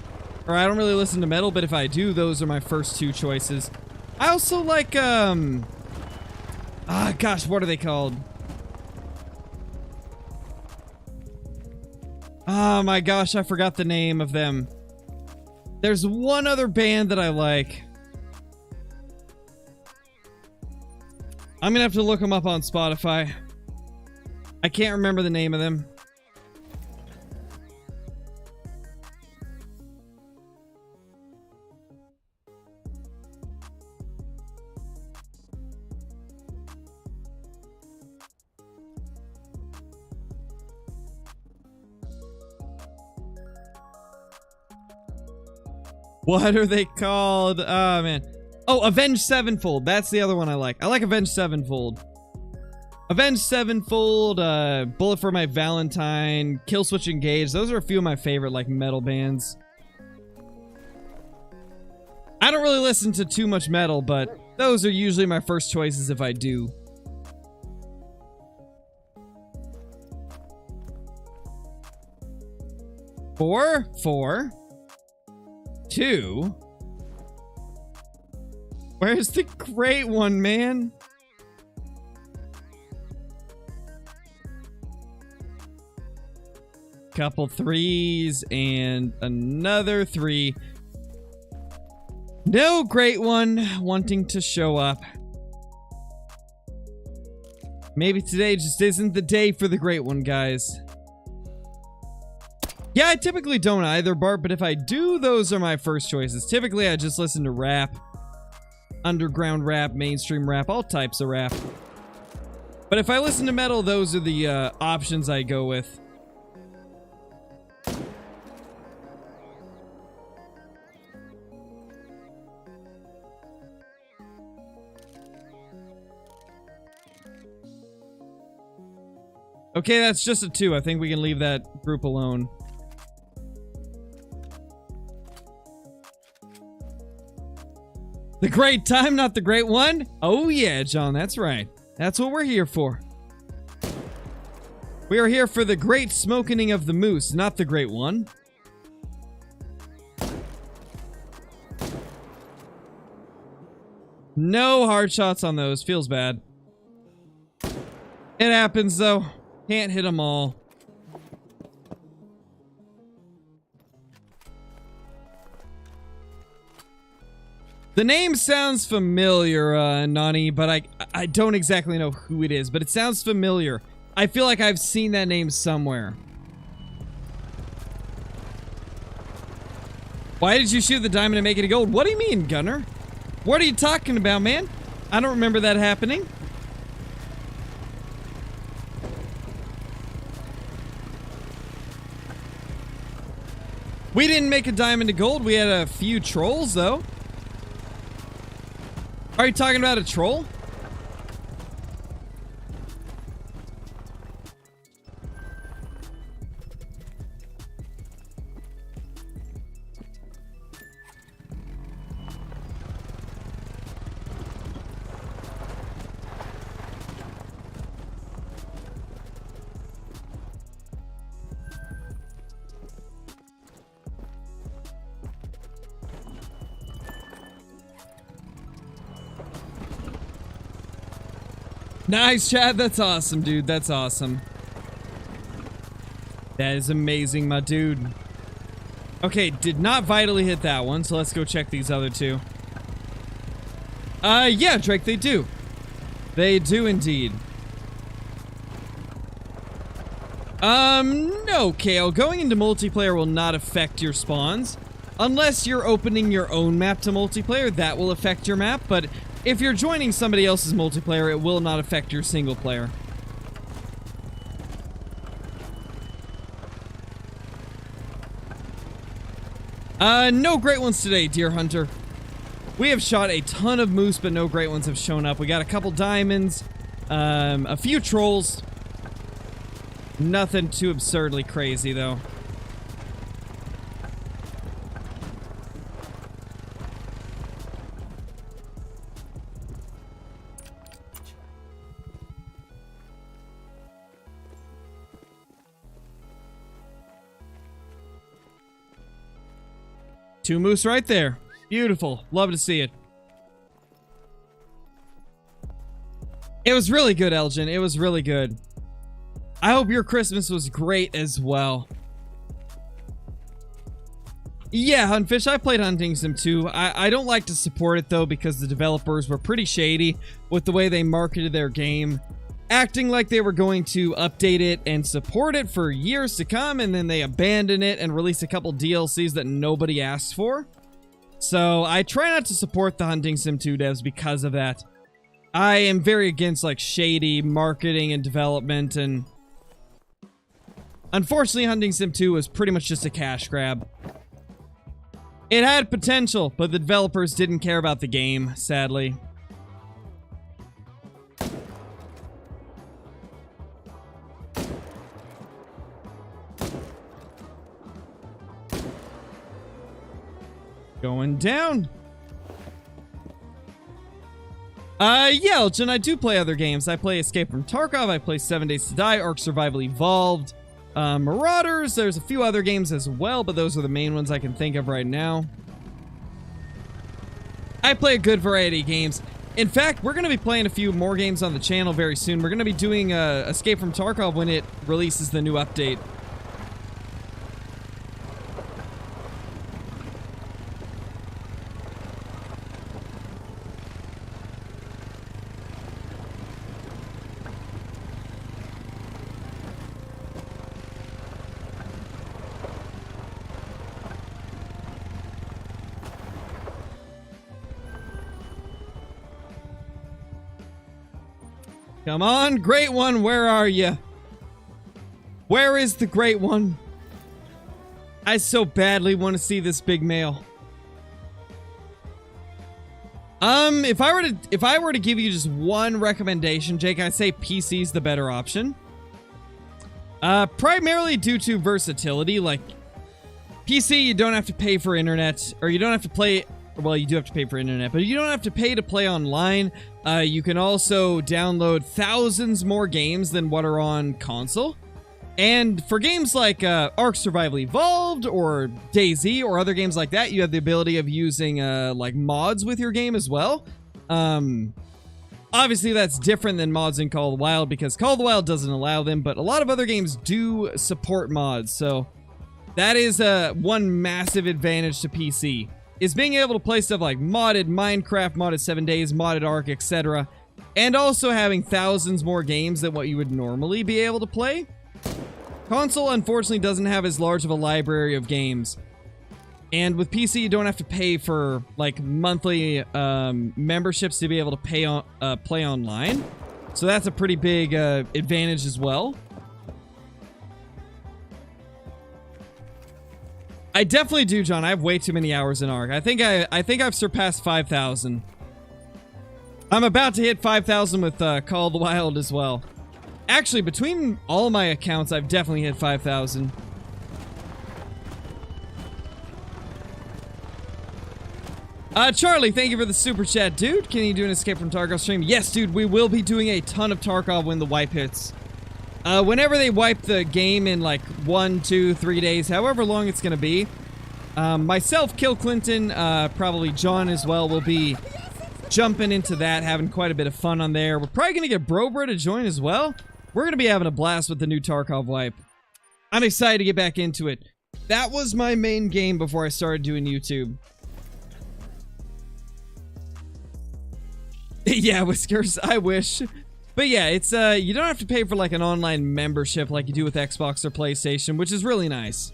or I don't really listen to metal, but if I do, those are my first two choices. I also like, gosh, what are they called? Oh my gosh, I forgot the name of them. There's one other band that I like. I'm gonna have to look them up on Spotify. I can't remember the name of them. What are they called? Oh, man. Oh, Avenged Sevenfold. That's the other one I like. I like Avenged Sevenfold. Avenged Sevenfold, Bullet for My Valentine, Killswitch Engage. Those are a few of my favorite, like, metal bands. I don't really listen to too much metal, but those are usually my first choices if I do. Four, 2. Where's the great one, man? Couple 3s and another 3. No great one wanting to show up. Maybe today just isn't the day for the great one, guys. Yeah, I typically don't either, Bart, but if I do, those are my first choices. Typically, I just listen to rap. Underground rap, mainstream rap, all types of rap. But if I listen to metal, those are the options I go with. Okay, that's just a 2. I think we can leave that group alone. The great time, not the great one? Oh yeah, John, that's right. That's what we're here for. We are here for the great smoking of the moose, not the great one. No hard shots on those. Feels bad. It happens, though. Can't hit them all. The name sounds familiar, Nani, but I don't exactly know who it is, but it sounds familiar. I feel like I've seen that name somewhere. Why did you shoot the diamond and make it a gold? What do you mean, Gunner? What are you talking about, man? I don't remember that happening. We didn't make a diamond to gold. We had a few trolls, though. Are you talking about a troll? Nice, Chad. That's awesome, dude. That's awesome. That is amazing, my dude. Okay, did not vitally hit that one, so let's go check these other two. Yeah, Drake, they do. They do indeed. No, Kale. Going into multiplayer will not affect your spawns. Unless you're opening your own map to multiplayer, that will affect your map, but if you're joining somebody else's multiplayer, it will not affect your single player. No great ones today, Deer Hunter. We have shot a ton of moose, but no great ones have shown up. We got a couple diamonds, a few trolls. Nothing too absurdly crazy, though. Two moose right there. Beautiful. Love to see it. It was really good, Elgin. It was really good. I hope your Christmas was great as well. Yeah, Huntfish, I played Hunting Sim 2. I don't like to support it, though, because the developers were pretty shady with the way they marketed their game, acting like they were going to update it and support it for years to come, and then they abandon it and release a couple DLCs that nobody asked for. So I try not to support the Hunting Sim 2 devs because of that. I am very against, like, shady marketing and development, and unfortunately, Hunting Sim 2 was pretty much just a cash grab. It had potential, but the developers didn't care about the game, sadly. Going down. Yeah, Elgin, I do play other games. I play Escape from Tarkov, I play 7 Days to Die, Ark Survival Evolved, Marauders. There's a few other games as well, but those are the main ones I can think of right now. I play a good variety of games. In fact, we're going to be playing a few more games on the channel very soon. We're going to be doing Escape from Tarkov when it releases the new update. Come on, Great One, where are you? Where is the Great One? I so badly want to see this big male. If I were to give you just one recommendation, Jake, I'd say PC's the better option. Primarily due to versatility. Like, PC, you don't have to pay for internet, or you don't have to play. Well, you do have to pay for internet, but you don't have to pay to play online. You can also download thousands more games than what are on console. And for games like Ark Survival Evolved or DayZ or other games like that, you have the ability of using like mods with your game as well. Obviously, that's different than mods in Call of the Wild because Call of the Wild doesn't allow them, but a lot of other games do support mods, so that is one massive advantage to PC, is being able to play stuff like modded Minecraft, modded 7 Days, modded Ark, etc., and also having thousands more games than what you would normally be able to play. Console, unfortunately, doesn't have as large of a library of games. And with PC, you don't have to pay for, like, monthly memberships to be able to play online. So that's a pretty big advantage as well. I definitely do, John. I have way too many hours in Ark. I think I've surpassed 5,000. I'm about to hit 5,000 with Call of the Wild as well. Actually, between all my accounts, I've definitely hit 5,000. Charlie, thank you for the super chat, dude. Can you do an Escape from Tarkov stream? Yes, dude, we will be doing a ton of Tarkov when the wipe hits. Whenever they wipe the game in like 1, 2, 3 days, however long it's gonna be. Myself, Kill Clinton, probably John as well, will be jumping into that, having quite a bit of fun on there. We're probably gonna get Brobra to join as well. We're gonna be having a blast with the new Tarkov wipe. I'm excited to get back into it. That was my main game before I started doing YouTube. Yeah, Whiskers, I wish. But yeah, it's, you don't have to pay for like an online membership like you do with Xbox or PlayStation, which is really nice.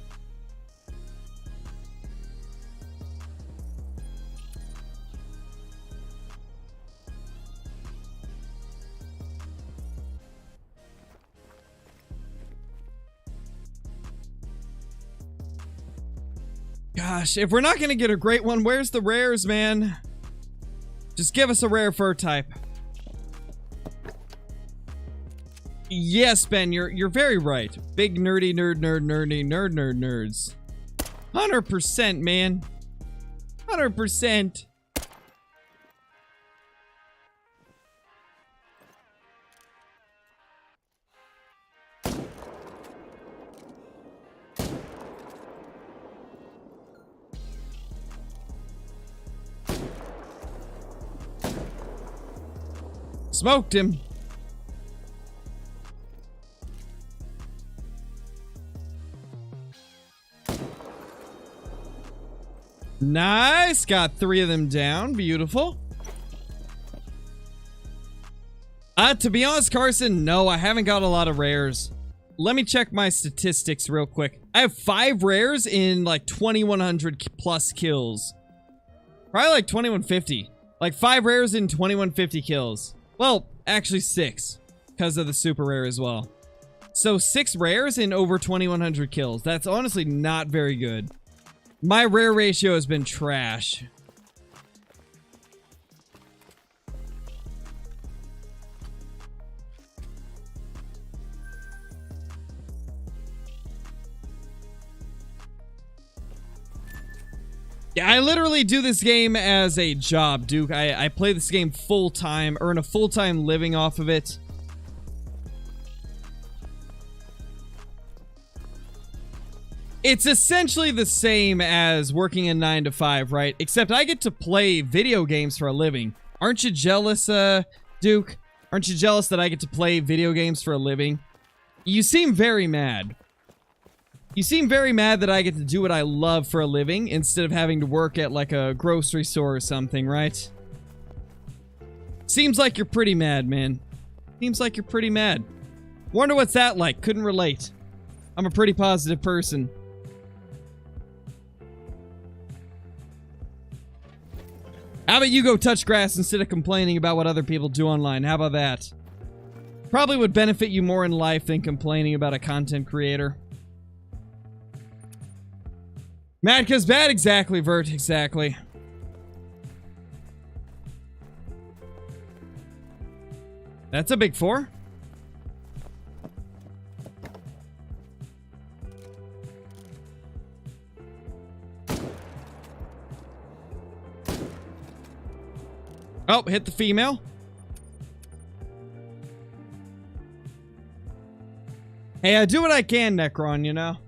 Gosh, if we're not gonna get a great one, where's the rares, man? Just give us a rare fur type. Yes, Ben, you're very right. Big nerdy nerds. 100%, man. 100%. Smoked him. Nice. Got 3 of them down. Beautiful. To be honest, Carson, no, I haven't got a lot of rares. Let me check my statistics real quick. I have 5 rares in like 2,100 plus kills. Probably like 2,150. Like 5 rares in 2,150 kills. Well, actually 6, because of the super rare as well. So 6 rares in over 2,100 kills. That's honestly not very good. My rare ratio has been trash. Yeah, I literally do this game as a job, Duke. I play this game full-time, earn a full-time living off of it. It's essentially the same as working a 9 to 5, right? Except I get to play video games for a living. Aren't you jealous, Duke? Aren't you jealous that I get to play video games for a living? You seem very mad. You seem very mad that I get to do what I love for a living instead of having to work at like a grocery store or something, right? Seems like you're pretty mad, man. Seems like you're pretty mad. Wonder what's that like. Couldn't relate. I'm a pretty positive person. How about you go touch grass instead of complaining about what other people do online? How about that? Probably would benefit you more in life than complaining about a content creator. Mad 'cause bad, exactly, Vert, exactly. That's a big 4. Oh, hit the female. Hey, I do what I can, Necron, you know?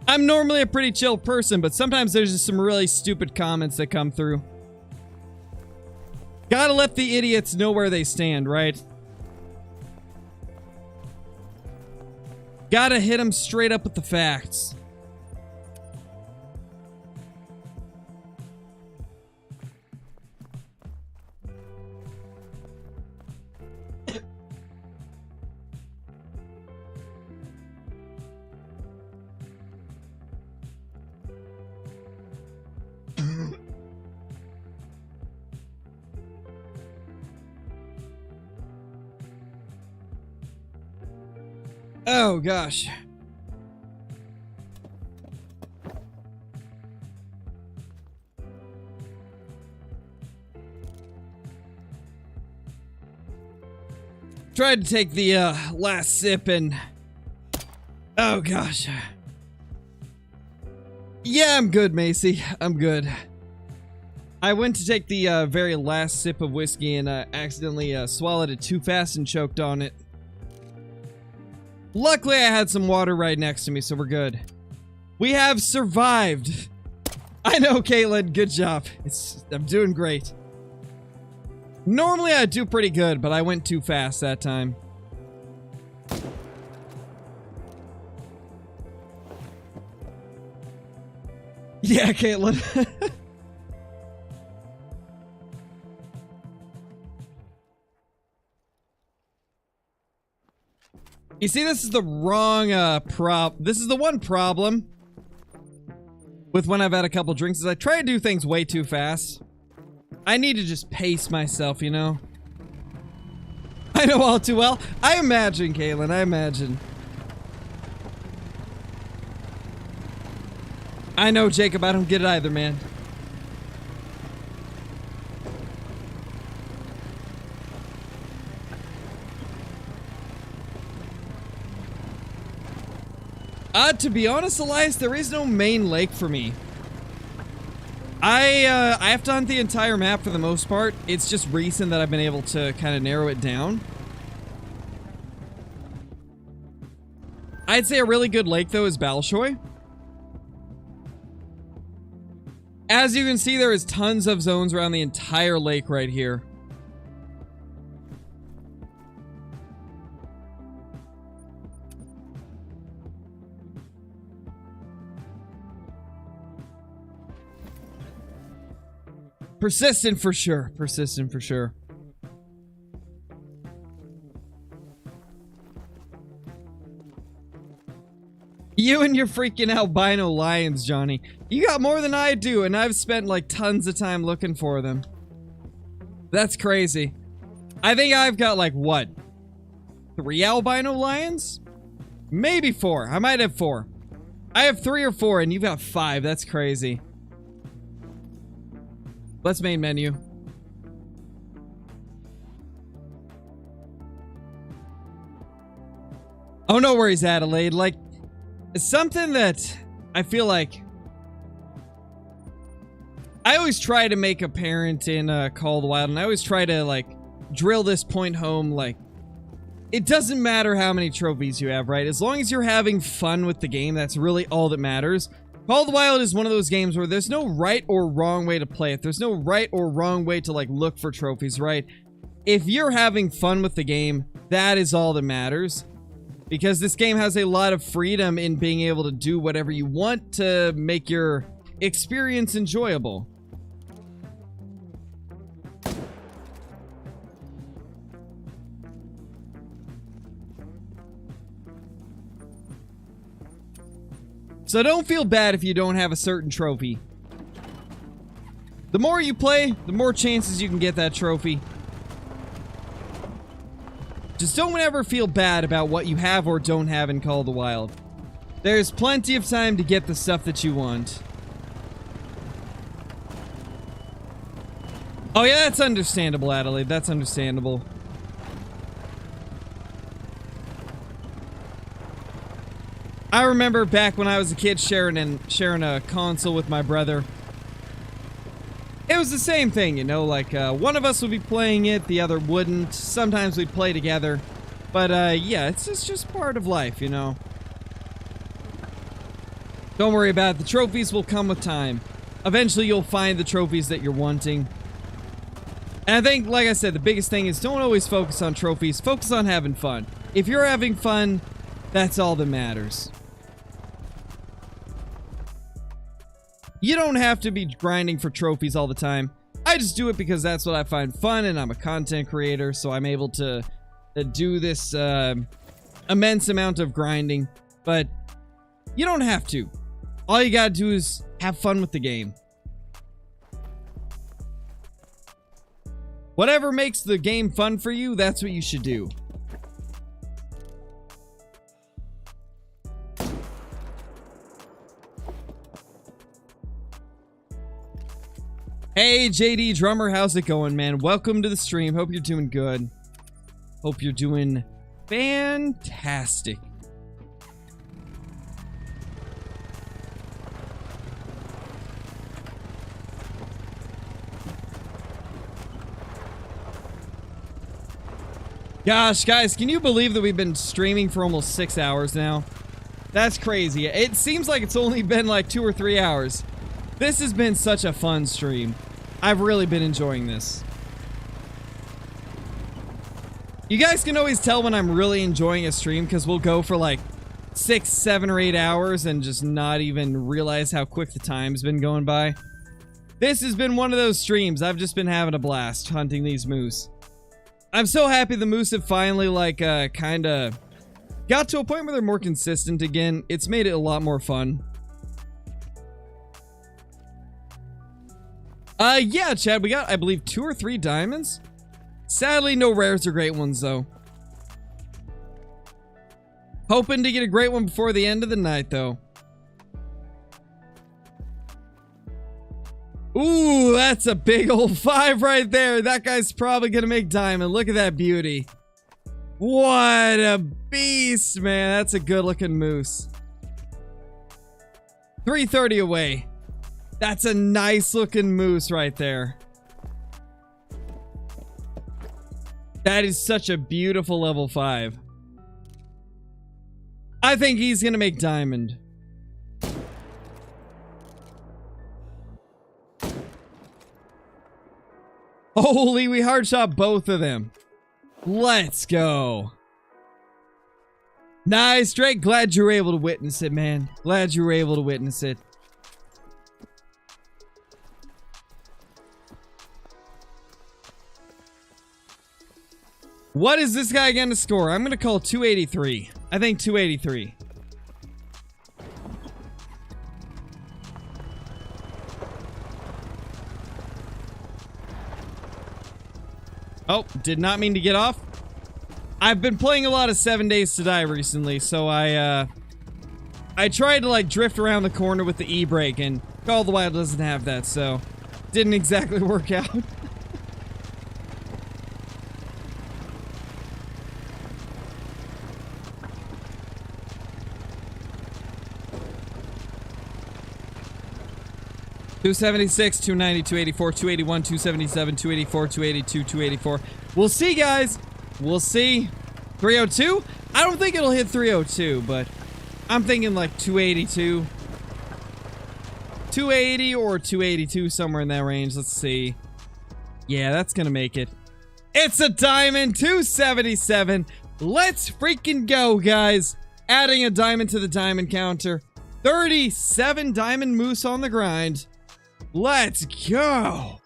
I'm normally a pretty chill person, but sometimes there's just some really stupid comments that come through. Gotta let the idiots know where they stand, right? Gotta hit them straight up with the facts. Oh, gosh. Tried to take the last sip and... Oh, gosh. Yeah, I'm good, Macy. I'm good. I went to take the very last sip of whiskey and accidentally swallowed it too fast and choked on it. Luckily, I had some water right next to me, so we're good. We have survived. I know, Caitlin. Good job. I'm doing great. Normally, I do pretty good, but I went too fast that time. Yeah, Caitlin. You see, this is the wrong this is the one problem with when I've had a couple drinks is I try to do things way too fast. I need to just pace myself, you know? I know all too well. I imagine, Caitlin, I imagine. I know, Jacob, I don't get it either, man. To be honest, Elias, there is no main lake for me. I have to hunt the entire map for the most part. It's just recent that I've been able to kind of narrow it down. I'd say a really good lake, though, is Balshoy. As you can see, there is tons of zones around the entire lake right here. Persistent for sure. Persistent for sure. You and your freaking albino lions, Johnny. You got more than I do, and I've spent like tons of time looking for them. That's crazy. I think I've got like, what? 3 albino lions? Maybe 4. I might have 4. I have 3 or 4, and you've got 5. That's crazy. Let's main menu. Oh, no worries, Adelaide. Like, it's something that I feel like I always try to make apparent in Call of the Wild, and I always try to, like, drill this point home, like, it doesn't matter how many trophies you have, right? As long as you're having fun with the game, that's really all that matters. Call of the Wild is one of those games where there's no right or wrong way to play it. There's no right or wrong way to, like, look for trophies, right? If you're having fun with the game, that is all that matters. Because this game has a lot of freedom in being able to do whatever you want to make your experience enjoyable. So don't feel bad if you don't have a certain trophy. The more you play, the more chances you can get that trophy. Just don't ever feel bad about what you have or don't have in Call of the Wild. There's plenty of time to get the stuff that you want. Oh yeah, that's understandable, Adelaide. That's understandable. I remember back when I was a kid sharing a console with my brother. It was the same thing, you know, like, one of us would be playing it, the other wouldn't. Sometimes we'd play together. But, yeah, it's just part of life, you know. Don't worry about it. The trophies will come with time. Eventually, you'll find the trophies that you're wanting. And I think, like I said, the biggest thing is don't always focus on trophies. Focus on having fun. If you're having fun, that's all that matters. You don't have to be grinding for trophies all the time. I just do it because that's what I find fun, and I'm a content creator, so I'm able to do this immense amount of grinding. But you don't have to. All you gotta do is have fun with the game. Whatever makes the game fun for you, that's what you should do. Hey, JD Drummer, how's it going, man? Welcome to the stream. Hope you're doing good. Hope you're doing fantastic. Gosh, guys, can you believe that we've been streaming for almost 6 hours now? That's crazy. It seems like it's only been like 2 or 3 hours. This has been such a fun stream. I've really been enjoying this. You guys can always tell when I'm really enjoying a stream because we'll go for like 6, 7, or 8 hours and just not even realize how quick the time's been going by. This has been one of those streams. I've just been having a blast hunting these moose. I'm so happy the moose have finally, like, kind of got to a point where they're more consistent again. It's made it a lot more fun. Yeah, Chad, we got, I believe, 2 or 3 diamonds. Sadly, no rares or great ones, though. Hoping to get a great one before the end of the night, though. Ooh, that's a big old 5 right there. That guy's probably gonna make diamond. Look at that beauty. What a beast, man. That's a good looking moose. 330 away. That's a nice looking moose right there. That is such a beautiful level 5. I think he's gonna make diamond. Holy, we hard shot both of them. Let's go. Nice, Drake. Glad you were able to witness it, man. Glad you were able to witness it. What is this guy going to score? I'm going to call 283. I think 283. Oh, did not mean to get off. I've been playing a lot of 7 Days to Die recently, so I tried to like drift around the corner with the e-brake, and Call of the Wild doesn't have that, so didn't exactly work out. $276, $290, $284, $281, $277, $284, $282, $284. We'll see, guys. We'll see. $302? I don't think it'll hit $302, but I'm thinking like $282. $280 or $282, somewhere in that range. Let's see. Yeah, that's gonna make it. It's a diamond, $277. Let's freaking go, guys. Adding a diamond to the diamond counter. 37 diamond moose on the grind. Let's go.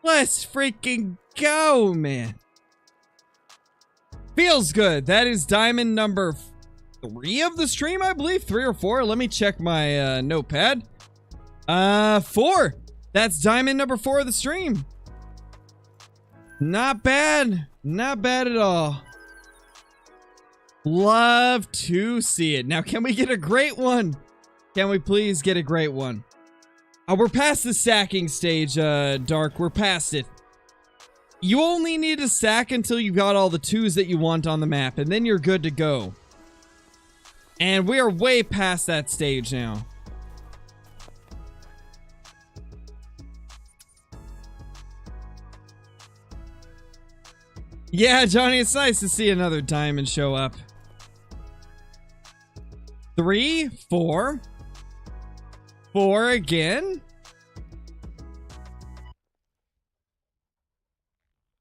Let's freaking go, man. Feels good. That is diamond number 3 of the stream, I believe. 3 or 4. Let me check my notepad. 4. That's diamond number 4 of the stream. Not bad. Not bad at all. Love to see it. Now, can we get a great one? Can we please get a great one? We're past the stacking stage, Dark. We're past it. You only need to stack until you've got all the 2s that you want on the map, and then you're good to go. And we are way past that stage now. Yeah, Johnny, it's nice to see another diamond show up. 3, 4. 4 again.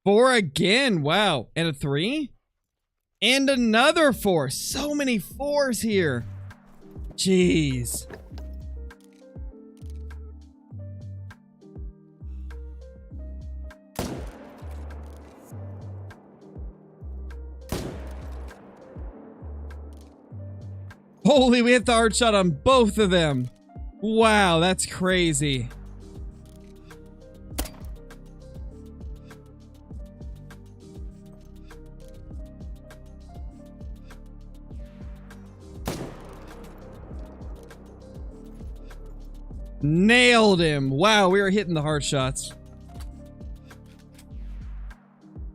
4 again. Wow. And a 3. And another 4. So many 4s here. Jeez. Holy, we hit the hard shot on both of them. Wow, that's crazy. Nailed him. Wow, we were hitting the hard shots.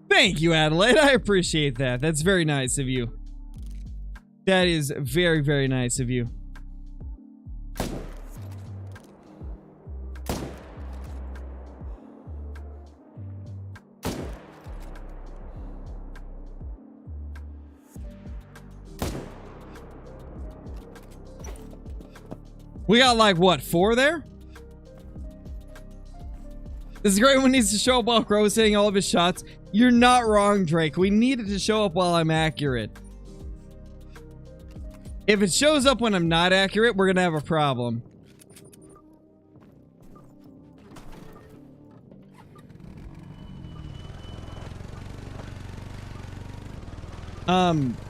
Thank you, Adelaide. I appreciate that. That's very nice of you. That is very, very nice of you. We got like, what, 4 there? This is great when he needs to show up while Crow is hitting all of his shots. You're not wrong, Drake. We needed to show up while I'm accurate. If it shows up when I'm not accurate, we're gonna have a problem.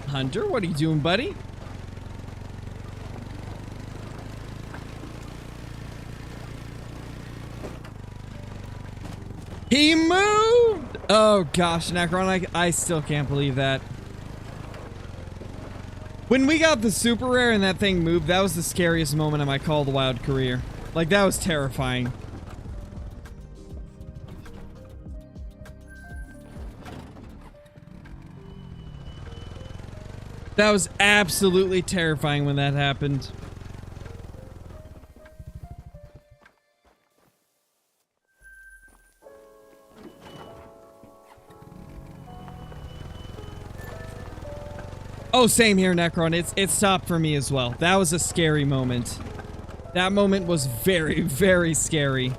Hunter, what are you doing, buddy? He moved! Oh gosh, Necron, I still can't believe that. When we got the super rare and that thing moved, that was the scariest moment of my Call of the Wild career. Like, that was terrifying. That was absolutely terrifying when that happened. Oh, same here, Necron. It stopped for me as well. That was a scary moment. That moment was very, very scary.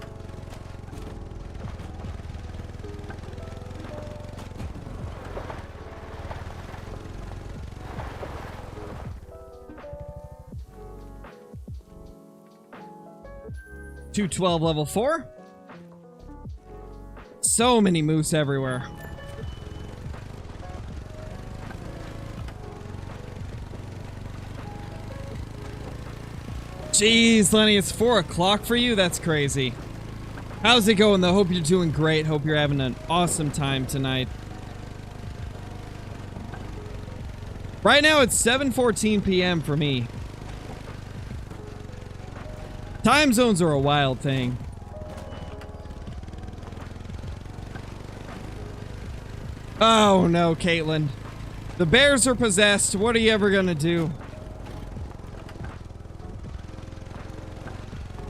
$212 level 4. So many moose everywhere. Jeez, Lenny, it's 4 o'clock for you? That's crazy. How's it going, though? Hope you're doing great. Hope you're having an awesome time tonight. Right now, it's 7:14 p.m. for me. Time zones are a wild thing. Oh, no, Caitlin. The bears are possessed. What are you ever gonna do?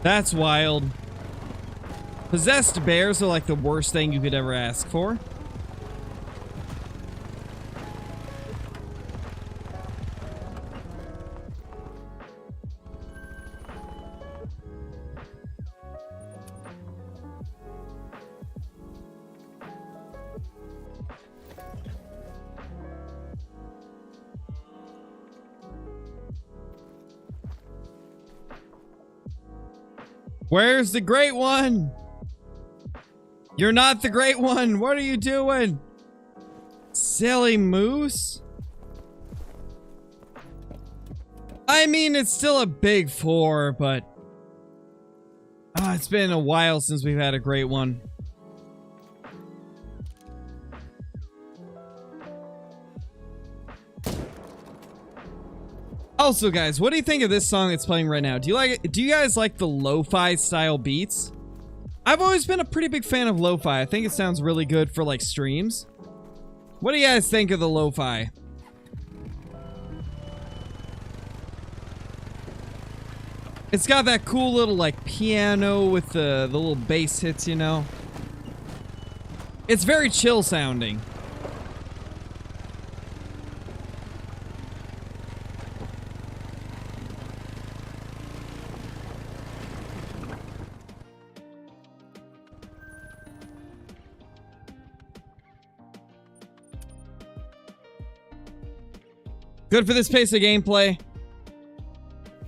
That's wild. Possessed bears are like the worst thing you could ever ask for. Where's the great one? You're not the great one. What are you doing? Silly moose. I mean, it's still a big 4, but it's been a while since we've had a great one. Also, guys, what do you think of this song that's playing right now? Do you guys like the lo-fi style beats? I've always been a pretty big fan of lo-fi. I think it sounds really good for like streams. What do you guys think of the lo-fi? It's got that cool little like piano with the little bass hits, you know? It's very chill sounding. Good for this pace of gameplay.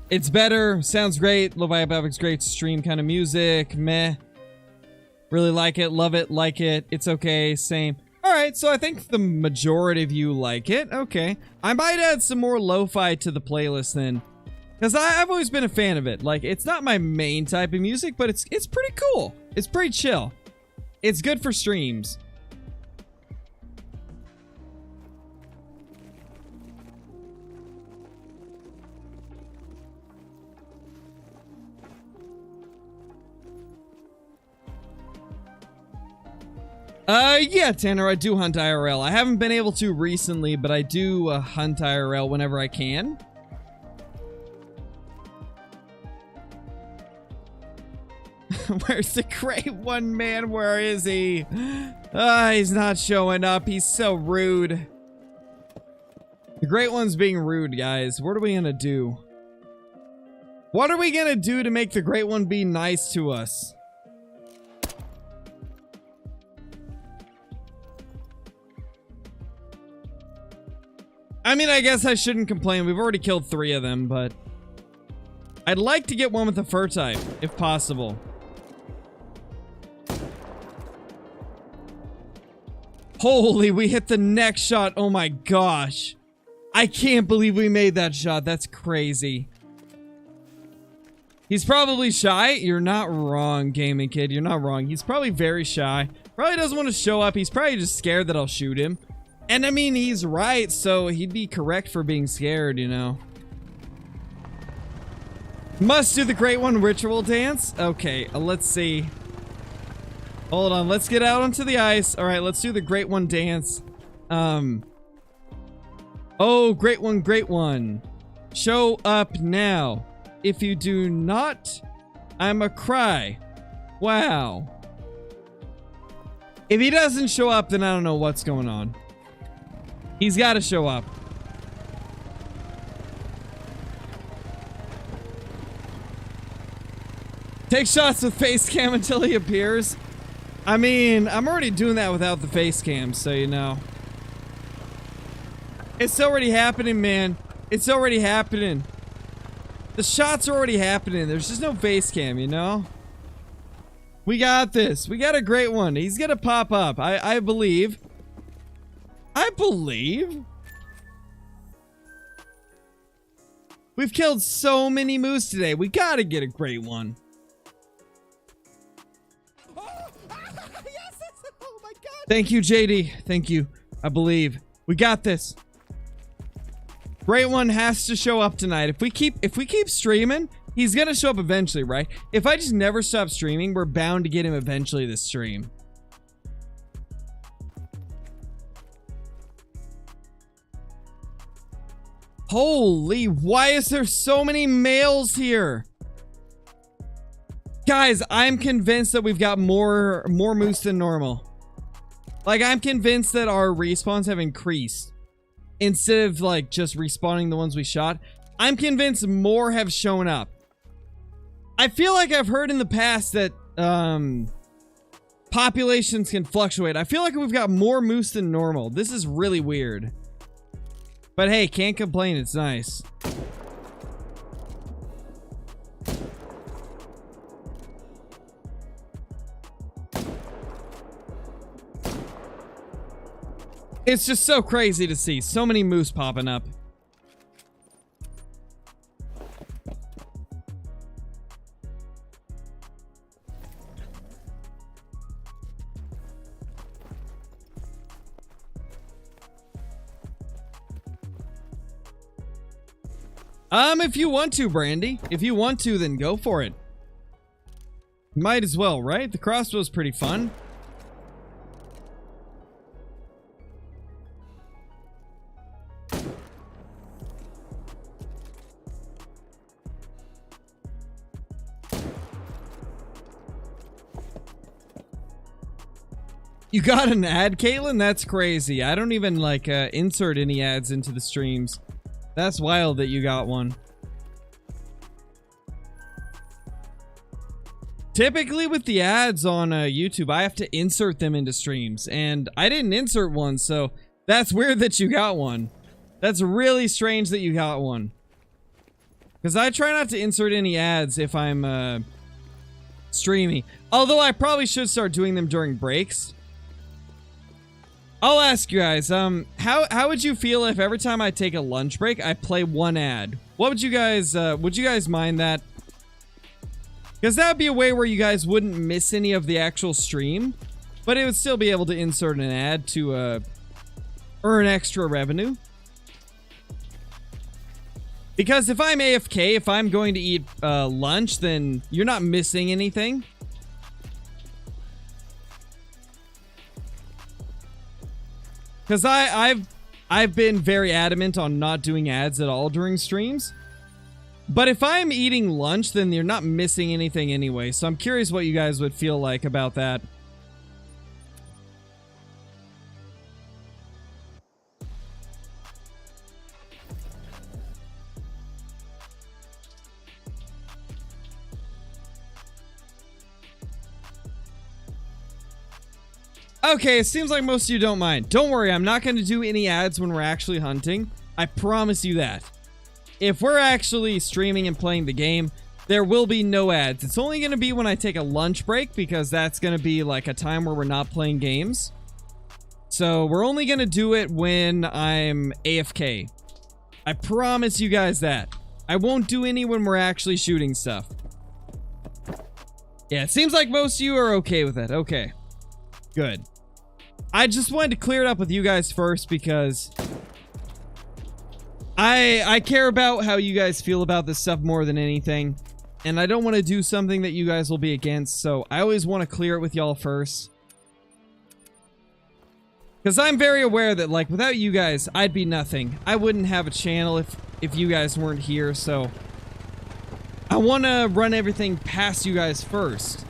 It's better. Sounds great. Leviathan's great stream kind of music. Meh. Really like it. Love it. Like it. It's okay. Same. Alright, so I think the majority of you like it. Okay. I might add some more lo-fi to the playlist then. Because I've always been a fan of it. Like, it's not my main type of music, but it's pretty cool. It's pretty chill. It's good for streams. Yeah, Tanner, I do hunt IRL. I haven't been able to recently, but I do hunt IRL whenever I can. Where's the great one, man? Where is he? He's not showing up. He's so rude. The great one's being rude, guys. What are we gonna do? What are we gonna do to make the great one be nice to us? I mean, I guess I shouldn't complain. We've already killed 3 of them, but I'd like to get one with the fur type, if possible. Holy, we hit the next shot. Oh my gosh. I can't believe we made that shot. That's crazy. He's probably shy. You're not wrong, gaming kid. You're not wrong. He's probably very shy. Probably doesn't want to show up. He's probably just scared that I'll shoot him. And I mean, he's right, so he'd be correct for being scared, you know. Must do the great one ritual dance. Okay, let's see. Hold on, let's get out onto the ice. All right, let's do the great one dance. Oh, great one, great one. Show up now. If you do not, I'ma cry. Wow. If he doesn't show up, then I don't know what's going on. He's got to show up. Take shots with face cam until he appears. I mean, I'm already doing that without the face cam, so you know. It's already happening, man. It's already happening. The shots are already happening. There's just no face cam, you know? We got this. We got a great one. He's gonna pop up. I believe. I believe. We've killed so many moose today. We gotta get a great one. Yes! Oh my god! Thank you, JD. Thank you. I believe. We got this. Great one has to show up tonight. If we keep streaming, he's gonna show up eventually, right? If I just never stop streaming, we're bound to get him eventually this stream. Holy, why is there so many males here? Guys, I'm convinced that we've got more moose than normal. Like, I'm convinced that our respawns have increased. Instead of, like, just respawning the ones we shot. I'm convinced more have shown up. I feel like I've heard in the past that, populations can fluctuate. I feel like we've got more moose than normal. This is really weird. But hey, can't complain, it's nice. It's just so crazy to see so many moose popping up. If you want to, Brandy. If you want to, then go for it. Might as well, right? The crossbow's pretty fun. You got an ad, Caitlin? That's crazy. I don't even, like, insert any ads into the streams. That's wild that you got one. Typically with the ads on YouTube, I have to insert them into streams, and I didn't insert one, so that's weird that you got one. That's really strange that you got one. Because I try not to insert any ads if I'm streaming. Although I probably should start doing them during breaks. I'll ask you guys, how would you feel if every time I take a lunch break, I play one ad? What would you guys mind that? Because that would be a way where you guys wouldn't miss any of the actual stream, but it would still be able to insert an ad to earn extra revenue. Because if I'm AFK, if I'm going to eat lunch, then you're not missing anything. Because I've been very adamant on not doing ads at all during streams. But if I'm eating lunch, then you're not missing anything anyway. So I'm curious what you guys would feel like about that. Okay, it seems like most of you don't mind. Don't worry, I'm not going to do any ads when we're actually hunting. I promise you that. If we're actually streaming and playing the game, there will be no ads. It's only going to be when I take a lunch break, because that's going to be like a time where we're not playing games. So we're only going to do it when I'm AFK. I promise you guys that. I won't do any when we're actually shooting stuff. Yeah, it seems like most of you are okay with it. Okay. Good. I just wanted to clear it up with you guys first because I care about how you guys feel about this stuff more than anything. And I don't want to do something that you guys will be against, so I always want to clear it with y'all first. Because I'm very aware that, like, without you guys, I'd be nothing. I wouldn't have a channel if you guys weren't here, so I want to run everything past you guys first.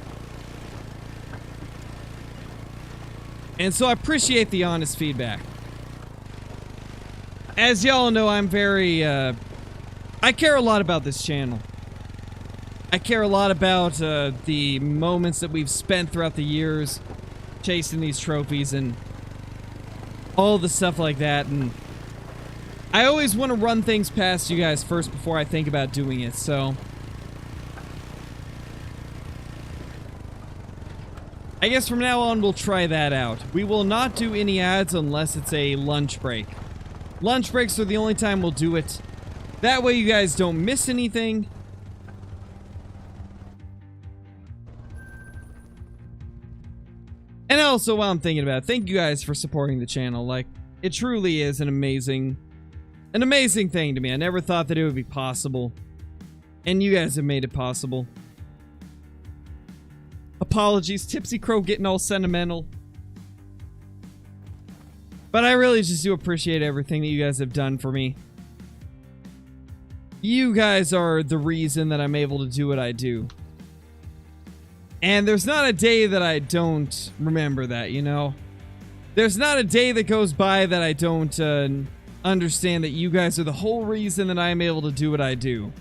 And so I appreciate the honest feedback. As y'all know, I'm very, I care a lot about this channel. I care a lot about the moments that we've spent throughout the years chasing these trophies and all the stuff like that. And I always want to run things past you guys first before I think about doing it, so I guess from now on, we'll try that out. We will not do any ads unless it's a lunch break. Lunch breaks are the only time we'll do it. That way you guys don't miss anything. And also, while I'm thinking about it, thank you guys for supporting the channel. Like, it truly is an amazing thing to me. I never thought that it would be possible. And you guys have made it possible. Apologies, Tipsy Crow getting all sentimental. But I really just do appreciate everything that you guys have done for me. You guys are the reason that I'm able to do what I do. And there's not a day that I don't remember that, you know? There's not a day that goes by that I don't understand that you guys are the whole reason that I'm able to do what I do.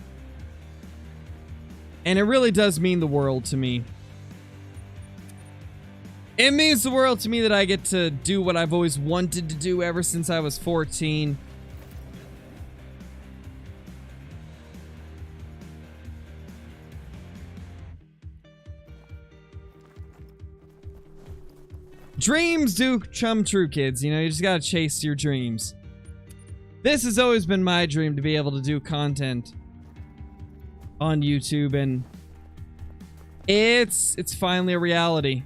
And it really does mean the world to me. It means the world to me that I get to do what I've always wanted to do ever since I was 14. Dreams do come true, kids. You know, you just gotta chase your dreams. This has always been my dream, to be able to do content on YouTube, and it's finally a reality.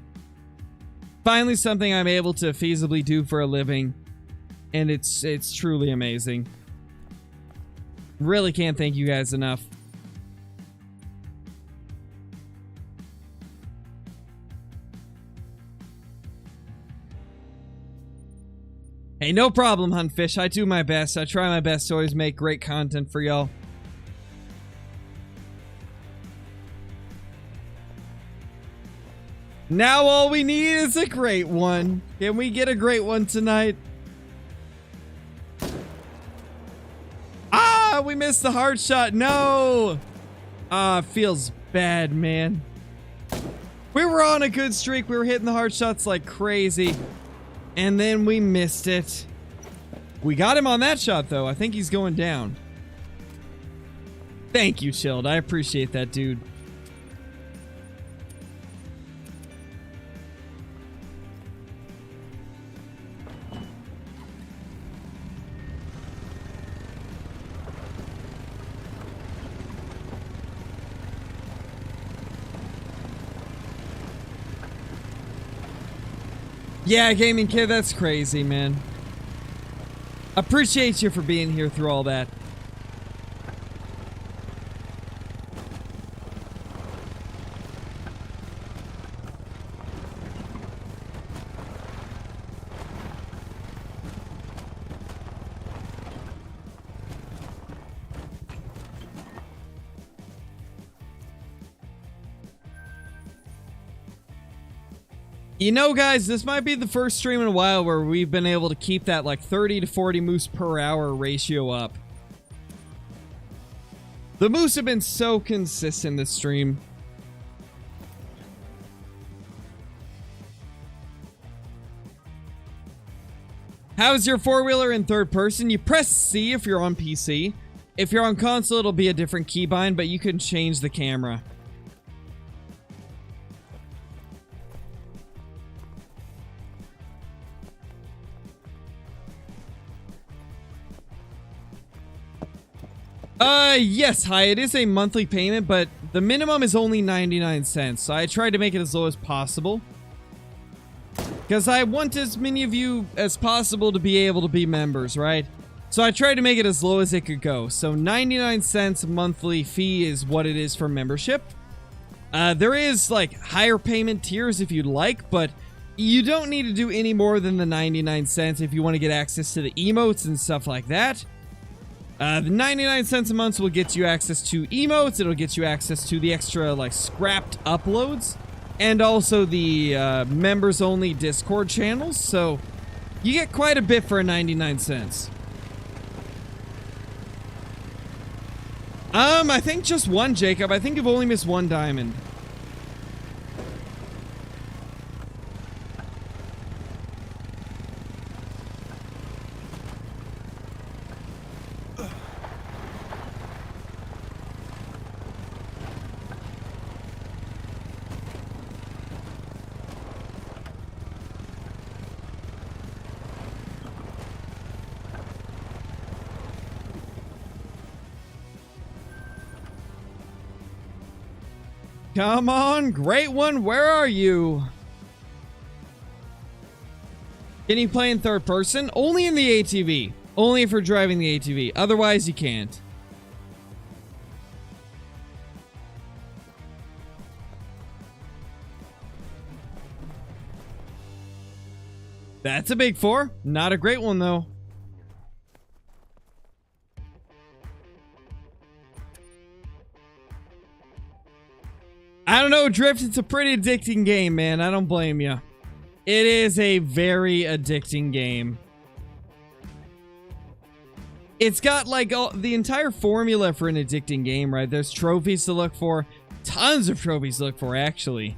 Finally something I'm able to feasibly do for a living, and it's truly amazing. Really can't thank you guys enough. Hey, no problem, Huntfish. I do my best. I try my best to always make great content for y'all. Now all we need is a great one. Can we get a great one tonight? Ah, we missed the hard shot. No. Ah, feels bad, man. We were on a good streak. We were hitting the hard shots like crazy. And then we missed it. We got him on that shot, though. I think he's going down. Thank you, Chilled. I appreciate that, dude. Yeah, Gaming Kid, that's crazy, man. Appreciate you for being here through all that. You know, guys, this might be the first stream in a while where we've been able to keep that like 30 to 40 moose per hour ratio up. The moose have been so consistent this stream. How's your four-wheeler in third person? You press C if you're on PC. If you're on console, it'll be a different keybind, but you can change the camera. Yes, hi, it is a monthly payment, but the minimum is only 99 cents, so I tried to make it as low as possible. Because I want as many of you as possible to be able to be members, right? So I tried to make it as low as it could go. So 99 cents monthly fee is what it is for membership. There is, like, higher payment tiers if you'd like, but you don't need to do any more than the 99 cents if you want to get access to the emotes and stuff like that. The 99 cents a month will get you access to emotes, it'll get you access to the extra, like, scrapped uploads, and also the members-only Discord channels, so you get quite a bit for 99 cents. I think just one, Jacob. I think you've only missed one diamond. Come on, great one, where are you? Can you play in third person? Only in the ATV. Only if you're driving the ATV. Otherwise, you can't. That's a big 4. Not a great one, though. I don't know, Drift, it's a pretty addicting game, man. I don't blame you. It is a very addicting game. It's got, like, the entire formula for an addicting game, right? There's trophies to look for. Tons of trophies to look for, actually.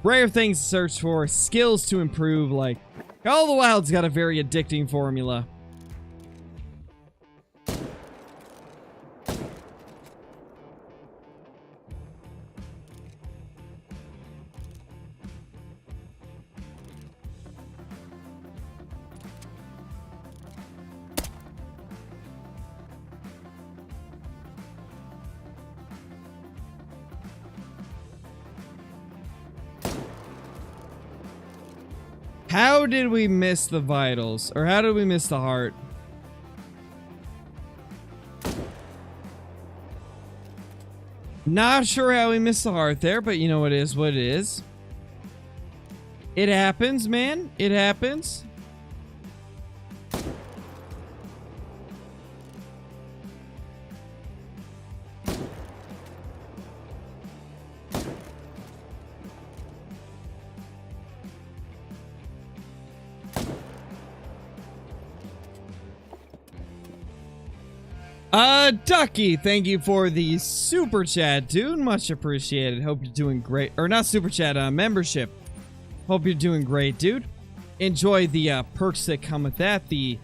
Rare things to search for. Skills to improve, like... Call of the Wild's got a very addicting formula. How did we miss the vitals? Or how did we miss the heart? Not sure how we missed the heart there, but you know it is what it is. It happens, man. It happens. Ducky, thank you for the super chat, dude. Much appreciated. Hope you're doing great. Or not super chat, membership. Hope you're doing great, dude. Enjoy the perks that come with that. The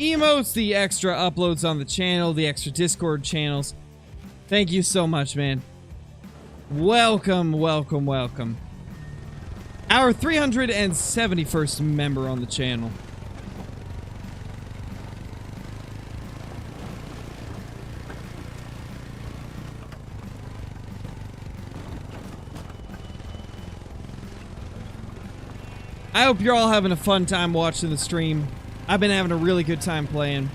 emotes, the extra uploads on the channel, the extra Discord channels. Thank you so much, man. Welcome, welcome, welcome. Our 371st member on the channel. I hope you're all having a fun time watching the stream. I've been having a really good time playing.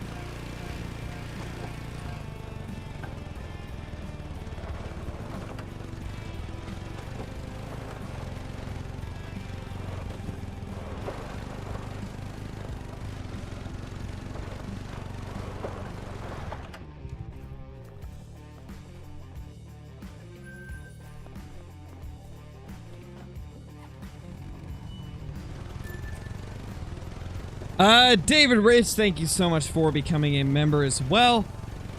David Rich, thank you so much for becoming a member as well.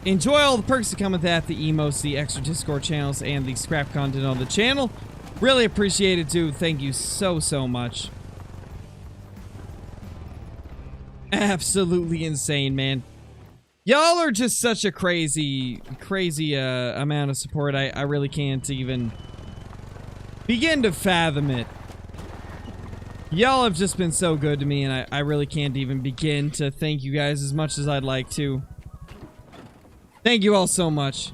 Enjoy all the perks that come with that, the emotes, the extra Discord channels, and the scrap content on the channel. Really appreciate it, dude. Thank you so, so much. Absolutely insane, man. Y'all are just such a crazy amount of support. I really can't even begin to fathom it. Y'all have just been so good to me, and I really can't even begin to thank you guys as much as I'd like to. Thank you all so much.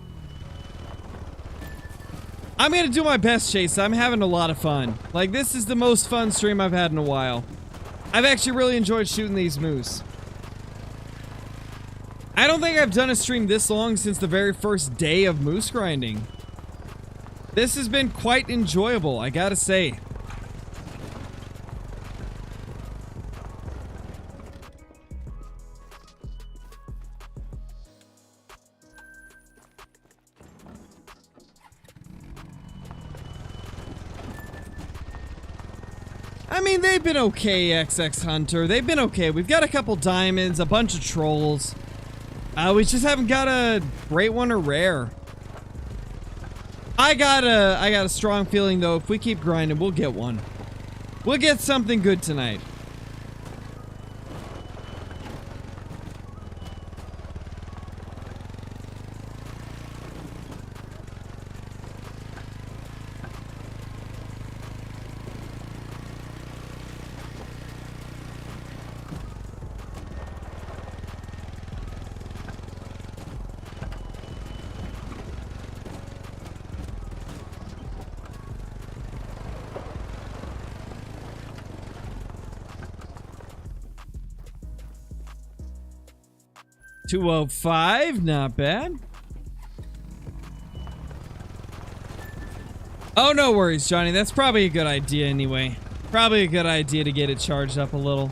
I'm gonna do my best, Chase. I'm having a lot of fun. Like, this is the most fun stream I've had in a while. I've actually really enjoyed shooting these moose. I don't think I've done a stream this long since the very first day of moose grinding. This has been quite enjoyable, I gotta say. I mean, they've been okay, XX Hunter. They've been okay. We've got a couple diamonds, a bunch of trolls. We just haven't got a great one or rare. I got a strong feeling, though, if we keep grinding, we'll get one. We'll get something good tonight. $205, not bad. Oh, no worries, Johnny. That's probably a good idea anyway. Probably a good idea to get it charged up a little.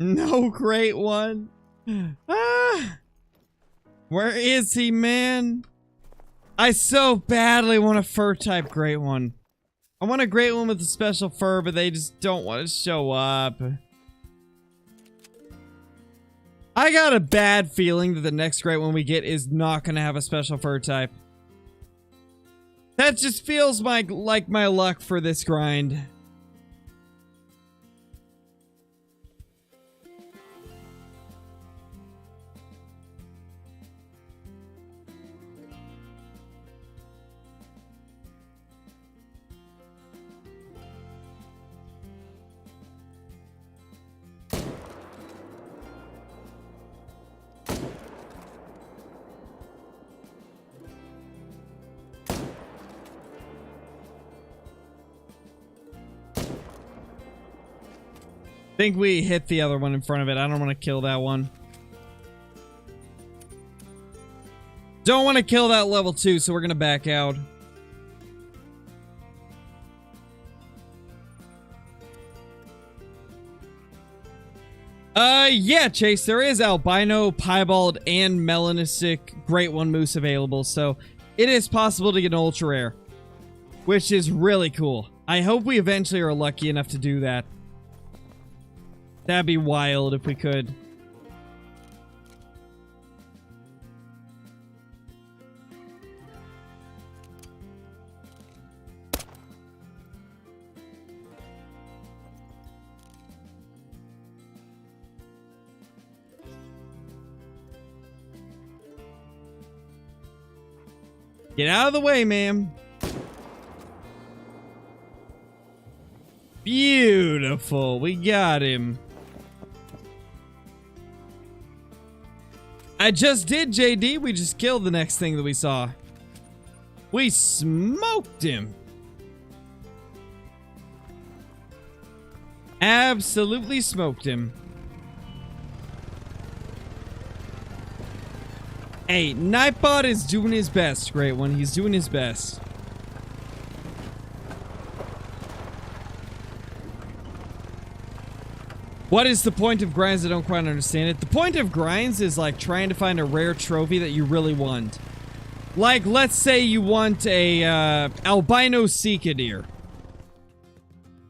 No great one. Ah, where is he, man? I so badly want a fur type great one. I want a great one with a special fur, but they just don't want to show up. I got a bad feeling that the next great one we get is not going to have a special fur type. That just feels like my luck for this grind. I think we hit the other one in front of it. I don't want to kill that one. Don't want to kill that level 2, so we're going to back out. Yeah, Chase, there is albino, piebald, and melanistic Great One Moose available, so it is possible to get an ultra rare, which is really cool. I hope we eventually are lucky enough to do that. That'd be wild if we could. Get out of the way, ma'am. Beautiful. We got him. I just did, JD. We just killed the next thing that we saw. We smoked him. Absolutely smoked him. Hey, Nightbot is doing his best, Great One. He's doing his best. What is the point of grinds? I don't quite understand it. The point of grinds is like trying to find a rare trophy that you really want. Like, let's say you want a albino Sika deer.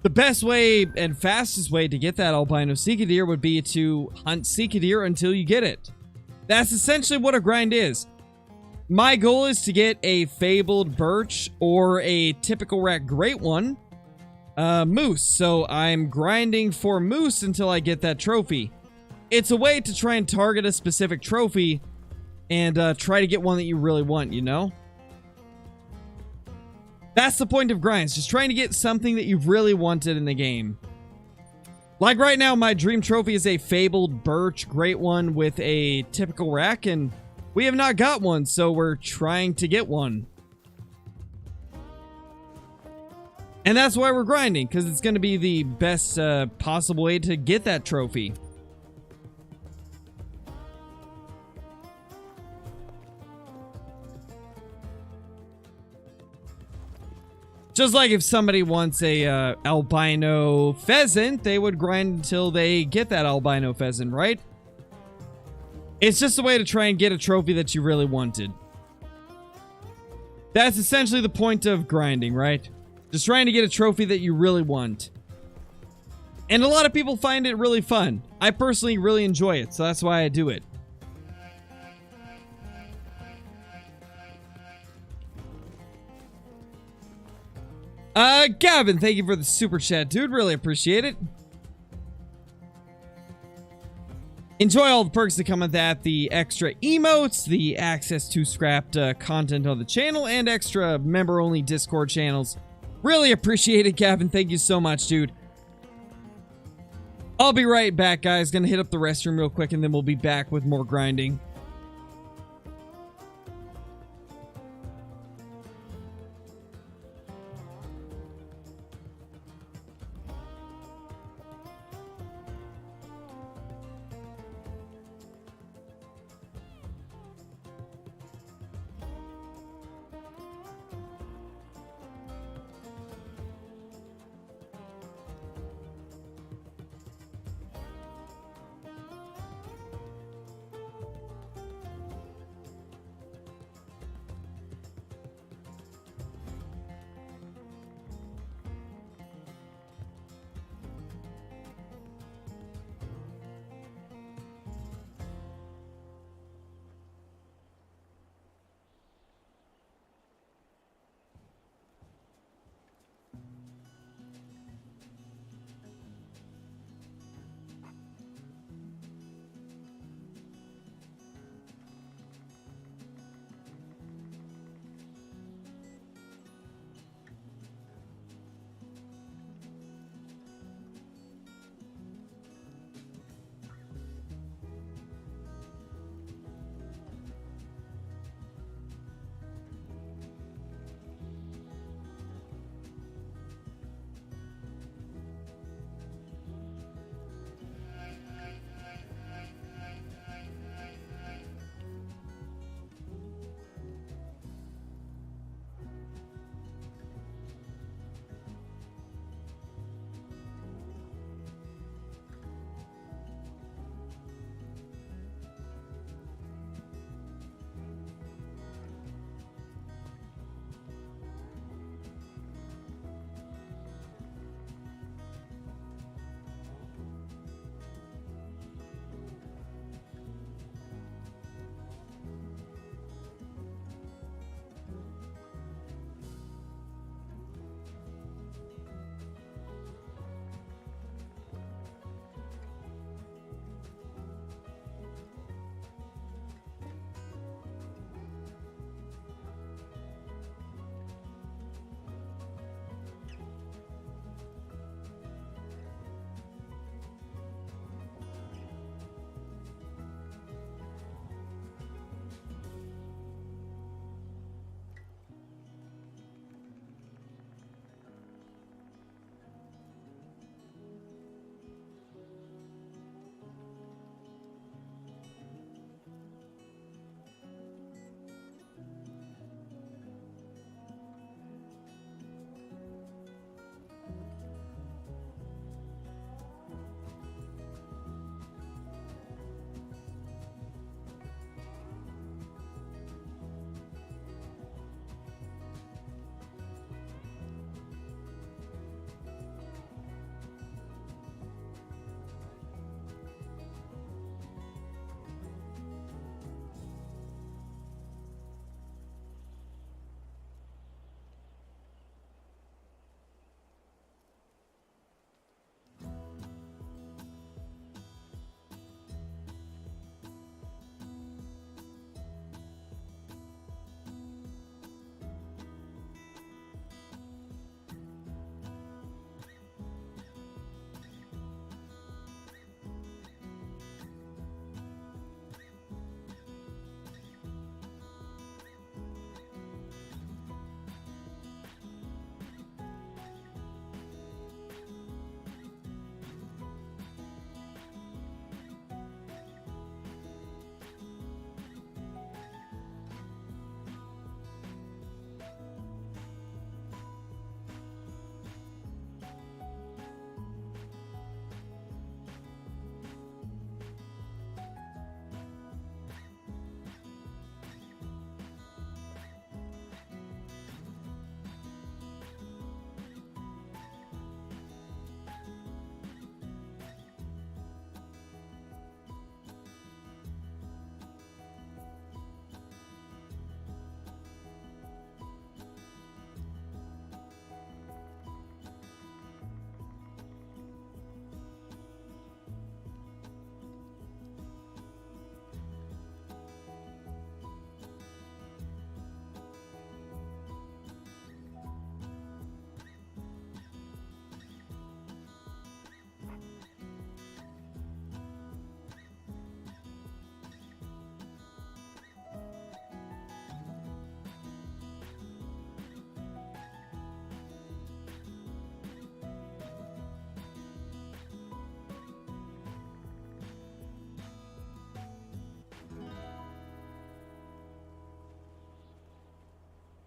The best way and fastest way to get that albino Sika deer would be to hunt Sika deer until you get it. That's essentially what a grind is. My goal is to get a fabled birch or a typical rack Great One moose. So I'm grinding for moose until I get that trophy. It's a way to try and target a specific trophy and try to get one that you really want, you know? That's the point of grinds, just trying to get something that you've really wanted in the game. Like right now, my dream trophy is a fabled birch Great One with a typical rack, and we have not got one, so we're trying to get one. And that's why we're grinding, because it's going to be the best possible way to get that trophy. Just like if somebody wants a albino pheasant, they would grind until they get that albino pheasant, right? It's just a way to try and get a trophy that you really wanted. That's essentially the point of grinding, right? Just trying to get a trophy that you really want. And a lot of people find it really fun. I personally really enjoy it, so that's why I do it. Gavin, thank you for the super chat, dude. Really appreciate it. Enjoy all the perks that come with that. The extra emotes, the access to scrapped content on the channel, and extra member-only Discord channels. Really appreciate it, Gavin. Thank you so much, dude. I'll be right back, guys. Gonna hit up the restroom real quick, and then we'll be back with more grinding.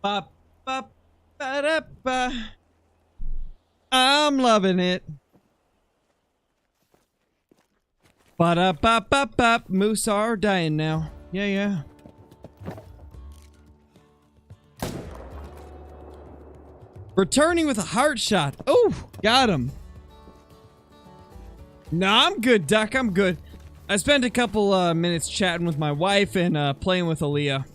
Ba, ba, ba, da, ba. I'm loving it. Ba da ba ba ba. Moose are dying now. Yeah, yeah. Returning with a heart shot. Oh, got him. Nah, I'm good, Duck. I'm good. I spent a couple minutes chatting with my wife and playing with Aaliyah.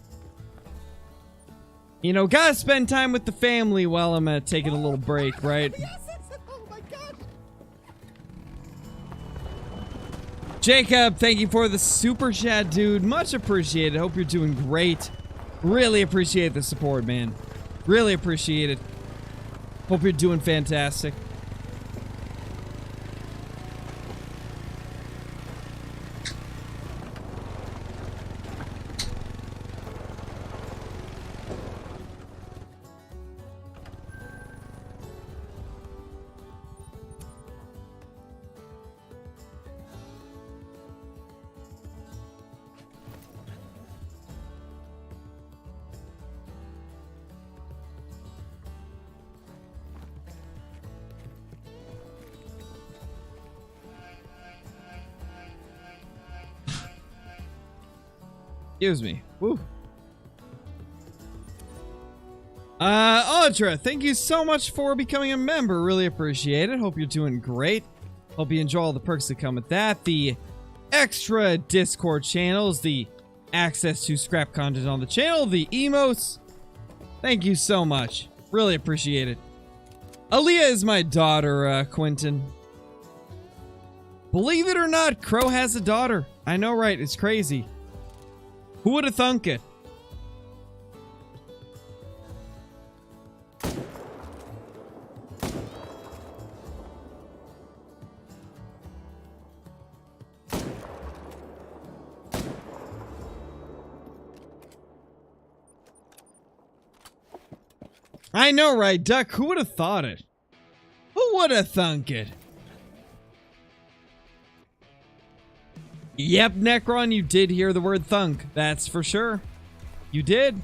You know, gotta spend time with the family while I'm taking a little break, right? Yes, oh my gosh. Jacob, thank you for the super chat, dude. Much appreciated. Hope you're doing great. Really appreciate the support, man. Really appreciate it. Hope you're doing fantastic. Excuse me. Woo. Audra, thank you so much for becoming a member. Really appreciate it. Hope you're doing great. Hope you enjoy all the perks that come with that. The extra Discord channels, the access to scrap content on the channel, the emotes. Thank you so much. Really appreciate it. Aaliyah is my daughter, Quentin. Believe it or not, Crow has a daughter. I know, right? It's crazy. Who would have thunk it? I know, right, Duck? Who would have thought it? Who would have thunk it? Yep, Necron, you did hear the word thunk. That's for sure. You did.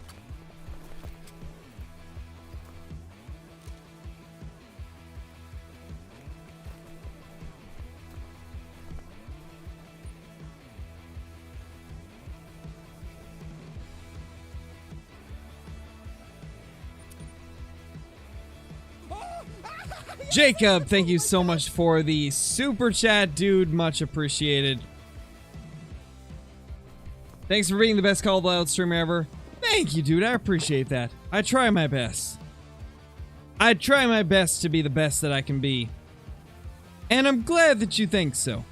Jacob, thank you so much for the super chat, dude. Much appreciated. Thanks for being the best called loud streamer ever. Thank you, dude. I appreciate that. I try my best. I try my best to be the best that I can be. And I'm glad that you think so.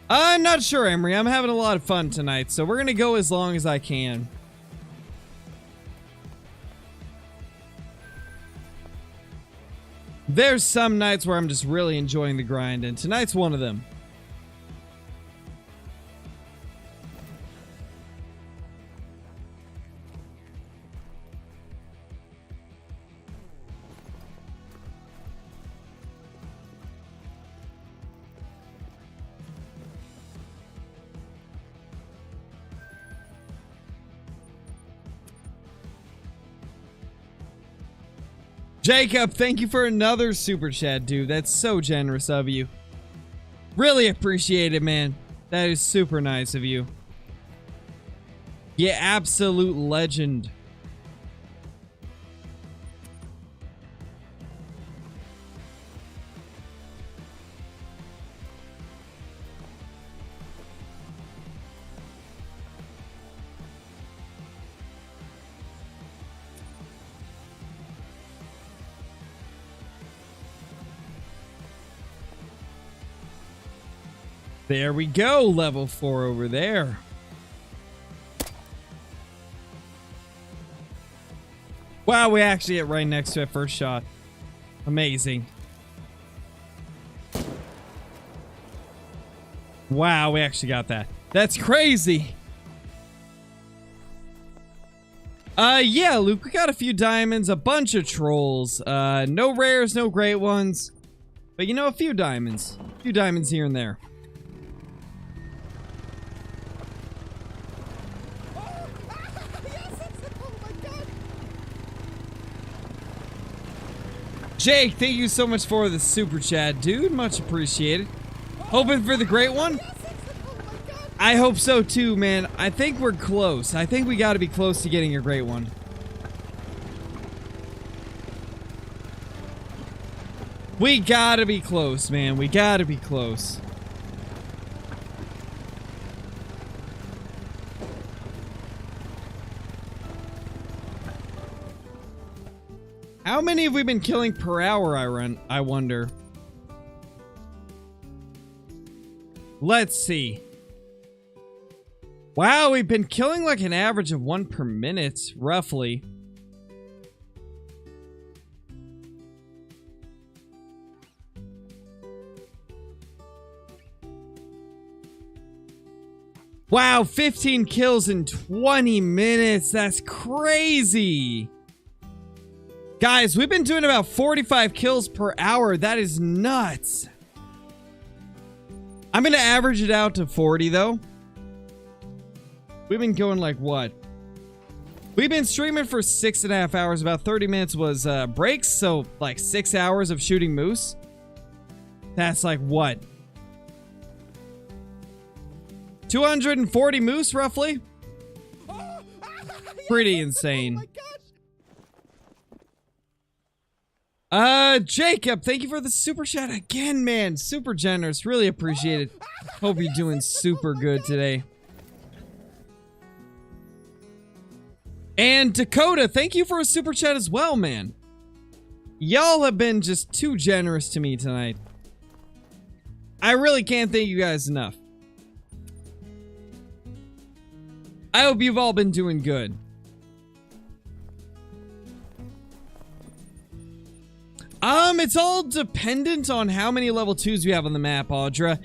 I'm not sure, Emery. I'm having a lot of fun tonight, so we're gonna go as long as I can. There's some nights where I'm just really enjoying the grind, and tonight's one of them. Jacob, thank you for another super chat, dude. That's so generous of you. Really appreciate it, man. That is super nice of you. Yeah, absolute legend. There we go, level 4 over there. Wow, we actually hit right next to it first shot. Amazing. Wow, we actually got that. That's crazy. Yeah, Luke, we got a few diamonds, a bunch of trolls. No rares, no great ones. But you know, a few diamonds. A few diamonds here and there. Jake, thank you so much for the super chat, dude. Much appreciated. Hoping for the great one? I hope so too, man. I think we're close. I think we gotta be close to getting a great one. We gotta be close, man. We gotta be close. How many have we been killing per hour, I wonder? Let's see. Wow, we've been killing like an average of 1 per minute, roughly. Wow, 15 kills in 20 minutes. That's crazy. Guys, we've been doing about 45 kills per hour. That is nuts. I'm going to average it out to 40, though. We've been going like what? We've been streaming for 6.5 hours. About 30 minutes was breaks, so like 6 hours of shooting moose. That's like what? 240 moose, roughly? Pretty insane. Jacob, thank you for the super chat again, man. Super generous. Really appreciate it. Hope you're doing super good today. And Dakota, thank you for a super chat as well, man. Y'all have been just too generous to me tonight. I really can't thank you guys enough. I hope you've all been doing good. It's all dependent on how many level 2s you have on the map, Audra.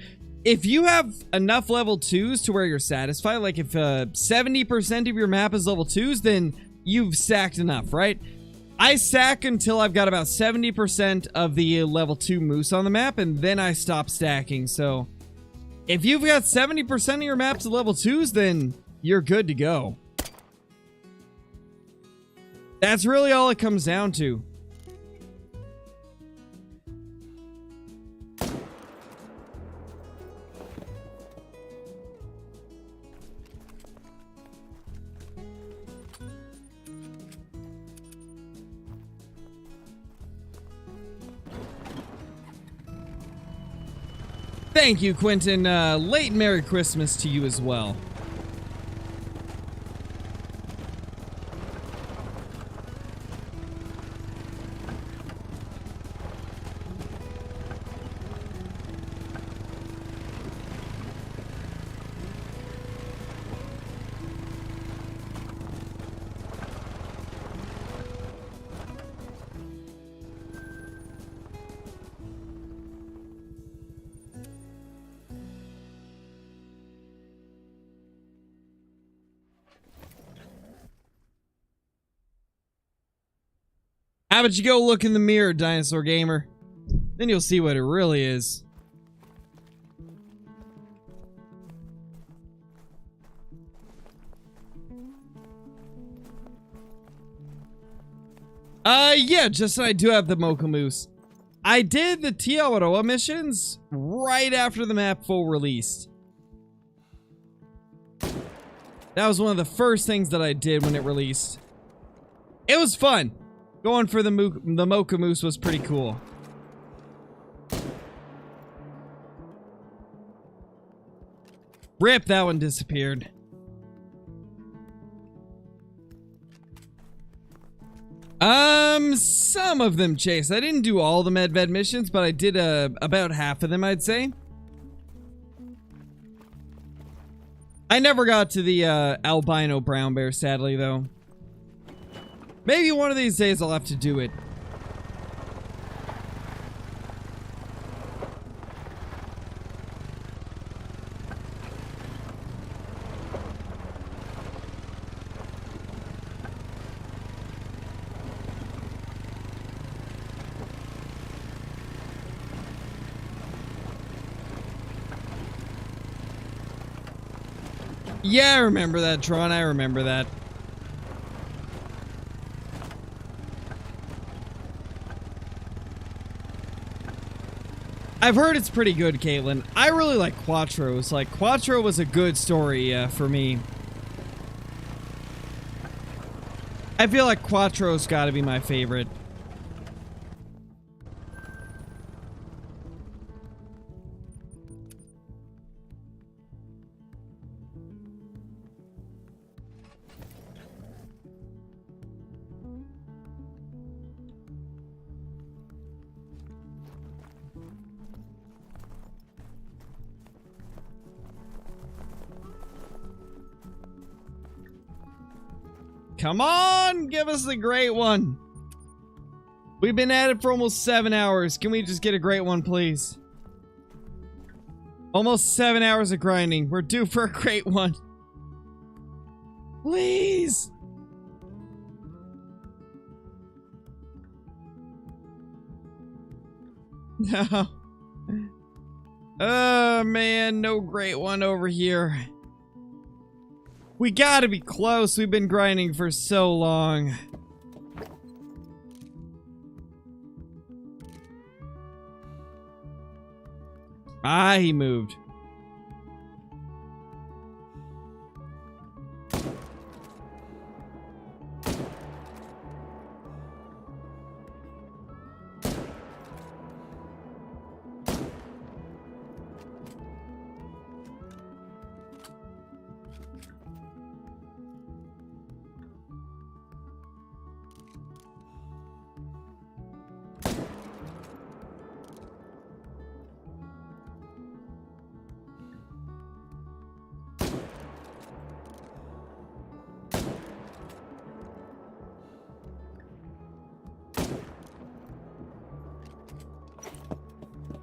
If you have enough level 2s to where you're satisfied, like if 70% of your map is level 2s, then you've sacked enough, right? I sack until I've got about 70% of the level 2 moose on the map, and then I stop stacking. So if you've got 70% of your maps at level 2s, then you're good to go. That's really all it comes down to. Thank you, Quentin. Late Merry Christmas to you as well. How about you go look in the mirror, Dinosaur Gamer? Then you'll see what it really is. Yeah, Justin, I do have the Mocha Moose. I did the Tiawaroa missions right after the map full released. That was one of the first things that I did when it released. It was fun. Going for the Mocha Moose was pretty cool. Rip, that one disappeared. Some of them, Chase. I didn't do all the Medved missions, but I did about half of them, I'd say. I never got to the albino brown bear, sadly, though. Maybe one of these days I'll have to do it. Yeah, I remember that, Tron. I remember that. I've heard it's pretty good, Caitlin. I really like Quattro's. Like, Quattro was a good story for me. I feel like Quattro's gotta be my favorite. Come on, give us the great one. We've been at it for almost 7 hours. Can we just get a great one, please? Almost 7 hours of grinding. We're due for a great one. Please. No. Oh, man, no great one over here. We gotta be close. We've been grinding for so long. Ah, he moved.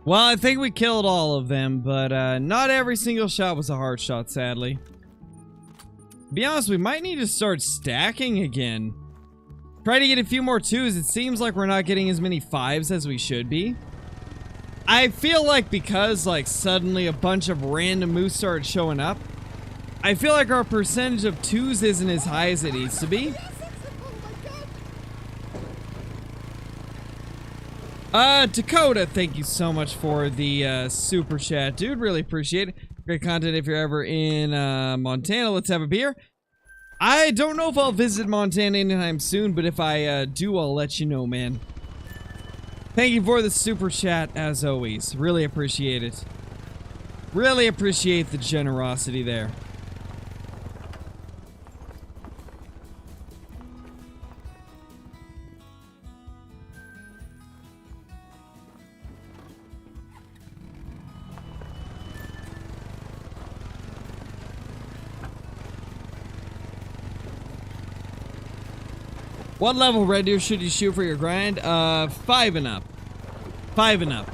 Well, I think we killed all of them, but not every single shot was a hard shot, sadly. To be honest, we might need to start stacking again. Try to get a few more 2s. It seems like we're not getting as many 5s as we should be. I feel like because, like, suddenly a bunch of random moose started showing up, I feel like our percentage of 2s isn't as high as it needs to be. Dakota, thank you so much for the super chat, dude. Really appreciate it. Great content. If you're ever in Montana, let's have a beer. I don't know if I'll visit Montana anytime soon, but if I do, I'll let you know, man. Thank you for the super chat, as always. Really appreciate it. Really appreciate the generosity there. What level red deer should you shoot for your grind? 5 and up. 5 and up.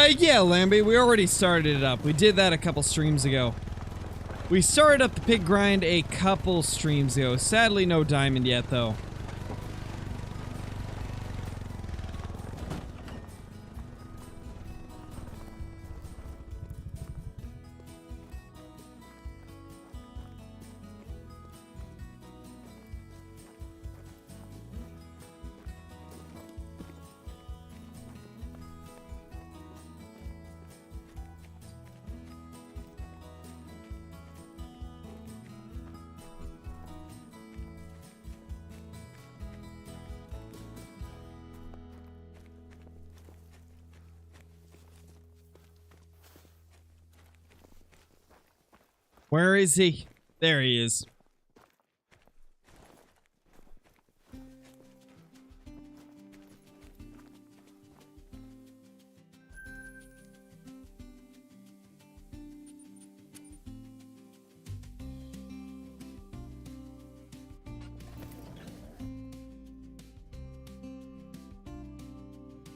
Yeah, Lambie, we already started it up. We did that a couple streams ago. We started up the pig grind a couple streams ago. Sadly, no diamond yet, though. Where is he? There he is.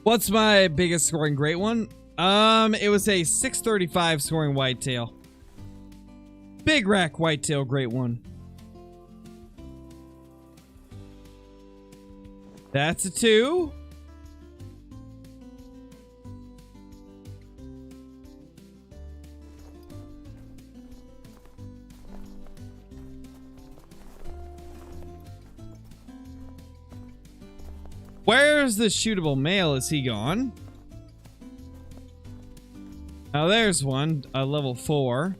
What's my biggest scoring great one? It was a 635 scoring whitetail. Big rack whitetail great one. That's a 2. Where's the shootable male? Is he gone? Now there's one, level 4.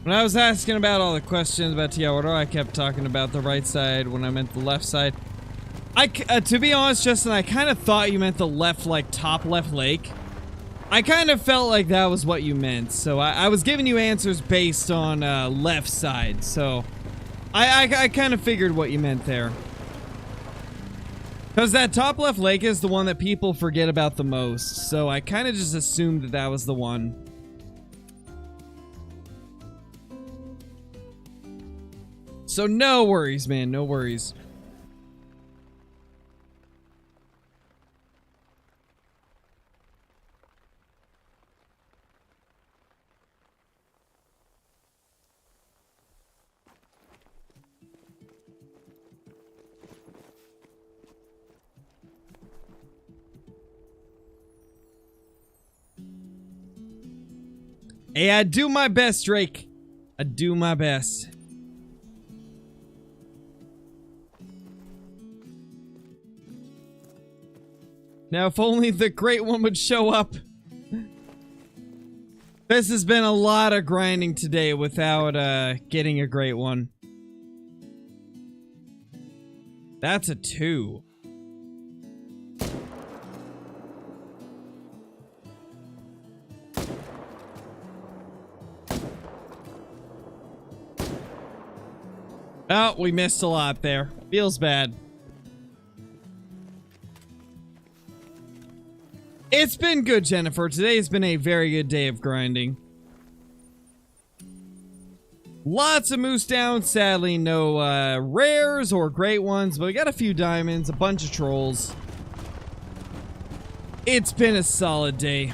When I was asking about all the questions about Tiaoro, I kept talking about the right side when I meant the left side. To be honest, Justin, I kind of thought you meant the left, like, top left lake. I kind of felt like that was what you meant, so I was giving you answers based on left side, so I kind of figured what you meant there. Because that top left lake is the one that people forget about the most, so I kind of just assumed that that was the one. So no worries, man, no worries. Hey, I do my best, Drake. I do my best. Now, if only the great one would show up. This has been a lot of grinding today without getting a great one. That's a 2. Oh, we missed a lot there. Feels bad. It's been good, Jennifer. Today's been a very good day of grinding. Lots of moose down. Sadly, no rares or great ones, but we got a few diamonds, a bunch of trolls. It's been a solid day.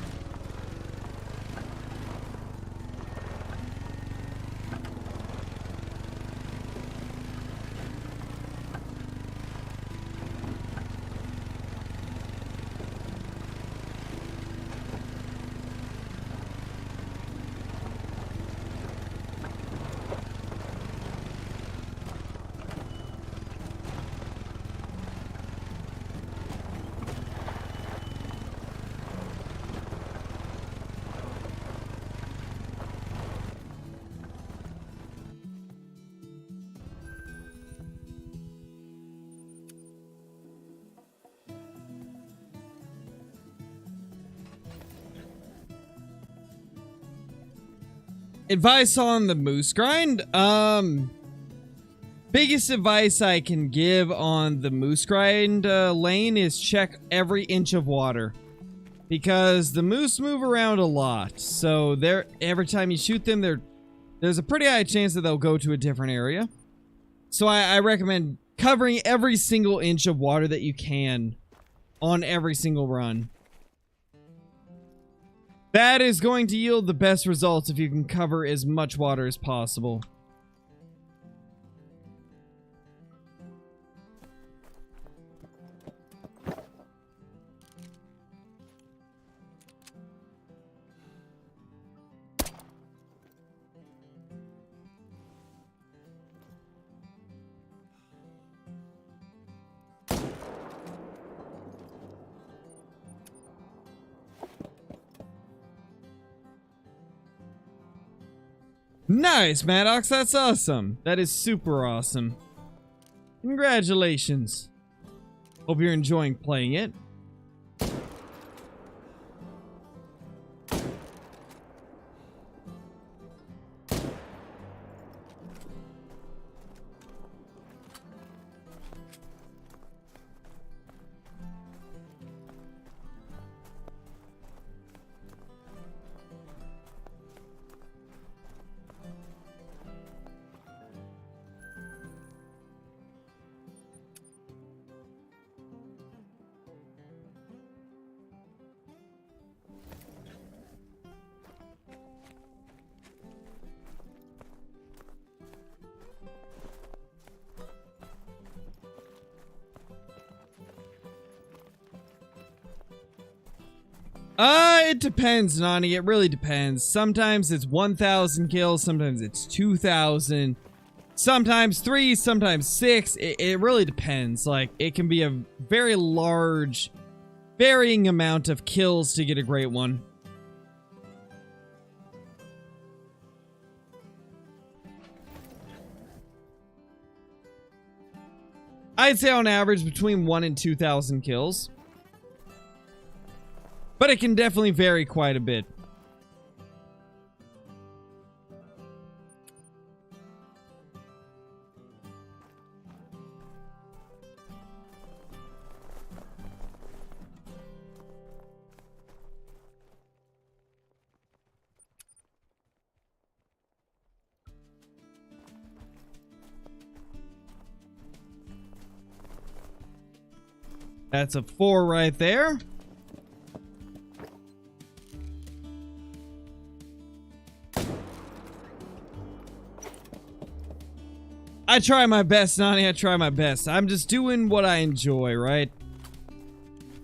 Advice on the moose grind? Biggest advice I can give on the moose grind lane is check every inch of water. Because the moose move around a lot. So every time you shoot them, there's a pretty high chance that they'll go to a different area. So I recommend covering every single inch of water that you can on every single run. That is going to yield the best results if you can cover as much water as possible. Nice, Maddox. That's awesome. That is super awesome. Congratulations. Hope you're enjoying playing it. It depends, Nani. It really depends. Sometimes it's 1,000 kills, sometimes it's 2,000, sometimes 3, sometimes 6. It really depends. Like, it can be a very large, varying amount of kills to get a great one. I'd say on average between 1 and 2,000 kills. But it can definitely vary quite a bit. That's a 4 right there. I try my best, Nani. I try my best. I'm just doing what I enjoy, right?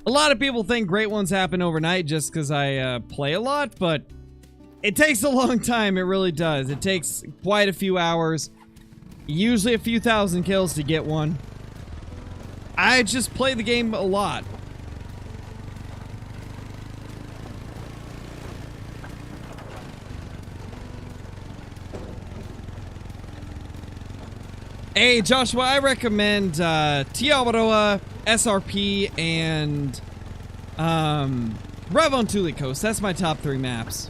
A lot of people think great ones happen overnight just because I play a lot, but it takes a long time. It really does. It takes quite a few hours, usually a few thousand kills to get one. I just play the game a lot. Hey, Joshua, I recommend Tiawaroa, SRP, and Ravon Coast. That's my top 3 maps.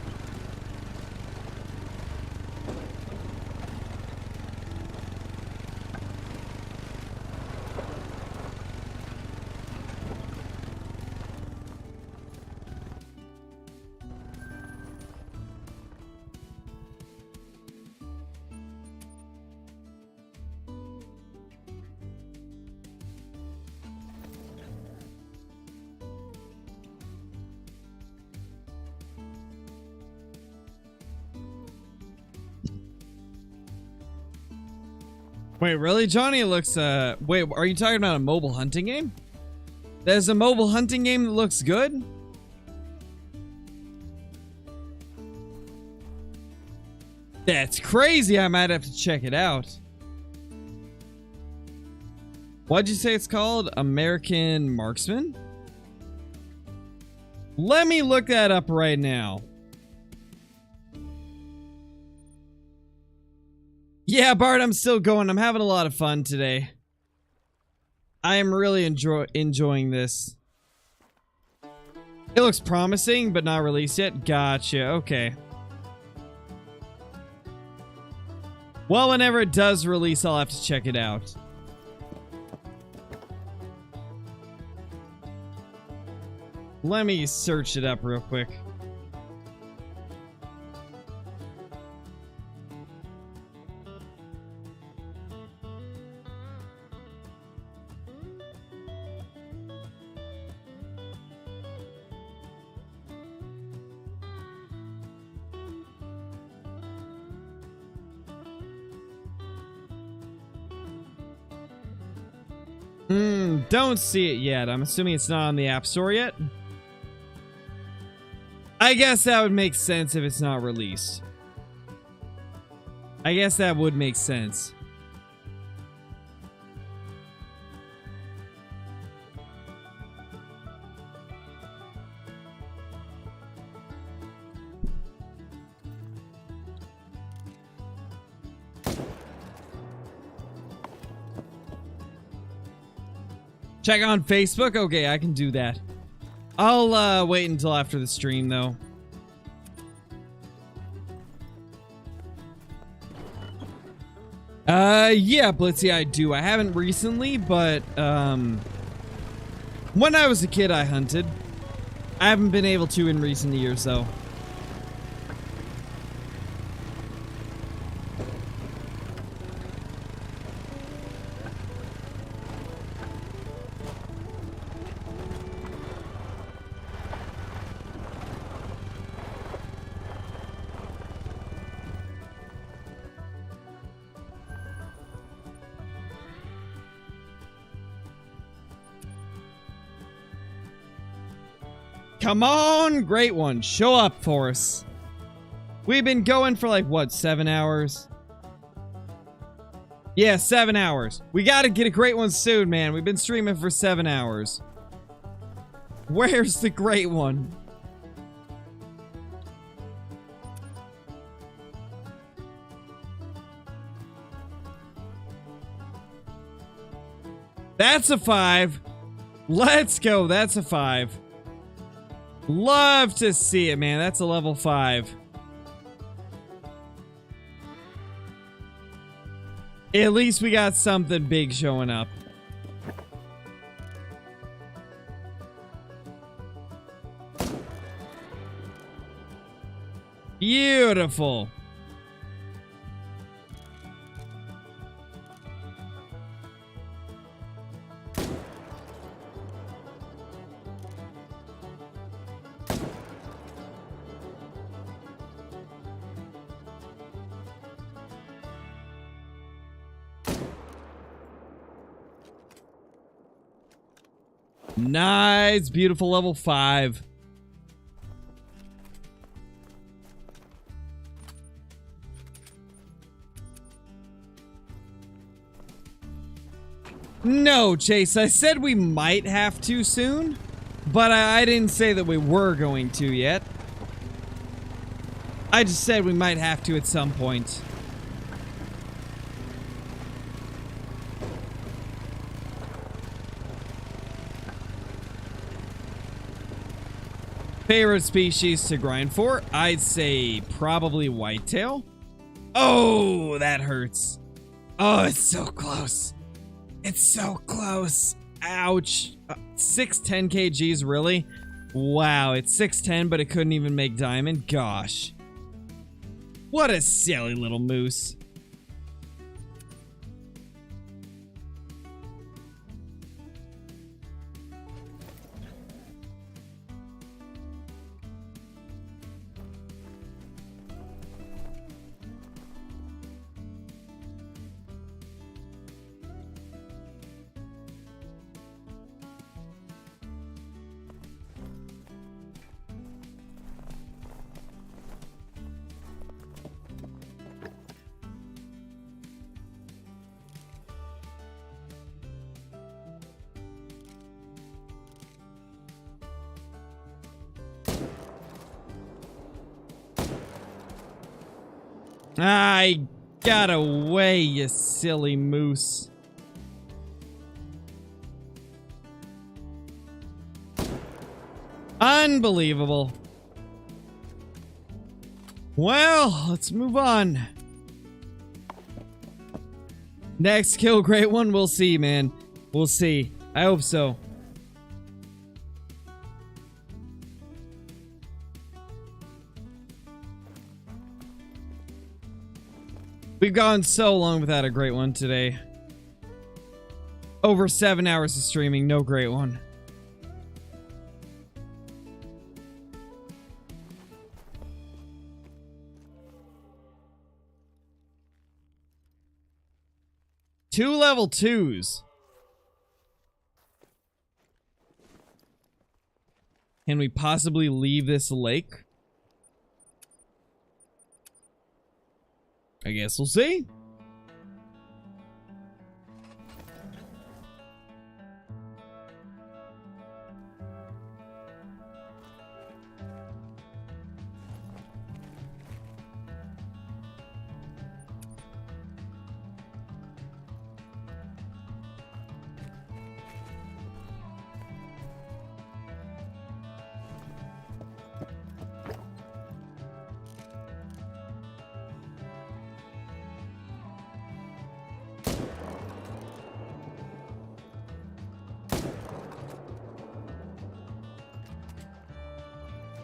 Wait, really, Johnny? It looks, wait, are you talking about a mobile hunting game? There's a mobile hunting game that looks good? That's crazy. I might have to check it out. What'd you say it's called? American Marksman? Let me look that up right now. Yeah, Bart, I'm still going. I'm having a lot of fun today. I am really enjoying this. It looks promising, but not released yet. Gotcha. Okay. Well, whenever it does release, I'll have to check it out. Let me search it up real quick. Don't see it yet. I'm assuming it's not on the App Store yet. I guess that would make sense if it's not released. I guess that would make sense. Check on Facebook? Okay, I can do that. I'll wait until after the stream, though. Yeah, Blitzy, I do. I haven't recently, but, when I was a kid, I hunted. I haven't been able to in recent years, though. Come on, great one. Show up for us. We've been going for like, what, 7 hours? Yeah, 7 hours. We gotta get a great one soon, man. We've been streaming for 7 hours. Where's the great one? That's a 5. Let's go. That's a 5. Love to see it, man. That's a level 5. At least we got something big showing up. Beautiful. Nice, beautiful level 5. No, Chase, I said we might have to soon, but I didn't say that we were going to yet. I just said we might have to at some point. Favorite species to grind for? I'd say probably whitetail. Oh, that hurts. Oh, it's so close. It's so close. Ouch. 610 kgs, really? Wow, it's 610, but it couldn't even make diamond? Gosh. What a silly little moose. I got away, you silly moose. Unbelievable. Well, let's move on. Next kill, great one. We'll see, man. We'll see. I hope so. We've gone so long without a great one today. Over 7 hours of streaming, no great one. Two level 2s. Can we possibly leave this lake? I guess we'll see.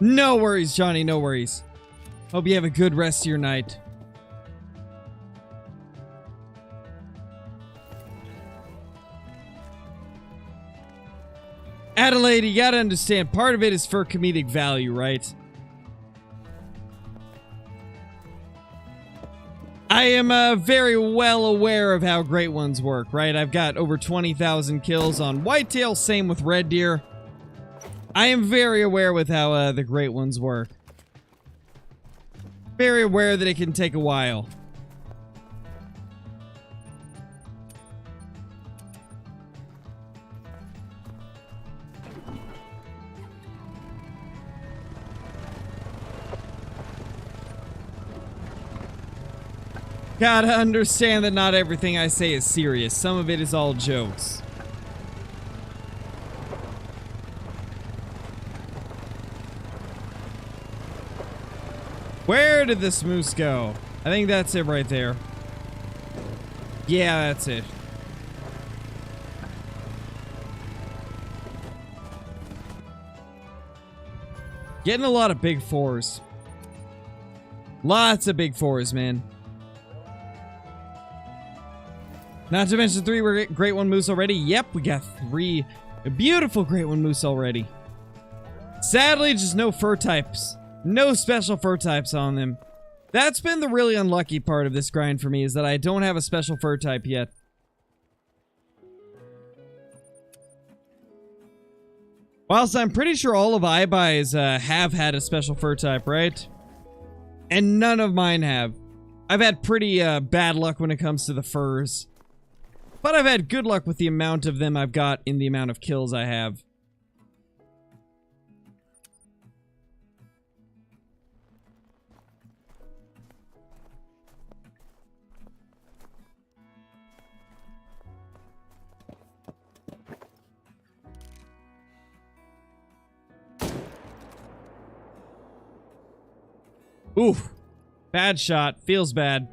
No worries, Johnny, no worries. Hope you have a good rest of your night. Adelaide, you gotta understand, part of it is for comedic value, right? I am very well aware of how great ones work, right? I've got over 20,000 kills on whitetail, same with red deer. I am very aware with how the great ones work. Very aware that it can take a while. Gotta understand that not everything I say is serious. Some of it is all jokes. Where did this moose go? I think that's it right there. Yeah, that's it. Getting a lot of big fours. Lots of big fours, man. Not to mention 3 great one moose already. Yep, we got 3 beautiful great one moose already. Sadly, just no fur types. No special fur types on them. That's been the really unlucky part of this grind for me, is that I don't have a special fur type yet. Whilst I'm pretty sure all of iBuy's have had a special fur type, right? And none of mine have. I've had pretty bad luck when it comes to the furs. But I've had good luck with the amount of them I've got in the amount of kills I have. Oof. Bad shot. Feels bad.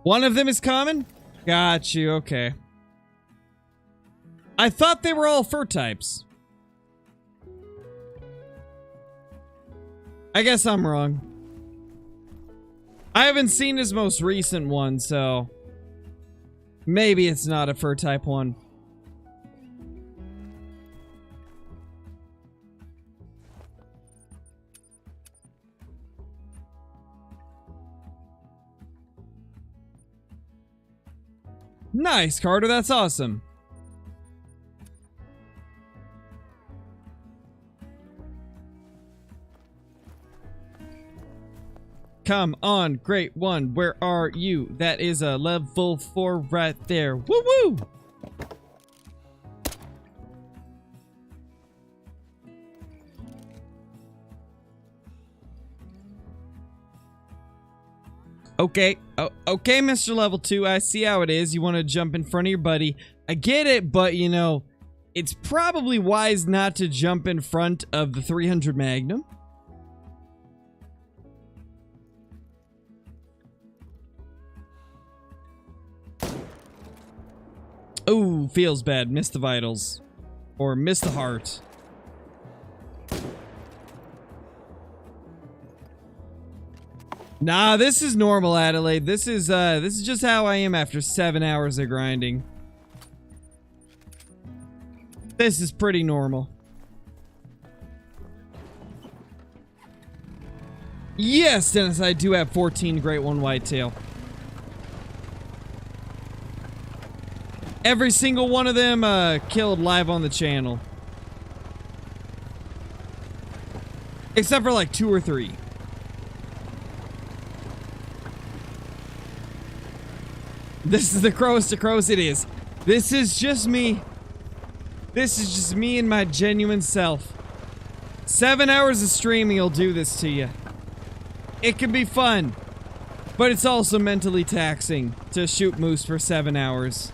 One of them is common? Got you, okay. I thought they were all fur types. I guess I'm wrong. I haven't seen his most recent one, so... maybe it's not a fur type one. Nice, Carter. That's awesome. Come on, great one. Where are you? That is a level 4 right there. Woo woo! Okay, okay, Mr. Level 2, I see how it is. You want to jump in front of your buddy. I get it, but, you know, it's probably wise not to jump in front of the 300 Magnum. Ooh, feels bad. Missed the vitals. Or missed the heart. Nah, this is normal, Adelaide. This is just how I am after 7 hours of grinding. This is pretty normal. Yes, Dennis, I do have 14 Great One Whitetail. Every single one of them killed live on the channel. Except for like 2 or 3. This is the crowest to crows it is. This is just me. This is just me and my genuine self. 7 hours of streaming will do this to you. It can be fun, but it's also mentally taxing to shoot moose for 7 hours.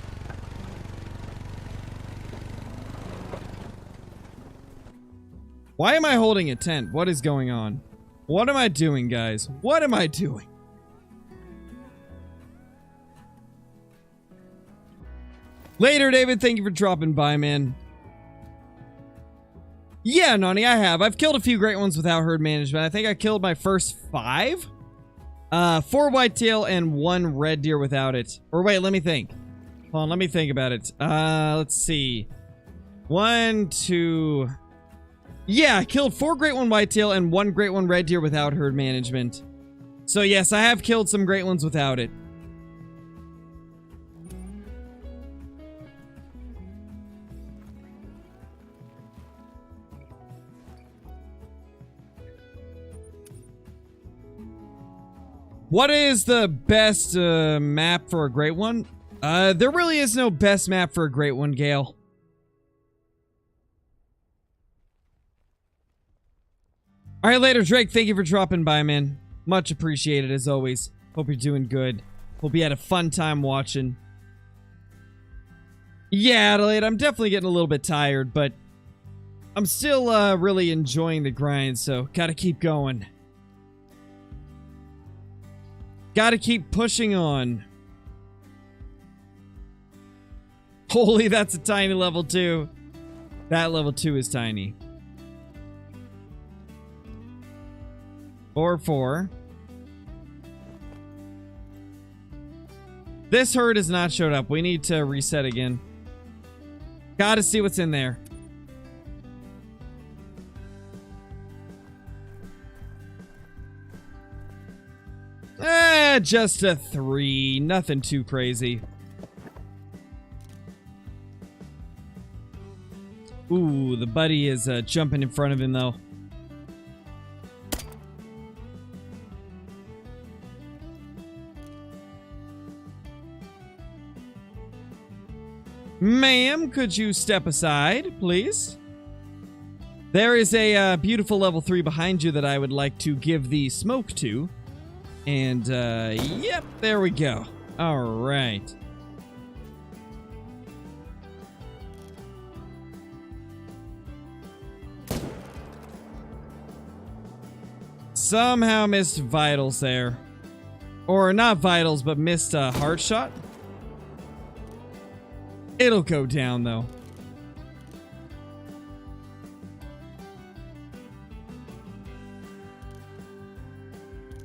Why am I holding a tent? What is going on? What am I doing, guys? What am I doing? Later, David. Thank you for dropping by, man. Yeah, Nani, I have. I've killed a few great ones without herd management. I think I killed my first 5. 4 whitetail and 1 red deer without it. Or wait, let me think. Hold on, let me think about it. Let's see. 1, 2... Yeah, I killed 4 great one whitetail and 1 great one red deer without herd management. So yes, I have killed some great ones without it. What is the best map for a great one? There really is no best map for a great one, Gale. Alright, later, Drake. Thank you for dropping by, man. Much appreciated, as always. Hope you're doing good. Hope you had a fun time watching. Yeah, Adelaide, I'm definitely getting a little bit tired, but I'm still really enjoying the grind, so gotta keep going. Gotta keep pushing on. Holy, that's a tiny level 2. That level 2 is tiny. 4-4. This herd has not showed up. We need to reset again. Gotta see what's in there. Just a 3. Nothing too crazy. Ooh, the buddy is jumping in front of him, though. Ma'am, could you step aside, please? There is a beautiful level 3 behind you that I would like to give the smoke to. And, yep, there we go. All right. Somehow missed vitals there. Or not vitals, but missed a heart shot. It'll go down, though.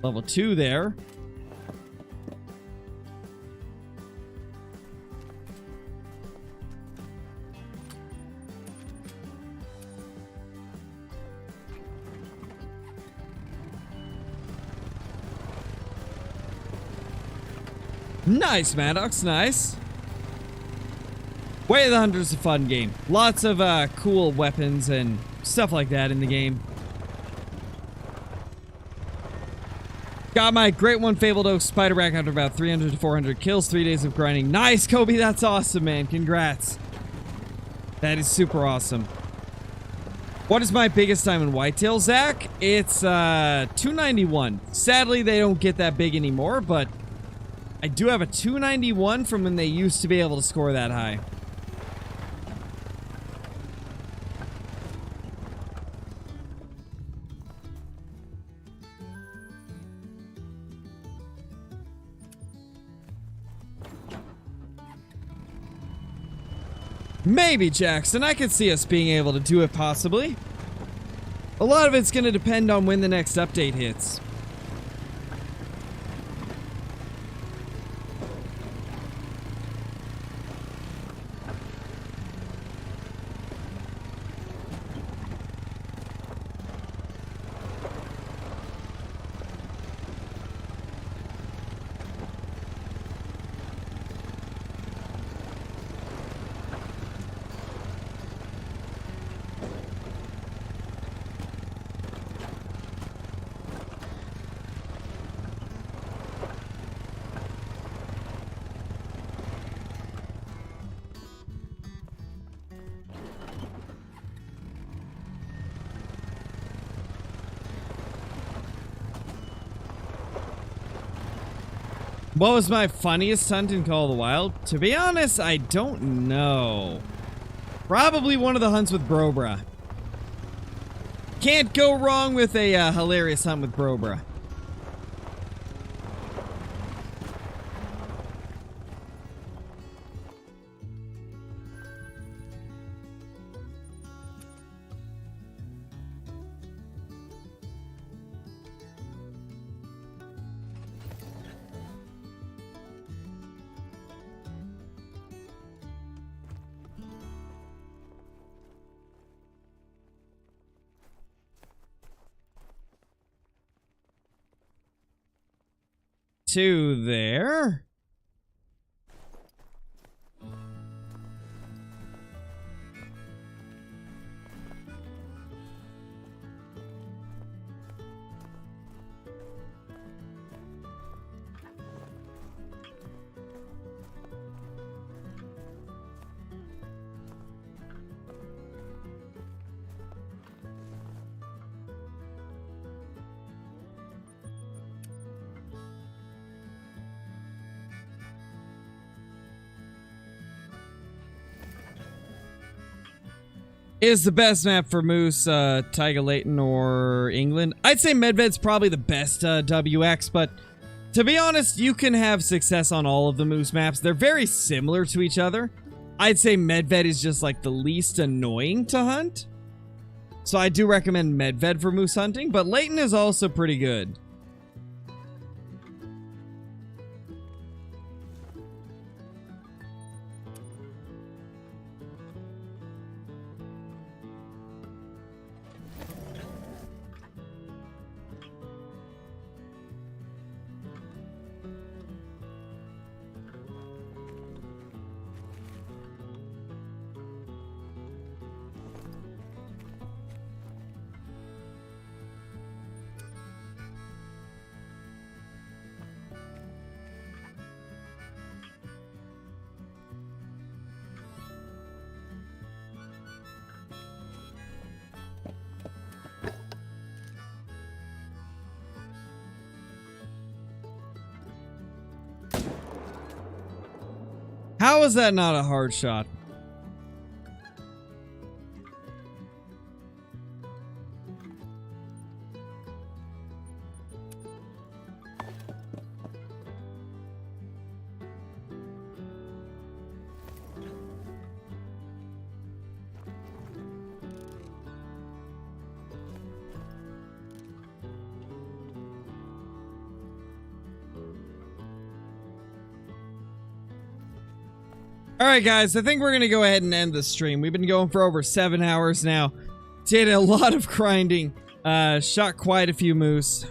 Level 2 there. Nice, Maddox, nice. Way of the Hunter is a fun game. Lots of cool weapons and stuff like that in the game. Got my great one, Fabled Oak Spider Rack after about 300 to 400 kills, 3 days of grinding. Nice, Kobe, that's awesome, man. Congrats. That is super awesome. What is my biggest time in whitetail, Zach? It's 291. Sadly, they don't get that big anymore, but I do have a 291 from when they used to be able to score that high. Maybe, Jackson. I could see us being able to do it, possibly. A lot of it's going to depend on when the next update hits. What was my funniest hunt in Call of the Wild? To be honest, I don't know. Probably one of the hunts with Brobra. Can't go wrong with a hilarious hunt with Brobra. Two there. is the best map for moose, Taiga Leighton or England. I'd say Medved's probably the best WX, but to be honest, you can have success on all of the moose maps. They're very similar to each other. I'd say Medved is just like the least annoying to hunt. So I do recommend Medved for moose hunting, but Leighton is also pretty good. How is that not a hard shot? Alright guys, I think we're going to go ahead and end the stream. We've been going for over 7 hours now. Did a lot of grinding. Shot quite a few moose.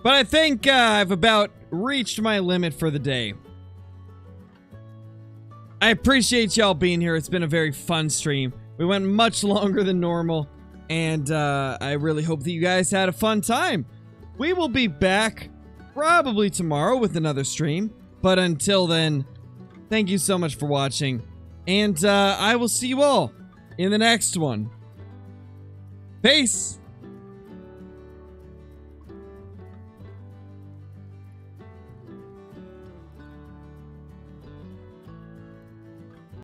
But I think I've about reached my limit for the day. I appreciate y'all being here. It's been a very fun stream. We went much longer than normal. And I really hope that you guys had a fun time. We will be back probably tomorrow with another stream. But until then, thank you so much for watching, and I will see you all in the next one. Peace!